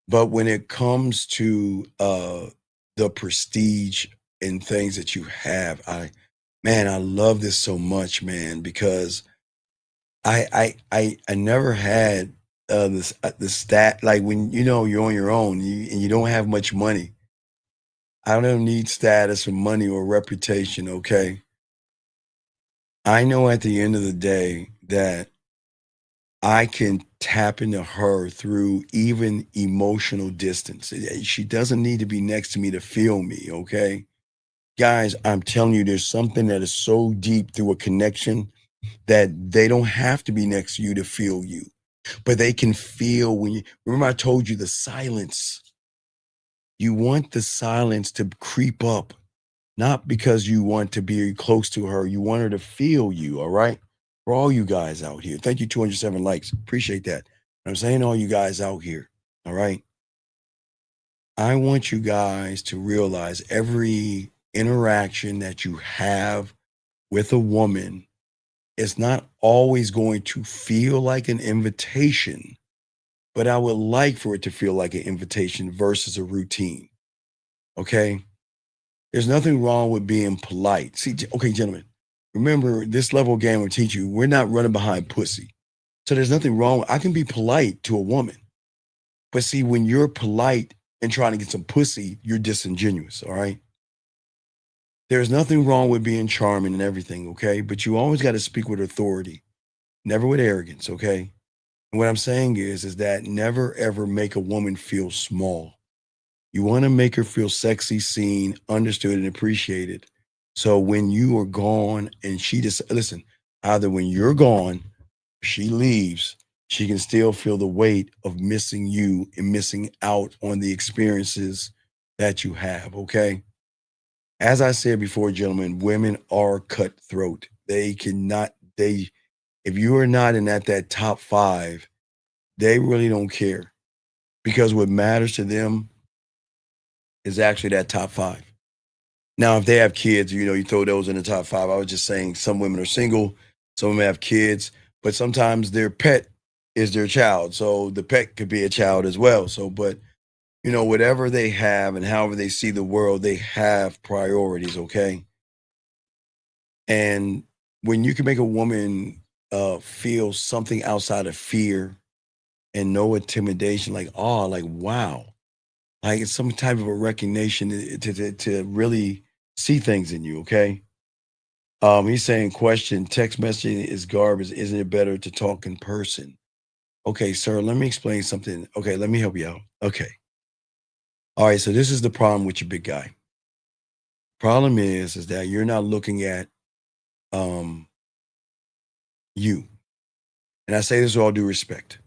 But when it comes to the prestige and things that you have, I love this so much, man, because I never had the stat, like when you're on your own and you don't have much money. I don't need status or money or reputation, okay? I know at the end of the day that I can tap into her through even emotional distance. She doesn't need to be next to me to feel me, okay? Guys, I'm telling you, there's something that is so deep through a connection that they don't have to be next to you to feel you, but they can feel when you, remember I told you the silence. You want the silence to creep up, not because you want to be close to her. You want her to feel you, all right? For all you guys out here. Thank you, 207 likes. Appreciate that. I'm saying all you guys out here, all right? I want you guys to realize every interaction that you have with a woman is not always going to feel like an invitation, but I would like for it to feel like an invitation versus a routine, okay? There's nothing wrong with being polite. See, okay, gentlemen, remember this level of game will teach you, we're not running behind pussy. So there's nothing wrong. I can be polite to a woman. But see, when you're polite and trying to get some pussy, you're disingenuous, all right? There's nothing wrong with being charming and everything, okay? But you always got to speak with authority, never with arrogance, okay? And what I'm saying is that never ever make a woman feel small. You want to make her feel sexy, seen, understood, and appreciated. So when you are gone and she just, listen, either when you're gone, she leaves, she can still feel the weight of missing you and missing out on the experiences that you have, okay? As I said before, gentlemen, women are cutthroat. If you are not in that top 5, they really don't care, because what matters to them is actually that top 5. Now, if they have kids, you throw those in the top 5. I was just saying some women are single, some women have kids, but sometimes their pet is their child. So the pet could be a child as well. So, but whatever they have and however they see the world, they have priorities, okay? And when you can make a woman feel something outside of fear and no intimidation, like, oh, like, wow, like it's some type of a recognition to really see things in you, okay? He's saying, question, text messaging is garbage. Isn't it better to talk in person? Okay, sir, let me explain something. Okay, let me help you out. Okay. All right, so this is the problem with your big guy. Problem is that you're not looking at you. And I say this with all due respect.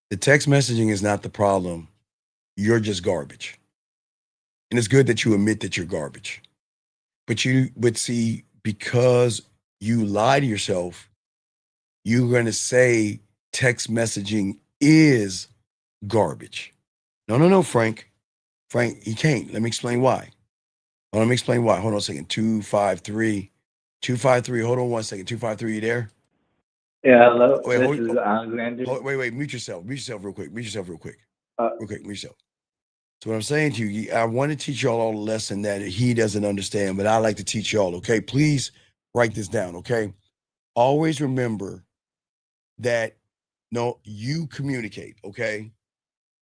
The text messaging is not the problem. You're just garbage. And it's good that you admit that you're garbage. But see, because you lie to yourself, you're going to say text messaging is garbage. No, Frank. Frank, he can't. Let me explain why. Let me explain why. Hold on a second. 253. 253. Hold on 1 second. 253, you there? Yeah, hello. Wait, This is Alexander. wait. Mute yourself. Mute yourself real quick. Mute yourself real quick. Uh, Real quick, mute yourself. So what I'm saying to you, I want to teach y'all all a lesson that he doesn't understand, but I like to teach y'all, okay? Please write this down, okay? Always remember that, no, you communicate, okay?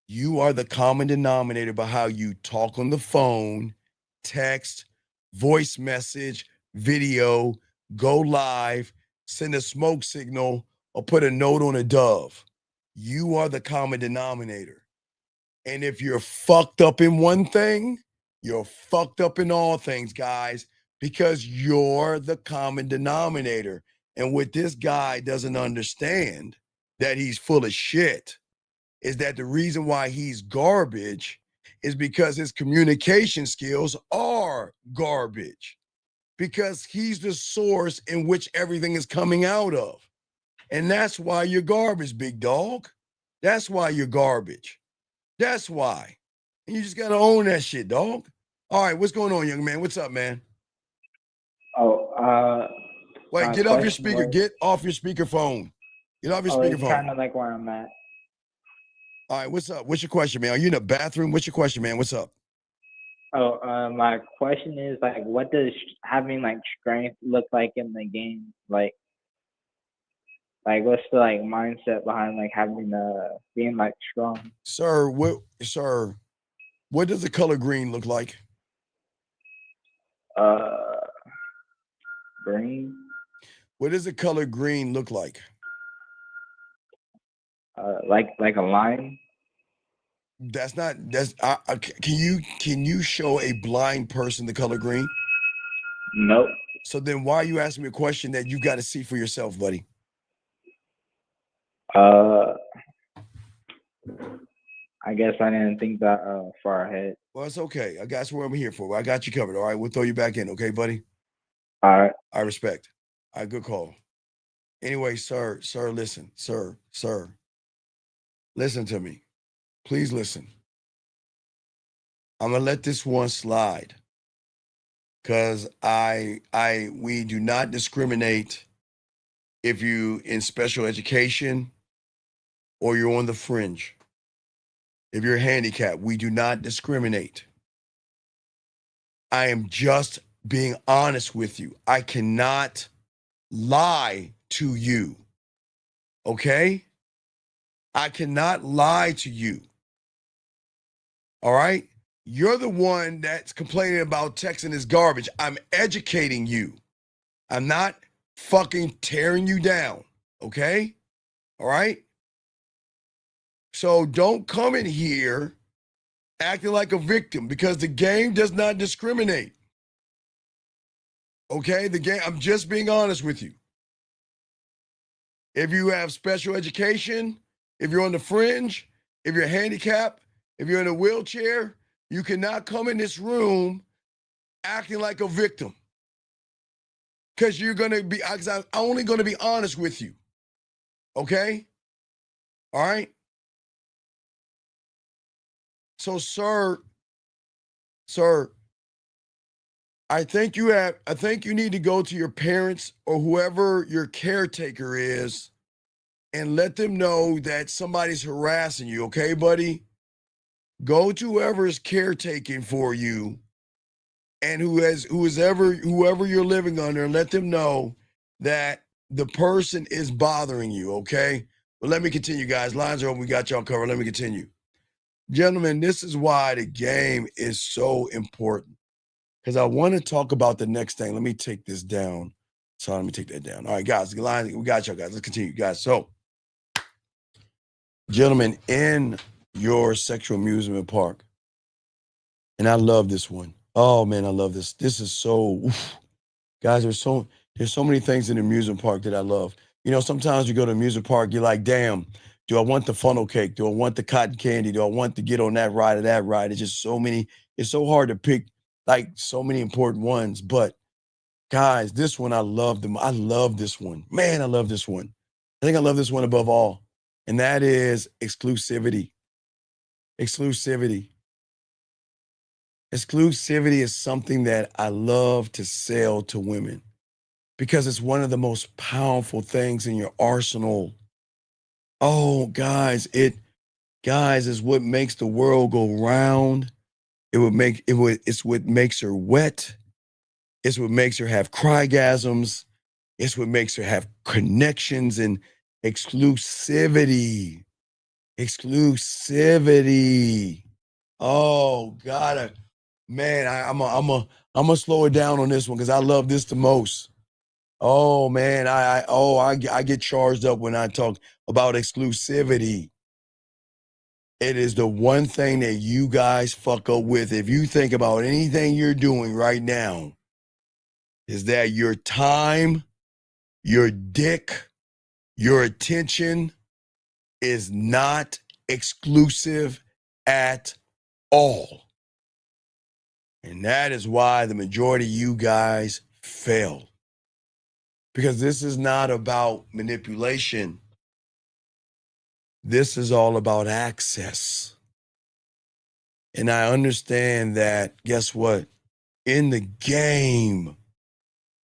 You are the common denominator by how you talk on the phone, text, voice message, video, go live, send a smoke signal, or put a note on a dove. You are the common denominator. And if you're fucked up in one thing, you're fucked up in all things, guys, because you're the common denominator. And what this guy doesn't understand, that he's full of shit, is that the reason why he's garbage is because his communication skills are garbage, because he's the source in which everything is coming out of. And that's why you're garbage, big dog. That's why you're garbage. That's why. And you just got to own that shit, dog. All right, what's going on, young man? What's up, man? Wait, my get off your question speaker. was, Get off your speakerphone. Get off your it's speakerphone. kind of like where I'm at. All right, what's up? What's your question, man? Are you in the bathroom? What's your question, man? What's up? My question is like, what does having like strength look like in the game? Like what's the like mindset behind like having being like strong? Sir, what does the color green look like? Green. What does the color green look like? Like a line. That's not. Can you show a blind person the color green? Nope. So then why are you asking me a question that you got to see for yourself, buddy? I guess I didn't think that far ahead. Well, it's okay. That's what I'm here for. I got you covered. All right, we'll throw you back in, okay, buddy? All right. I respect. All right, good call. Anyway, sir, listen. Sir, listen to me. Please listen. I'm gonna let this one slide because we do not discriminate if you in special education or you're on the fringe. If you're handicapped, we do not discriminate. I am just being honest with you. I cannot lie to you. Okay? I cannot lie to you. All right? You're the one that's complaining about texting is garbage. I'm educating you. I'm not fucking tearing you down. Okay? All right? So don't come in here acting like a victim because the game does not discriminate. Okay? The game, I'm just being honest with you. If you have special education, if you're on the fringe, if you're handicapped, if you're in a wheelchair, you cannot come in this room acting like a victim. Because you're going to be, I'm only going to be honest with you. Okay? All right? So, sir, I think you need to go to your parents or whoever your caretaker is and let them know that somebody's harassing you, okay, buddy? Go to whoever is caretaking for you and whoever you're living under, and let them know that the person is bothering you, okay? But let me continue, guys. Lines are open. We got y'all covered. Let me continue. Gentlemen, this is why the game is so important. Because I want to talk about the next thing. Let me take this down. So let me take that down. All right, guys, we got y'all, guys. Let's continue, guys. So, gentlemen, in your sexual amusement park, and I love this one. Oh man, I love this. This is so, guys. There's so many things in the amusement park that I love. You know, sometimes you go to an amusement park, you're like, damn, do I want the funnel cake? Do I want the cotton candy? Do I want to get on that ride or that ride? It's just so many. It's so hard to pick like so many important ones. But guys, this one I love them. I love this one. Man, I love this one. I think I love this one above all, and that is exclusivity. Exclusivity. Exclusivity is something that I love to sell to women because it's one of the most powerful things in your arsenal. Oh, guys, is what makes the world go round. It's what makes her wet. It's what makes her have crygasms. It's what makes her have connections and exclusivity. Exclusivity. Oh God, man, I'm gonna slow it down on this one because I love this the most. Oh man, I get charged up when I talk about exclusivity. It is the one thing that you guys fuck up with. If you think about anything you're doing right now, is that your time, your dick, your attention is not exclusive at all. And that is why the majority of you guys fail. Because this is not about manipulation. This is all about access. And I understand that, guess what? In the game,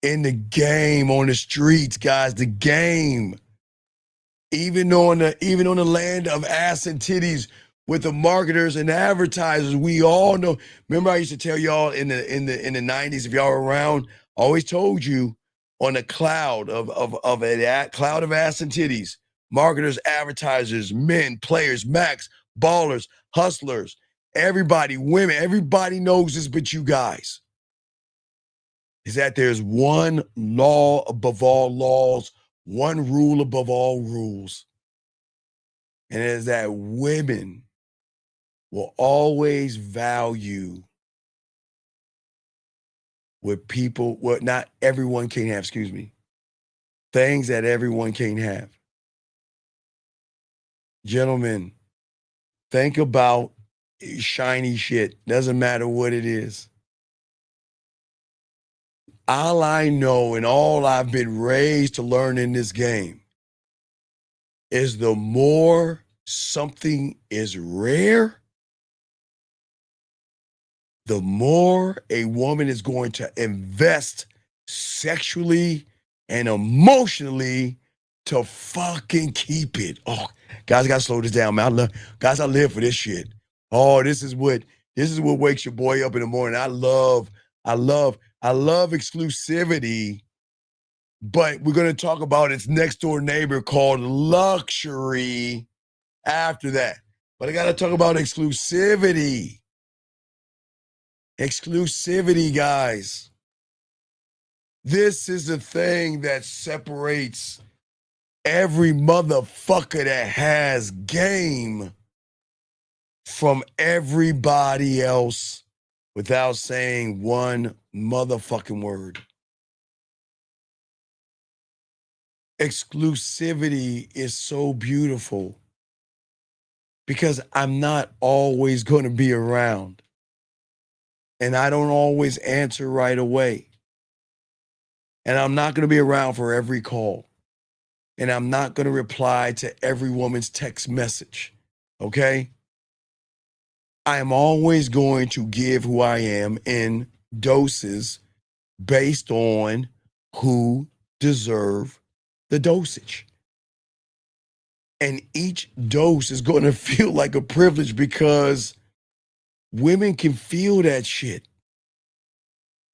on the streets, guys, the game, even on the land of ass and titties with the marketers and advertisers, we all know. Remember, I used to tell y'all in the 90s, if y'all were around, I always told you on a cloud of cloud of ass and titties, marketers, advertisers, men, players, max, ballers, hustlers, everybody, women, everybody knows this but you guys. Is that there's one law above all laws, one rule above all rules. And it is that women will always value what not everyone can have, things that everyone can't have. Gentlemen, think about shiny shit. Doesn't matter what it is. All I know and all I've been raised to learn in this game is the more something is rare, the more a woman is going to invest sexually and emotionally to fucking keep it. Oh, guys, I gotta slow this down, man. I live for this shit. Oh, this is what wakes your boy up in the morning. I love exclusivity, but we're gonna talk about its next door neighbor called luxury after that. But I gotta talk about exclusivity. Exclusivity, guys. This is the thing that separates every motherfucker that has game from everybody else without saying one motherfucking word. Exclusivity is so beautiful because I'm not always going to be around and I don't always answer right away. And I'm not going to be around for every call. And I'm not going to reply to every woman's text message, okay? I am always going to give who I am in doses based on who deserve the dosage. And each dose is going to feel like a privilege because women can feel that shit.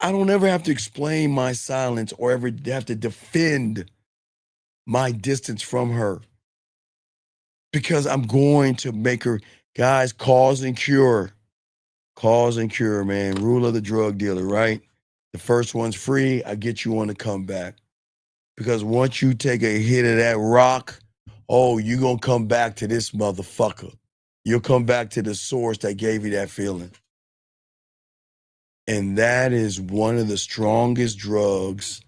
I don't ever have to explain my silence or ever have to defend my distance from her because I'm going to make her, guys, cause and cure. Cause and cure, man. Rule of the drug dealer, right? The first one's free. I get you on the comeback. Because once you take a hit of that rock, oh, you're going to come back to this motherfucker. You'll come back to the source that gave you that feeling. And that is one of the strongest drugs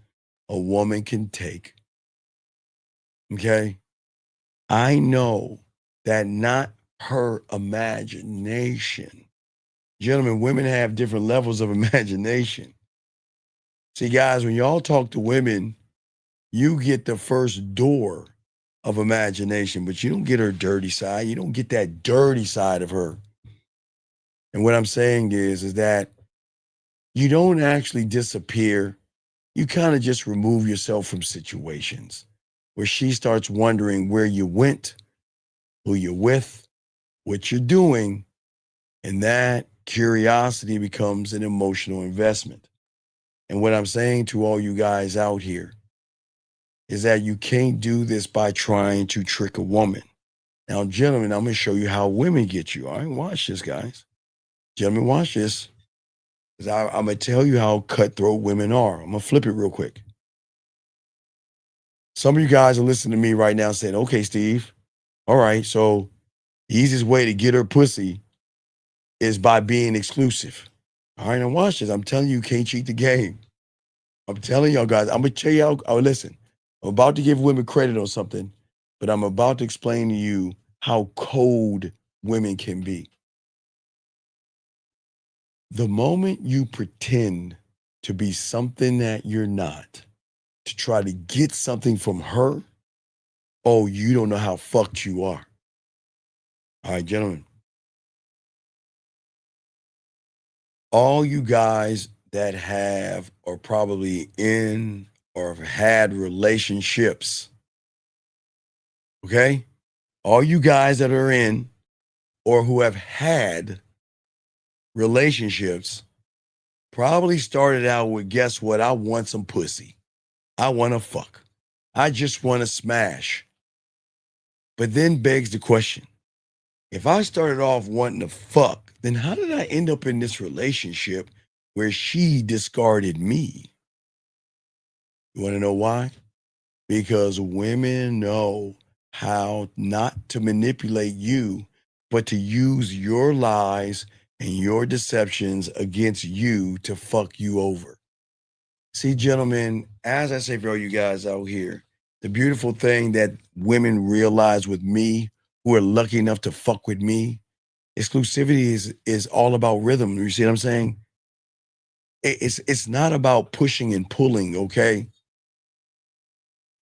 a woman can take. Okay? I know that not her imagination. Gentlemen, women have different levels of imagination. See, guys, when y'all talk to women, you get the first door of imagination, but you don't get her dirty side. You don't get that dirty side of her. And what I'm saying is that you don't actually disappear. You kind of just remove yourself from situations where she starts wondering where you went, who you're with, what you're doing, and that curiosity becomes an emotional investment. And what I'm saying to all you guys out here is that you can't do this by trying to trick a woman. Now, gentlemen, I'm going to show you how women get you. All right, watch this, guys. Gentlemen, watch this. 'Cause I'm going to tell you how cutthroat women are. I'm going to flip it real quick. Some of you guys are listening to me right now saying, okay, Steve, all right, so the easiest way to get her pussy is by being exclusive. All right, now watch this. I'm telling you, you can't cheat the game. I'm telling y'all guys, I'm going to tell y'all, oh, listen, I'm about to give women credit on something, but I'm about to explain to you how cold women can be. The moment you pretend to be something that you're not, to try to get something from her, oh, you don't know how fucked you are. All right, gentlemen. All you guys that have or probably in or have had relationships, okay? All you guys that are in or who have had relationships probably started out with, guess what? I want some pussy. I want to fuck. I just want to smash. But then begs the question, if I started off wanting to fuck, then how did I end up in this relationship where she discarded me? You want to know why? Because women know how not to manipulate you, but to use your lies and your deceptions against you to fuck you over. See, gentlemen, as I say for all you guys out here, the beautiful thing that women realize with me, who are lucky enough to fuck with me, exclusivity is all about rhythm. You see what I'm saying? It's not about pushing and pulling, okay?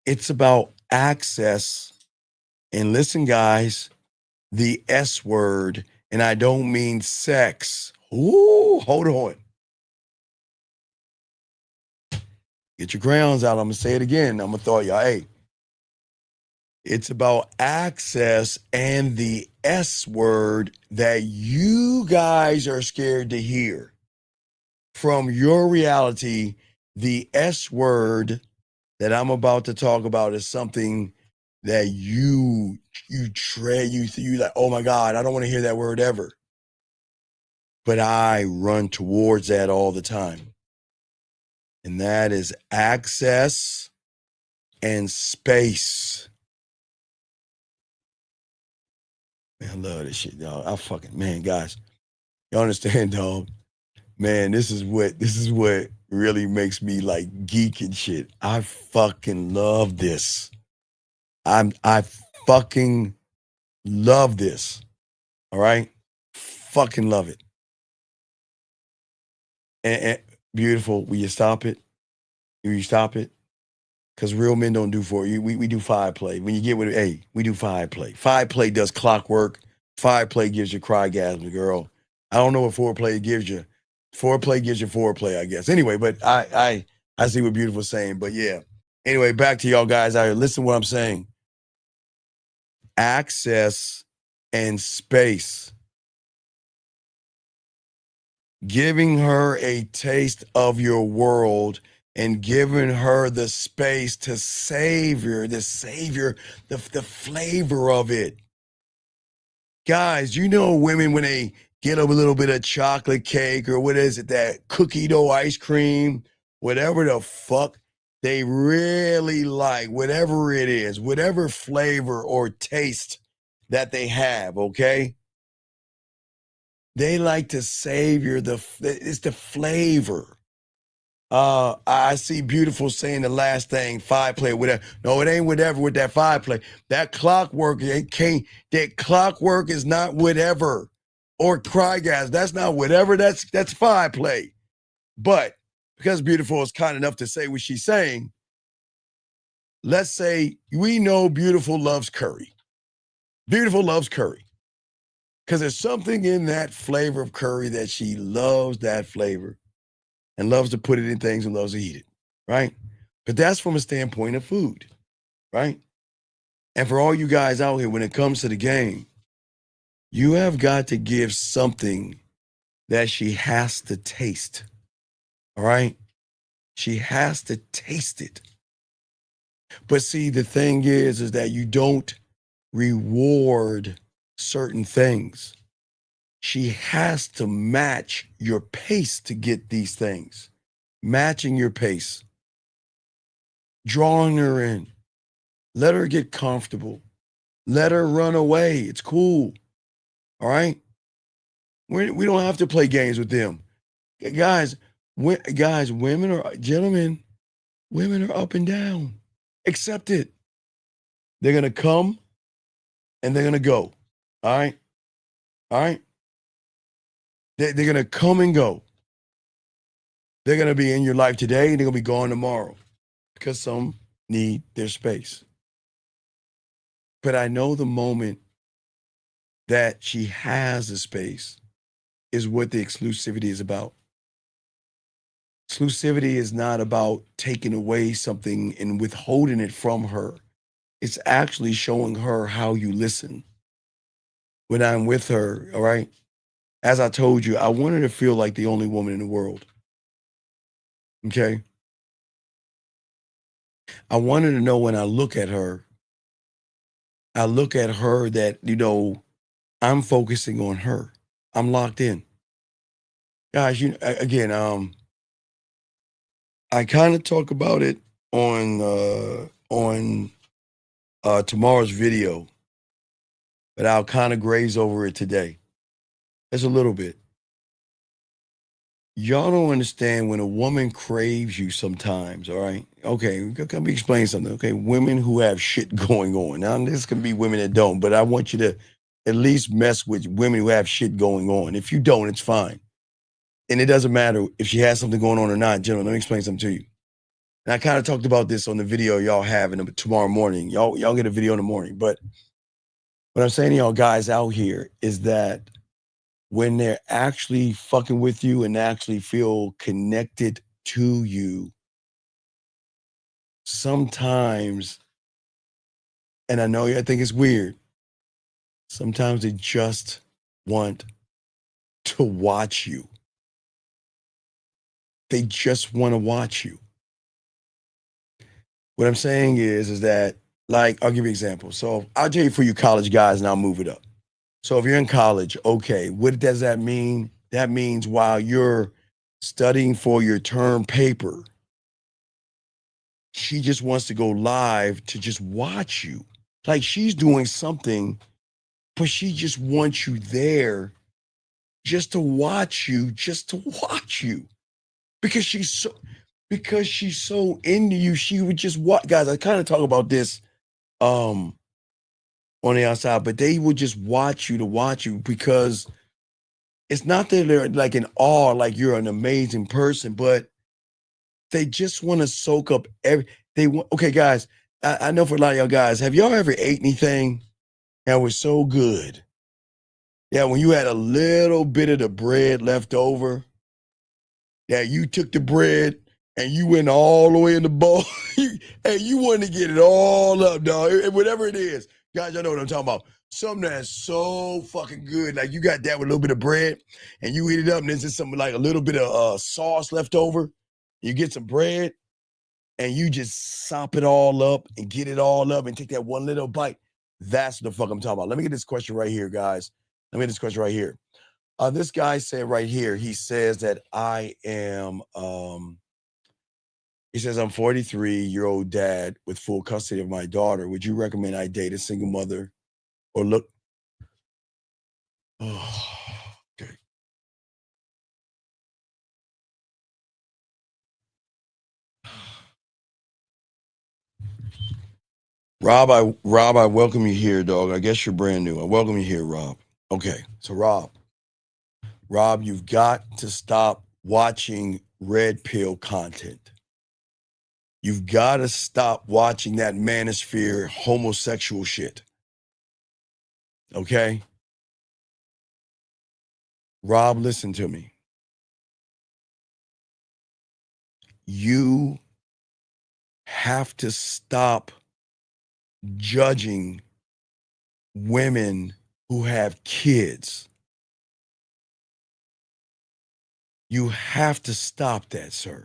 It's about access. And listen, guys, the S word, and I don't mean sex. Ooh, hold on. Get your crayons out. I'm gonna say it again. I'm gonna throw y'all, hey. It's about access and the S word that you guys are scared to hear. From your reality, the S word that I'm about to talk about is something that you like, oh my God, I don't want to hear that word ever. But I run towards that all the time. And that is access and space. Man, I love this shit, dog. Man, guys, you understand, dog? Man, this is what really makes me like geek and shit. I fucking love this. I fucking love this. All right? Fucking love it. And beautiful. Will you stop it? Will you stop it? Because real men don't do four. We do five play. When you get with it, hey, we do five play. Five play does clockwork. Five play gives you crygasm, girl. I don't know what foreplay gives you. Foreplay gives you foreplay, I guess. Anyway, but I see what Beautiful's saying. But yeah. Anyway, back to y'all guys out here. Listen to what I'm saying. Access and space. Giving her a taste of your world and giving her the space to savor the flavor of it. Guys, you know women when they get a little bit of chocolate cake or what is it, that cookie dough ice cream, whatever the fuck they really like, whatever it is, whatever flavor or taste that they have, okay? They like to savor it's the flavor. I see Beautiful saying the last thing, five play, whatever. No, it ain't whatever with that five play. That clockwork, that clockwork is not whatever. Or cry gas, that's not whatever, that's five play. But because Beautiful is kind enough to say what she's saying, let's say we know Beautiful loves curry. Beautiful loves curry. Because there's something in that flavor of curry that she loves that flavor. and loves to put it in things and loves to eat it, right? But that's from a standpoint of food, right? And for all you guys out here, when it comes to the game, you have got to give something that she has to taste, all right? She has to taste it. But see, the thing is that you don't reward certain things. She has to match your pace to get these things. Matching your pace. Drawing her in. Let her get comfortable. Let her run away. It's cool. All right? We don't have to play games with them. Guys, women are, gentlemen, women are up and down. Accept it. They're going to come and they're going to go. All right? All right? They're going to come and go. They're going to be in your life today and they're going to be gone tomorrow because some need their space. But I know the moment that she has a space is what the exclusivity is about. Exclusivity is not about taking away something and withholding it from her. It's actually showing her how you listen. When I'm with her, all right, as I told you, I want her to feel like the only woman in the world. Okay? I want her to know when I look at her that, you know, I'm focusing on her. I'm locked in. Guys, again, I kind of talk about it on tomorrow's video, but I'll kind of graze over it today. Just a little bit. Y'all don't understand when a woman craves you sometimes, all right? Okay, let me explain something. Okay, women who have shit going on. Now, this can be women that don't, but I want you to at least mess with women who have shit going on. If you don't, it's fine. And it doesn't matter if she has something going on or not. Gentlemen, let me explain something to you. And I kind of talked about this on the video y'all have tomorrow morning. Y'all get a video in the morning. But what I'm saying to y'all guys out here is that when they're actually fucking with you and actually feel connected to you, sometimes, and I know y'all think it's weird, sometimes they just want to watch you. They just want to watch you. What I'm saying is that, like, I'll give you an example. So I'll tell you for you college guys and I'll move it up. So if you're in college, okay, what does that mean? That means while you're studying for your term paper, she just wants to go live to just watch you. Like she's doing something, but she just wants you there just to watch you, Because she's so into you, she would just watch. Guys, I kind of talk about this on the outside, but they would just watch you because it's not that they're like in awe, like you're an amazing person, but they just want to soak up okay, guys, I know for a lot of y'all guys, have y'all ever ate anything that was so good? Yeah, when you had a little bit of the bread left over, that you took the bread and you went all the way in the bowl, and you wanted to get it all up, dog. Whatever it is. Guys, y'all know what I'm talking about. Something that's so fucking good. Like you got that with a little bit of bread and you eat it up and there's just something like a little bit of sauce left over. You get some bread and you just sop it all up and get it all up and take that one little bite. That's the fuck I'm talking about. Let me get this question right here, guys. Let me get this question right here. This guy said right here, he says that I am, he says, I'm 43-year-old dad with full custody of my daughter. Would you recommend I date a single mother or look? Oh, okay. Rob, I welcome you here, dog. I guess you're brand new. I welcome you here, Rob. Okay, so Rob, you've got to stop watching red pill content. You've got to stop watching that manosphere homosexual shit. Okay? Rob, listen to me. you have to stop judging women who have kids. You have to stop that, sir.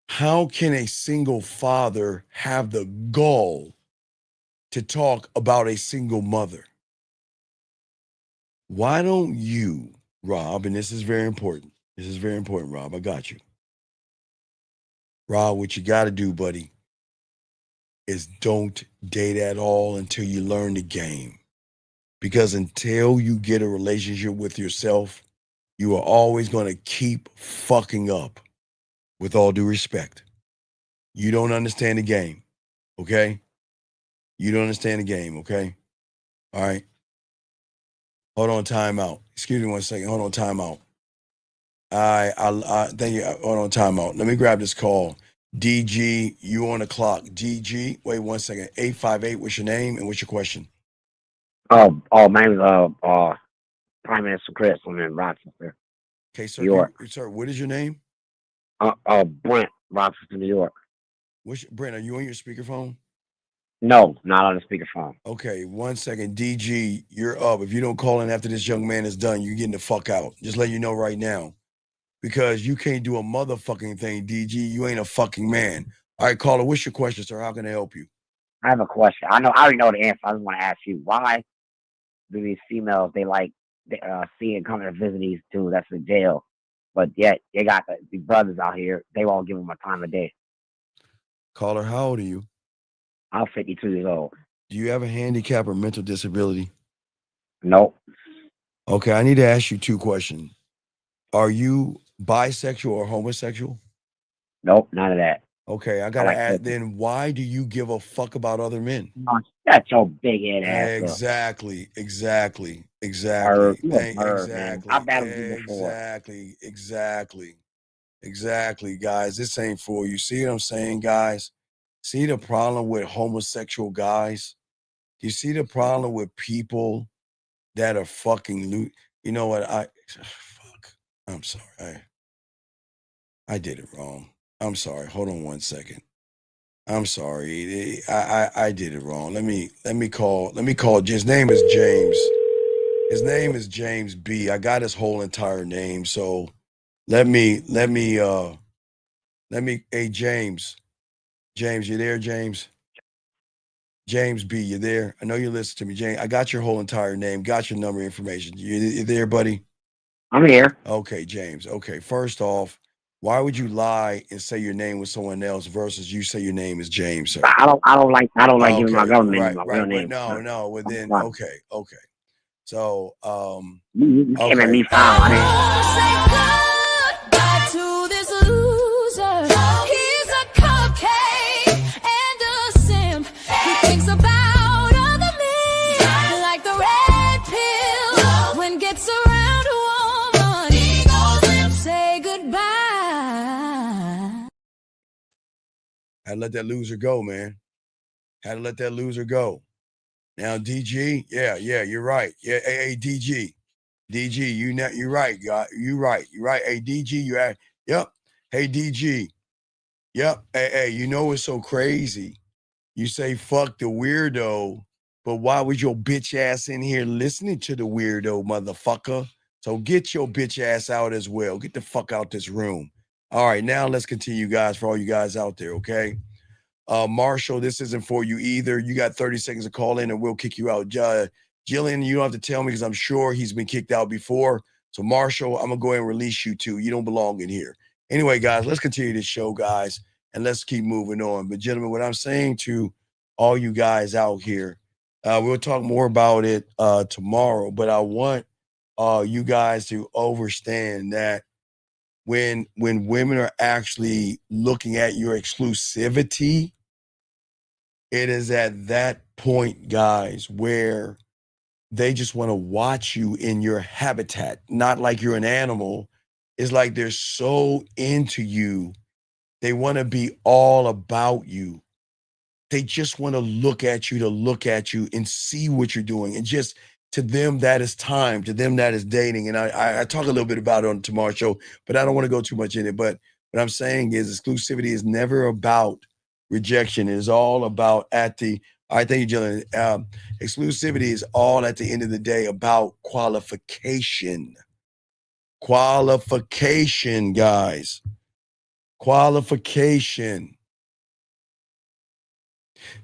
How can a single father have the gall to talk about a single mother? Why don't you, Rob, and this is very important. This is very important, Rob. I got you. Rob, what you got to do, buddy, is don't date at all until you learn the game. Because until you get a relationship with yourself, you are always going to keep fucking up, with all due respect. You don't understand the game, okay? You don't understand the game, okay? All right? Hold on, time out. Excuse me 1 second. Hold on, time out. I thank you. Hold on, time out. Let me grab this call. DG, you on the clock. DG, wait 1 second. 858, what's your name and what's your question? My name is Prime Minister Chris. I'm in Rochester, Okay, sir. New York. Sir, what is your name? Brent, Rochester, New York. Brent, are you on your speakerphone? No, not on the speakerphone. Okay, 1 second. DG, you're up. If you don't call in after this young man is done, you're getting the fuck out. Just let you know right now. Because you can't do a motherfucking thing, DG. You ain't a fucking man. All right, caller, what's your question, sir? How can I help you? I have a question. I already know the answer. I just want to ask you, why do these females, they like seeing coming to visit these dudes that's in jail, but yet they got the brothers out here, they won't give them a time of day? Caller, how old are you? I'm 52 years old. Do you have a handicap or mental disability? Nope. Okay, I need to ask you two questions. Are you bisexual or homosexual? Nope, none of that. Okay, I gotta like ask, pussy. then why do you give a fuck about other men? Shut your big head ass up. Exactly. Bird, you a bird, man. I battled you before. Exactly, guys. This ain't for you. See what I'm saying, guys? See the problem with homosexual guys? You see the problem with people that are fucking You know what? Fuck. I'm sorry. I did it wrong. I'm sorry. Hold on 1 second. I'm sorry. I did it wrong. Let me call. His name is James. His name is James B. I got his whole entire name. So let me hey James. James, you there, James? James B, you there? I know you listen to me, James. I got your whole entire name, got your number information. You there, buddy? I'm here. Okay, James. Okay, first off, why would you lie and say your name was someone else versus you say your name is James, sir? I don't like giving my government my real name. No. Well then, okay. So, you came at me foul. To this loser, he's a cupcake and a simp. He thinks about other men like the red pill. When gets around a woman, he goes and say goodbye. Had to let that loser go, man. Had to let that loser go. Now, DG, yeah, you're right. Yeah, hey, DG. DG, you're right, God. You're right. Hey, DG, yep. Hey, DG. Yep. Hey, you know what's so crazy? You say fuck the weirdo, but why was your bitch ass in here listening to the weirdo, motherfucker? So get your bitch ass out as well. Get the fuck out this room. All right, now let's continue, guys, for all you guys out there, okay? Marshall, this isn't for you either. You got 30 seconds to call in and we'll kick you out. Jillian, you don't have to tell me because I'm sure he's been kicked out before. So Marshall, I'm going to go ahead and release you too. You don't belong in here. Anyway, guys, let's continue this show, guys, and let's keep moving on. But gentlemen, what I'm saying to all you guys out here, we'll talk more about it tomorrow, but I want you guys to understand that when women are actually looking at your exclusivity, it is at that point, guys, where they just want to watch you in your habitat, not like you're an animal. It's like they're so into you. They want to be all about you. They just want to look at you and see what you're doing and just To them, that is time. To them, that is dating. And I talk a little bit about it on tomorrow's show, but I don't want to go too much in it. But what I'm saying is exclusivity is never about rejection. It is all about all right, thank you, Jillian. Exclusivity is all at the end of the day about qualification. Qualification, guys. Qualification.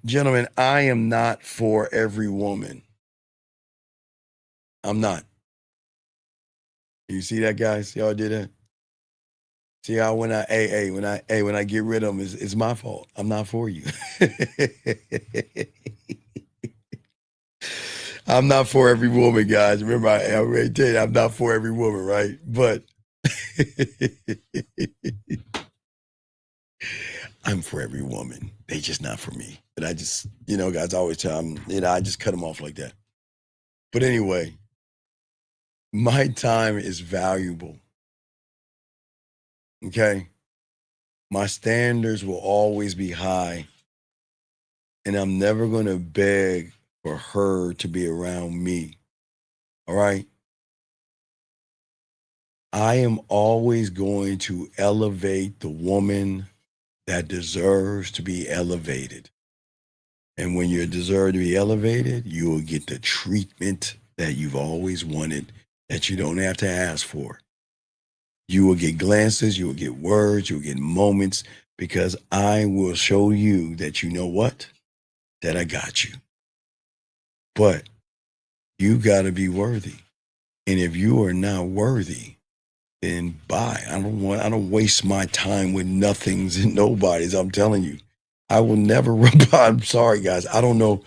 Gentlemen, I am not for every woman. I'm not. You see that, guys? Y'all did that? See how when I get rid of them, it's my fault. I'm not for you. I'm not for every woman, guys. Remember, I already tell you, I'm not for every woman, right? But I'm for every woman. They just not for me. But I just, guys, I always tell them, I just cut them off like that. But anyway, my time is valuable. Okay? My standards will always be high. And I'm never going to beg for her to be around me. All right? I am always going to elevate the woman that deserves to be elevated. And when you deserve to be elevated, you will get the treatment that you've always wanted that you don't have to ask for. You will get glances, you will get words, you will get moments, because I will show you that you know what? That I got you. But you got to be worthy. And if you are not worthy, then bye. I don't waste my time with nothings and nobodies. I'm telling you, I will never run behind. I'm sorry, guys. I don't know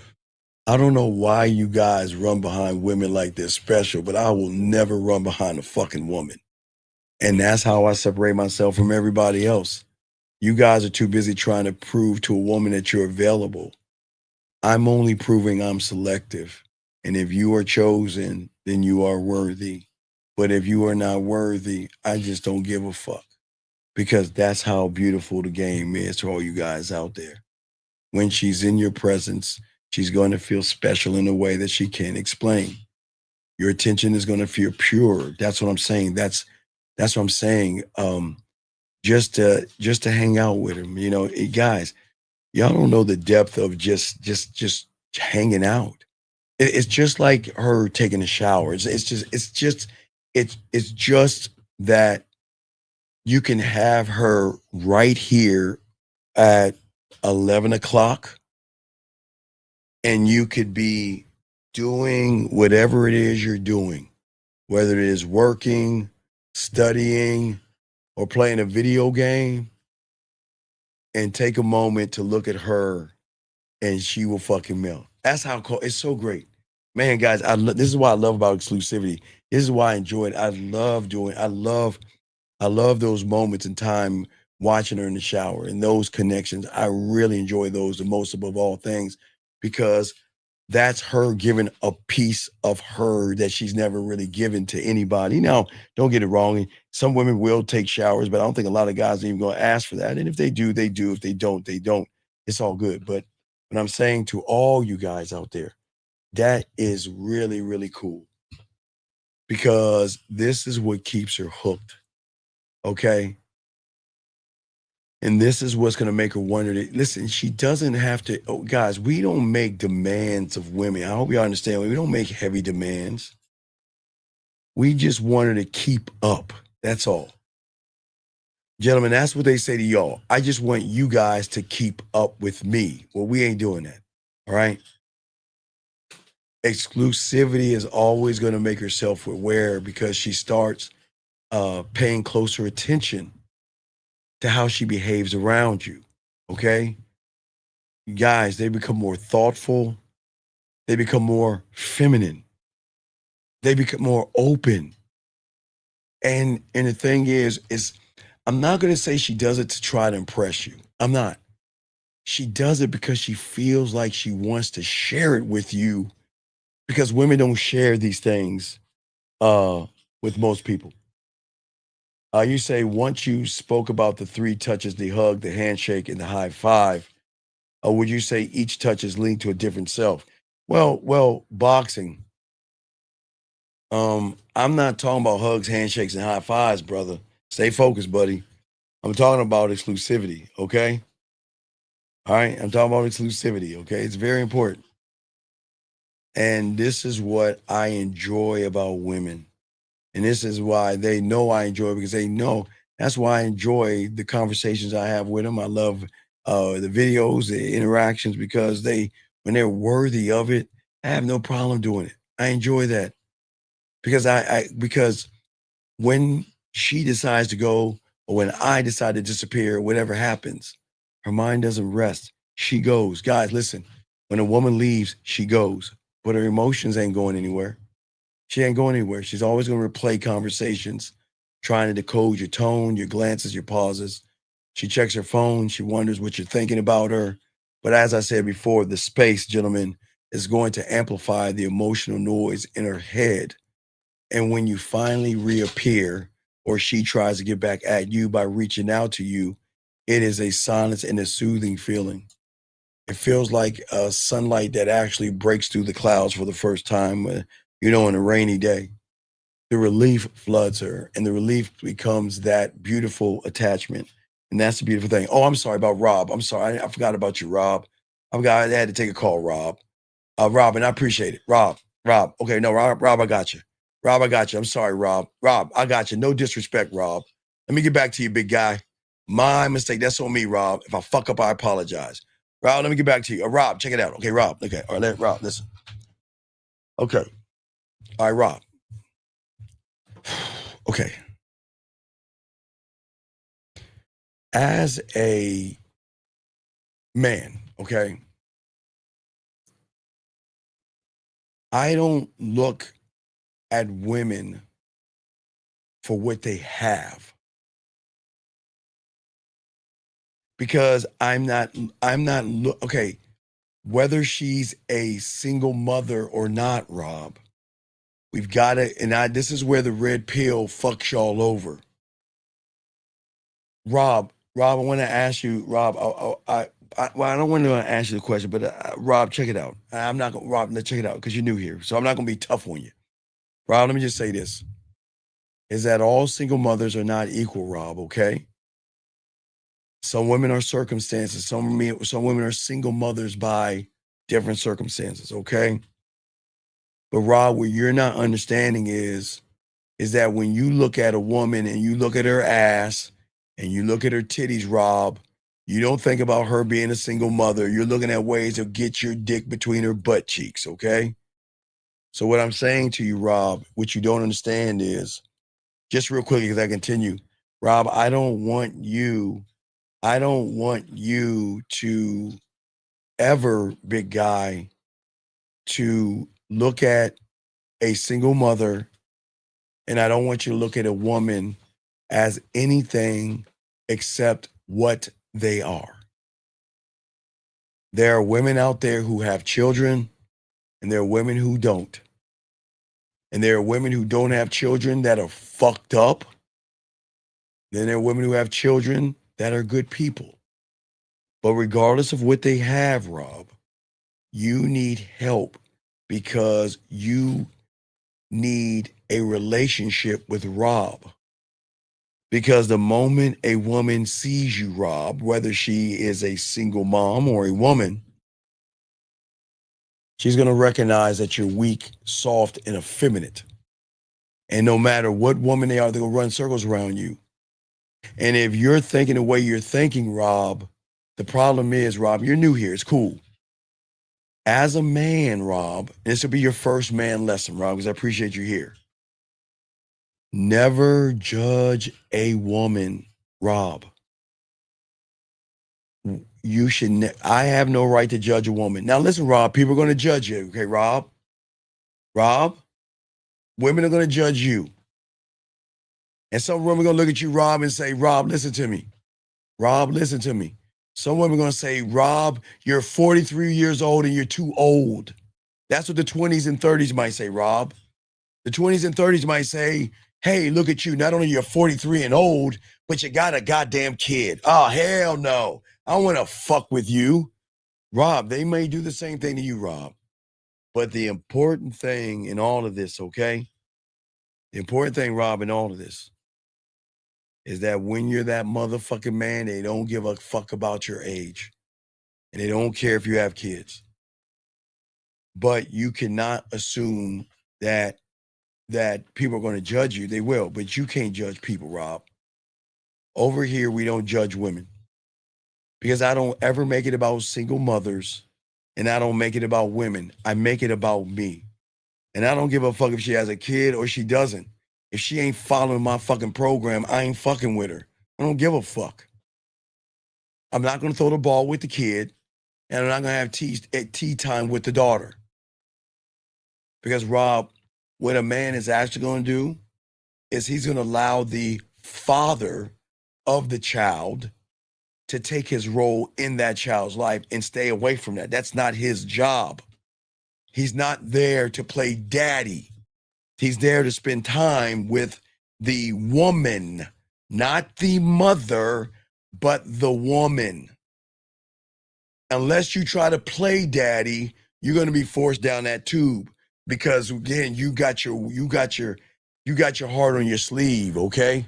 why you guys run behind women like they're special, but I will never run behind a fucking woman. And that's how I separate myself from everybody else. You guys are too busy trying to prove to a woman that you're available. I'm only proving I'm selective. And if you are chosen, then you are worthy. But if you are not worthy, I just don't give a fuck. Because that's how beautiful the game is to all you guys out there. When she's in your presence, she's going to feel special in a way that she can't explain. Your attention is going to feel pure. That's what I'm saying. That's what I'm saying. Just to hang out with him, guys, y'all don't know the depth of just hanging out. It's just like her taking a shower. It's just that you can have her right here at 11 o'clock, and you could be doing whatever it is you're doing, whether it is working, studying, or playing a video game, and take a moment to look at her, and she will fucking melt. That's how cool. It's so great. Man, guys, this is what I love about exclusivity. This is why I enjoy it. I love those moments in time watching her in the shower and those connections. I really enjoy those the most above all things, because that's her giving a piece of her that she's never really given to anybody. Now, don't get it wrong. Some women will take showers, but I don't think a lot of guys are even going to ask for that. And if they do, they do. If they don't, they don't. It's all good. But what I'm saying to all you guys out there, that is really, really cool, because this is what keeps her hooked. Okay? And this is what's going to make her wonder that, listen, she doesn't have to, guys, we don't make demands of women. I hope you understand. We don't make heavy demands. We just want her to keep up. That's all. Gentlemen, that's what they say to y'all. I just want you guys to keep up with me. Well, we ain't doing that. All right? Exclusivity is always going to make her self-aware, because she starts paying closer attention to how she behaves around you. Okay? Guys, they become more thoughtful. They become more feminine. They become more open. And the thing is I'm not going to say she does it to try to impress you. I'm not. She does it because she feels like she wants to share it with you, because women don't share these things with most people. You say once you spoke about the 3 touches, the hug, the handshake, and the high five, would you say each touch is linked to a different self? Well, boxing. I'm not talking about hugs, handshakes, and high fives, brother. Stay focused, buddy. I'm talking about exclusivity, okay? All right, I'm talking about exclusivity, okay? It's very important. And this is what I enjoy about women. And this is why they know I enjoy it, because they know that's why I enjoy the conversations I have with them. I love the videos, the interactions, because when they're worthy of it, I have no problem doing it. I enjoy that because when she decides to go, or when I decide to disappear, whatever happens, her mind doesn't rest. She goes. Guys, listen, when a woman leaves, she goes, but her emotions ain't going anywhere. She ain't going anywhere. She's always going to replay conversations, trying to decode your tone, your glances, your pauses. She checks her phone. She wonders what you're thinking about her. But as I said before, the space, gentlemen, is going to amplify the emotional noise in her head. And when you finally reappear, or she tries to get back at you by reaching out to you, it is a silence and a soothing feeling. It feels like sunlight that actually breaks through the clouds for the first time, on a rainy day. The relief floods her, and the relief becomes that beautiful attachment. And that's the beautiful thing. Oh, I'm sorry about Rob. I'm sorry. I forgot about you, Rob. I had to take a call, Rob. Rob, and I appreciate it. Rob. Okay, no, Rob, I got you. Rob, I got you. I'm sorry, Rob. Rob, I got you. No disrespect, Rob. Let me get back to you, big guy. My mistake. That's on me, Rob. If I fuck up, I apologize. Rob, let me get back to you. Rob, check it out. Okay, Rob. Okay, all right, Rob, listen. Okay. All right, Rob. Okay. As a man, okay, I don't look at women for what they have, because okay, whether she's a single mother or not, Rob, we've got to, this is where the red pill fucks y'all over. Rob, I want to ask you, Rob, I don't want to ask you the question, but Rob, check it out. I'm not going to, Rob, let's check it out, because you're new here, so I'm not going to be tough on you. Rob, let me just say this, is that all single mothers are not equal, Rob, okay? Some women are circumstances. Some women are single mothers by different circumstances, okay? But Rob, what you're not understanding is that when you look at a woman and you look at her ass and you look at her titties, Rob, you don't think about her being a single mother. You're looking at ways to get your dick between her butt cheeks, okay? So what I'm saying to you, Rob, what you don't understand is, just real quick as I continue, Rob, I don't want you to ever, big guy, to look at a single mother, and I don't want you to look at a woman as anything except what they are. There are women out there who have children, and there are women who don't. And there are women who don't have children that are fucked up. Then there are women who have children that are good people. But regardless of what they have, Rob, you need help, because you need a relationship with Rob. Because the moment a woman sees you, Rob, whether she is a single mom or a woman, she's going to recognize that you're weak, soft, and effeminate. And no matter what woman they are, they're going to run circles around you. And if you're thinking the way you're thinking, Rob, the problem is, Rob, you're new here. It's cool. As a man, Rob, this will be your first man lesson, Rob, because I appreciate you here. Never judge a woman, Rob. You should. I have no right to judge a woman. Now, listen, Rob. People are going to judge you. Okay, Rob. Women are going to judge you, and some women are going to look at you, Rob, and say, "Rob, listen to me. Rob, listen to me." Some women are going to say, "Rob, you're 43 years old and you're too old." That's what the 20s and 30s might say, Rob. The 20s and 30s might say, "Hey, look at you. Not only you're 43 and old, but you got a goddamn kid. Oh, hell no. I don't want to fuck with you." Rob, they may do the same thing to you, Rob. But the important thing in all of this, okay, The important thing, Rob, in all of this is that when you're that motherfucking man, they don't give a fuck about your age. And they don't care if you have kids. But you cannot assume that people are going to judge you. They will, but you can't judge people, Rob. Over here, we don't judge women. Because I don't ever make it about single mothers, and I don't make it about women. I make it about me. And I don't give a fuck if she has a kid or she doesn't. If she ain't following my fucking program, I ain't fucking with her. I don't give a fuck. I'm not going to throw the ball with the kid, and I'm not going to have tea time with the daughter. Because, Rob, what a man is actually going to do is he's going to allow the father of the child to take his role in that child's life and stay away from that. That's not his job. He's not there to play daddy. He's there to spend time with the woman, not the mother, but the woman. Unless you try to play daddy, you're going to be forced down that tube because again, you got your heart on your sleeve, okay?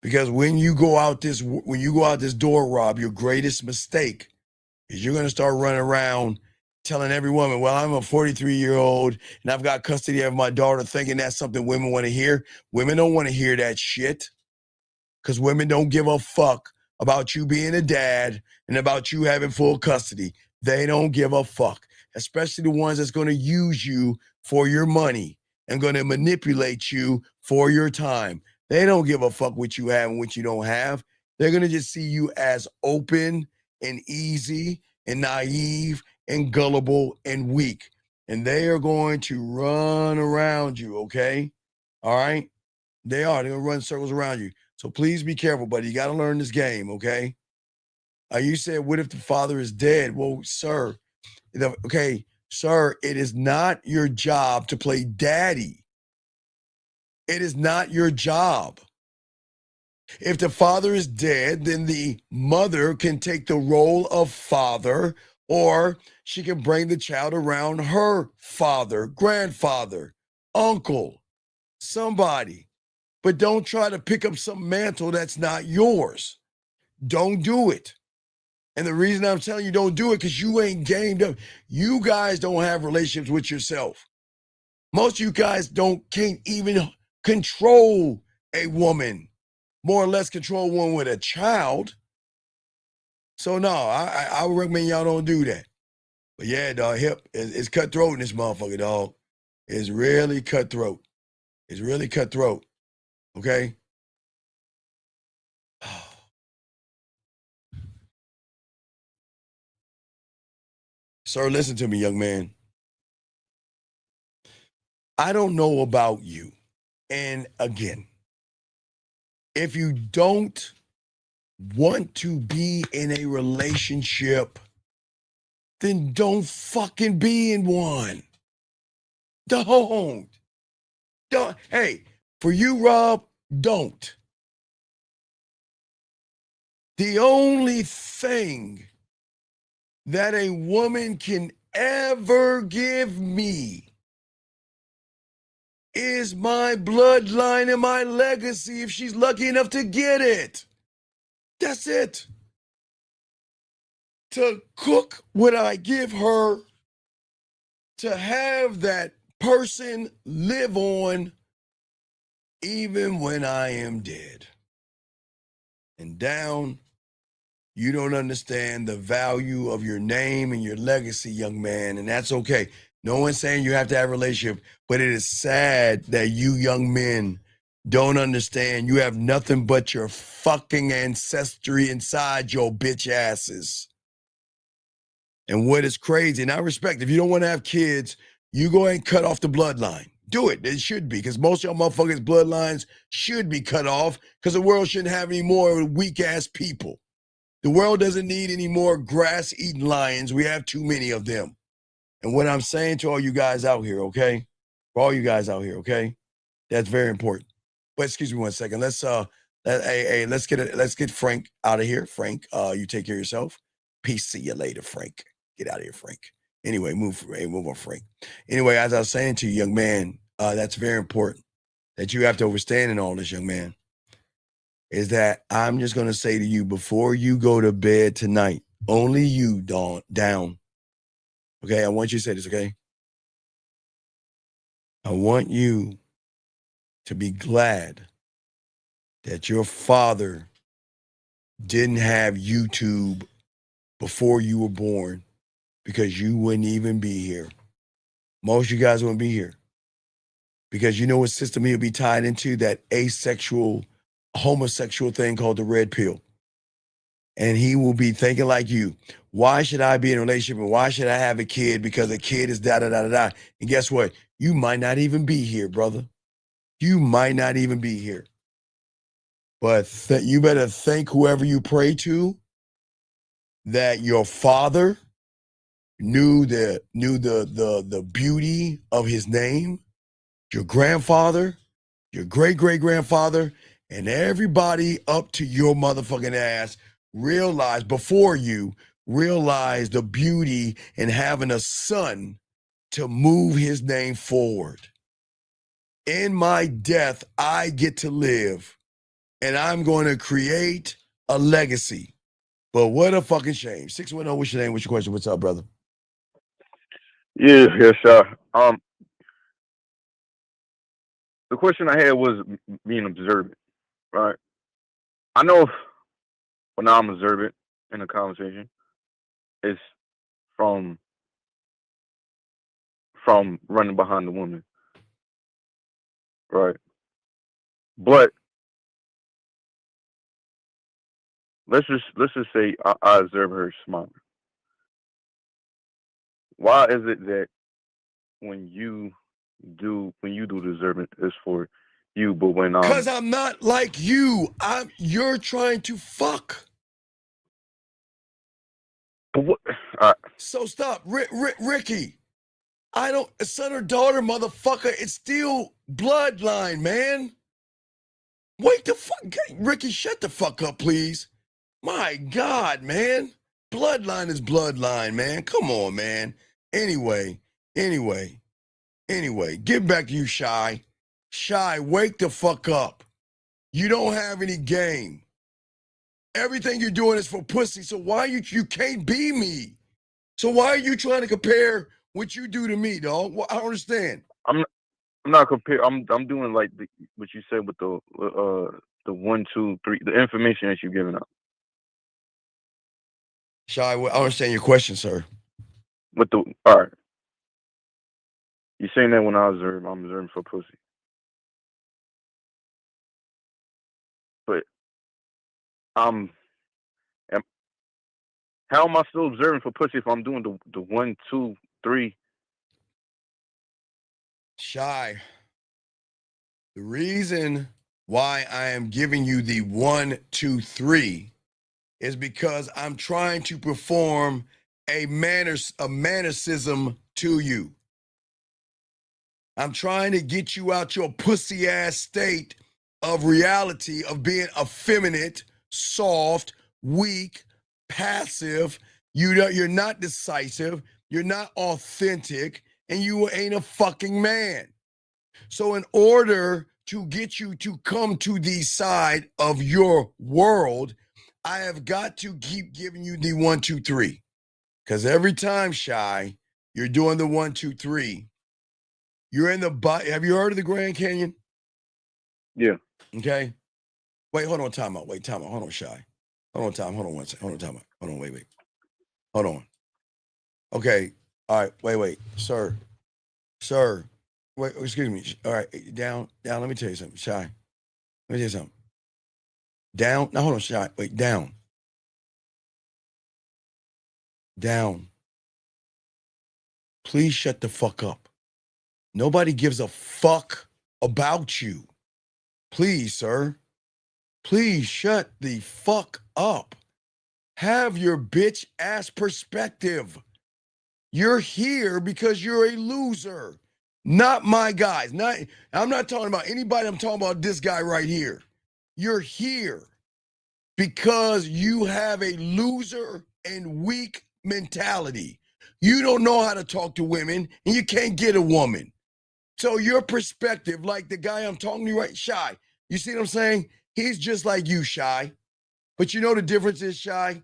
Because when you go out this door, Rob, your greatest mistake is you're going to start running around telling every woman, well, I'm a 43-year-old and I've got custody of my daughter, thinking that's something women want to hear. Women don't want to hear that shit because women don't give a fuck about you being a dad and about you having full custody. They don't give a fuck, especially the ones that's going to use you for your money and going to manipulate you for your time. They don't give a fuck what you have and what you don't have. They're going to just see you as open and easy and naive and gullible and weak. And they are going to run around you, okay? All right? They are. They're going to run circles around you. So please be careful, buddy. You got to learn this game, okay? You said, what if the father is dead? Well, sir, sir, it is not your job to play daddy. It is not your job. If the father is dead, then the mother can take the role of father, or she can bring the child around her father, grandfather, uncle, somebody. But don't try to pick up some mantle that's not yours. Don't do it. And the reason I'm telling you don't do it because you ain't gamed up. You guys don't have relationships with yourself. Most of you guys can't even control a woman, more or less control one with a child. So no, I would recommend y'all don't do that. But yeah, dog, it's cutthroat in this motherfucker, dog. It's really cutthroat. It's really cutthroat. Okay? Sir, listen to me, young man. I don't know about you. And again, if you don't want to be in a relationship, then don't fucking be in one. Don't. Hey, for you, Rob, don't. The only thing that a woman can ever give me is my bloodline and my legacy if she's lucky enough to get it. That's it. To cook what I give her, to have that person live on even when I am dead. And down, you don't understand the value of your name and your legacy, young man, and that's okay. No one's saying you have to have a relationship, but it is sad that you young men don't understand you have nothing but your fucking ancestry inside your bitch asses. And what is crazy, and I respect, if you don't want to have kids, you go ahead and cut off the bloodline. Do it. It should be, because most of y'all motherfuckers' bloodlines should be cut off because the world shouldn't have any more weak-ass people. The world doesn't need any more grass-eating lions. We have too many of them. And what I'm saying to all you guys out here, okay? For all you guys out here, okay? That's very important. But excuse me one second. Let's get Frank out of here. Frank, you take care of yourself. Peace. See you later, Frank. Get out of here, Frank. Anyway, move on, Frank. Anyway, as I was saying to you, young man, that's very important. that you have to understand in all this, young man, is that I'm just going to say to you before you go to bed tonight, only you, down. Okay, I want you to say this, okay? I want you to be glad that your father didn't have YouTube before you were born, because you wouldn't even be here. Most of you guys wouldn't be here. Because you know what system he'll be tied into? That asexual, homosexual thing called the red pill. And he will be thinking like you. Why should I be in a relationship and why should I have a kid? Because a kid is da-da-da-da-da. And guess what? You might not even be here, brother. You might not even be here. But you better thank whoever you pray to that your father knew the beauty of his name, your grandfather, your great-great-grandfather, and everybody up to your motherfucking ass realized the beauty in having a son to move his name forward. In my death, I get to live, and I'm going to create a legacy. But what a fucking shame. 610, what's your name? What's your question? What's up, brother? Yeah, sure. The question I had was being observant, right? I know when I'm observant in a conversation, it's from running behind the woman, right? But let's just say I observe her smiling. Why is it that when you do the observant, it's for you, but when Because I'm not like you. You're trying to fuck. What? So stop, Ricky. I don't, son or daughter, motherfucker. It's still bloodline, man. Wait the fuck, Ricky, shut the fuck up, please. My God, man. Bloodline is bloodline, man. Come on, man. Anyway, get back to you, Shy. Shy, wake the fuck up. You don't have any game. Everything you're doing is for pussy, so why you can't be me? So why are you trying to compare what you do to me, dog? Well, I don't understand. I'm not comparing. I'm doing like what you said with the 1, 2, 3, the information that you're giving out. Shy, I understand your question, sir. All right. You're saying that when I'm observing for pussy. But how am I still observing for pussy if I'm doing the 1, 2, 3? Shy, the reason why I am giving you the 1, 2, 3 is because I'm trying to perform a manicism to you. I'm trying to get you out your pussy ass state of reality of being effeminate, soft, weak, passive. You're not decisive. You're not authentic, and you ain't a fucking man. So in order to get you to come to the side of your world, I have got to keep giving you the 1, 2, 3. Because every time, Shy, you're doing the 1, 2, 3. You're in the have you heard of the Grand Canyon? Yeah. Okay. Wait, hold on, time out. Hold on, Shy. Hold on, time. Hold on one second. Hold on, time out. Hold on, wait. Hold on. Okay. All right, wait. Sir. Wait, excuse me. All right, down. Let me tell you something, Shy. Let me tell you something. Down. Now hold on, Shy. Wait, down. Please shut the fuck up. Nobody gives a fuck about you. Please, sir. Please shut the fuck up. Have your bitch ass perspective. You're here because you're a loser. Not my guys. I'm not talking about anybody. I'm talking about this guy right here. You're here because you have a loser and weak mentality. You don't know how to talk to women and you can't get a woman. So your perspective, like the guy I'm talking to right, Shy, you see what I'm saying? He's just like you, Shy. But you know the difference is, Shy?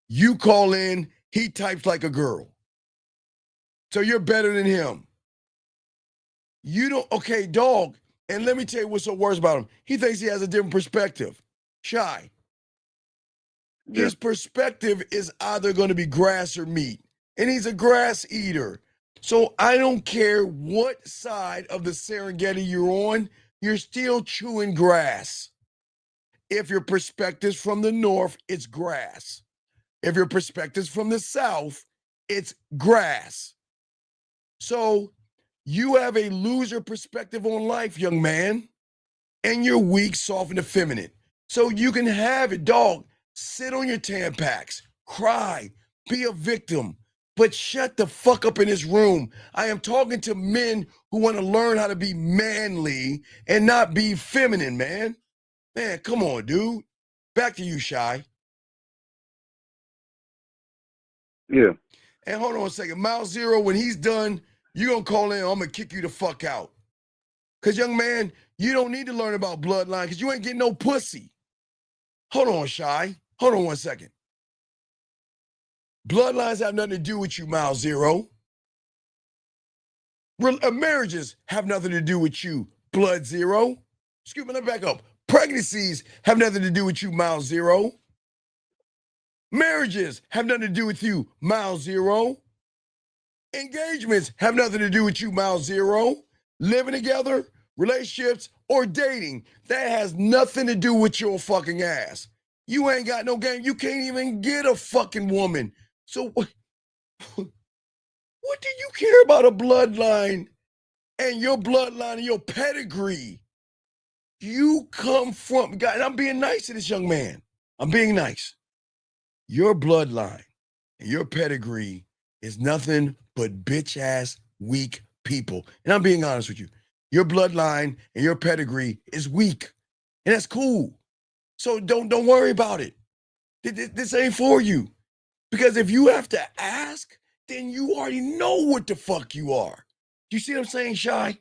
You call in, he types like a girl. So you're better than him. You don't, okay, dog. And let me tell you what's so worse about him. He thinks he has a different perspective. Shy. Yeah. His perspective is either going to be grass or meat. And he's a grass eater. So I don't care what side of the Serengeti you're on, you're still chewing grass. If your perspective's from the north, it's grass. If your perspective's from the south, it's grass. So you have a loser perspective on life, young man, and you're weak, soft, and effeminate. So you can have it, dog. Sit on your Tampax, cry, be a victim, but shut the fuck up in this room. I am talking to men who want to learn how to be manly and not be feminine, man. Man, come on, dude. Back to you, Shy. Yeah. And hold on a second. Miles Zero, when he's done, you're going to call in, I'm going to kick you the fuck out. Because, young man, you don't need to learn about bloodline because you ain't getting no pussy. Hold on, Shy. Hold on one second. Bloodlines have nothing to do with you, Miles Zero. Marriages have nothing to do with you, Blood Zero. Excuse me, let me back up. Pregnancies have nothing to do with you, Miles Zero. Marriages have nothing to do with you, Miles Zero. Engagements have nothing to do with you, Miles Zero. Living together, relationships, or dating, that has nothing to do with your fucking ass. You ain't got no game. You can't even get a fucking woman. So what do you care about a bloodline and your bloodline and your pedigree? You come from, God, and I'm being nice to this young man. I'm being nice. Your bloodline and your pedigree is nothing but bitch ass weak people. And I'm being honest with you. Your bloodline and your pedigree is weak. And that's cool. So don't worry about it. This ain't for you. Because if you have to ask, then you already know what the fuck you are. You see what I'm saying, Shy?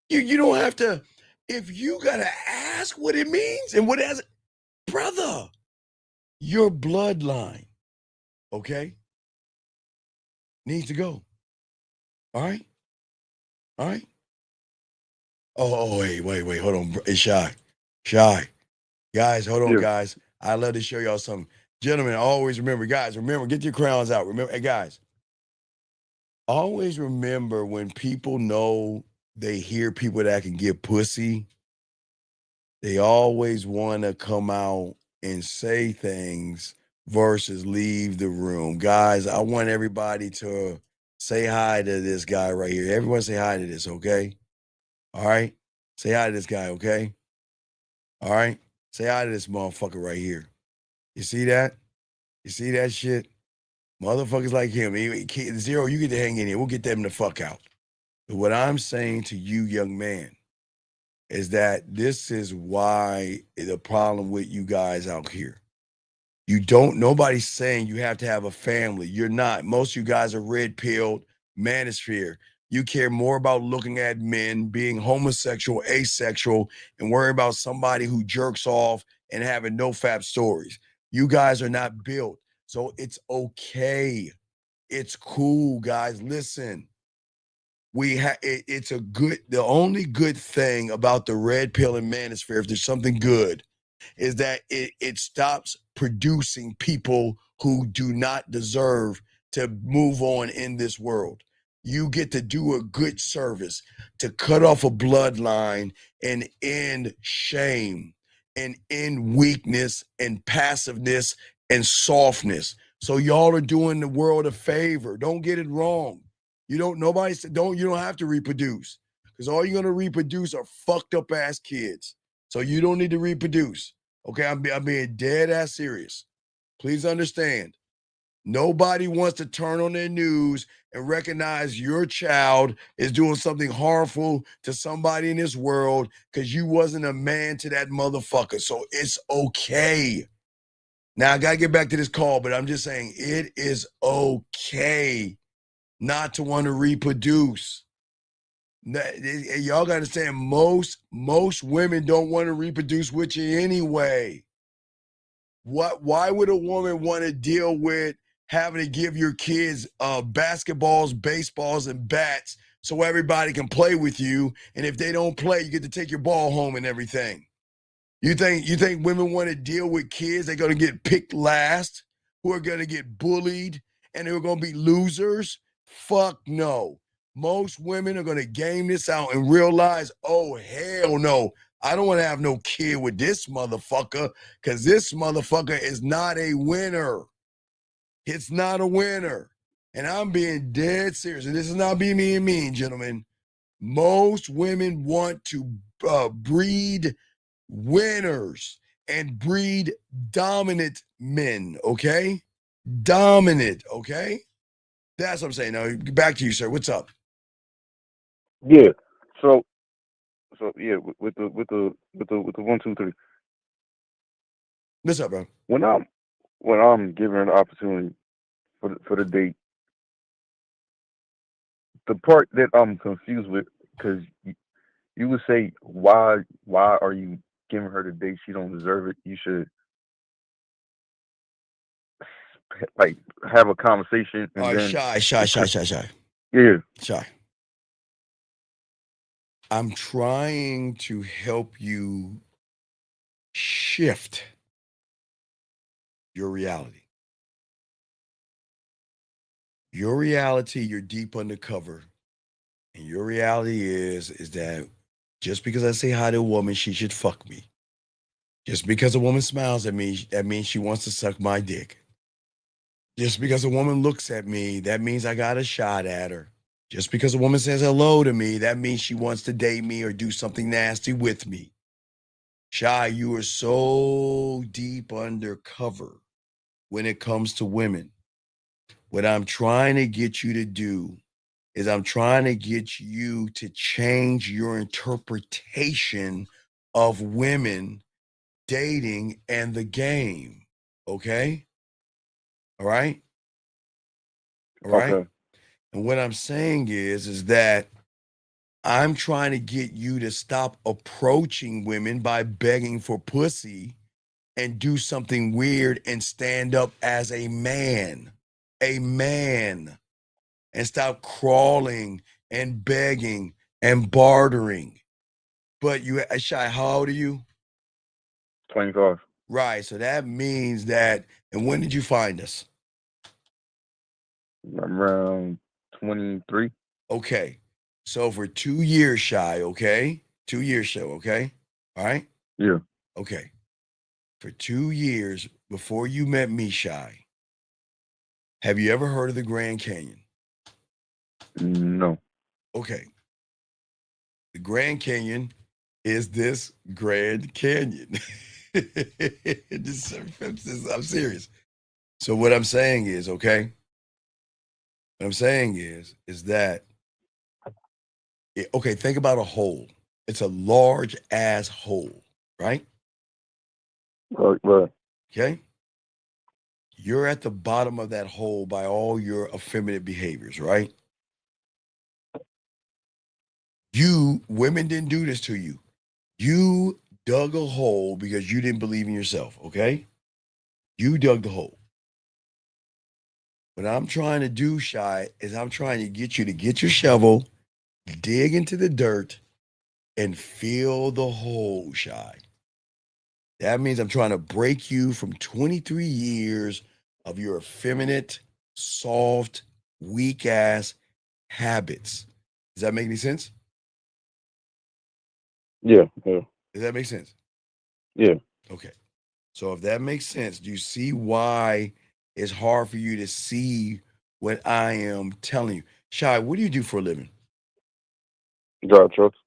You don't have to, if you gotta ask what it means and what it has, brother, your bloodline, okay, needs to go. All right? All right? Oh, wait, hold on. It's Shy. Guys, hold on, guys. I'd love to show y'all something. Gentlemen, always remember, guys, get your crowns out. Remember, hey, guys, always remember when people know they hear people that can get pussy, they always want to come out and say things versus leave the room. Guys, I want everybody to say hi to this guy right here. Everyone say hi to this, okay? All right? Say hi to this guy, okay? All right? Say hi to this motherfucker right here. You see that? You see that shit? Motherfuckers like him. Zero, you get to hang in here. We'll get them the fuck out. But what I'm saying to you, young man, is that this is why the problem with you guys out here. Nobody's saying you have to have a family. You're not. Most of you guys are red-pilled, manosphere. You care more about looking at men, being homosexual, asexual, and worrying about somebody who jerks off and having no fap stories. You guys are not built. So it's okay. It's cool, guys. Listen. It's the only good thing about the red pill and manosphere, if there's something good, is that it stops producing people who do not deserve to move on in this world. You get to do a good service to cut off a bloodline and end shame and end weakness and passiveness and softness. So y'all are doing the world a favor. Don't get it wrong. You don't have to reproduce because all you're gonna reproduce are fucked up ass kids. So you don't need to reproduce. Okay, I'm being dead ass serious. Please understand. Nobody wants to turn on their news and recognize your child is doing something harmful to somebody in this world because you wasn't a man to that motherfucker. So it's okay. Now I gotta get back to this call, but I'm just saying it is okay not to want to reproduce. Y'all gotta understand, most women don't want to reproduce with you anyway. Why would a woman want to deal with having to give your kids basketballs, baseballs, and bats so everybody can play with you? And if they don't play, you get to take your ball home and everything. You think women want to deal with kids they're gonna get picked last, who are gonna get bullied, and who are gonna be losers? Fuck no. Most women are gonna game this out and realize, oh hell no, I don't want to have no kid with this motherfucker, because this motherfucker is not a winner. It's not a winner. And I'm being dead serious. And this is not being mean, gentlemen. Most women want to breed winners and breed dominant men, okay? Dominant, okay? That's what I'm saying. Now, back to you, sir. What's up? Yeah. So yeah, with the 1, 2, 3. What's up, bro? When I'm giving her the opportunity for the date, the part that I'm confused with, because you would say, why are you giving her the date? She don't deserve it. You should like have a conversation and All right, then shy. Yeah. Shy. I'm trying to help you shift your reality. Your reality, you're deep undercover. And your reality is that just because I say hi to a woman, she should fuck me. Just because a woman smiles at me, that means she wants to suck my dick. Just because a woman looks at me, that means I got a shot at her. Just because a woman says hello to me, that means she wants to date me or do something nasty with me. Shy, you are so deep undercover when it comes to women. What I'm trying to get you to do is I'm trying to get you to change your interpretation of women dating and the game. Okay? All right? All right? Okay. And what I'm saying is that I'm trying to get you to stop approaching women by begging for pussy and do something weird and stand up as a man, and stop crawling and begging and bartering. But you, Shy, how old are you? 25. Right. So that means that, and when did you find us? Around 23. Okay. So for 2 years, Shy, okay? 2 years, show, okay? All right? Yeah. Okay. For 2 years before you met me, Shy, have you ever heard of the Grand Canyon? No. Okay. The Grand Canyon is this Grand Canyon. I'm serious. So what I'm saying is, okay? What I'm saying is that, okay, think about a hole. It's a large ass hole, right? Right. Okay? You're at the bottom of that hole by all your effeminate behaviors, right? Women didn't do this to you. You dug a hole because you didn't believe in yourself, okay? You dug the hole. What I'm trying to do, Shy, is I'm trying to get you to get your shovel, dig into the dirt, and fill the hole, Shy. That means I'm trying to break you from 23 years of your effeminate, soft, weak ass habits. Does that make any sense? Yeah. Does that make sense? Yeah. Okay. So if that makes sense, do you see why it's hard for you to see what I am telling you? Shy, what do you do for a living? Drive trucks.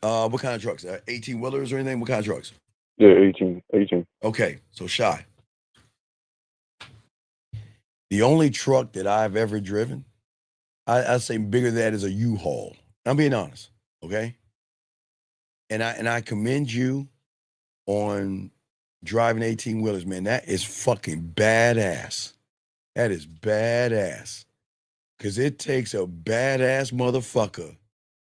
What kind of trucks? 18 wheelers or anything? What kind of trucks? Yeah, 18. Okay, so Shy. The only truck that I've ever driven, I'd say bigger than that is a U-Haul. I'm being honest, okay? And I commend you on driving 18 wheelers, man. That is fucking badass. That is badass. Because it takes a badass motherfucker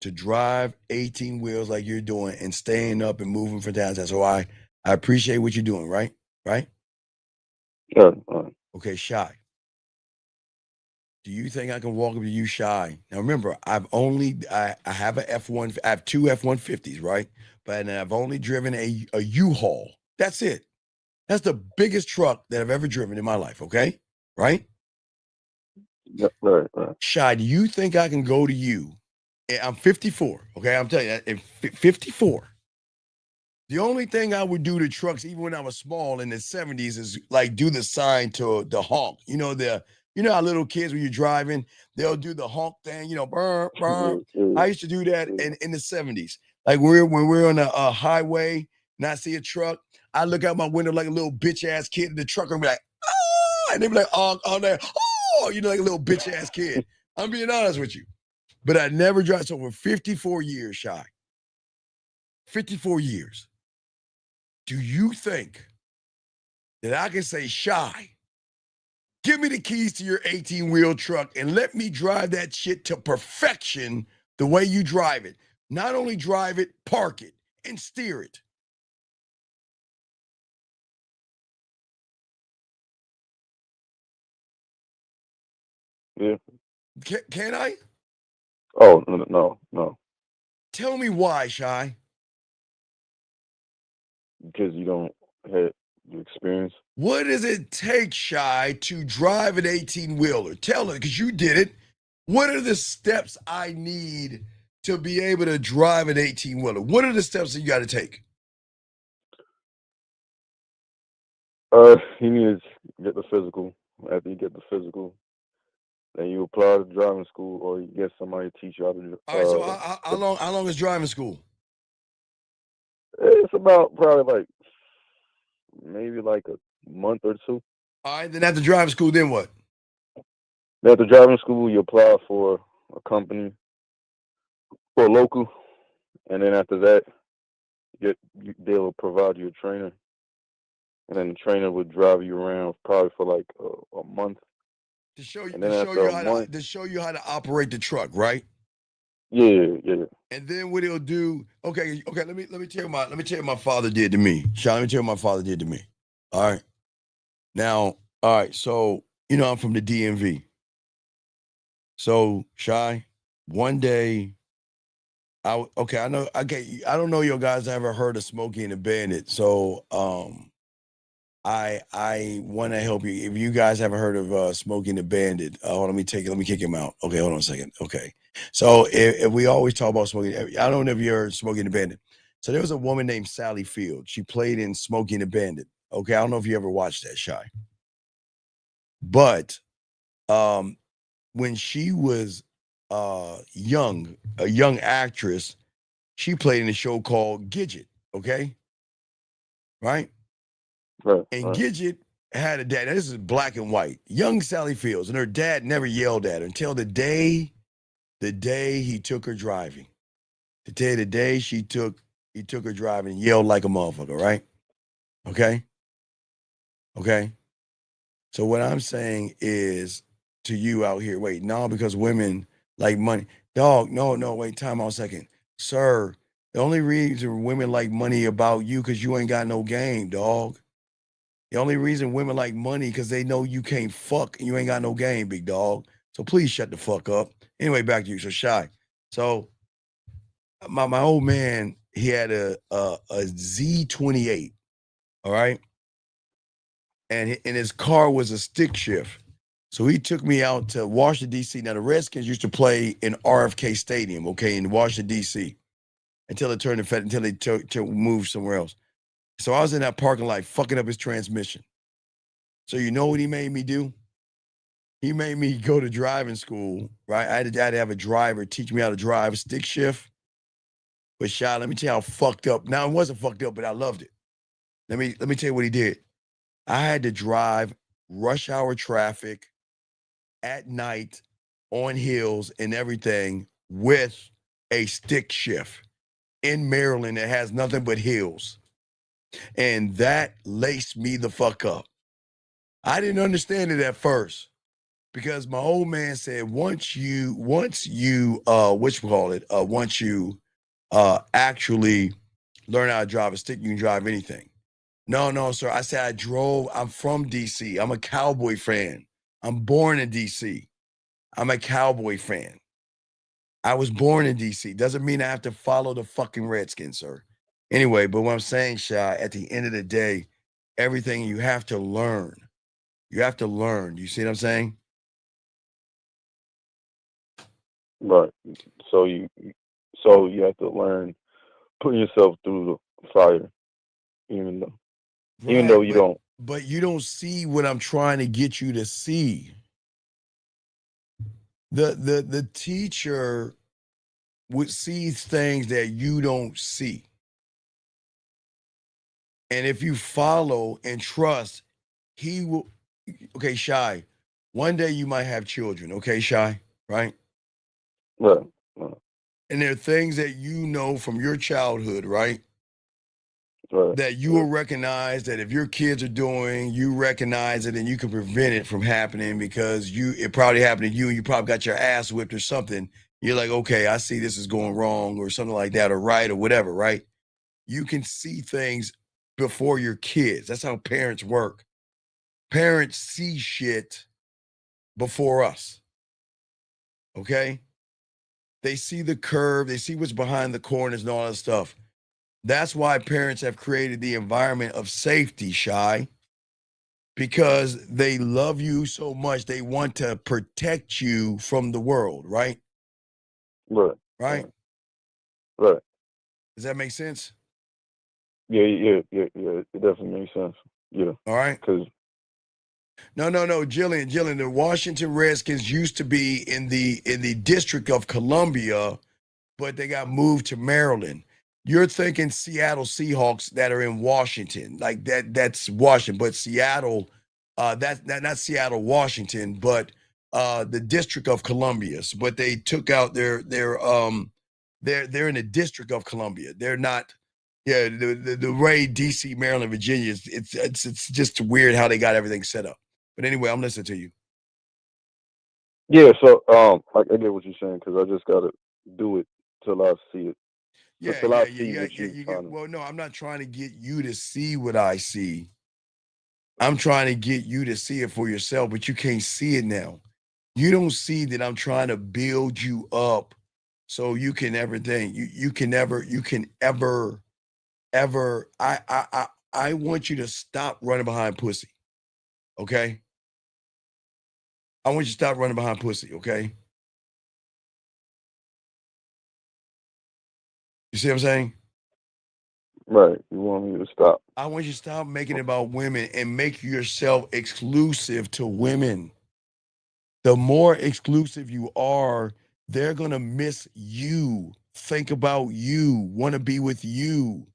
to drive 18 wheels like you're doing and staying up and moving from town to town. So I appreciate what you're doing, right? Right? Yeah. Okay, Shy. Do you think I can walk up to you, Shy? Now remember, I have a F1, I have two F-150s, right? But I've only driven a U-Haul. That's it. That's the biggest truck that I've ever driven in my life, okay? Right? Yeah, right. Shy, do you think I can go to you? I'm 54, okay? I'm telling you, at 54. The only thing I would do to trucks, even when I was small in the 70s, is like do the sign to the honk. You know how little kids when you're driving, they'll do the honk thing, burr, burr. I used to do that in the 70s. Like when we're on a highway and I see a truck, I look out my window like a little bitch ass kid in the truck and be like, oh, and they be like, oh, there, oh, like a little bitch ass kid. I'm being honest with you. But I never drive. So for 54 years, Shy, 54 years, do you think that I can say, Shy, give me the keys to your 18-wheel truck and let me drive that shit to perfection the way you drive it? Not only drive it, park it, and steer it. Yeah. Can I? Oh, no. Tell me why, Shy. Because you don't have the experience. What does it take, Shy, to drive an 18-wheeler? Tell it, because you did it. What are the steps I need to be able to drive an 18-wheeler? What are the steps that you got to take? You need to get the physical. After you get the physical, then you apply to driving school, or you get somebody to teach you how to do. All right, so how long is driving school? It's about probably like maybe like a month or two. All right, then after driving school, then what? After driving school, you apply for a company, for a local, and then after that, they'll provide you a trainer, and then the trainer would drive you around probably for like a month. To show you, and then after a month, to show you how to operate the truck, right? yeah. And then what he'll do, okay. Let me tell you what my father did to me. Sean, let me tell you what my father did to me. All right. Now, all right. So I'm from the DMV. So Shy, one day, I know. Okay, I don't know your guys ever heard of Smokey and the Bandit. So I want to help you. If you guys haven't heard of Smokey and the Bandit, let me kick him out. Okay, hold on a second. Okay. So if we always talk about Smokey, I don't know if you heard Smokey and the Bandit. So there was a woman named Sally Field. She played in Smokey and the Bandit. Okay, I don't know if you ever watched that, Shy. But when she was a young actress, she played in a show called Gidget. Okay, right? And Gidget had a dad. Now, this is black and white. Young Sally Fields, and her dad never yelled at her until the day he took her driving. To tell you the day he took her driving and yelled like a motherfucker, right? Okay. So what I'm saying is to you out here, wait, no, because women like money. Dog, no, wait, time out a second. Sir, the only reason women like money about you because you ain't got no game, dog. The only reason women like money because they know you can't fuck and you ain't got no game, big dog. So please shut the fuck up. Anyway, back to you. So Shy. So my old man, he had a Z28, all right? And his car was a stick shift. So he took me out to Washington, D.C. Now, the Redskins used to play in RFK Stadium, okay, in Washington, D.C. until they moved somewhere else. So I was in that parking lot fucking up his transmission. So you know what he made me do? He made me go to driving school, right? I had to have a driver teach me how to drive a stick shift. But Shy, let me tell you how fucked up. Now, it wasn't fucked up, but I loved it. Let me tell you what he did. I had to drive rush hour traffic at night on hills and everything with a stick shift in Maryland that has nothing but hills. And that laced me the fuck up. I didn't understand it at first Because my old man said once you once you actually learn how to drive a stick, you can drive anything. No, sir. I said I'm from DC. I'm a Cowboy fan. I'm born in DC. I'm a Cowboy fan. I was born in DC. Doesn't mean I have to follow the fucking Redskins, sir. Anyway, but what I'm saying, Shy, at the end of the day, everything you have to learn. You have to learn. You see what I'm saying? Right. So you have to learn putting yourself through the fire, even though Right, you don't. but you don't see what I'm trying to get you to see. The teacher would see things that you don't see. And if you follow and trust, he will. Okay, Shy. One day you might have children. Okay, Shy. Right. Right. And there are things that you know from your childhood, right? Right. That you will recognize that if your kids are doing, you recognize it and you can prevent it from happening because it probably happened to you and you probably got your ass whipped or something. You're like, okay, I see this is going wrong or something like that, or right, or whatever, right? You can see things before your kids. That's how parents work. Parents see shit before us. Okay? They see the curve, they see what's behind the corners and all that stuff. That's why parents have created the environment of safety, Shy, because they love you so much. They want to protect you from the world, right? Right. Right? Right. Does that make sense? Yeah. It definitely makes sense. Yeah. All right. Because No, Jillian, the Washington Redskins used to be in the District of Columbia, but they got moved to Maryland. You're thinking Seattle Seahawks that are in Washington, like that's Washington, but Seattle, that's not Seattle, Washington, but the District of Columbia. But they took out they're in the District of Columbia. They're not. Yeah, the way DC, Maryland, Virginia is it's just weird how they got everything set up. But anyway, I'm listening to you. yeah. So like I get what you're saying because I just gotta do it till I see it. Yeah, Till yeah, I yeah, see yeah, what yeah. you're You trying get to. well. No, I'm not trying to get you to see what I see. I'm trying to get you to see it for yourself, but you can't see it now. You don't see that I'm trying to build you up so you can everything. You can ever. I want you to stop running behind pussy. Okay. I want you to stop running behind pussy. Okay. You see what I'm saying? Right. You want me to stop? I want you to stop making it about women and make yourself exclusive to women. The more exclusive you are, they're going to miss you, think about you, want to be with you.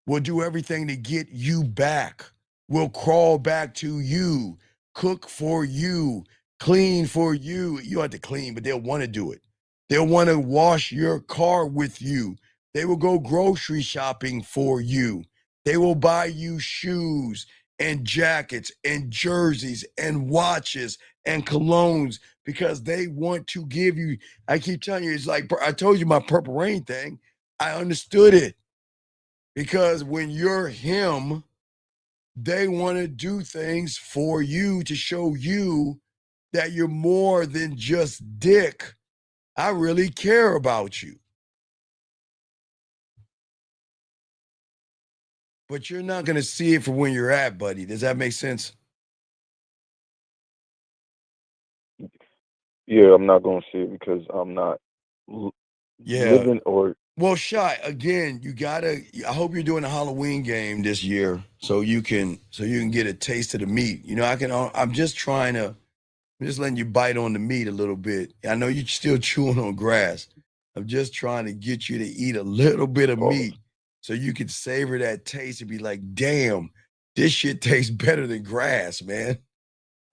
We'll do everything to get you back. We'll crawl back to you, cook for you, clean for you. You don't have to clean, but they'll want to do it. They'll want to wash your car with you. They will go grocery shopping for you. They will buy you shoes and jackets and jerseys and watches and colognes because they want to give you. I keep telling you, it's like I told you my Purple Rain thing. I understood it. Because when you're him, they want to do things for you to show you that you're more than just dick. I really care about you. But you're not going to see it for when you're at, buddy. Does that make sense? Yeah, I'm not gonna see it because I'm not Yeah. living or. Well, Shy, again, I hope you're doing a Halloween game this year so you can get a taste of the meat. I'm just trying to I'm just letting you bite on the meat a little bit. I know you're still chewing on grass. I'm just trying to get you to eat a little bit of meat so you can savor that taste and be like, damn, this shit tastes better than grass, man.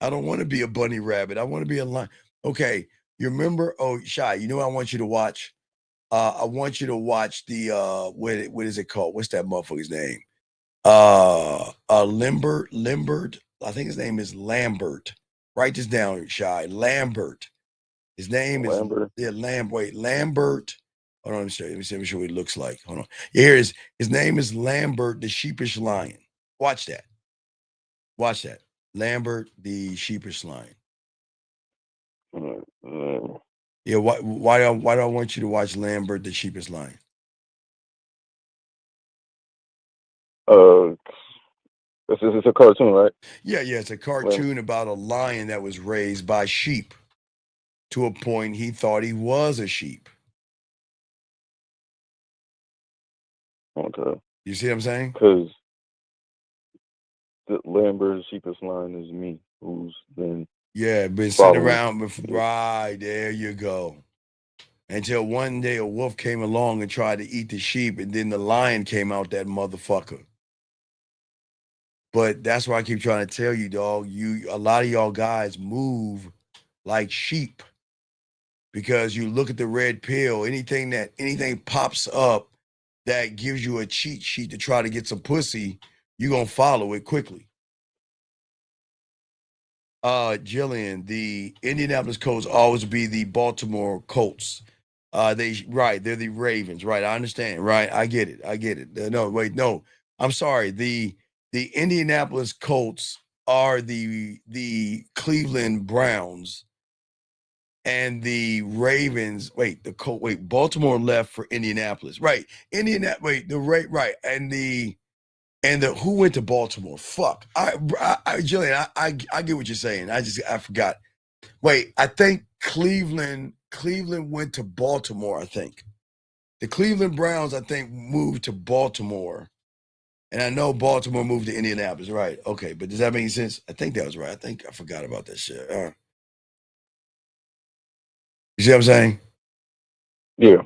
I don't want to be a bunny rabbit. I want to be a lion. Okay, you remember? Oh, Shy, you know what I want you to watch? I want you to watch the what is it called? What's that motherfucker's name? Limbert. I think his name is Lambert. Write this down, Shy. Lambert. His name is Lambert. Lambert. Hold on, let me see what he looks like. Hold on. Here is his name is Lambert, the sheepish lion. Watch that. Watch that. Lambert, the sheepish lion. Yeah, why do I want you to watch Lambert, the sheepish lion? This is a cartoon, right? Yeah, it's a cartoon about a lion that was raised by sheep. To a point, he thought he was a sheep. Okay. You see what I'm saying? Because the Lambert sheepish line is me, who's then Been sitting following. around. Right, there you go. Until one day a wolf came along and tried to eat the sheep, and then the lion came out, that motherfucker. But that's why I keep trying to tell you, dog, a lot of y'all guys move like sheep. Because you look at the red pill, anything pops up that gives you a cheat sheet to try to get some pussy, you're gonna follow it quickly. Jillian, the Indianapolis Colts always be the Baltimore Colts. They're the Ravens, right? I understand, right? I get it. No, I'm sorry. The Indianapolis Colts are the Cleveland Browns, and the Ravens. Baltimore left for Indianapolis, right? Right, and the who went to Baltimore? Fuck. Jillian, I get what you're saying. I forgot. Wait, I think Cleveland went to Baltimore, I think. The Cleveland Browns, I think, moved to Baltimore. And I know Baltimore moved to Indianapolis, right? Okay, but does that make sense? I think that was right. I think I forgot about that shit. You see what I'm saying? Yeah.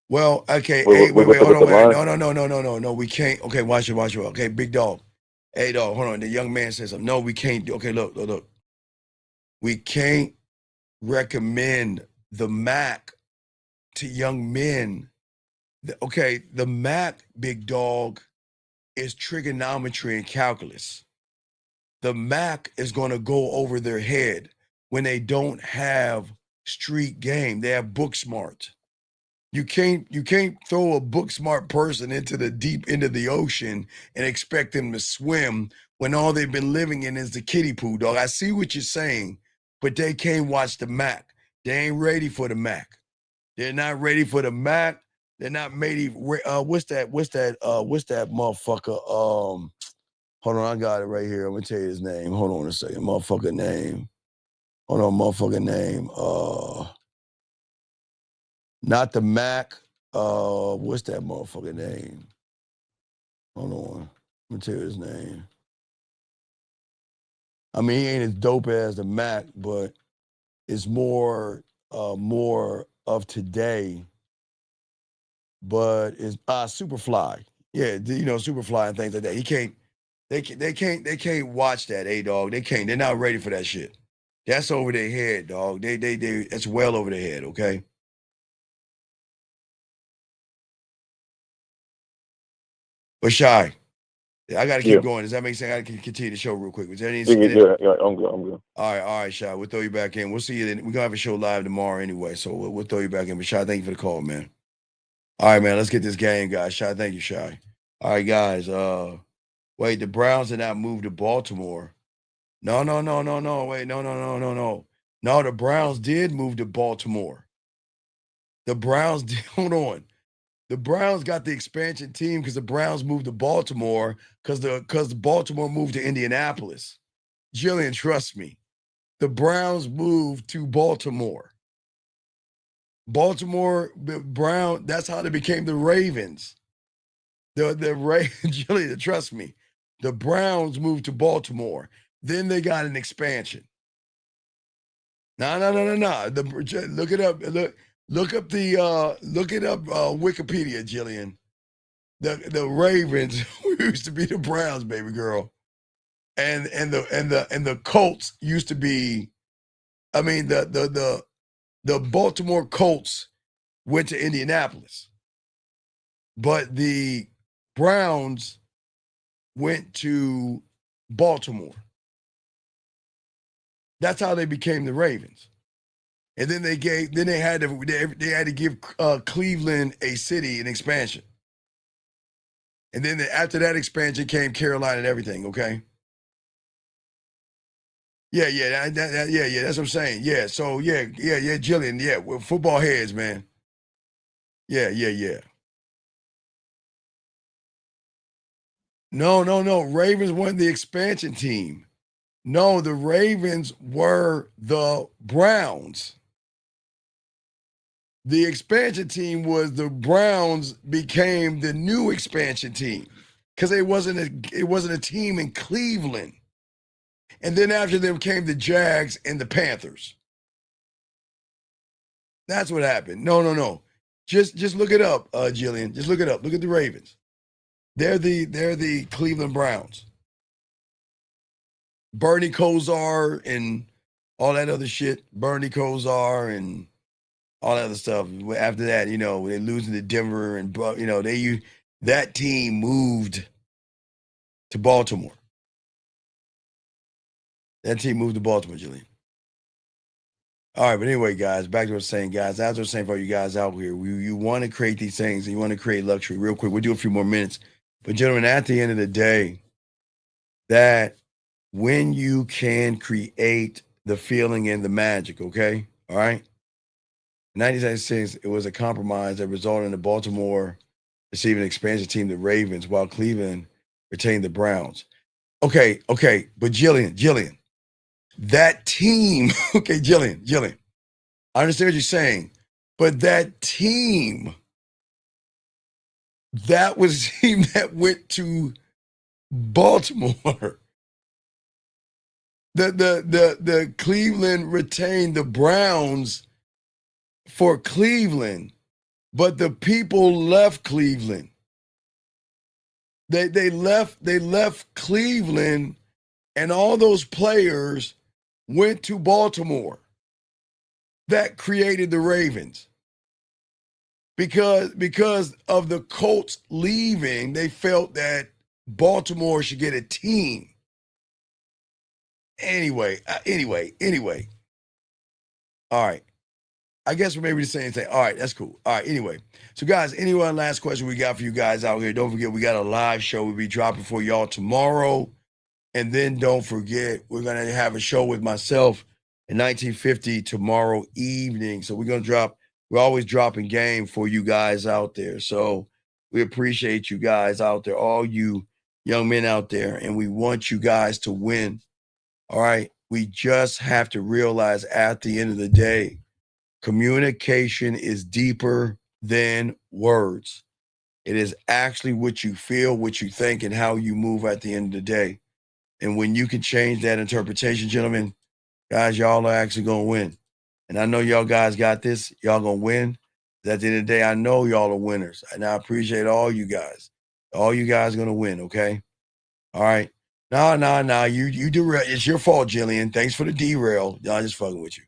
Well, okay. Wait, Hold on. Wait. No. We can't. Okay, watch it. Okay, big dog. Hey, dog, hold on. The young man says something. No, we can't. Okay, look. We can't recommend the Mac to young men. Okay, the Mac, big dog, is trigonometry and calculus. The Mac is going to go over their head when they don't have street game. They have book smart. You can't throw a book smart person into the deep end of the ocean and expect them to swim when all they've been living in is the kiddie pool, dog. I see what you're saying, but they can't watch the Mac. They ain't ready for the Mac. They're not ready for the Mac. They're not ready. What's that motherfucker? Hold on, I got it right here. I'm gonna tell you his name. Hold on a second. Motherfucker name. Hold on, motherfucker name. Not the Mac. What's that motherfucker name? Hold on. Let me tell you his name. I mean, he ain't as dope as the Mac, but it's more of today. But it's Superfly. Yeah, Superfly and things like that. They can't watch that, dog. They can't. They're not ready for that shit. That's over their head, dog. They that's well over their head, okay? But Shy, I gotta keep going. Does that make sense? I gotta continue the show real quick. Was there any? Yeah, I'm good. All right, Shy. We'll throw you back in. We'll see you then. We're gonna have a show live tomorrow anyway, so we'll throw you back in. But Shy, thank you for the call, man. All right, man. Let's get this game, guys. Shy, thank you, Shy. All right, guys. Wait, the Browns did not move to Baltimore. No. Wait, no. No, the Browns did move to Baltimore. The Browns did, hold on. The Browns got the expansion team because the Browns moved to Baltimore because Baltimore moved to Indianapolis. Jillian, trust me. The Browns moved to Baltimore. Baltimore, the Brown, that's how they became the Ravens. The Jillian, trust me. The Browns moved to Baltimore. Then they got an expansion. No. Look it up. Look up Wikipedia, Jillian. The Ravens used to be the Browns, baby girl. And the Colts used to be, I mean, the Baltimore Colts went to Indianapolis. But the Browns went to Baltimore. That's how they became the Ravens. And then they had to give Cleveland a city, an expansion. And then after that expansion came Carolina and everything, okay? Yeah, yeah, yeah, that's what I'm saying. Yeah, so yeah, Jillian, yeah, we're football heads, man. Yeah. No. Ravens weren't the expansion team. No, the Ravens were the Browns. The expansion team was the Browns became the new expansion team because it wasn't a team in Cleveland. And then after them came the Jags and the Panthers. That's what happened. No. Just look it up, Jillian. Just look it up. Look at the Ravens. They're the Cleveland Browns. Bernie Kosar and all that other shit. Bernie Kosar and all that other stuff. After that, they're losing to Denver and that team moved to Baltimore. That team moved to Baltimore, Jillian. All right, but anyway, guys, back to what I was saying, guys. As I was saying for you guys out here, you want to create these things and you want to create luxury. Real quick, we'll do a few more minutes. But gentlemen, at the end of the day, that when you can create the feeling and the magic, okay? All right? In 1996, it was a compromise that resulted in the Baltimore receiving an expansion team, the Ravens, while Cleveland retained the Browns. Okay, but Jillian, that team, okay, Jillian, I understand what you're saying, but that team, that was a team that went to Baltimore. The Cleveland retained the Browns for Cleveland, but the people left Cleveland. They left Cleveland, and all those players went to Baltimore. That created the Ravens. Because of the Colts leaving, they felt that Baltimore should get a team. Anyway. All right. I guess we're maybe the same thing. All right, that's cool. All right, anyway. So, guys, any one last question we got for you guys out here? Don't forget, we got a live show we'll be dropping for y'all tomorrow. And then don't forget, we're going to have a show with myself in 1950 tomorrow evening. So we're always dropping game for you guys out there. So we appreciate you guys out there, all you young men out there, and we want you guys to win. All right. We just have to realize at the end of the day, communication is deeper than words. It is actually what you feel, what you think, and how you move at the end of the day. And when you can change that interpretation, gentlemen, guys, y'all are actually going to win. And I know y'all guys got this. Y'all going to win. At the end of the day, I know y'all are winners. And I appreciate all you guys. All you guys are going to win, okay? All right. No. You derail. It's your fault, Jillian. Thanks for the derail. I'm just fucking with you.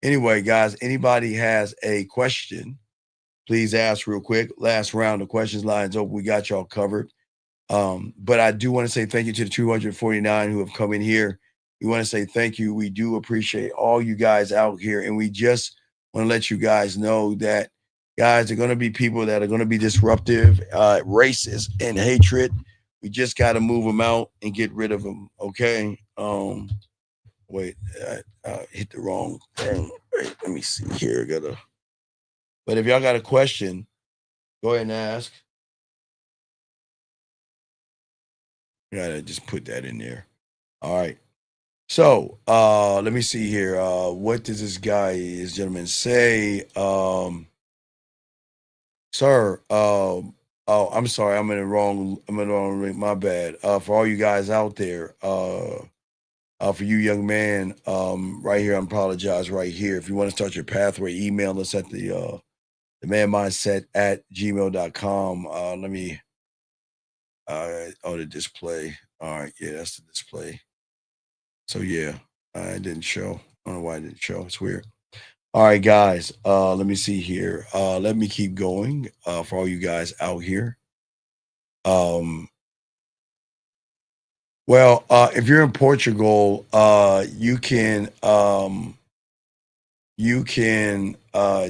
Anyway, guys, anybody has a question, please ask real quick. Last round of questions lines open. We got y'all covered. But I do want to say thank you to the 249 who have come in here. We want to say thank you. We do appreciate all you guys out here. And we just want to let you guys know that, guys, there are going to be people that are going to be disruptive, racist, and hatred. We just got to move them out and get rid of them. Okay. Wait, I hit the wrong thing. Wait, let me see here. But if y'all got a question, go ahead and ask. Gotta just put that in there. All right. So let me see here. What does this gentleman say? Sir, oh, I'm sorry, I'm in the wrong ring. My bad. For all you guys out there, for you young man, right here, I apologize right here. If you want to start your pathway, email us at the manmindset@gmail.com. Let me the display. All right, yeah, that's the display. So yeah, it didn't show. I don't know why it didn't show. It's weird. All right, guys. Let me see here. Let me keep going for all you guys out here. Well, if you're in Portugal, you can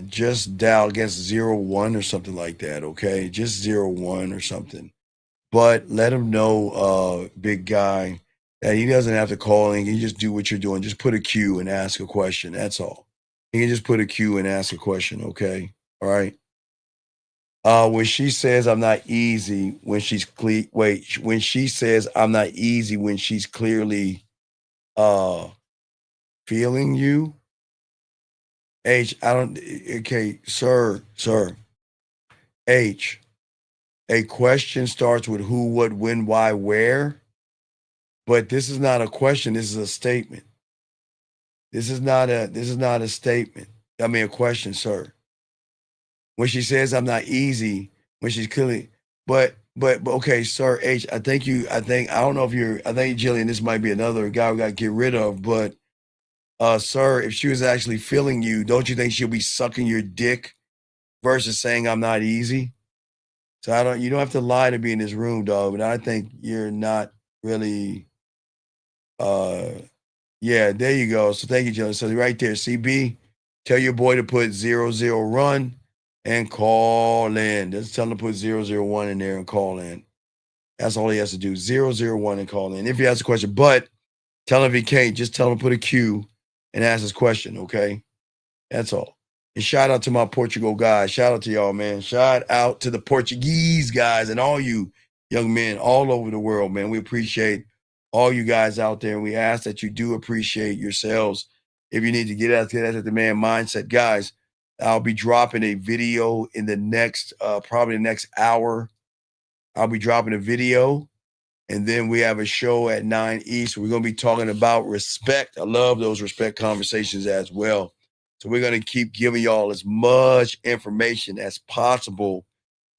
just dial against 01 or something like that. Okay, just 01 or something. But let him know, big guy, that he doesn't have to call in. He can just do what you're doing. Just put a Q and ask a question. That's all. He can just put a Q and ask a question. Okay, all right. When she says I'm not easy, when she's when she says I'm not easy, when she's clearly feeling you. H, I don't. Okay, sir. H, a question starts with who, what, when, why, where. But this is not a question. This is a statement. This is not a statement. I mean, a question, sir. When she says I'm not easy, when she's clearly, but okay, sir H, I think I don't know if I think Jillian, this might be another guy we got to get rid of, but sir, if she was actually feeling you, don't you think she'll be sucking your dick versus saying I'm not easy? So you don't have to lie to be in this room, dog, but I think you're not really yeah, there you go. So thank you, Jillian. So right there, CB, tell your boy to put 00 run and call in. Just tell him to put 001 in there and call in. That's all he has to do. 001 and call in. If he has a question, but tell him if he can't, just tell him to put a Q and ask his question, okay? That's all. And shout out to my Portugal guys. Shout out to y'all, man. Shout out to the Portuguese guys and all you young men all over the world, man. We appreciate all you guys out there. And we ask that you do appreciate yourselves. If you need to get at the man mindset, guys, I'll be dropping a video in the next, probably the next hour. I'll be dropping a video. And then we have a show at 9 East. We're going to be talking about respect. I love those respect conversations as well. So we're going to keep giving y'all as much information as possible,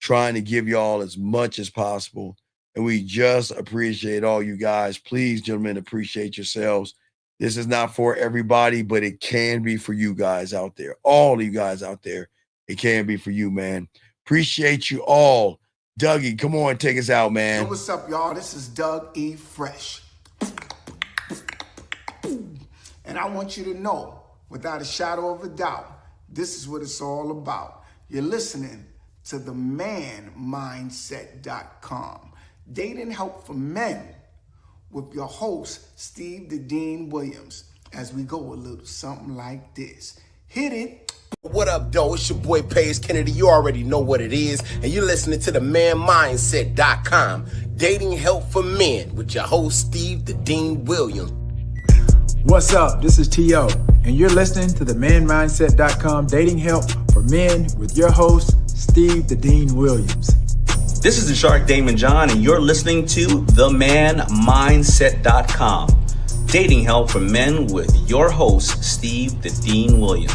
trying to give y'all as much as possible. And we just appreciate all you guys. Please, gentlemen, appreciate yourselves. This is not for everybody, but it can be for you guys out there. All of you guys out there, it can be for you, man. Appreciate you all. Dougie, come on, take us out, man. Yo, what's up, y'all? This is Doug E. Fresh. And I want you to know, without a shadow of a doubt, this is what it's all about. You're listening to themanmindset.com. Dating help for men with your host, Steve the Dean Williams, as we go a little something like this. Hit it. What up, though? It's your boy Paige Kennedy. You already know what it is. And you're listening to themanmindset.com. Dating help for men with your host, Steve the Dean Williams. What's up? This is T.O. And you're listening to themanmindset.com. Dating help for men with your host, Steve the Dean Williams. This is the Shark Damon John, and you're listening to themanmindset.com. Dating help for men with your host, Steve the Dean Williams.